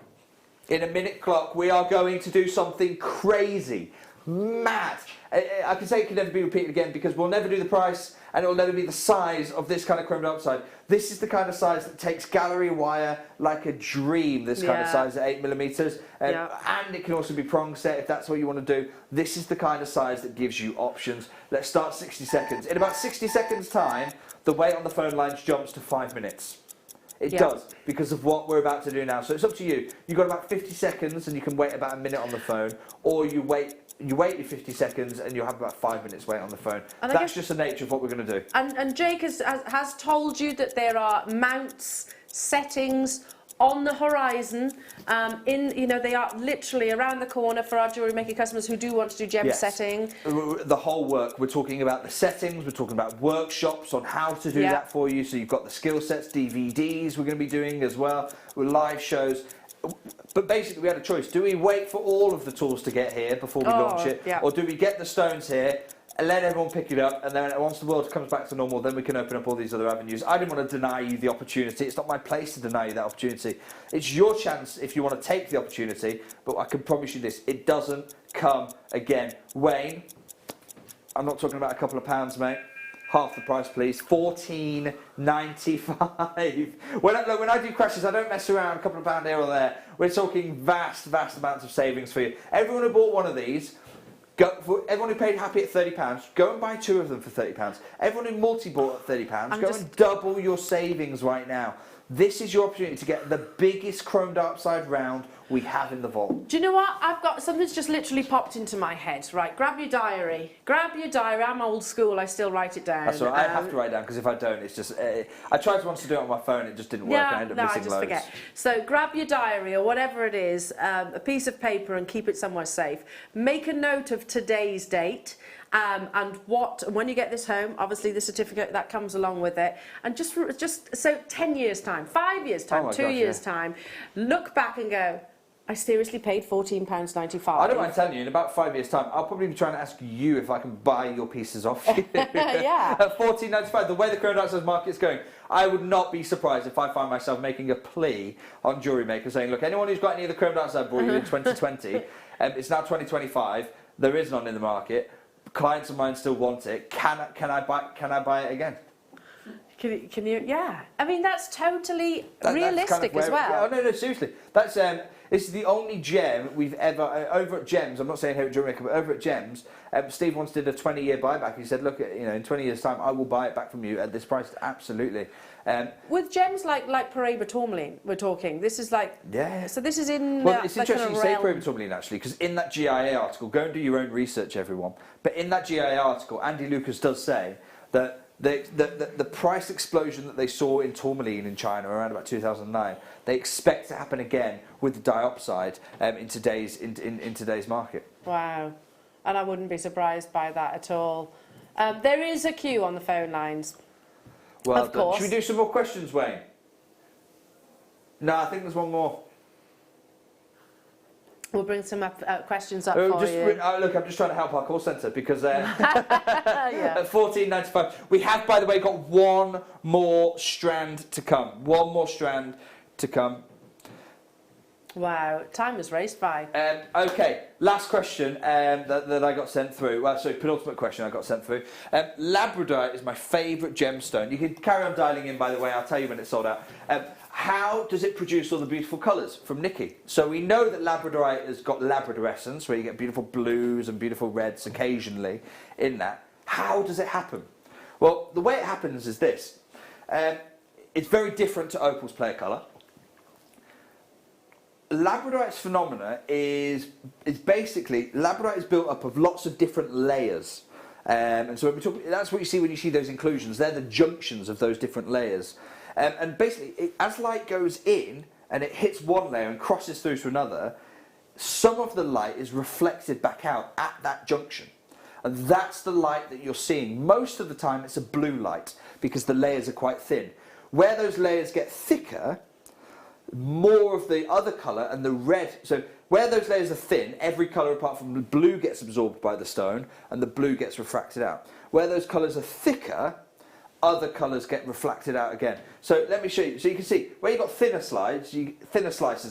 In a minute clock, we are going to do something crazy, mad. I can say it can never be repeated again because we'll never do the price and it will never be the size of this kind of chrome dioxide. This is the kind of size that takes gallery wire like a dream, this kind of size at 8mm. And it can also be prong set if that's what you want to do. This is the kind of size that gives you options. Let's start 60 seconds. In about 60 seconds time, the wait on the phone lines jumps to 5 minutes. It does, because of what we're about to do now. So it's up to you. You've got about 50 seconds and you can wait about a minute on the phone, or you wait your 50 seconds and you'll have about 5 minutes wait on the phone. And that's just the nature of what we're going to do. And Jake has told you that there are mounts, settings on the horizon. They are literally around the corner for our Jewellery Maker customers who do want to do gem setting. The whole work. We're talking about the settings. We're talking about workshops on how to do that for you. So you've got the skill sets, DVDs we're going to be doing as well, with live shows. But basically, we had a choice. Do we wait for all of the tools to get here before we launch it? Or do we get the stones here and let everyone pick it up, and then once the world comes back to normal, then we can open up all these other avenues? I didn't want to deny you the opportunity. It's not my place to deny you that opportunity. It's your chance if you want to take the opportunity, but I can promise you this, it doesn't come again. Wayne, I'm not talking about a couple of pounds, mate. Half the price, please. $14.95. When I do crashes, I don't mess around. A couple of pounds here or there. We're talking vast amounts of savings for you. Everyone who bought one of these, everyone who paid happy at £30, go and buy 2 of them for £30. Everyone who multi-bought at £30, go and double your savings right now. This is your opportunity to get the biggest chrome dioxide round we have in the vault. Do you know what? I've got something's just literally popped into my head. Right, grab your diary. Grab your diary. I'm old school. I still write it down. That's all right. I have to write down because if I don't, it's just. I tried once to do it on my phone. It just didn't work. I ended up missing loads. Forget. So grab your diary or whatever it is, a piece of paper, and keep it somewhere safe. Make a note of today's date. And when you get this home, obviously the certificate that comes along with it, and just so 10 years time, 5 years time, 2 years time, look back and go, I seriously paid £14.95. I don't mind telling you, in about 5 years time, I'll probably be trying to ask you if I can buy your pieces off you. Yeah. At £14.95, the way the chrome dioxide market's going, I would not be surprised if I find myself making a plea on Jewellery Maker saying, look, anyone who's got any of the chrome dioxide bought you in 2020, it's now 2025, there is none in the market. Clients of mine still want it. Can I buy it again? Can you? Yeah. I mean, that's totally realistic as well. No, seriously. That's this is the only gem we've ever over at Gems. I'm not saying here at Jewellery Maker, but over at Gems, Steve once did a 20-year buyback. He said, look, in 20 years' time, I will buy it back from you at this price. Absolutely. With gems like Paraiba tourmaline, we're talking. This is like So this is in. Well, it's interesting you say Paraiba tourmaline actually, because in that GIA article, go and do your own research, everyone. But in that GIA article, Andy Lucas does say that the price explosion that they saw in tourmaline in China around about 2009, they expect to happen again with the diopside in today's market. Wow, and I wouldn't be surprised by that at all. There is a queue on the phone lines. Well of course. Should we do some more questions, Wayne? No, I think there's one more. We'll bring some questions up for you. Look, I'm just trying to help our call centre because at $14.95, we have, by the way, got one more strand to come. One more strand to come. Wow, time has raced by. Okay, last question that I got sent through. Well, sorry, penultimate question I got sent through. Labradorite is my favourite gemstone. You can carry on dialing in, by the way. I'll tell you when it's sold out. How does it produce all the beautiful colours? From Nikki. So we know that Labradorite has got labradorescence, where you get beautiful blues and beautiful reds occasionally in that. How does it happen? Well, the way it happens is this. It's very different to opal's play of colour. Labradorite's phenomena is basically, labradorite is built up of lots of different layers. And so when we talk, that's what you see when you see those inclusions. They're the junctions of those different layers. And basically, as light goes in and it hits one layer and crosses through to another, some of the light is reflected back out at that junction. And that's the light that you're seeing. Most of the time it's a blue light because the layers are quite thin. Where those layers get thicker, more of the other colour and the red, so where those layers are thin, every colour apart from the blue gets absorbed by the stone and the blue gets refracted out. Where those colours are thicker, other colours get reflected out again. So let me show you. So you can see where you've got thinner slices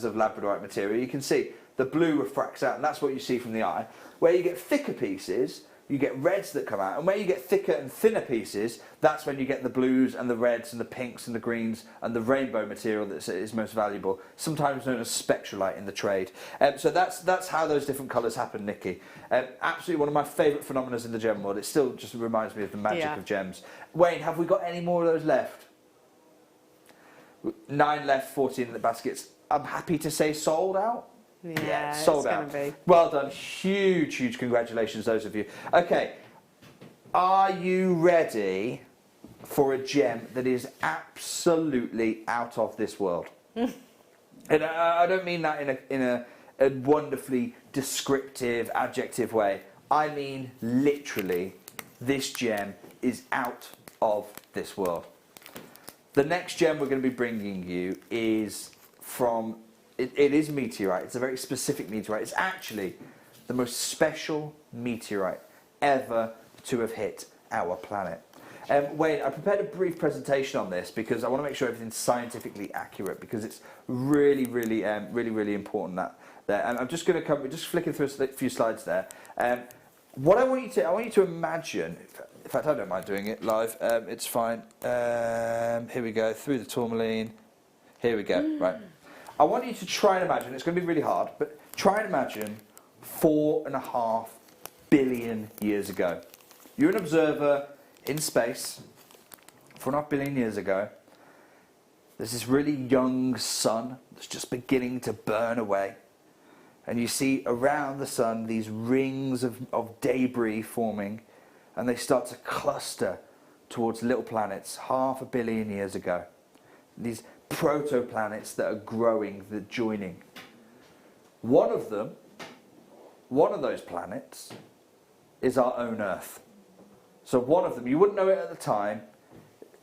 of labradorite material, you can see the blue refracts out, and that's what you see from the eye. Where you get thicker pieces, you get reds that come out, and where you get thicker and thinner pieces, that's when you get the blues and the reds and the pinks and the greens and the rainbow material that is most valuable, sometimes known as spectralite in the trade. So that's how those different colours happen, Nikki. Absolutely one of my favourite phenomena in the gem world. It still just reminds me of the magic of gems. Wayne, have we got any more of those left? 9 left, 14 in the baskets. I'm happy to say sold out. Yeah, sold out. Well done. Huge congratulations, those of you. Okay, are you ready for a gem that is absolutely out of this world? And I don't mean that in a wonderfully descriptive, adjective way. I mean literally, this gem is out of this world. The next gem we're going to be bringing you is from... It is meteorite. It's a very specific meteorite. It's actually the most special meteorite ever to have hit our planet. Wayne, I prepared a brief presentation on this because I want to make sure everything's scientifically accurate because it's really important that there. And I'm just going to come, just flicking through a few slides there. What I want you to imagine. In fact, I don't mind doing it live. It's fine. Here we go through the tourmaline. Here we go. Right. I want you to try and imagine, it's going to be really hard, but try and imagine 4.5 billion years ago. You're an observer in space, 4.5 billion years ago. There's this really young sun that's just beginning to burn away. And you see around the sun these rings of debris forming, and they start to cluster towards little planets 500 million years ago. These protoplanets that are growing, that are joining. One of those planets is our own Earth. So one of them, you wouldn't know it at the time,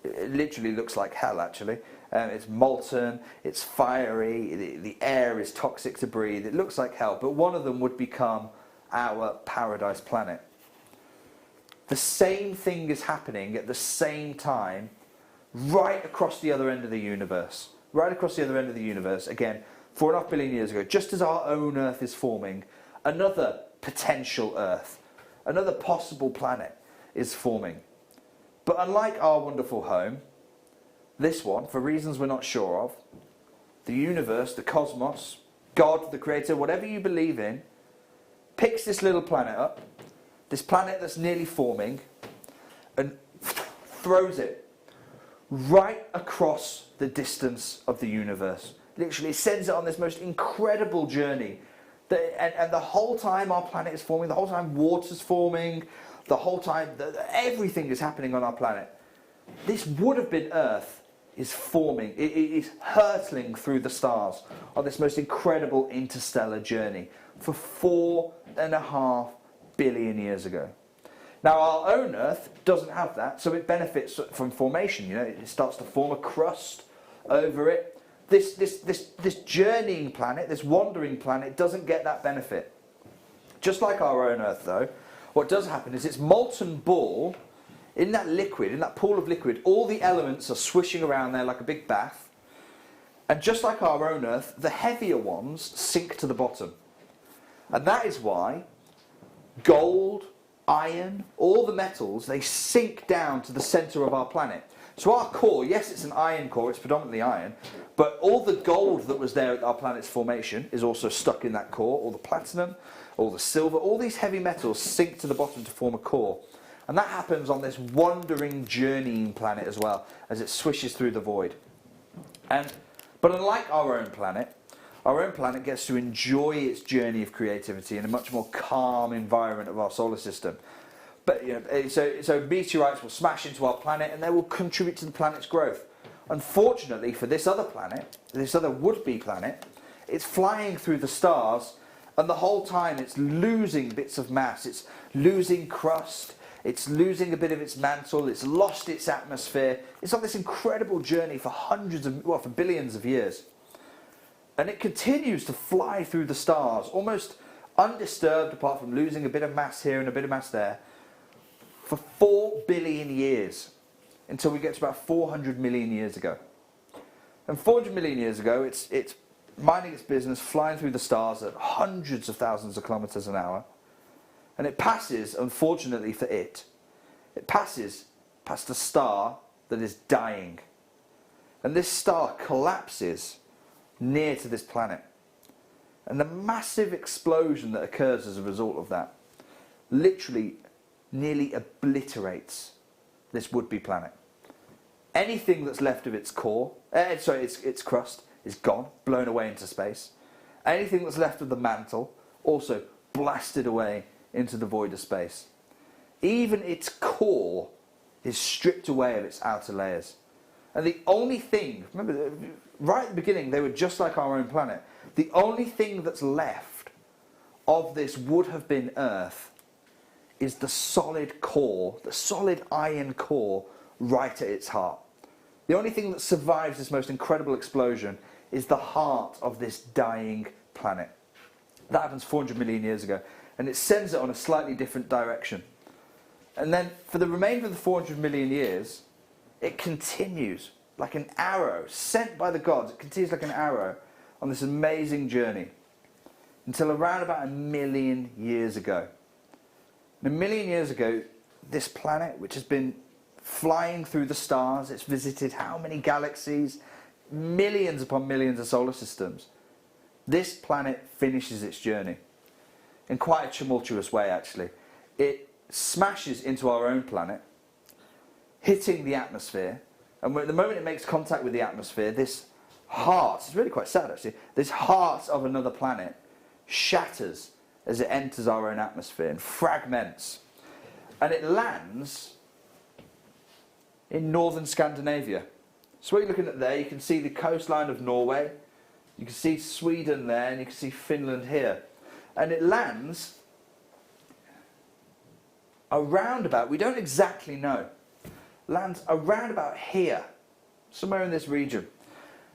it literally looks like hell actually. It's molten, it's fiery, the air is toxic to breathe, it looks like hell, but one of them would become our paradise planet. The same thing is happening at the same time right across the other end of the universe. Right across the other end of the universe, again, 4.5 billion years ago, just as our own Earth is forming, another potential Earth, another possible planet is forming. But unlike our wonderful home, this one, for reasons we're not sure of, the universe, the cosmos, God, the creator, whatever you believe in, picks this little planet up, this planet that's nearly forming, and throws it right across the distance of the universe. Literally sends it on this most incredible journey. And the whole time our planet is forming, the whole time water's forming, the whole time everything is happening on our planet. This would have been Earth is forming, it is hurtling through the stars on this most incredible interstellar journey for 4.5 billion years ago. Now our own Earth doesn't have that, so it benefits from formation. You know, it starts to form a crust over it. this journeying planet, this wandering planet, doesn't get that benefit. Just like our own Earth, though, what does happen is its molten ball, in that liquid, in that pool of liquid, all the elements are swishing around there like a big bath. And just like our own Earth, the heavier ones sink to the bottom. And that is why gold, iron, all the metals, they sink down to the centre of our planet. So our core, yes, it's an iron core, it's predominantly iron, but all the gold that was there at our planet's formation is also stuck in that core, all the platinum, all the silver, all these heavy metals sink to the bottom to form a core. And that happens on this wandering, journeying planet as well, as it swishes through the void. But unlike our own planet gets to enjoy its journey of creativity in a much more calm environment of our solar system. But so meteorites will smash into our planet and they will contribute to the planet's growth. Unfortunately for this other planet, this other would-be planet, it's flying through the stars, and the whole time it's losing bits of mass, it's losing crust, it's losing a bit of its mantle, it's lost its atmosphere. It's on this incredible journey for for billions of years. And it continues to fly through the stars, almost undisturbed, apart from losing a bit of mass here and a bit of mass there, for 4 billion years, until we get to about 400 million years ago. And 400 million years ago, it's minding its business, flying through the stars at hundreds of thousands of kilometers an hour. And it passes, unfortunately for it passes past a star that is dying. And this star collapses near to this planet. And the massive explosion that occurs as a result of that literally nearly obliterates this would-be planet. Anything that's left of its core, its crust, is gone, blown away into space. Anything that's left of the mantle, also blasted away into the void of space. Even its core is stripped away of its outer layers. And the only thing, remember, right at the beginning, they were just like our own planet. The only thing that's left of this would have been Earth is the solid core, the solid iron core right at its heart. The only thing that survives this most incredible explosion is the heart of this dying planet. That happens 400 million years ago, and it sends it on a slightly different direction. And then for the remainder of the 400 million years, it continues like an arrow sent by the gods. It continues like an arrow on this amazing journey until around about 1 million years ago. And 1 million years ago, this planet, which has been flying through the stars, it's visited how many galaxies? Millions upon millions of solar systems. This planet finishes its journey in quite a tumultuous way, actually. It smashes into our own planet, hitting the atmosphere, and the moment it makes contact with the atmosphere, this heart, it's really quite sad actually, this heart of another planet shatters as it enters our own atmosphere and fragments. And it lands in northern Scandinavia. So what you're looking at there, you can see the coastline of Norway, you can see Sweden there, and you can see Finland here. And it lands around about, we don't exactly know, lands around about here, somewhere in this region.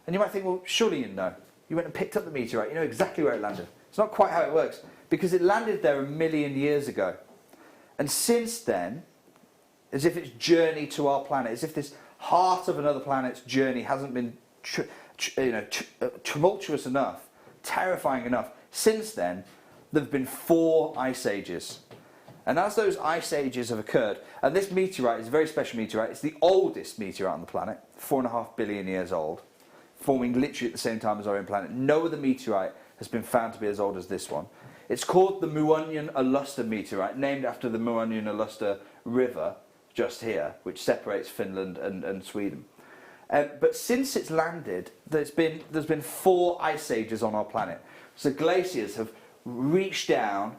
And you might think, well, surely you know. You went and picked up the meteorite, you know exactly where it landed. It's not quite how it works, because it landed there 1 million years ago. And since then, as if its journey to our planet, as if this heart of another planet's journey hasn't been tumultuous enough, terrifying enough, since then, there have been 4 ice ages. And as those ice ages have occurred, and this meteorite is a very special meteorite, it's the oldest meteorite on the planet, 4.5 billion years old, forming literally at the same time as our own planet. No other meteorite has been found to be as old as this one. It's called the Muonio-Alusta meteorite, named after the Muonio-Alusta river just here, which separates Finland and Sweden. But since it's landed, there's been 4 ice ages on our planet. So glaciers have reached down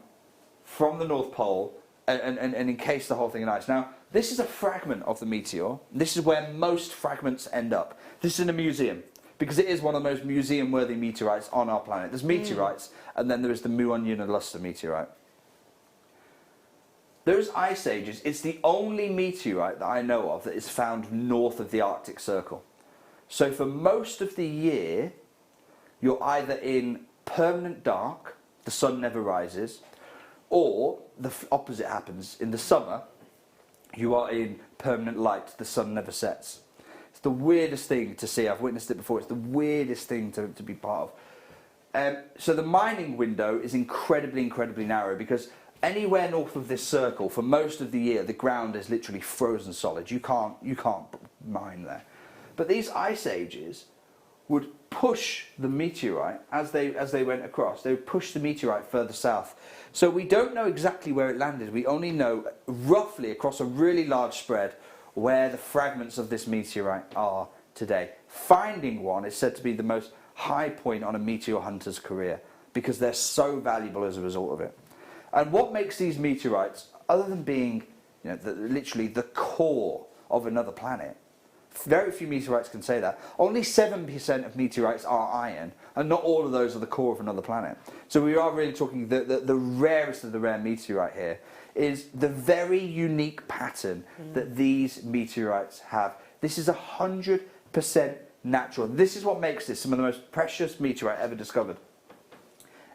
from the North Pole and encased the whole thing in ice. Now, this is a fragment of the meteor. This is where most fragments end up. This is in a museum, because it is one of the most museum-worthy meteorites on our planet. There's meteorites, and then there is the Muonio-Alusta meteorite. Those ice ages, it's the only meteorite that I know of that is found north of the Arctic Circle. So for most of the year, you're either in permanent dark, the sun never rises, or the opposite happens. In the summer, you are in permanent light, the sun never sets. It's the weirdest thing to see. I've witnessed it before. It's the weirdest thing to be part of. So the mining window is incredibly, incredibly narrow because anywhere north of this circle, for most of the year, the ground is literally frozen solid. You can't mine there. But these ice ages would push the meteorite as they went across. They would push the meteorite further south. So we don't know exactly where it landed. We only know roughly across a really large spread where the fragments of this meteorite are today. Finding one is said to be the most high point on a meteor hunter's career because they're so valuable as a result of it. And what makes these meteorites, other than being literally the core of another planet, very few meteorites can say that. Only 7% of meteorites are iron, and not all of those are the core of another planet. So we are really talking the rarest of the rare meteorite here is the very unique pattern that these meteorites have. This is 100% natural. This is what makes this some of the most precious meteorite ever discovered.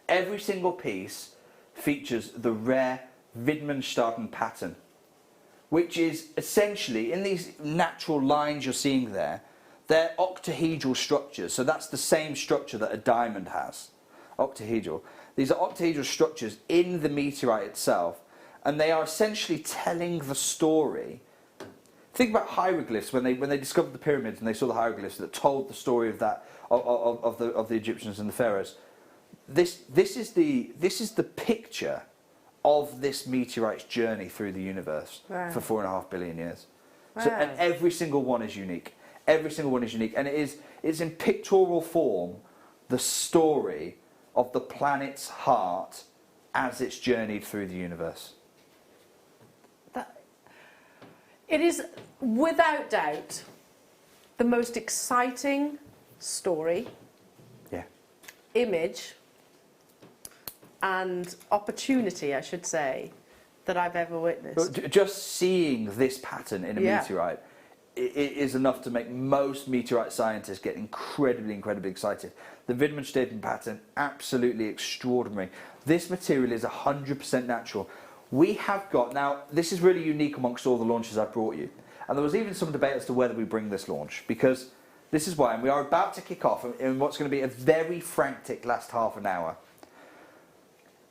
Every single piece features the rare Wittgenstein pattern, which is essentially, in these natural lines you're seeing there, they're octahedral structures. So that's the same structure that a diamond has, octahedral. These are octahedral structures in the meteorite itself, and they are essentially telling the story. Think about hieroglyphs when they discovered the pyramids and they saw the hieroglyphs that told the story of that of the Egyptians and the pharaohs. This is the picture of this meteorite's journey through the universe for 4.5 billion years. Wow. So, and every single one is unique. Every single one is unique, and it's in pictorial form the story of the planet's heart as it's journeyed through the universe. It is, without doubt, the most exciting story, image, and opportunity, I should say, that I've ever witnessed. Just seeing this pattern in a meteorite it is enough to make most meteorite scientists get incredibly, incredibly excited. The Wittgenstein pattern, absolutely extraordinary. This material is 100% natural. We have got, now this is really unique amongst all the launches I've brought you, and there was even some debate as to whether we bring this launch, because this is why, and we are about to kick off in what's going to be a very frantic last half an hour.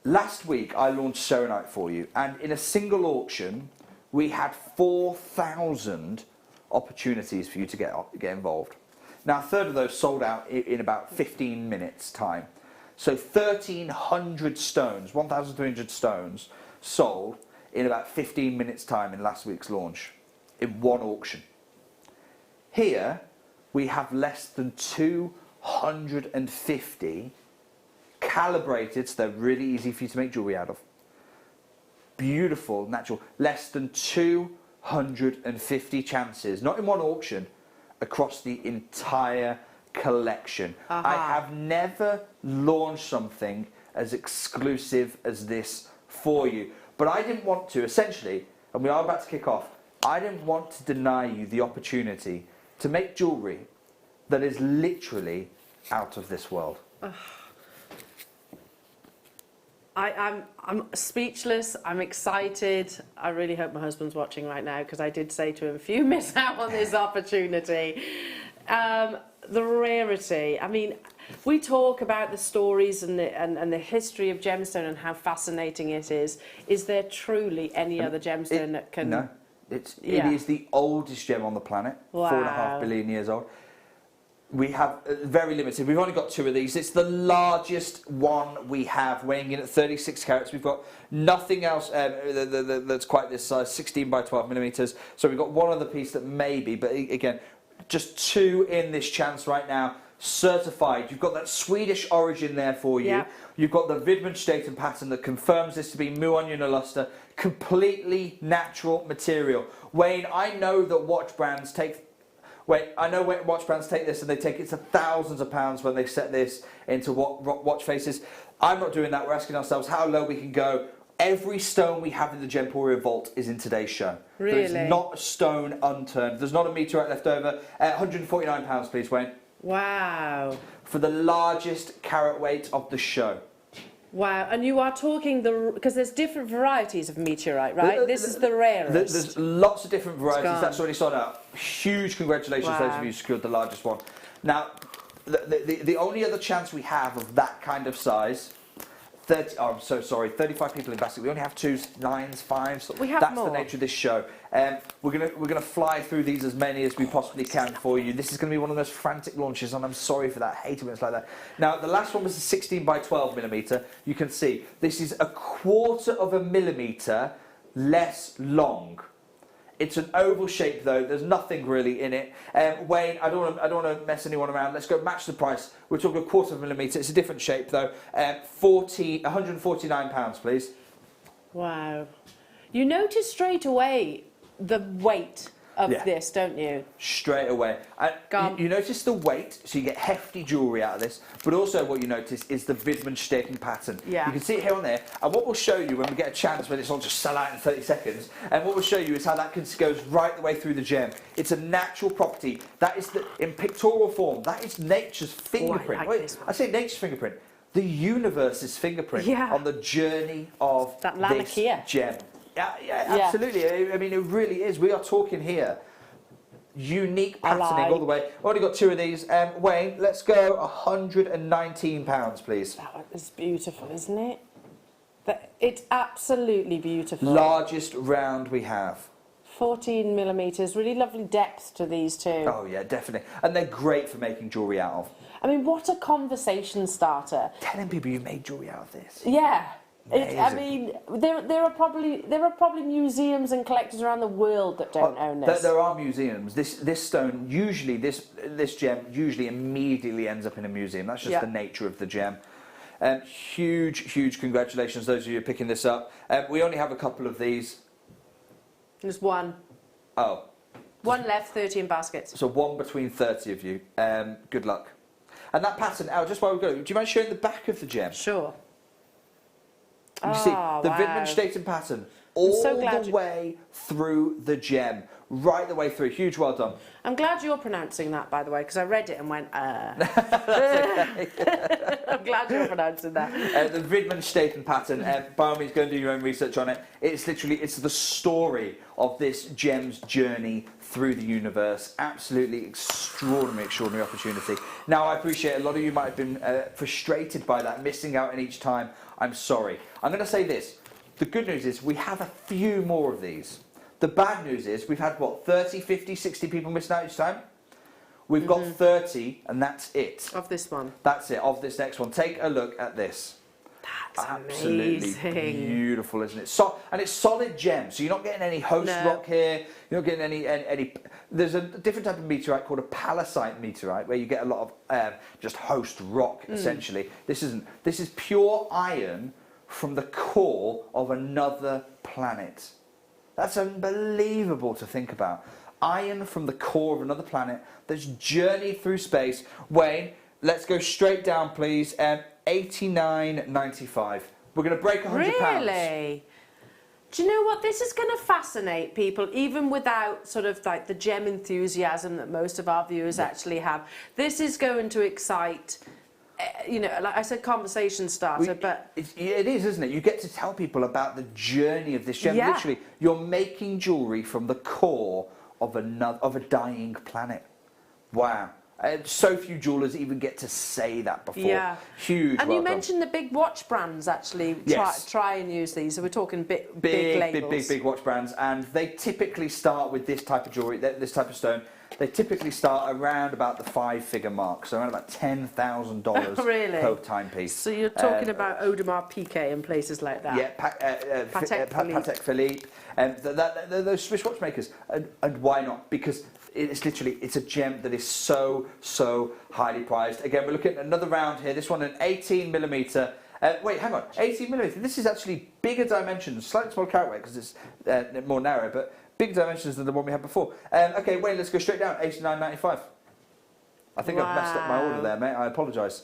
Last week I launched selenite for you, and in a single auction we had 4,000 opportunities for you to get involved. Now a third of those sold out in about 15 minutes time. So 1,300 stones, 1,300 stones sold in about 15 minutes time in last week's launch in one auction. Here we have less than 250 calibrated, so they're really easy for you to make jewellery out of. Beautiful, natural, less than 250 chances, not in one auction, across the entire collection. I have never launched something as exclusive as this for you, but I didn't want to, essentially, and we are about to kick off, I didn't want to deny you the opportunity to make jewellery that is literally out of this world. I'm speechless, I'm excited. I really hope my husband's watching right now, because I did say to him, if you miss out on this opportunity, the rarity. I mean, we talk about the stories and the history of gemstone and how fascinating it is. Is there truly any other gemstone that can... No, it is the oldest gem on the planet, 4.5 billion years old. We have very limited. We've only got 2 of these. It's the largest one we have, weighing in at 36 carats. We've got nothing else that's quite this size, 16 by 12 millimeters. So we've got one other piece that may be, but again, just 2 in this chance right now, certified. You've got that Swedish origin there for you. Yeah. You've got the Wittgenstein pattern that confirms this to be mu onion luster, completely natural material. Wayne, I know that watch brands take this and they take it to thousands of pounds when they set this into watch faces. I'm not doing that. We're asking ourselves how low we can go. Every stone we have in the Gemporia vault is in today's show. Really? There's not a stone unturned. There's not a meteorite left over. £149, please, Wayne. Wow. For the largest carat weight of the show. Wow, and you are talking because there's different varieties of meteorite, right? This is the rarest. There's lots of different varieties. gone. That's already sold out. Huge congratulations to those of you who secured the largest one. Now, the only other chance we have of that kind of size, 35 people in basket. We only have 2s, 9s, 5s. But we have That's more. the nature of this show. We're gonna fly through these as many as we possibly can for you. This is going to be one of the most frantic launches, and I'm sorry for that. I hate it when it's like that. Now, the last one was a 16 by 12 millimeter. You can see this is 1/4 of a millimeter less long. It's an oval shape though. There's nothing really in it. Wayne, I don't want to mess anyone around. Let's go match the price. We're talking 1/4 of a millimeter. It's a different shape though. £149, please. Wow. You notice straight away the weight of Yeah. this, don't you? Straight away. And you notice the weight, so you get hefty jewellery out of this, but also what you notice is the Widmanstätten pattern. Yeah. You can see it here on there, and what we'll show you when we get a chance, when it's not just sell out in 30 seconds, and what we'll show you is how that goes right the way through the gem. It's a natural property. That is, in pictorial form, that is nature's fingerprint. I like this one. I say nature's fingerprint. The universe's fingerprint Yeah. on the journey of That this Lanakia. gem. Yeah, absolutely. I mean, it really is. We are talking here unique patterning all the way. Already got 2 of these. Wayne, let's go £119, please. That one is beautiful, isn't it? It's absolutely beautiful. Largest round we have. 14 millimeters, really lovely depth to these two. Oh yeah, definitely. And they're great for making jewellery out of. I mean, what a conversation starter. Telling people you made jewellery out of this. Yeah. I Amazing. mean, there are probably museums and collectors around the world that don't own this. There are museums. This stone usually, this gem usually immediately ends up in a museum. That's just the nature of the gem. Huge congratulations those of you who are picking this up. We only have a couple of these. There's one. Oh. One left, 30 in baskets. So 1 between 30 of you. Good luck. And that pattern, Al, just while we've got it, do you mind showing the back of the gem? Sure. You see the Widmanstätten pattern all the way through the gem, right the way through. Huge well done. I'm glad you're pronouncing that, by the way, because I read it and went, That's okay. I'm glad you're pronouncing that. The Widmanstätten pattern, by all means go and do your own research on it. It's literally, it's the story of this gem's journey through the universe. Absolutely extraordinary opportunity. Now, I appreciate a lot of you might have been frustrated by that, missing out on each time. I'm sorry. I'm going to say this. The good news is we have a few more of these. The bad news is we've had, what, 30, 50, 60 people missing out each time? We've got 30, and that's it. Of this one? That's it, of this next one. Take a look at this. That's absolutely amazing. Beautiful, isn't it? And it's solid gem, so you're not getting any host rock here. You're not getting any. There's a different type of meteorite called a palisite meteorite, where you get a lot of just host rock, essentially. This isn't. This is pure iron from the core of another planet. That's unbelievable to think about. Iron from the core of another planet that's journeyed through space. Wayne, let's go straight down, please. $89.95. We're going to break £100. Really? Do you know what? This is going to fascinate people, even without sort of like the gem enthusiasm that most of our viewers actually have. This is going to excite, you know, like I said, conversation starter, but... It is, isn't it? You get to tell people about the journey of this gem. Yeah. Literally, you're making jewellery from the core of a dying planet. Wow. So few jewellers even get to say that before. Yeah. Huge. And you mentioned the big watch brands actually try and use these. So we're talking big labels. Big watch brands, and they typically start with this type of jewellery, this type of stone. They typically start around about the 5-figure mark, so around about $10,000 really? per timepiece. So you're talking about Audemars Piguet and places like that. Yeah, Patek Philippe, and those Swiss watchmakers. And why not? Because it's a gem that is so highly prized. Again, we're looking at another round here. This one an 18mm. Wait, hang on, 18mm. This is actually bigger dimensions, slightly smaller carat weight because it's more narrow, but big dimensions than the one we had before. Okay, Wayne, let's go straight down. $89.95. I think I've messed up my order there, mate. I apologise.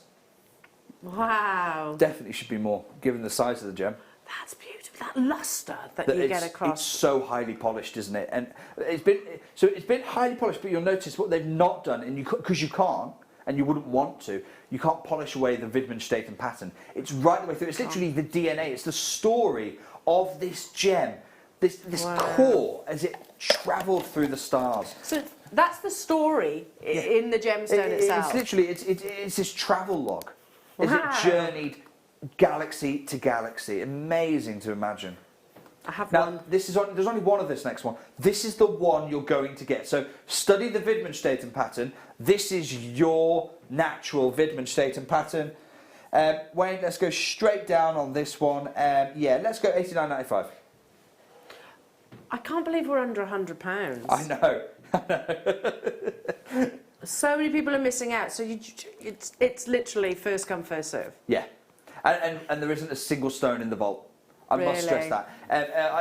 Wow. Definitely should be more, given the size of the gem. That's beautiful. that luster that that you get it's across. so highly polished, isn't it? And it's been highly polished, but you'll notice what they've not done, and because you can't, and you wouldn't want to, you can't polish away the Widmanstätten pattern. It's right the way through. It's literally the DNA. It's the story of this gem, this core as it travelled through the stars. So that's the story in the gemstone itself. It's literally it's this travel log as it journeyed galaxy to galaxy. Amazing to imagine. I have Now, one. there's only one of this next one. This is the one you're going to get. So study the Widmanstätten pattern. This is your natural Widmanstätten pattern. Wayne, let's go straight down on this one. Yeah, let's go 89.95. I can't believe we're under £100. I know. So many people are missing out. So it's literally first come, first serve. Yeah, and there isn't a single stone in the vault. I must stress that.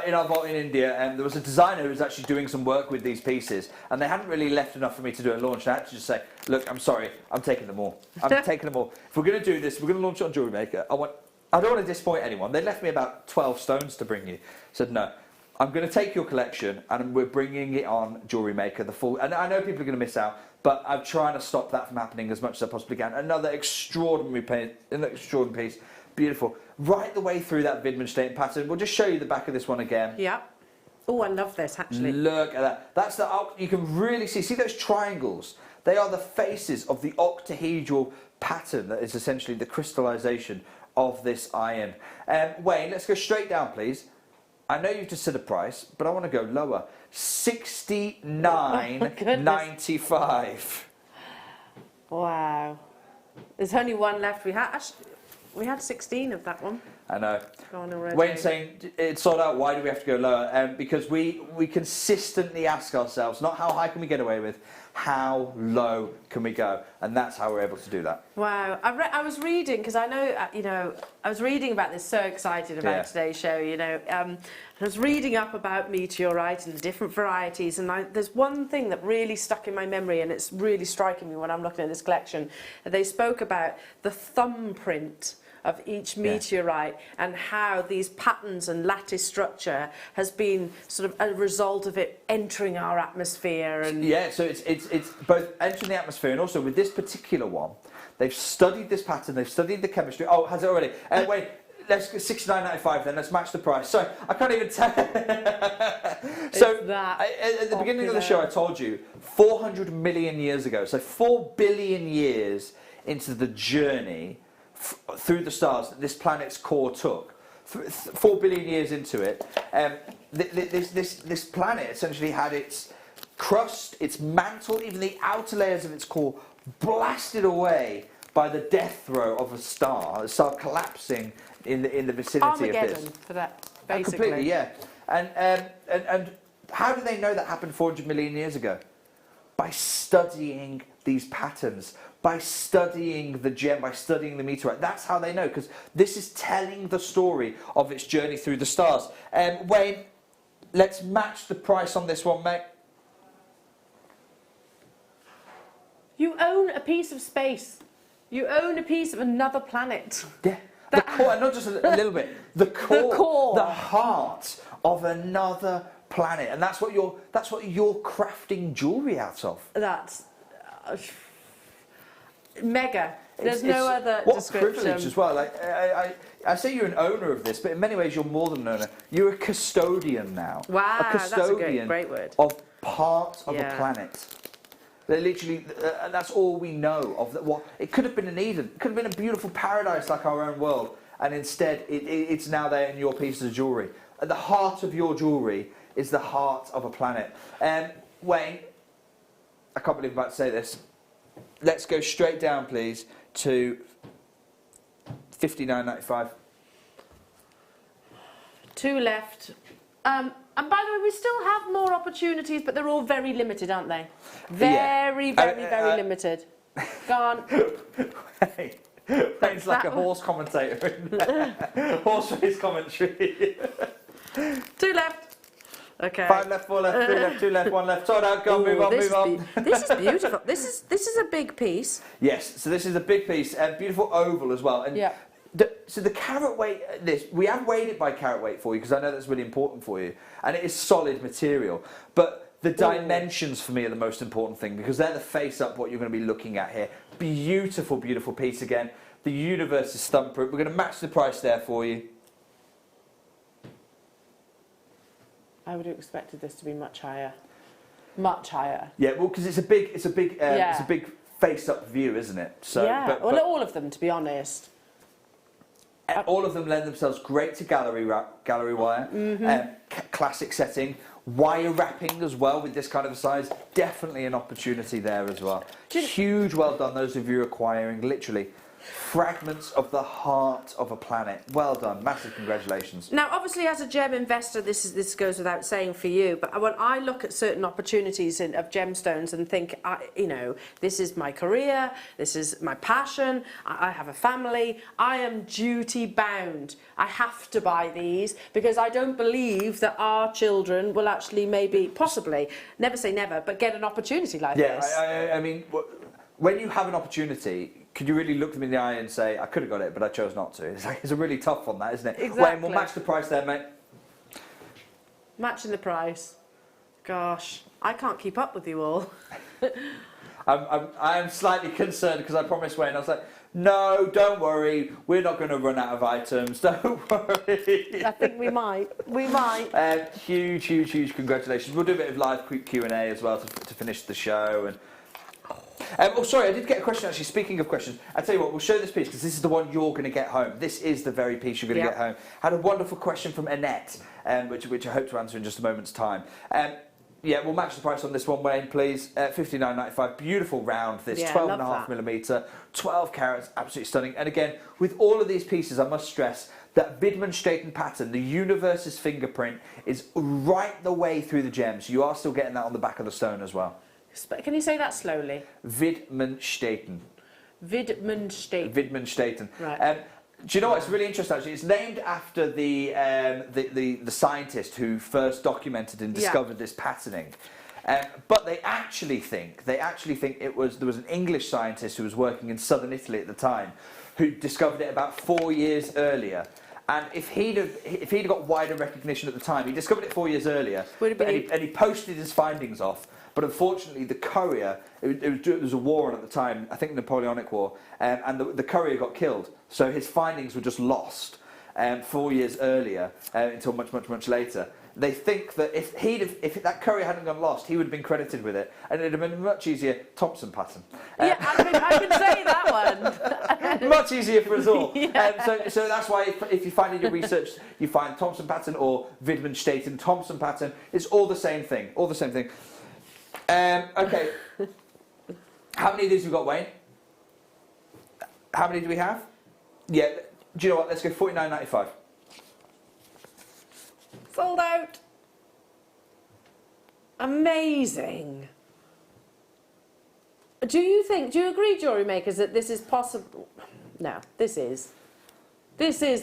In our vault in India, there was a designer who was actually doing some work with these pieces, and they hadn't really left enough for me to do a launch. And I had to just say, look, I'm sorry, I'm taking them all. I'm taking them all. If we're going to do this, we're going to launch it on Jewellery Maker. I don't want to disappoint anyone. They left me about 12 stones to bring you. I said, no, I'm going to take your collection, and we're bringing it on Jewellery Maker, the full. And I know people are going to miss out, but I'm trying to stop that from happening as much as I possibly can. Another extraordinary piece. Beautiful. Right the way through that Widmanstätten pattern. We'll just show you the back of this one again. Yeah. Oh, I love this actually. Look at that. That's you can really see those triangles. They are the faces of the octahedral pattern that is essentially the crystallization of this iron. Wayne, let's go straight down, please. I know you've just said a price, but I want to go lower. $69.95. Wow. There's only one left. We had 16 of that one. I know. Gone already. Wayne's saying it's sold out. Why do we have to go lower? Because we consistently ask ourselves, not how high can we get away with, how low can we go? And that's how we're able to do that. Wow. I was reading, because I know, I was reading about this, so excited about today's show, I was reading up about meteorite and the different varieties, and there's one thing that really stuck in my memory, and it's really striking me when I'm looking at this collection. They spoke about the thumbprint of each meteorite and how these patterns and lattice structure has been sort of a result of it entering our atmosphere. And so it's both entering the atmosphere, and also with this particular one, they've studied this pattern, they've studied the chemistry. Oh, has it already? Wait, let's go $69.95 then. Let's match the price. Sorry, I can't even tell. So at the beginning of the show, I told you 400 million years ago. So 4 billion years into the journey through the stars that this planet's core took. 4 billion years into it, this planet essentially had its crust, its mantle, even the outer layers of its core blasted away by the death throw of a star collapsing in the vicinity Armageddon of this. For that, basically. Completely, yeah. And how do they know that happened 400 million years ago? By studying these patterns, by studying the gem, by studying the meteorite. That's how they know, because this is telling the story of its journey through the stars. Wayne, let's match the price on this one, mate. You own a piece of space. You own a piece of another planet. Yeah. The core, not just a little bit. The core, the heart of another planet, and that's what you're crafting jewellery out of. That's mega. There's no other description. What a privilege as well. Like I say, you're an owner of this, but in many ways you're more than an owner. You're a custodian now. Wow, a custodian that's a great word. of part of a planet. They're literally, that's all we know of. What it could have been an Eden, it could have been a beautiful paradise like our own world, and instead it's now there in your pieces of jewellery. At the heart of your jewellery is the heart of a planet. Wayne, I can't believe I'm about to say this. Let's go straight down, please, to $59.95. 2 left. And by the way, we still have more opportunities, but they're all very limited, aren't they? Very limited. Go on. Wayne's like a horse commentator in horse race commentary. 2 left. Okay. 5 left, 4 left, 3 left, 2 left, 1 left. Sold out. Go on, move on. This is beautiful. This is a big piece. Yes. So this is a big piece, beautiful oval as well. And So the carat weight, we have weighed it by carat weight for you because I know that's really important for you, and it is solid material. But the dimensions for me are the most important thing because they're the face up what you're going to be looking at here. Beautiful, beautiful piece again. The universe is thumbprint. We're going to match the price there for you. I would have expected this to be much higher. Much higher. Yeah, well, because it's a big face-up view, isn't it? So, yeah. but well, all of them, to be honest. All of them lend themselves great to gallery wire. Classic setting. Wire wrapping as well with this kind of a size. Definitely an opportunity there as well. Huge well done, those of you acquiring, literally. Fragments of the heart of a planet. Well done, massive congratulations. Now, obviously, as a gem investor, this goes without saying for you. But when I look at certain opportunities of gemstones and think, you know, this is my career, this is my passion. I have a family. I am duty bound. I have to buy these because I don't believe that our children will actually, possibly, never say never, but get an opportunity like this. Yeah, I mean, when you have an opportunity. Could you really look them in the eye and say, I could have got it, but I chose not to? It's a really tough one, that, isn't it? Exactly. Wayne, we'll match the price there, mate. Matching the price. Gosh, I can't keep up with you all. I'm slightly concerned because I promised Wayne, I was like, no, don't worry, we're not going to run out of items, don't worry. I think we might. We might. Huge, huge, huge congratulations. We'll do a bit of live Q&A as well to finish the show. And oh, sorry, I did get a question actually. Speaking of questions, I'll tell you what, we'll show this piece because this is the one you're going to get home. This is the very piece you're going to get home. Had a wonderful question from Annette, which I hope to answer in just a moment's time. Yeah, we'll match the price on this one, Wayne, please. $59.95. Beautiful round, this 12.5mm, 12 carats, absolutely stunning. And again, with all of these pieces, I must stress that Widmanstätten pattern, the universe's fingerprint, is right the way through the gems. You are still getting that on the back of the stone as well. Can you say that slowly? Widmanstätten. Widmanstätten. Widmanstätten. Right. Do you know what? It's really interesting actually. It's named after the scientist who first documented and discovered this patterning. But they actually think there was an English scientist who was working in southern Italy at the time who discovered it about 4 years earlier. And if he'd got wider recognition at the time, he discovered it 4 years earlier, and he posted his findings off. But unfortunately, the courier, it was a war on at the time, I think the Napoleonic War, and the courier got killed. So his findings were just lost 4 years earlier until much, much, much later. They think that if that courier hadn't gone lost, he would have been credited with it, and it would have been much easier. Thompson pattern. Yeah, I can say that one. Much easier for us all. Yeah. So that's why if you find in your research, you find Thompson pattern or Widmanstätten Thompson pattern, it's all the same thing. All the same thing. Okay. How many of these have we got, Wayne? How many do we have? Yeah. Do you know what? Let's go $49.95. Sold out. Amazing. Do you agree, Jewellery Makers, that this is possible? No, this is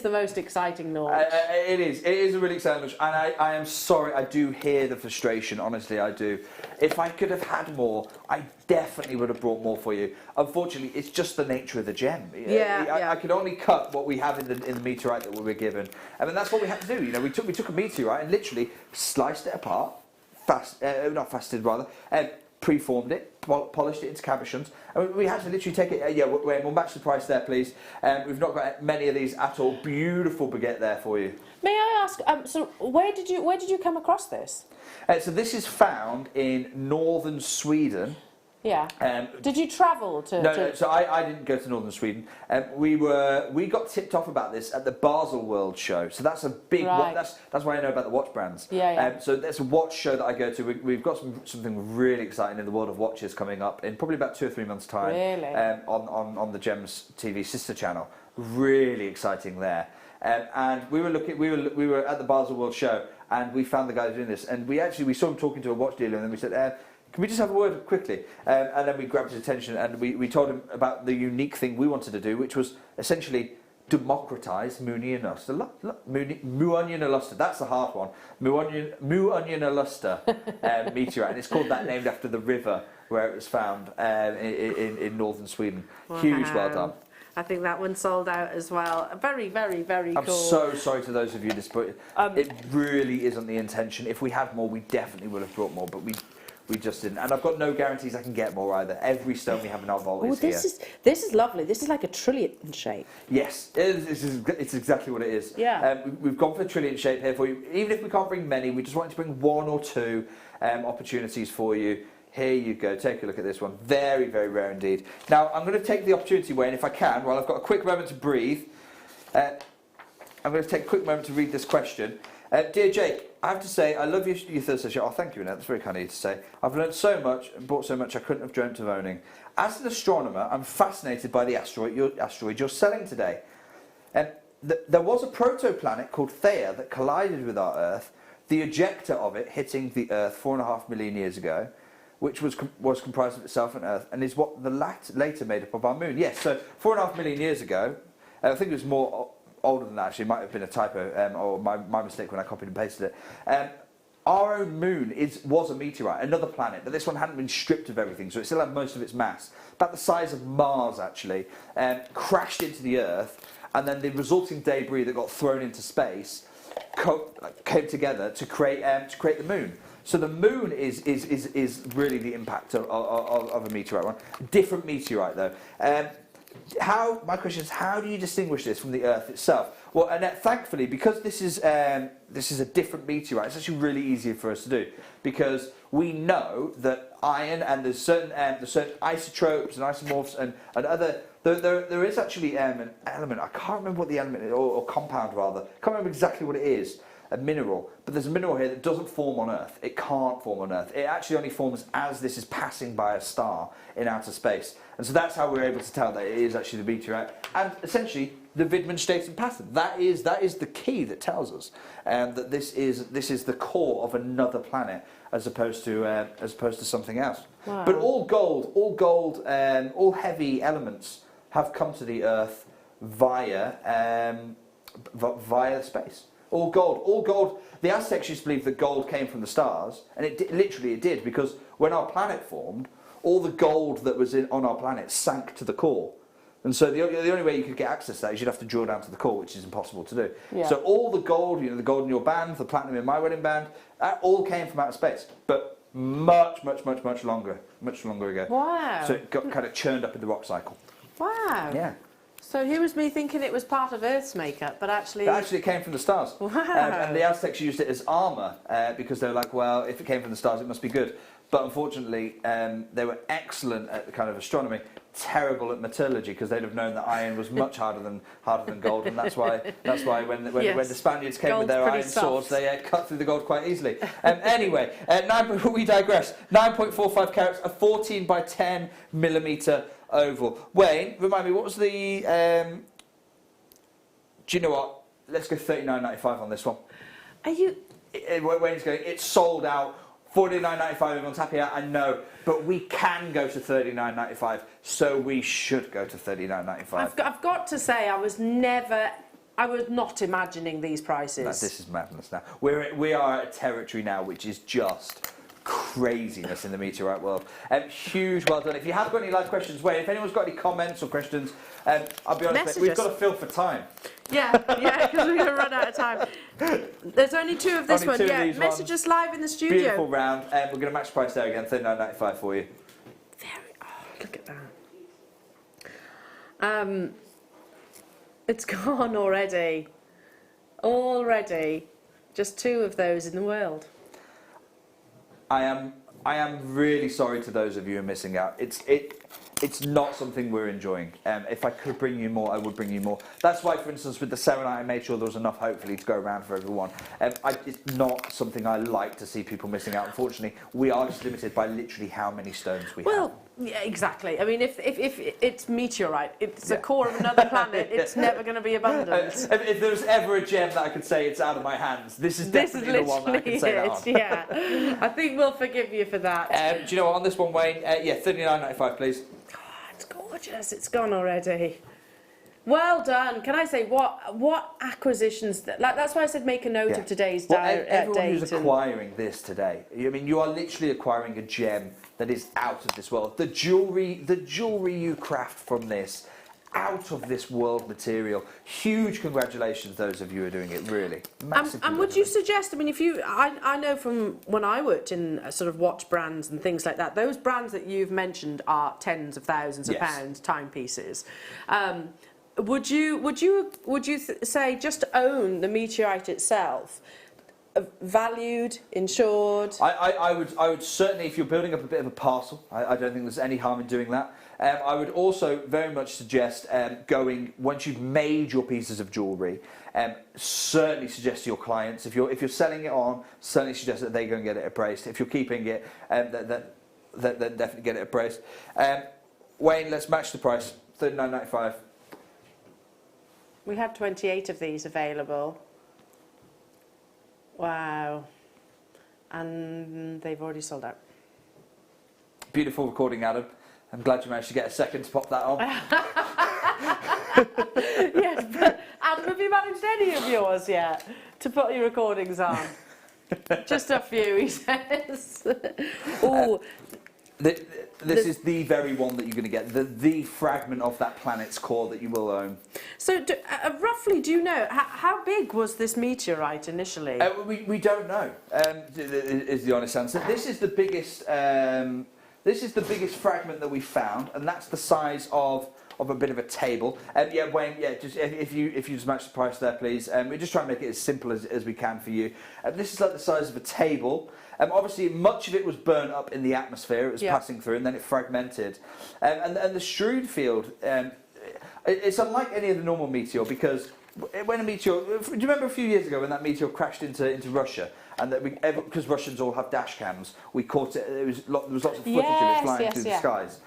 the most exciting launch. It is a really exciting launch, and I am sorry, I do hear the frustration, honestly I do. If I could have had more, I definitely would have brought more for you. Unfortunately, it's just the nature of the gem. I could only cut what we have in the meteorite that we were given. I mean, that's what we had to do. You know, we took a meteorite and literally sliced it apart, preformed it, polished it into cabochons, and we had to literally take it. We'll match the price there, please. We've not got many of these at all. Beautiful baguette there for you. May I ask? So where did you come across this? So this is found in northern Sweden. Yeah. Did you travel to? No. So I didn't go to northern Sweden. We got tipped off about this at the Basel World Show. So that's a big. Right. That's why I know about the watch brands. Yeah. So there's a watch show that I go to. We've got something really exciting in the world of watches coming up in probably about 2 or 3 months' time. Really. On the Gems TV sister channel. Really exciting there. And we were at the Basel World Show and we found the guys doing this, and we saw him talking to a watch dealer, and then we said, can we just have a word quickly? And then we grabbed his attention and we told him about the unique thing we wanted to do, which was essentially democratise Muonionaluster. Muonionaluster, that's the hard one. Muonionaluster meteorite. And it's called that, named after the river where it was found in northern Sweden. Wow. Huge, well done. I think that one sold out as well. Very, very, very cool. I'm so sorry to those of you disappointed. It really isn't the intention. If we had more, we definitely would have brought more, but we just didn't. And I've got no guarantees I can get more either. Every stone we have in our vault is here. This is lovely. This is like a trillion shape. Yes, it's exactly what it is. Yeah. We've gone for the trillion shape here for you. Even if we can't bring many, we just wanted to bring one or two opportunities for you. Here you go, take a look at this one. Very, very rare indeed. Now, I'm going to take the opportunity, Wayne, if I can, while I've got a quick moment to breathe, I'm going to take a quick moment to read this question. Dear Jake, I have to say, I love your Thursday show. Oh, thank you, Annette. That's very kind of you to say. I've learned so much and bought so much I couldn't have dreamt of owning. As an astronomer, I'm fascinated by the asteroid you're selling today. There was a protoplanet called Theia that collided with our Earth, the ejector of it hitting the Earth 4.5 million years ago, which was comprised of itself and Earth, and is what the later made up of our Moon. Yes, so 4.5 million years ago, I think it was more older than that, actually. It might have been a typo, or my mistake when I copied and pasted it. Our own Moon was a meteorite, another planet, but this one hadn't been stripped of everything, so it still had most of its mass. About the size of Mars, actually, crashed into the Earth, and then the resulting debris that got thrown into space came together to create the Moon. So the Moon is really the impact of a meteorite one. Different meteorite though. My question is, how do you distinguish this from the Earth itself? Well, Annette, thankfully, because this is a different meteorite, it's actually really easy for us to do, because we know that iron and there's certain isotopes and isomorphs and other. There is actually an element. I can't remember what the element is, or compound rather. I can't remember exactly what it is. A mineral, but there's a mineral here that doesn't form on Earth. It can't form on Earth. It actually only forms as this is passing by a star in outer space. And so that's how we're able to tell that it is actually the meteorite. And essentially, the Wittmann-Staten pattern. That is the key that tells us that this is the core of another planet as opposed to something else. Wow. But all gold, all heavy elements have come to the Earth via space. All gold. The Aztecs used to believe that gold came from the stars, and it literally did, because when our planet formed, all the gold that was on our planet sank to the core. And so the only way you could get access to that is you'd have to drill down to the core, which is impossible to do. Yeah. So all the gold, the gold in your band, the platinum in my wedding band, that all came from outer space, but much longer ago. Wow. So it got kind of churned up in the rock cycle. Wow. Yeah. So here was me thinking it was part of Earth's makeup, but actually... But actually it came from the stars. Wow. And the Aztecs used it as armour, because they were like, well, if it came from the stars, it must be good. But unfortunately, they were excellent at kind of astronomy, terrible at metallurgy, because they'd have known that iron was much harder than gold, and that's why when the Spaniards came Gold's with their iron soft. swords, they cut through the gold quite easily. Anyway, we digress. 9.45 carats, a 14 by 10 millimetre oval. Wayne, remind me, what was the... do you know what? Let's go $39.95 on this one. Are you... Wayne's going, it's sold out. $49.95, everyone's happy. I know, but we can go to $39.95, so we should go to $39.95. I've got to say, I was not imagining these prices. No, this is madness now. We are at a territory now which is just craziness in the meteorite world. Huge well done. If you have got any live questions, Wayne, if anyone's got any comments or questions, I'll be honest, mate, we've got to fill for time. Yeah, because we're going to run out of time. There's only two of this one. Yeah, message us live in the studio. Beautiful round. We're going to match price there again, $39.95 for you. Look at that. It's gone already. Just two of those in the world. I am really sorry to those of you who are missing out. It's not something we're enjoying. If I could bring you more, I would bring you more. That's why, for instance, with the serenite, I made sure there was enough, hopefully, to go around for everyone. It's not something I like to see people missing out. Unfortunately, we are just limited by literally how many stones we have. Well, yeah, exactly. I mean, if it's meteorite, it's the core of another planet, it's never going to be abundant. If there's ever a gem that I could say it's out of my hands, this is definitely the one that I can say that on. Yeah, I think we'll forgive you for that. Do you know what, on this one, Wayne? Yeah, $39.95, please. It's gorgeous. It's gone already. Well done. Can I say what acquisitions? That's why I said make a note of today's date. Everyone who's acquiring this today, I mean, you are literally acquiring a gem that is out of this world. The jewellery you craft from this out of this world material. Huge congratulations, those of you who are doing it, really. Massive And would you congratulations. suggest, I mean, if you, I know from when I worked in sort of watch brands and things like that, those brands that you've mentioned are tens of thousands of Yes. pounds timepieces. Would you say just to own the meteorite itself, valued, insured? I would certainly, if you're building up a bit of a parcel, I don't think there's any harm in doing that. I would also very much suggest going, once you've made your pieces of jewellery, certainly suggest to your clients, if you're selling it on, certainly suggest that they go and get it appraised. If you're keeping it, then definitely get it appraised. Wayne, let's match the price, $39.95. We had 28 of these available. Wow. And they've already sold out. Beautiful recording, Adam. I'm glad you managed to get a second to pop that on. Yes, but Adam, have you managed any of yours yet to put your recordings on? Just a few, he says. Oh, This is the very one that you're going to get, the fragment of that planet's core that you will own. so roughly, do you know how big was this meteorite initially? We don't know. Is the honest answer. This is the biggest. This is the biggest fragment that we found, and that's the size of a bit of a table. Yeah, Wayne. Yeah, just if you just match the price there, please. We're just trying to make it as simple as we can for you. This is like the size of a table. Obviously, much of it was burnt up in the atmosphere. It was passing through, and then it fragmented. And the strewed field, it's unlike any of the normal meteor, because when a meteor, do you remember a few years ago when that meteor crashed into Russia, and that because Russians all have dash cams, we caught it. There was lots of footage of it flying through the skies.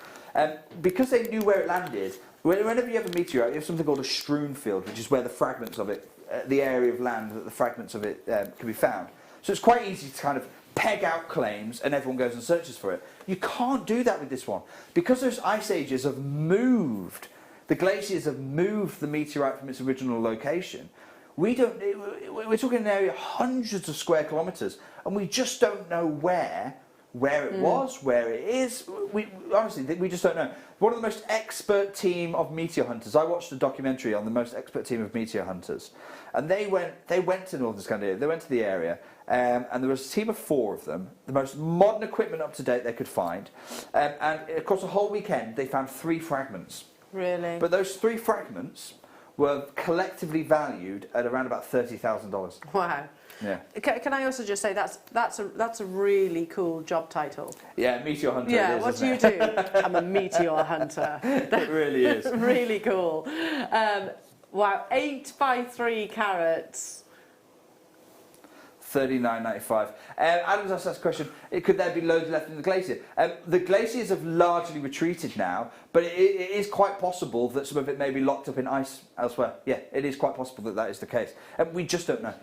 Because they knew where it landed. Whenever you have a meteor, you have something called a strewn field, which is where the fragments of it, the area of land that the fragments of it can be found. So it's quite easy to kind of peg out claims and everyone goes and searches for it. You can't do that with this one. Because those ice ages have moved, the glaciers have moved the meteorite from its original location. We're talking an area hundreds of square kilometres, and we just don't know where it was, where it is. Honestly, we just don't know. One of the most expert team of meteor hunters, I watched a documentary on the most expert team of meteor hunters, and they went to Northern Scandinavia, they went to the area, and there was a team of 4 of them, the most modern equipment up to date they could find, and across the whole weekend they found 3 fragments. Really? But those 3 fragments were collectively valued at around about $30,000. Wow. Yeah. Can I also just say that's a really cool job title? Yeah, meteor hunter. Yeah, it is, what do you isn't it? do? I'm a meteor hunter. It really is. Really cool. Wow, 8 by 3 carats. $39.95. Adam's asked that question. Could there be loads left in the glacier? The glaciers have largely retreated now, but it is quite possible that some of it may be locked up in ice elsewhere. Yeah, it is quite possible that is the case. We just don't know.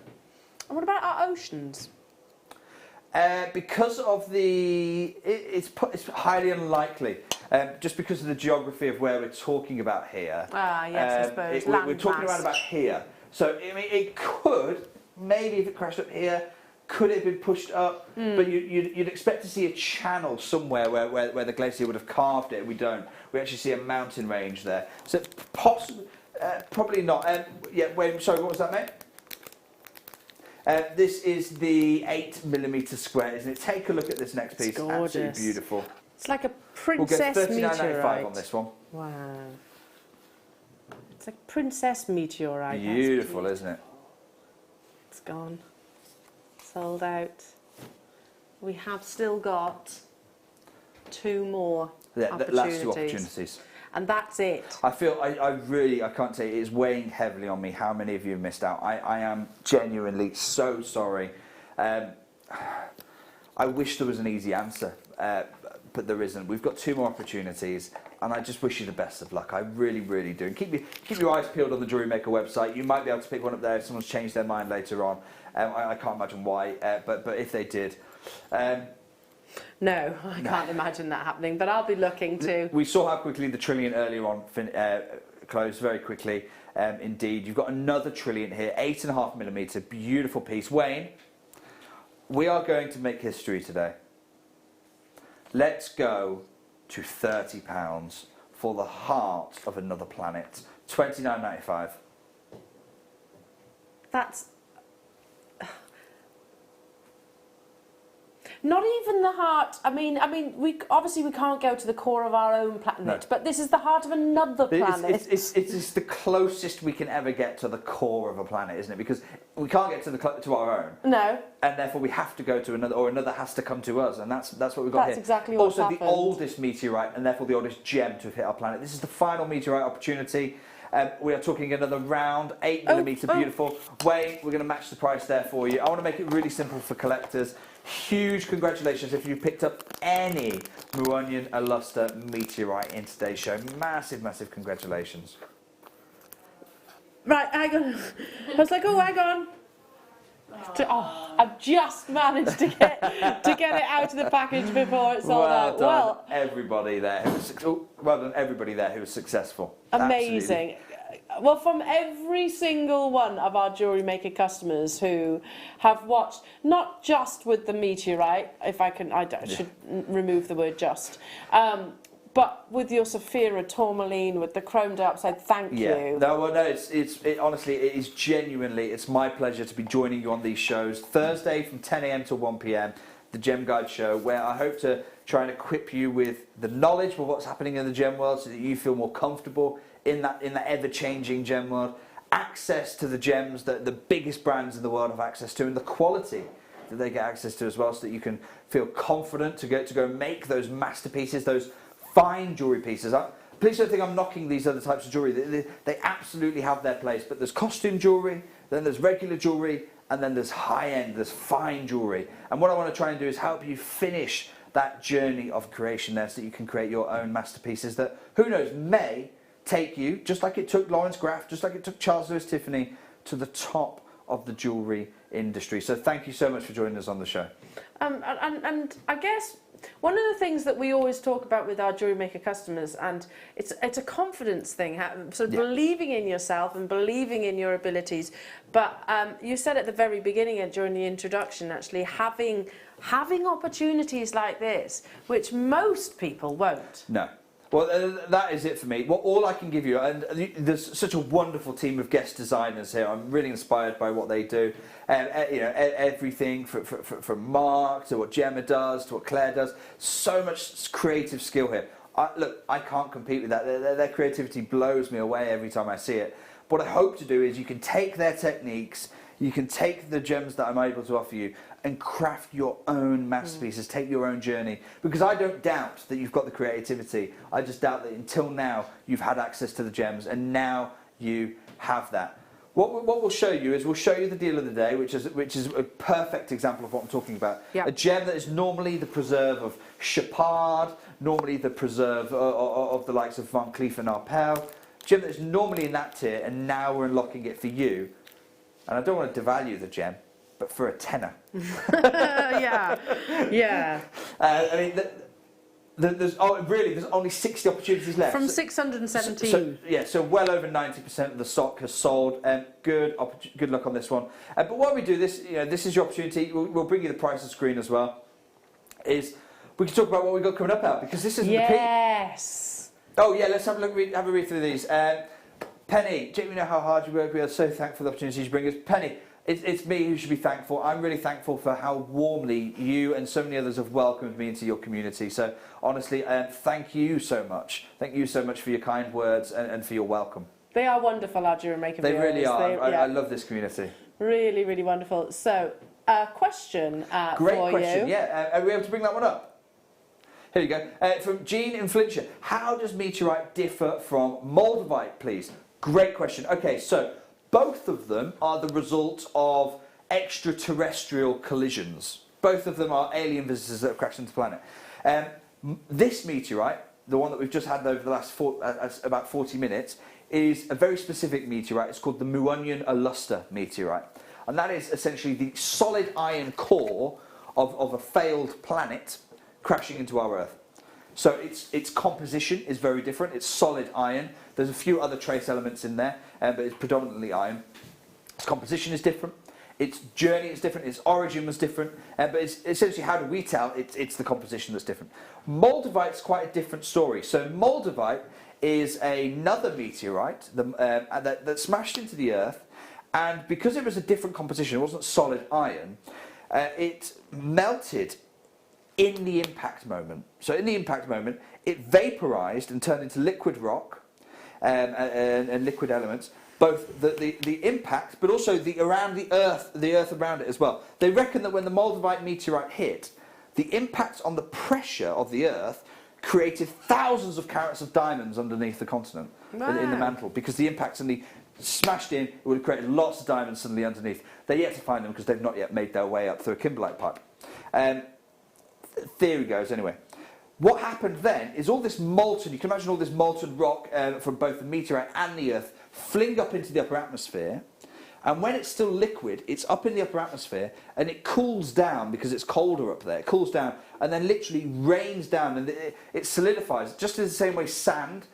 And what about our oceans? Because of it's highly unlikely. Just because of the geography of where we're talking about here. Ah, yes, I suppose. We're talking around about here. So I mean, it could, maybe if it crashed up here, could it have been pushed up? But you'd expect to see a channel somewhere where the glacier would have carved it. We don't. We actually see a mountain range there. So possibly, probably not. Yeah. Wait. Sorry. What was that, mate? This is the 8mm square, isn't it? Take a look at this next piece. It's gorgeous. Absolutely beautiful. It's like a We'll princess get $39.95 meteorite. on this one. Wow. It's like princess meteorite. Beautiful, isn't it? It's gone. Sold out. We have still got 2 more opportunities. Last 2 opportunities. And that's it. I feel, I can't say, it's weighing heavily on me how many of you have missed out. I am genuinely so sorry. I wish there was an easy answer, but there isn't. We've got 2 more opportunities, and I just wish you the best of luck. I really, really do. And keep your eyes peeled on the Jewellery Maker website. You might be able to pick one up there if someone's changed their mind later on. I can't imagine why, but if they did. No, I can't imagine that happening, but I'll be looking to. We saw how quickly the trillion earlier on closed, very quickly indeed. You've got another trillion here, 8.5mm, beautiful piece. Wayne, we are going to make history today. Let's go to £30 for the heart of another planet. $29.95. That's not even the heart. I mean, we obviously can't go to the core of our own planet, No. but this is the heart of another planet. It's the closest we can ever get to the core of a planet, isn't it? Because we can't get to our own. No. And therefore we have to go to another, or another has to come to us, and that's what we've got here. That's exactly what's also happened. the oldest meteorite, and therefore the oldest gem to have hit our planet. This is the final meteorite opportunity. We are talking another round, 8mm beautiful. Wayne, we're going to match the price there for you. I want to make it really simple for collectors. Huge congratulations if you picked up any Muonyon Aluster meteorite in today's show. Massive, massive congratulations. Right, hang on. I was like, oh, hang on. I've just managed to get it out of the package before it's sold out. Well done, everybody there. Well done, everybody there who was successful. Amazing. Absolutely. Well, from every single one of our Jewellery Maker customers who have watched, not just with the meteorite, if I can, should remove the word just, but with your sapphire tourmaline, with the chrome dioxide, thank you. No, well, no, it honestly, it is genuinely, it's my pleasure to be joining you on these shows. Thursday from 10 a.m. to 1 p.m, the Gem Guide Show, where I hope to try and equip you with the knowledge of what's happening in the gem world so that you feel more comfortable in that ever-changing gem world, access to the gems that the biggest brands in the world have access to, and the quality that they get access to as well, so that you can feel confident to go make those masterpieces, those fine jewellery pieces. Please don't think I'm knocking these other types of jewellery. They absolutely have their place, but there's costume jewellery, then there's regular jewellery, and then there's high-end, there's fine jewellery. And what I want to try and do is help you finish that journey of creation there, so that you can create your own masterpieces that, who knows, may take you, just like it took Lawrence Graff, just like it took Charles Lewis Tiffany, to the top of the jewellery industry. So thank you so much for joining us on the show. And I guess one of the things that we always talk about with our Jewellery Maker customers, and it's a confidence thing, sort of believing in yourself and believing in your abilities. But you said at the very beginning and during the introduction, actually, having opportunities like this, which most people won't. No. Well, that is it for me. Well, all I can give you, and there's such a wonderful team of guest designers here. I'm really inspired by what they do. Everything from Mark to what Gemma does to what Claire does. So much creative skill here. Look, I can't compete with that. Their creativity blows me away every time I see it. What I hope to do is you can take their techniques, you can take the gems that I'm able to offer you, and craft your own masterpieces, take your own journey. Because I don't doubt that you've got the creativity. I just doubt that until now you've had access to the gems, and now you have that. What we'll show you is we'll show you the deal of the day, which is a perfect example of what I'm talking about. Yep. A gem that is normally the preserve of Chapard, normally the preserve of the likes of Van Cleef and Arpels. Gem that is normally in that tier, and now we're unlocking it for you. And I don't want to devalue the gem, but for a tenner. Yeah. I mean, there's only 60 opportunities left. From 617. So well over 90% of the stock has sold. Good luck on this one. But while we do this, this is your opportunity. We'll bring you the price on screen as well. Is we can talk about what we've got coming up out, because this isn't the peak. Yes. Oh yeah, let's have a read through these. Penny, Jake, we know how hard you work. We are so thankful for the opportunities you bring us. Penny, it's me who should be thankful. I'm really thankful for how warmly you and so many others have welcomed me into your community. So honestly, thank you so much. Thank you so much for your kind words and for your welcome. They are wonderful, our Jewellery Maker They viewers. really are. I love this community. Really, really wonderful. So, question Great for question. you. Yeah, are we able to bring that one up? Here you go. From Jean in Flintshire. How does meteorite differ from moldavite, please? Great question. Okay, so both of them are the result of extraterrestrial collisions. Both of them are alien visitors that have crashed into the planet. This meteorite, the one that we've just had over the last about 40 minutes, is a very specific meteorite. It's called the Muonyon Aluster meteorite. And that is essentially the solid iron core of a failed planet crashing into our Earth. So its composition is very different. It's solid iron. There's a few other trace elements in there, but it's predominantly iron. Its composition is different. its journey is different, its origin was different, but it's essentially how do we tell? It's the composition that's different. Moldavite's quite a different story. So Moldavite is another meteorite that smashed into the Earth, and because it was a different composition, it wasn't solid iron, it melted in the impact moment. So in the impact moment, it vaporized and turned into liquid rock and liquid elements, both the impact, but also the earth around it as well. They reckon that when the Moldavite meteorite hit, the impact on the pressure of the Earth created thousands of carats of diamonds underneath the continent in the mantle, because the impact suddenly smashed in. It would have created lots of diamonds suddenly underneath. They're yet to find them because they've not yet made their way up through a kimberlite pipe. Theory goes anyway. What happened then is all this molten, you can imagine all this molten rock from both the meteorite and the Earth fling up into the upper atmosphere, and when it's still liquid, it's up in the upper atmosphere and it cools down because it's colder up there. It cools down and then literally rains down, and it solidifies, just in the same way sand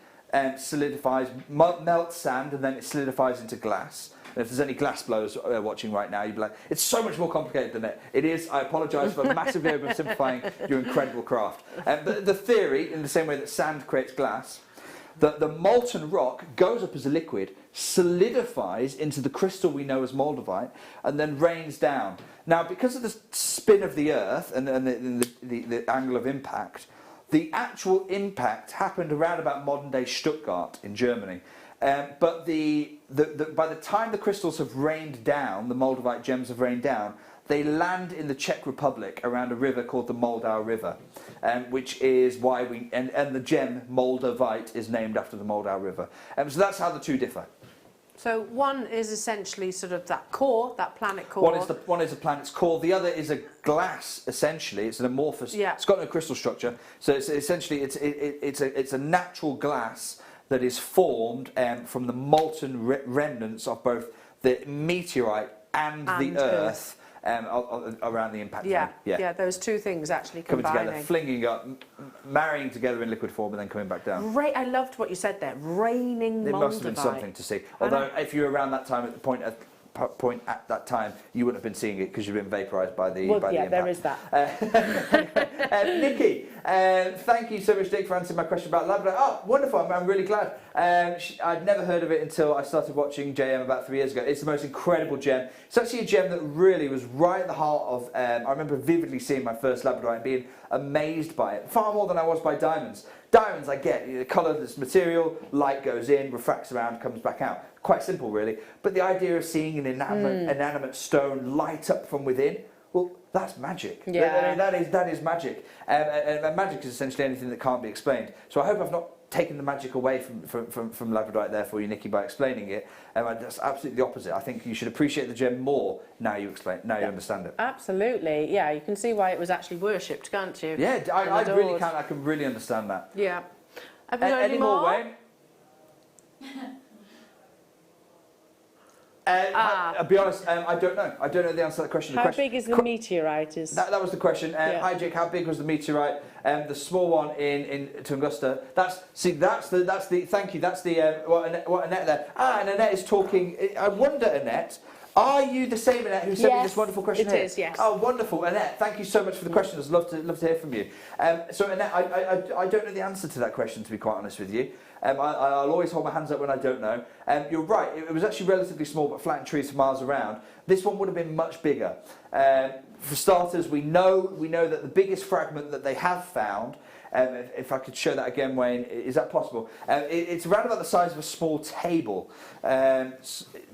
solidifies, melts sand and then it solidifies into glass. And if there's any glass blowers watching right now, you'd be like, it's so much more complicated than it. It is. I apologise for massively oversimplifying your incredible craft. But the theory, in the same way that sand creates glass, that the molten rock goes up as a liquid, solidifies into the crystal we know as Moldavite, and then rains down. Now, because of the spin of the Earth and the angle of impact, the actual impact happened around about modern-day Stuttgart in Germany. But by the time the crystals have rained down, the Moldavite gems have rained down, they land in the Czech Republic around a river called the Moldau River, which is why and the gem Moldavite is named after the Moldau River. So that's how the two differ. So one is essentially sort of that core, that planet core. One is the planet's core. The other is a glass. Essentially, it's an amorphous. Yeah. It's got no crystal structure. So it's essentially it's a natural glass that is formed from the molten remnants of both the meteorite and the Earth. Around the impact zone. Yeah, those two things actually coming combining. together, flinging up, marrying together in liquid form, and then coming back down. I loved what you said there. Raining Moldavite. It must have been something to see. Although, if you were around that time, at the point at that time, you wouldn't have been seeing it because you've been vaporised by the impact. There is that. Nikki, thank you so much, Dick, for answering my question about Labrador. Oh, wonderful! I'm really glad. I'd never heard of it until I started watching JM about 3 years ago. It's the most incredible gem. It's actually a gem that really was right at the heart of. I remember vividly seeing my first Labrador and being amazed by it, far more than I was by diamonds. Diamonds, I get the colourless material, light goes in, refracts around, comes back out. Quite simple, really. But the idea of seeing an inanimate stone light up from within, well, that's magic. Yeah. That is magic. And magic is essentially anything that can't be explained. So I hope I've not taken the magic away from Labradorite there for you, Nikki, by explaining it. That's absolutely the opposite. I think you should appreciate the gem more now you understand it. Absolutely. Yeah, you can see why it was actually worshipped, can't you? Yeah, I really can. I can really understand that. Yeah. Have you got any more, Wayne? I'll be honest, I don't know. I don't know the answer to that question. How big is the meteorite? That was the question. Hi, Jake. How big was the meteorite? The small one in Tunguska. Thank you. That's the what Annette there. And Annette is talking. I wonder, Annette. Are you the same Annette who sent me this wonderful question here? It is, yes. Oh, wonderful, Annette. Thank you so much for the question. I'd love to hear from you. So, Annette, I don't know the answer to that question, to be quite honest with you. I'll always hold my hands up when I don't know. You're right, it was actually relatively small, but flattened trees for miles around. This one would have been much bigger. For starters, we know that the biggest fragment that they have found, if I could show that again, Wayne, is that possible? It's around about the size of a small table. There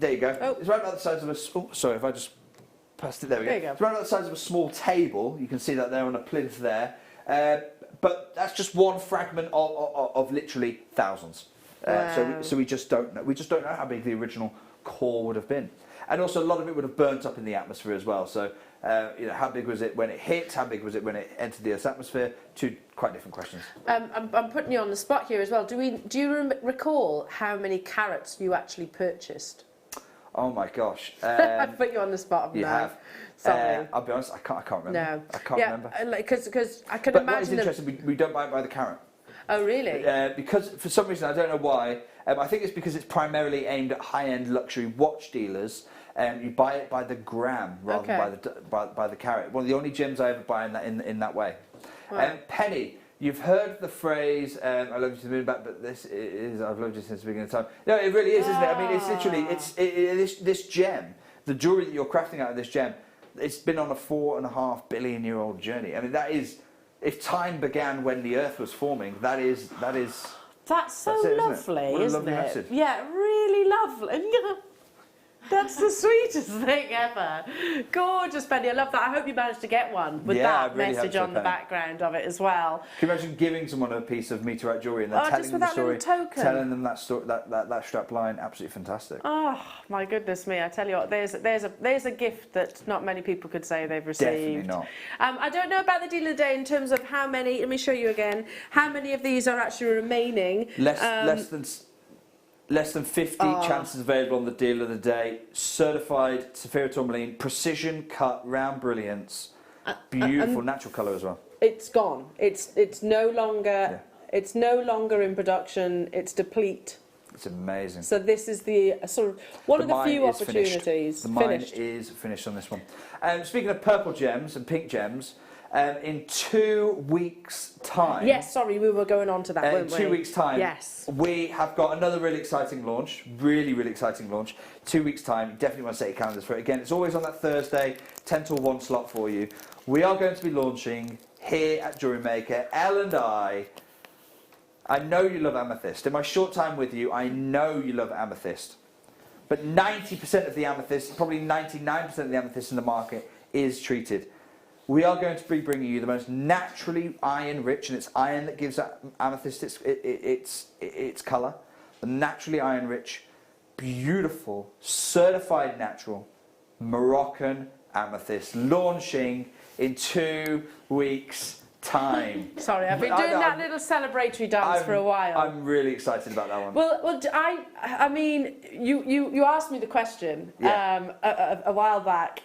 you go. Oh. It's around about the size of a... Oh, sorry, if I just passed it, there we go. There you go. It's around about the size of a small table. You can see that there on a plinth there. But that's just one fragment of literally thousands. So we just don't know. We just don't know how big the original core would have been. And also a lot of it would have burnt up in the atmosphere as well. So how big was it when it hit? How big was it when it entered the Earth's atmosphere? Two quite different questions. I'm putting you on the spot here as well. Do you recall how many carats you actually purchased? Oh my gosh! I've put you on the spot. You have. Sorry. I'll be honest. I can't remember. No. I can't remember. Because I could but imagine. What is interesting, we don't buy it by the carat. Oh really? Because for some reason I don't know why. I think it's because it's primarily aimed at high-end luxury watch dealers. You buy it by the gram rather than by the carat. One of the only gems I ever buy in that way. Right. Penny, you've heard the phrase, I love you to the moon back, but this is, I've loved you since the beginning of time. No, it really is, isn't it? I mean, it's literally, this gem, the jewellery that you're crafting out of this gem, it's been on a 4.5 billion year old journey. I mean, that is, if time began when the earth was forming, that's so lovely, isn't it? Message. Yeah, really lovely. That's the sweetest thing ever. Gorgeous, Penny. I love that. I hope you managed to get one with that really message on the background of it as well. Can you imagine giving someone a piece of meteorite jewellery and then telling them the story, telling them that story, that strap line? Absolutely fantastic. Oh my goodness me! I tell you what, there's a gift that not many people could say they've received. Definitely not. I don't know about the deal of the day in terms of how many. Let me show you again. How many of these are actually remaining? Less than 50 chances available on the deal of the day. Certified Sapphire Tourmaline, precision cut, round brilliance, beautiful natural colour as well. It's gone. It's no longer. It's no longer in production. It's deplete. It's amazing. So this is the sort of one of the few opportunities. The mine is finished on this one. Speaking of purple gems and pink gems. In 2 weeks' time. Yes, sorry, we were going on to that, weren't we? In 2 weeks' time, yes, we have got another really exciting launch. Really, really exciting launch. 2 weeks' time, you definitely want to set your calendars for it. Again, it's always on that Thursday, 10 till 1 slot for you. We are going to be launching here at Jewellery Maker. Elle and I know you love amethyst. In my short time with you, I know you love amethyst. But 90% of the amethyst, probably 99% of the amethyst in the market is treated. We are going to be bringing you the most naturally iron-rich, and it's iron that gives amethyst its colour. The naturally iron-rich, beautiful, certified natural Moroccan amethyst, launching in 2 weeks' time. Sorry, I've been doing that little celebratory dance for a while. I'm really excited about that one. Well, I mean, you asked me the question a while back.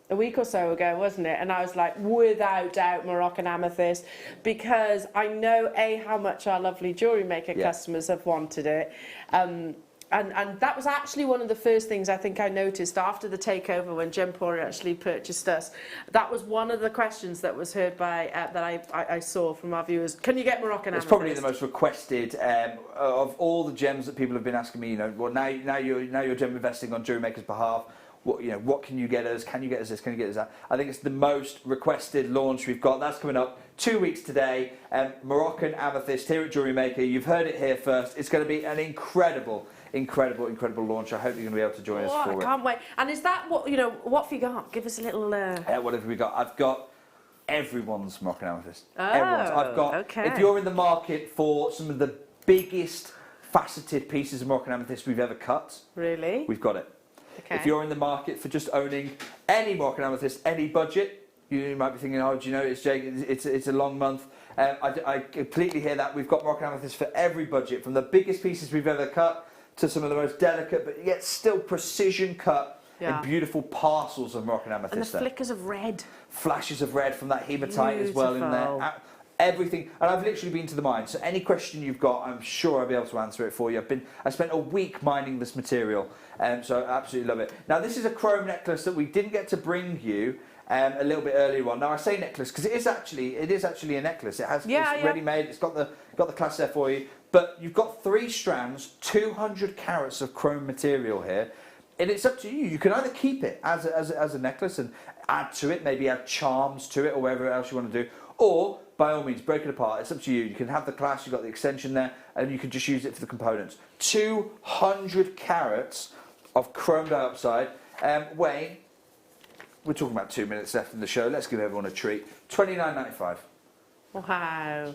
A week or so ago, wasn't it? And I was like, without doubt, Moroccan amethyst, because I know how much our lovely Jewellery Maker customers have wanted it. And that was actually one of the first things I think I noticed after the takeover when Gempori actually purchased us. That was one of the questions that was heard by that I saw from our viewers. Can you get Moroccan amethyst? It's probably the most requested of all the gems that people have been asking me. You know, well now you're gem investing on Jewellery Maker's behalf. What can you get us? Can you get us this? Can you get us that? I think it's the most requested launch we've got. That's coming up 2 weeks today. Moroccan amethyst here at Jewellery Maker. You've heard it here first. It's going to be an incredible launch. I hope you're going to be able to join us for it. I can't wait. And is that what have you got? Give us a little. What have we got? I've got everyone's Moroccan amethyst. Oh, everyone's. I've got. Okay. If you're in the market for some of the biggest faceted pieces of Moroccan amethyst we've ever cut, really, we've got it. Okay. If you're in the market for just owning any Moroccan amethyst, any budget, you might be thinking, oh, do you know, it's a long month. I completely hear that. We've got Moroccan amethyst for every budget, from the biggest pieces we've ever cut to some of the most delicate, but yet still precision cut and beautiful parcels of Moroccan amethyst. And the flickers of red. Flashes of red from that hematite as well in there. Everything, and I've literally been to the mine, so any question you've got, I'm sure I'll be able to answer it for you. I spent a week mining this material, so I absolutely love it. Now this is a chrome necklace that we didn't get to bring you a little bit earlier on. Now I say necklace because it is actually a necklace. It's ready made. It's got the clasp there for you, but you've got 3 strands, 200 carats of chrome material here. And it's up to you. You can either keep it as a necklace and add to it, maybe add charms to it or whatever else you want to do, or by all means, break it apart. It's up to you. You can have the clasp, you've got the extension there, and you can just use it for the components. 200 carats of chrome dioxide. Wayne, we're talking about 2 minutes left in the show. Let's give everyone a treat. $29.95. Wow.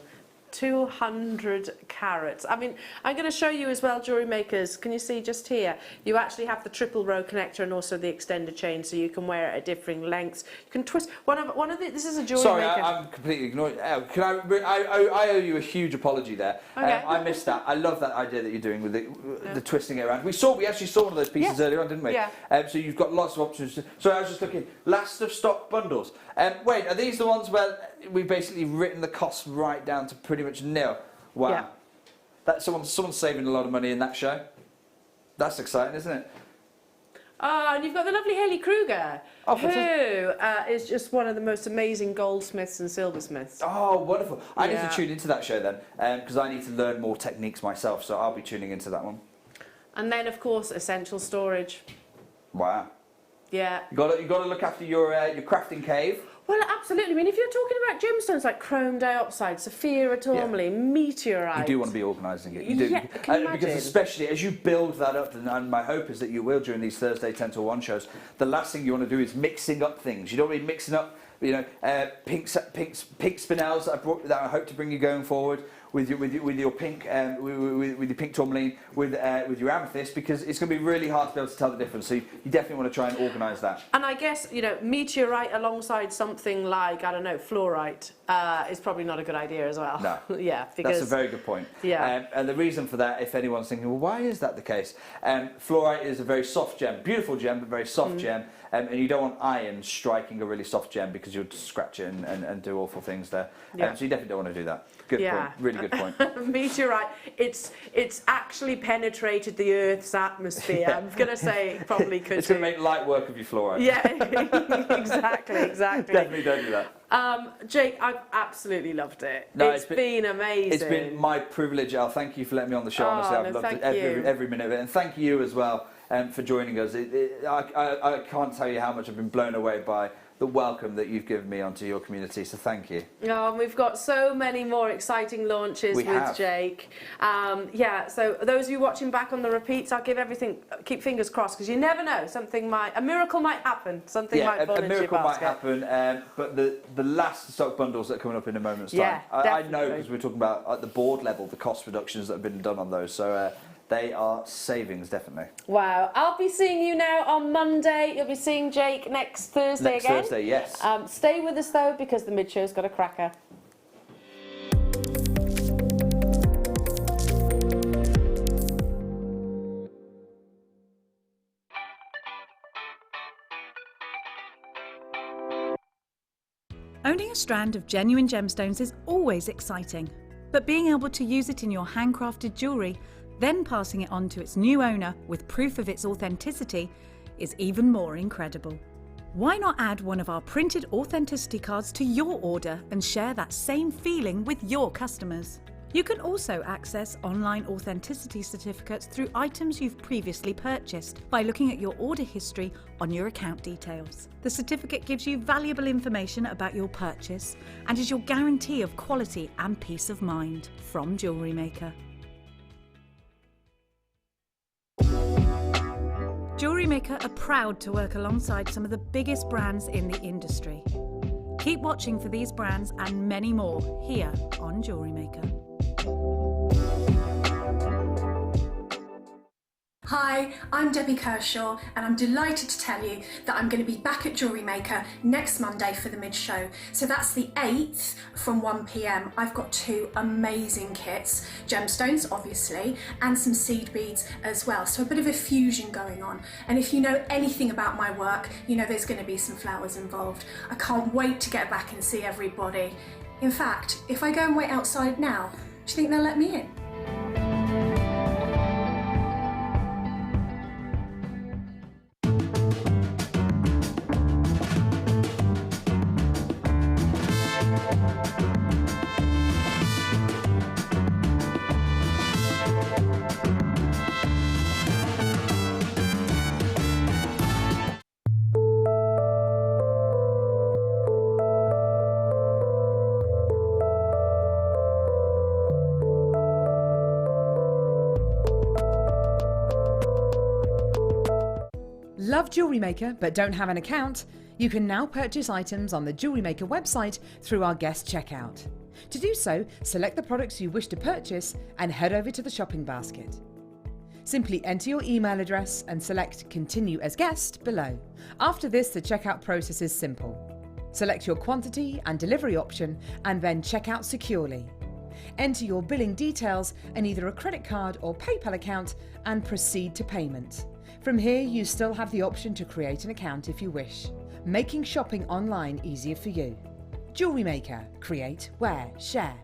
200 carats. I mean, I'm going to show you as well, Jewellery Makers. Can you see just here? You actually have the triple row connector and also the extended chain, so you can wear it at differing lengths. You can twist one of the. This is a Jewellery Maker. Sorry, I'm completely ignoring. Can I owe you a huge apology there. Okay. I missed that. I love that idea that you're doing with the twisting it around. We actually saw one of those pieces earlier on, didn't we? Yeah. So you've got lots of options. Sorry, I was just looking. Last of stock bundles. Wait, are these the ones where we've basically written the costs right down to pretty much nil? Wow. Yeah. That's someone's saving a lot of money in that show. That's exciting, isn't it? Oh, and you've got the lovely Hayley Kruger, Oh, who fantastic. is just one of the most amazing goldsmiths and silversmiths. Oh, wonderful. I need Yeah. to tune into that show then, because I need to learn more techniques myself, so I'll be tuning into that one. And then, of course, Essential Storage. Wow. Yeah. You got to look after your crafting cave. Well, absolutely. I mean, if you're talking about gemstones like chrome dioxide, sapphire tourmaline, meteorite... You do want to be organising it. You do. Yeah, can you Because imagine? especially as you build that up, and my hope is that you will during these Thursday 10 to 1 shows, the last thing you want to do is mixing up things. You don't want to be mixing up, pink spinels that I hope to bring you going forward with your pink with your pink tourmaline with your amethyst, because it's going to be really hard to be able to tell the difference. So you definitely want to try and organise that. And I guess, meteorite alongside something like, I don't know, fluorite is probably not a good idea as well. No. Yeah, because... That's a very good point. Yeah. And the reason for that, if anyone's thinking, well, why is that the case? Fluorite is a very soft gem, beautiful gem, but very soft gem. And you don't want iron striking a really soft gem because you'll scratch it and do awful things there. Yeah. So you definitely don't want to do that. Good point. Really good point. Meteorite, it's actually penetrated the Earth's atmosphere. Yeah. I'm going to say it probably could It's going do. to make light work of your fluorite. Yeah, exactly. Definitely don't do that. Jake, I've absolutely loved it. No, it's been amazing. It's been my privilege, Al. Thank you for letting me on the show. Oh, Honestly, I've no, loved thank you. every minute of it. And thank you as well for joining us. I can't tell you how much I've been blown away by the welcome that you've given me onto your community. So thank you. Oh, and we've got so many more exciting launches with have. Jake. So those of you watching back on the repeats, I'll keep fingers crossed, because you never know, a miracle might happen. Something might fall a into your miracle might basket. happen. But the last stock bundles that are coming up in a moment's time, Yeah, I know, definitely. because we're talking about at the board level the cost reductions that have been done on those. So they are savings, definitely. Wow. I'll be seeing you now on Monday. You'll be seeing Jake next Thursday Next again. Thursday, yes. Stay with us though, because the mid-show's got a cracker. Owning a strand of genuine gemstones is always exciting, but being able to use it in your handcrafted jewellery, then passing it on to its new owner with proof of its authenticity, is even more incredible. Why not add one of our printed authenticity cards to your order and share that same feeling with your customers? You can also access online authenticity certificates through items you've previously purchased by looking at your order history on your account details. The certificate gives you valuable information about your purchase and is your guarantee of quality and peace of mind from Jewellery Maker. Jewellery Maker are proud to work alongside some of the biggest brands in the industry. Keep watching for these brands and many more here on Jewellery Maker. Hi, I'm Debbie Kershaw, and I'm delighted to tell you that I'm going to be back at Jewellery Maker next Monday for the mid-show. So that's the 8th from 1 p.m. I've got 2 amazing kits, gemstones obviously, and some seed beads as well. So a bit of a fusion going on. And if you know anything about my work, you know there's going to be some flowers involved. I can't wait to get back and see everybody. In fact, if I go and wait outside now, do you think they'll let me in? Love Jewellery Maker but don't have an account? You can now purchase items on the Jewellery Maker website through our guest checkout. To do so, select the products you wish to purchase and head over to the shopping basket. Simply enter your email address and select Continue as Guest below. After this, the checkout process is simple. Select your quantity and delivery option and then check out securely. Enter your billing details and either a credit card or PayPal account and proceed to payment. From here, you still have the option to create an account if you wish, making shopping online easier for you. Jewellery Maker. Create, wear, share.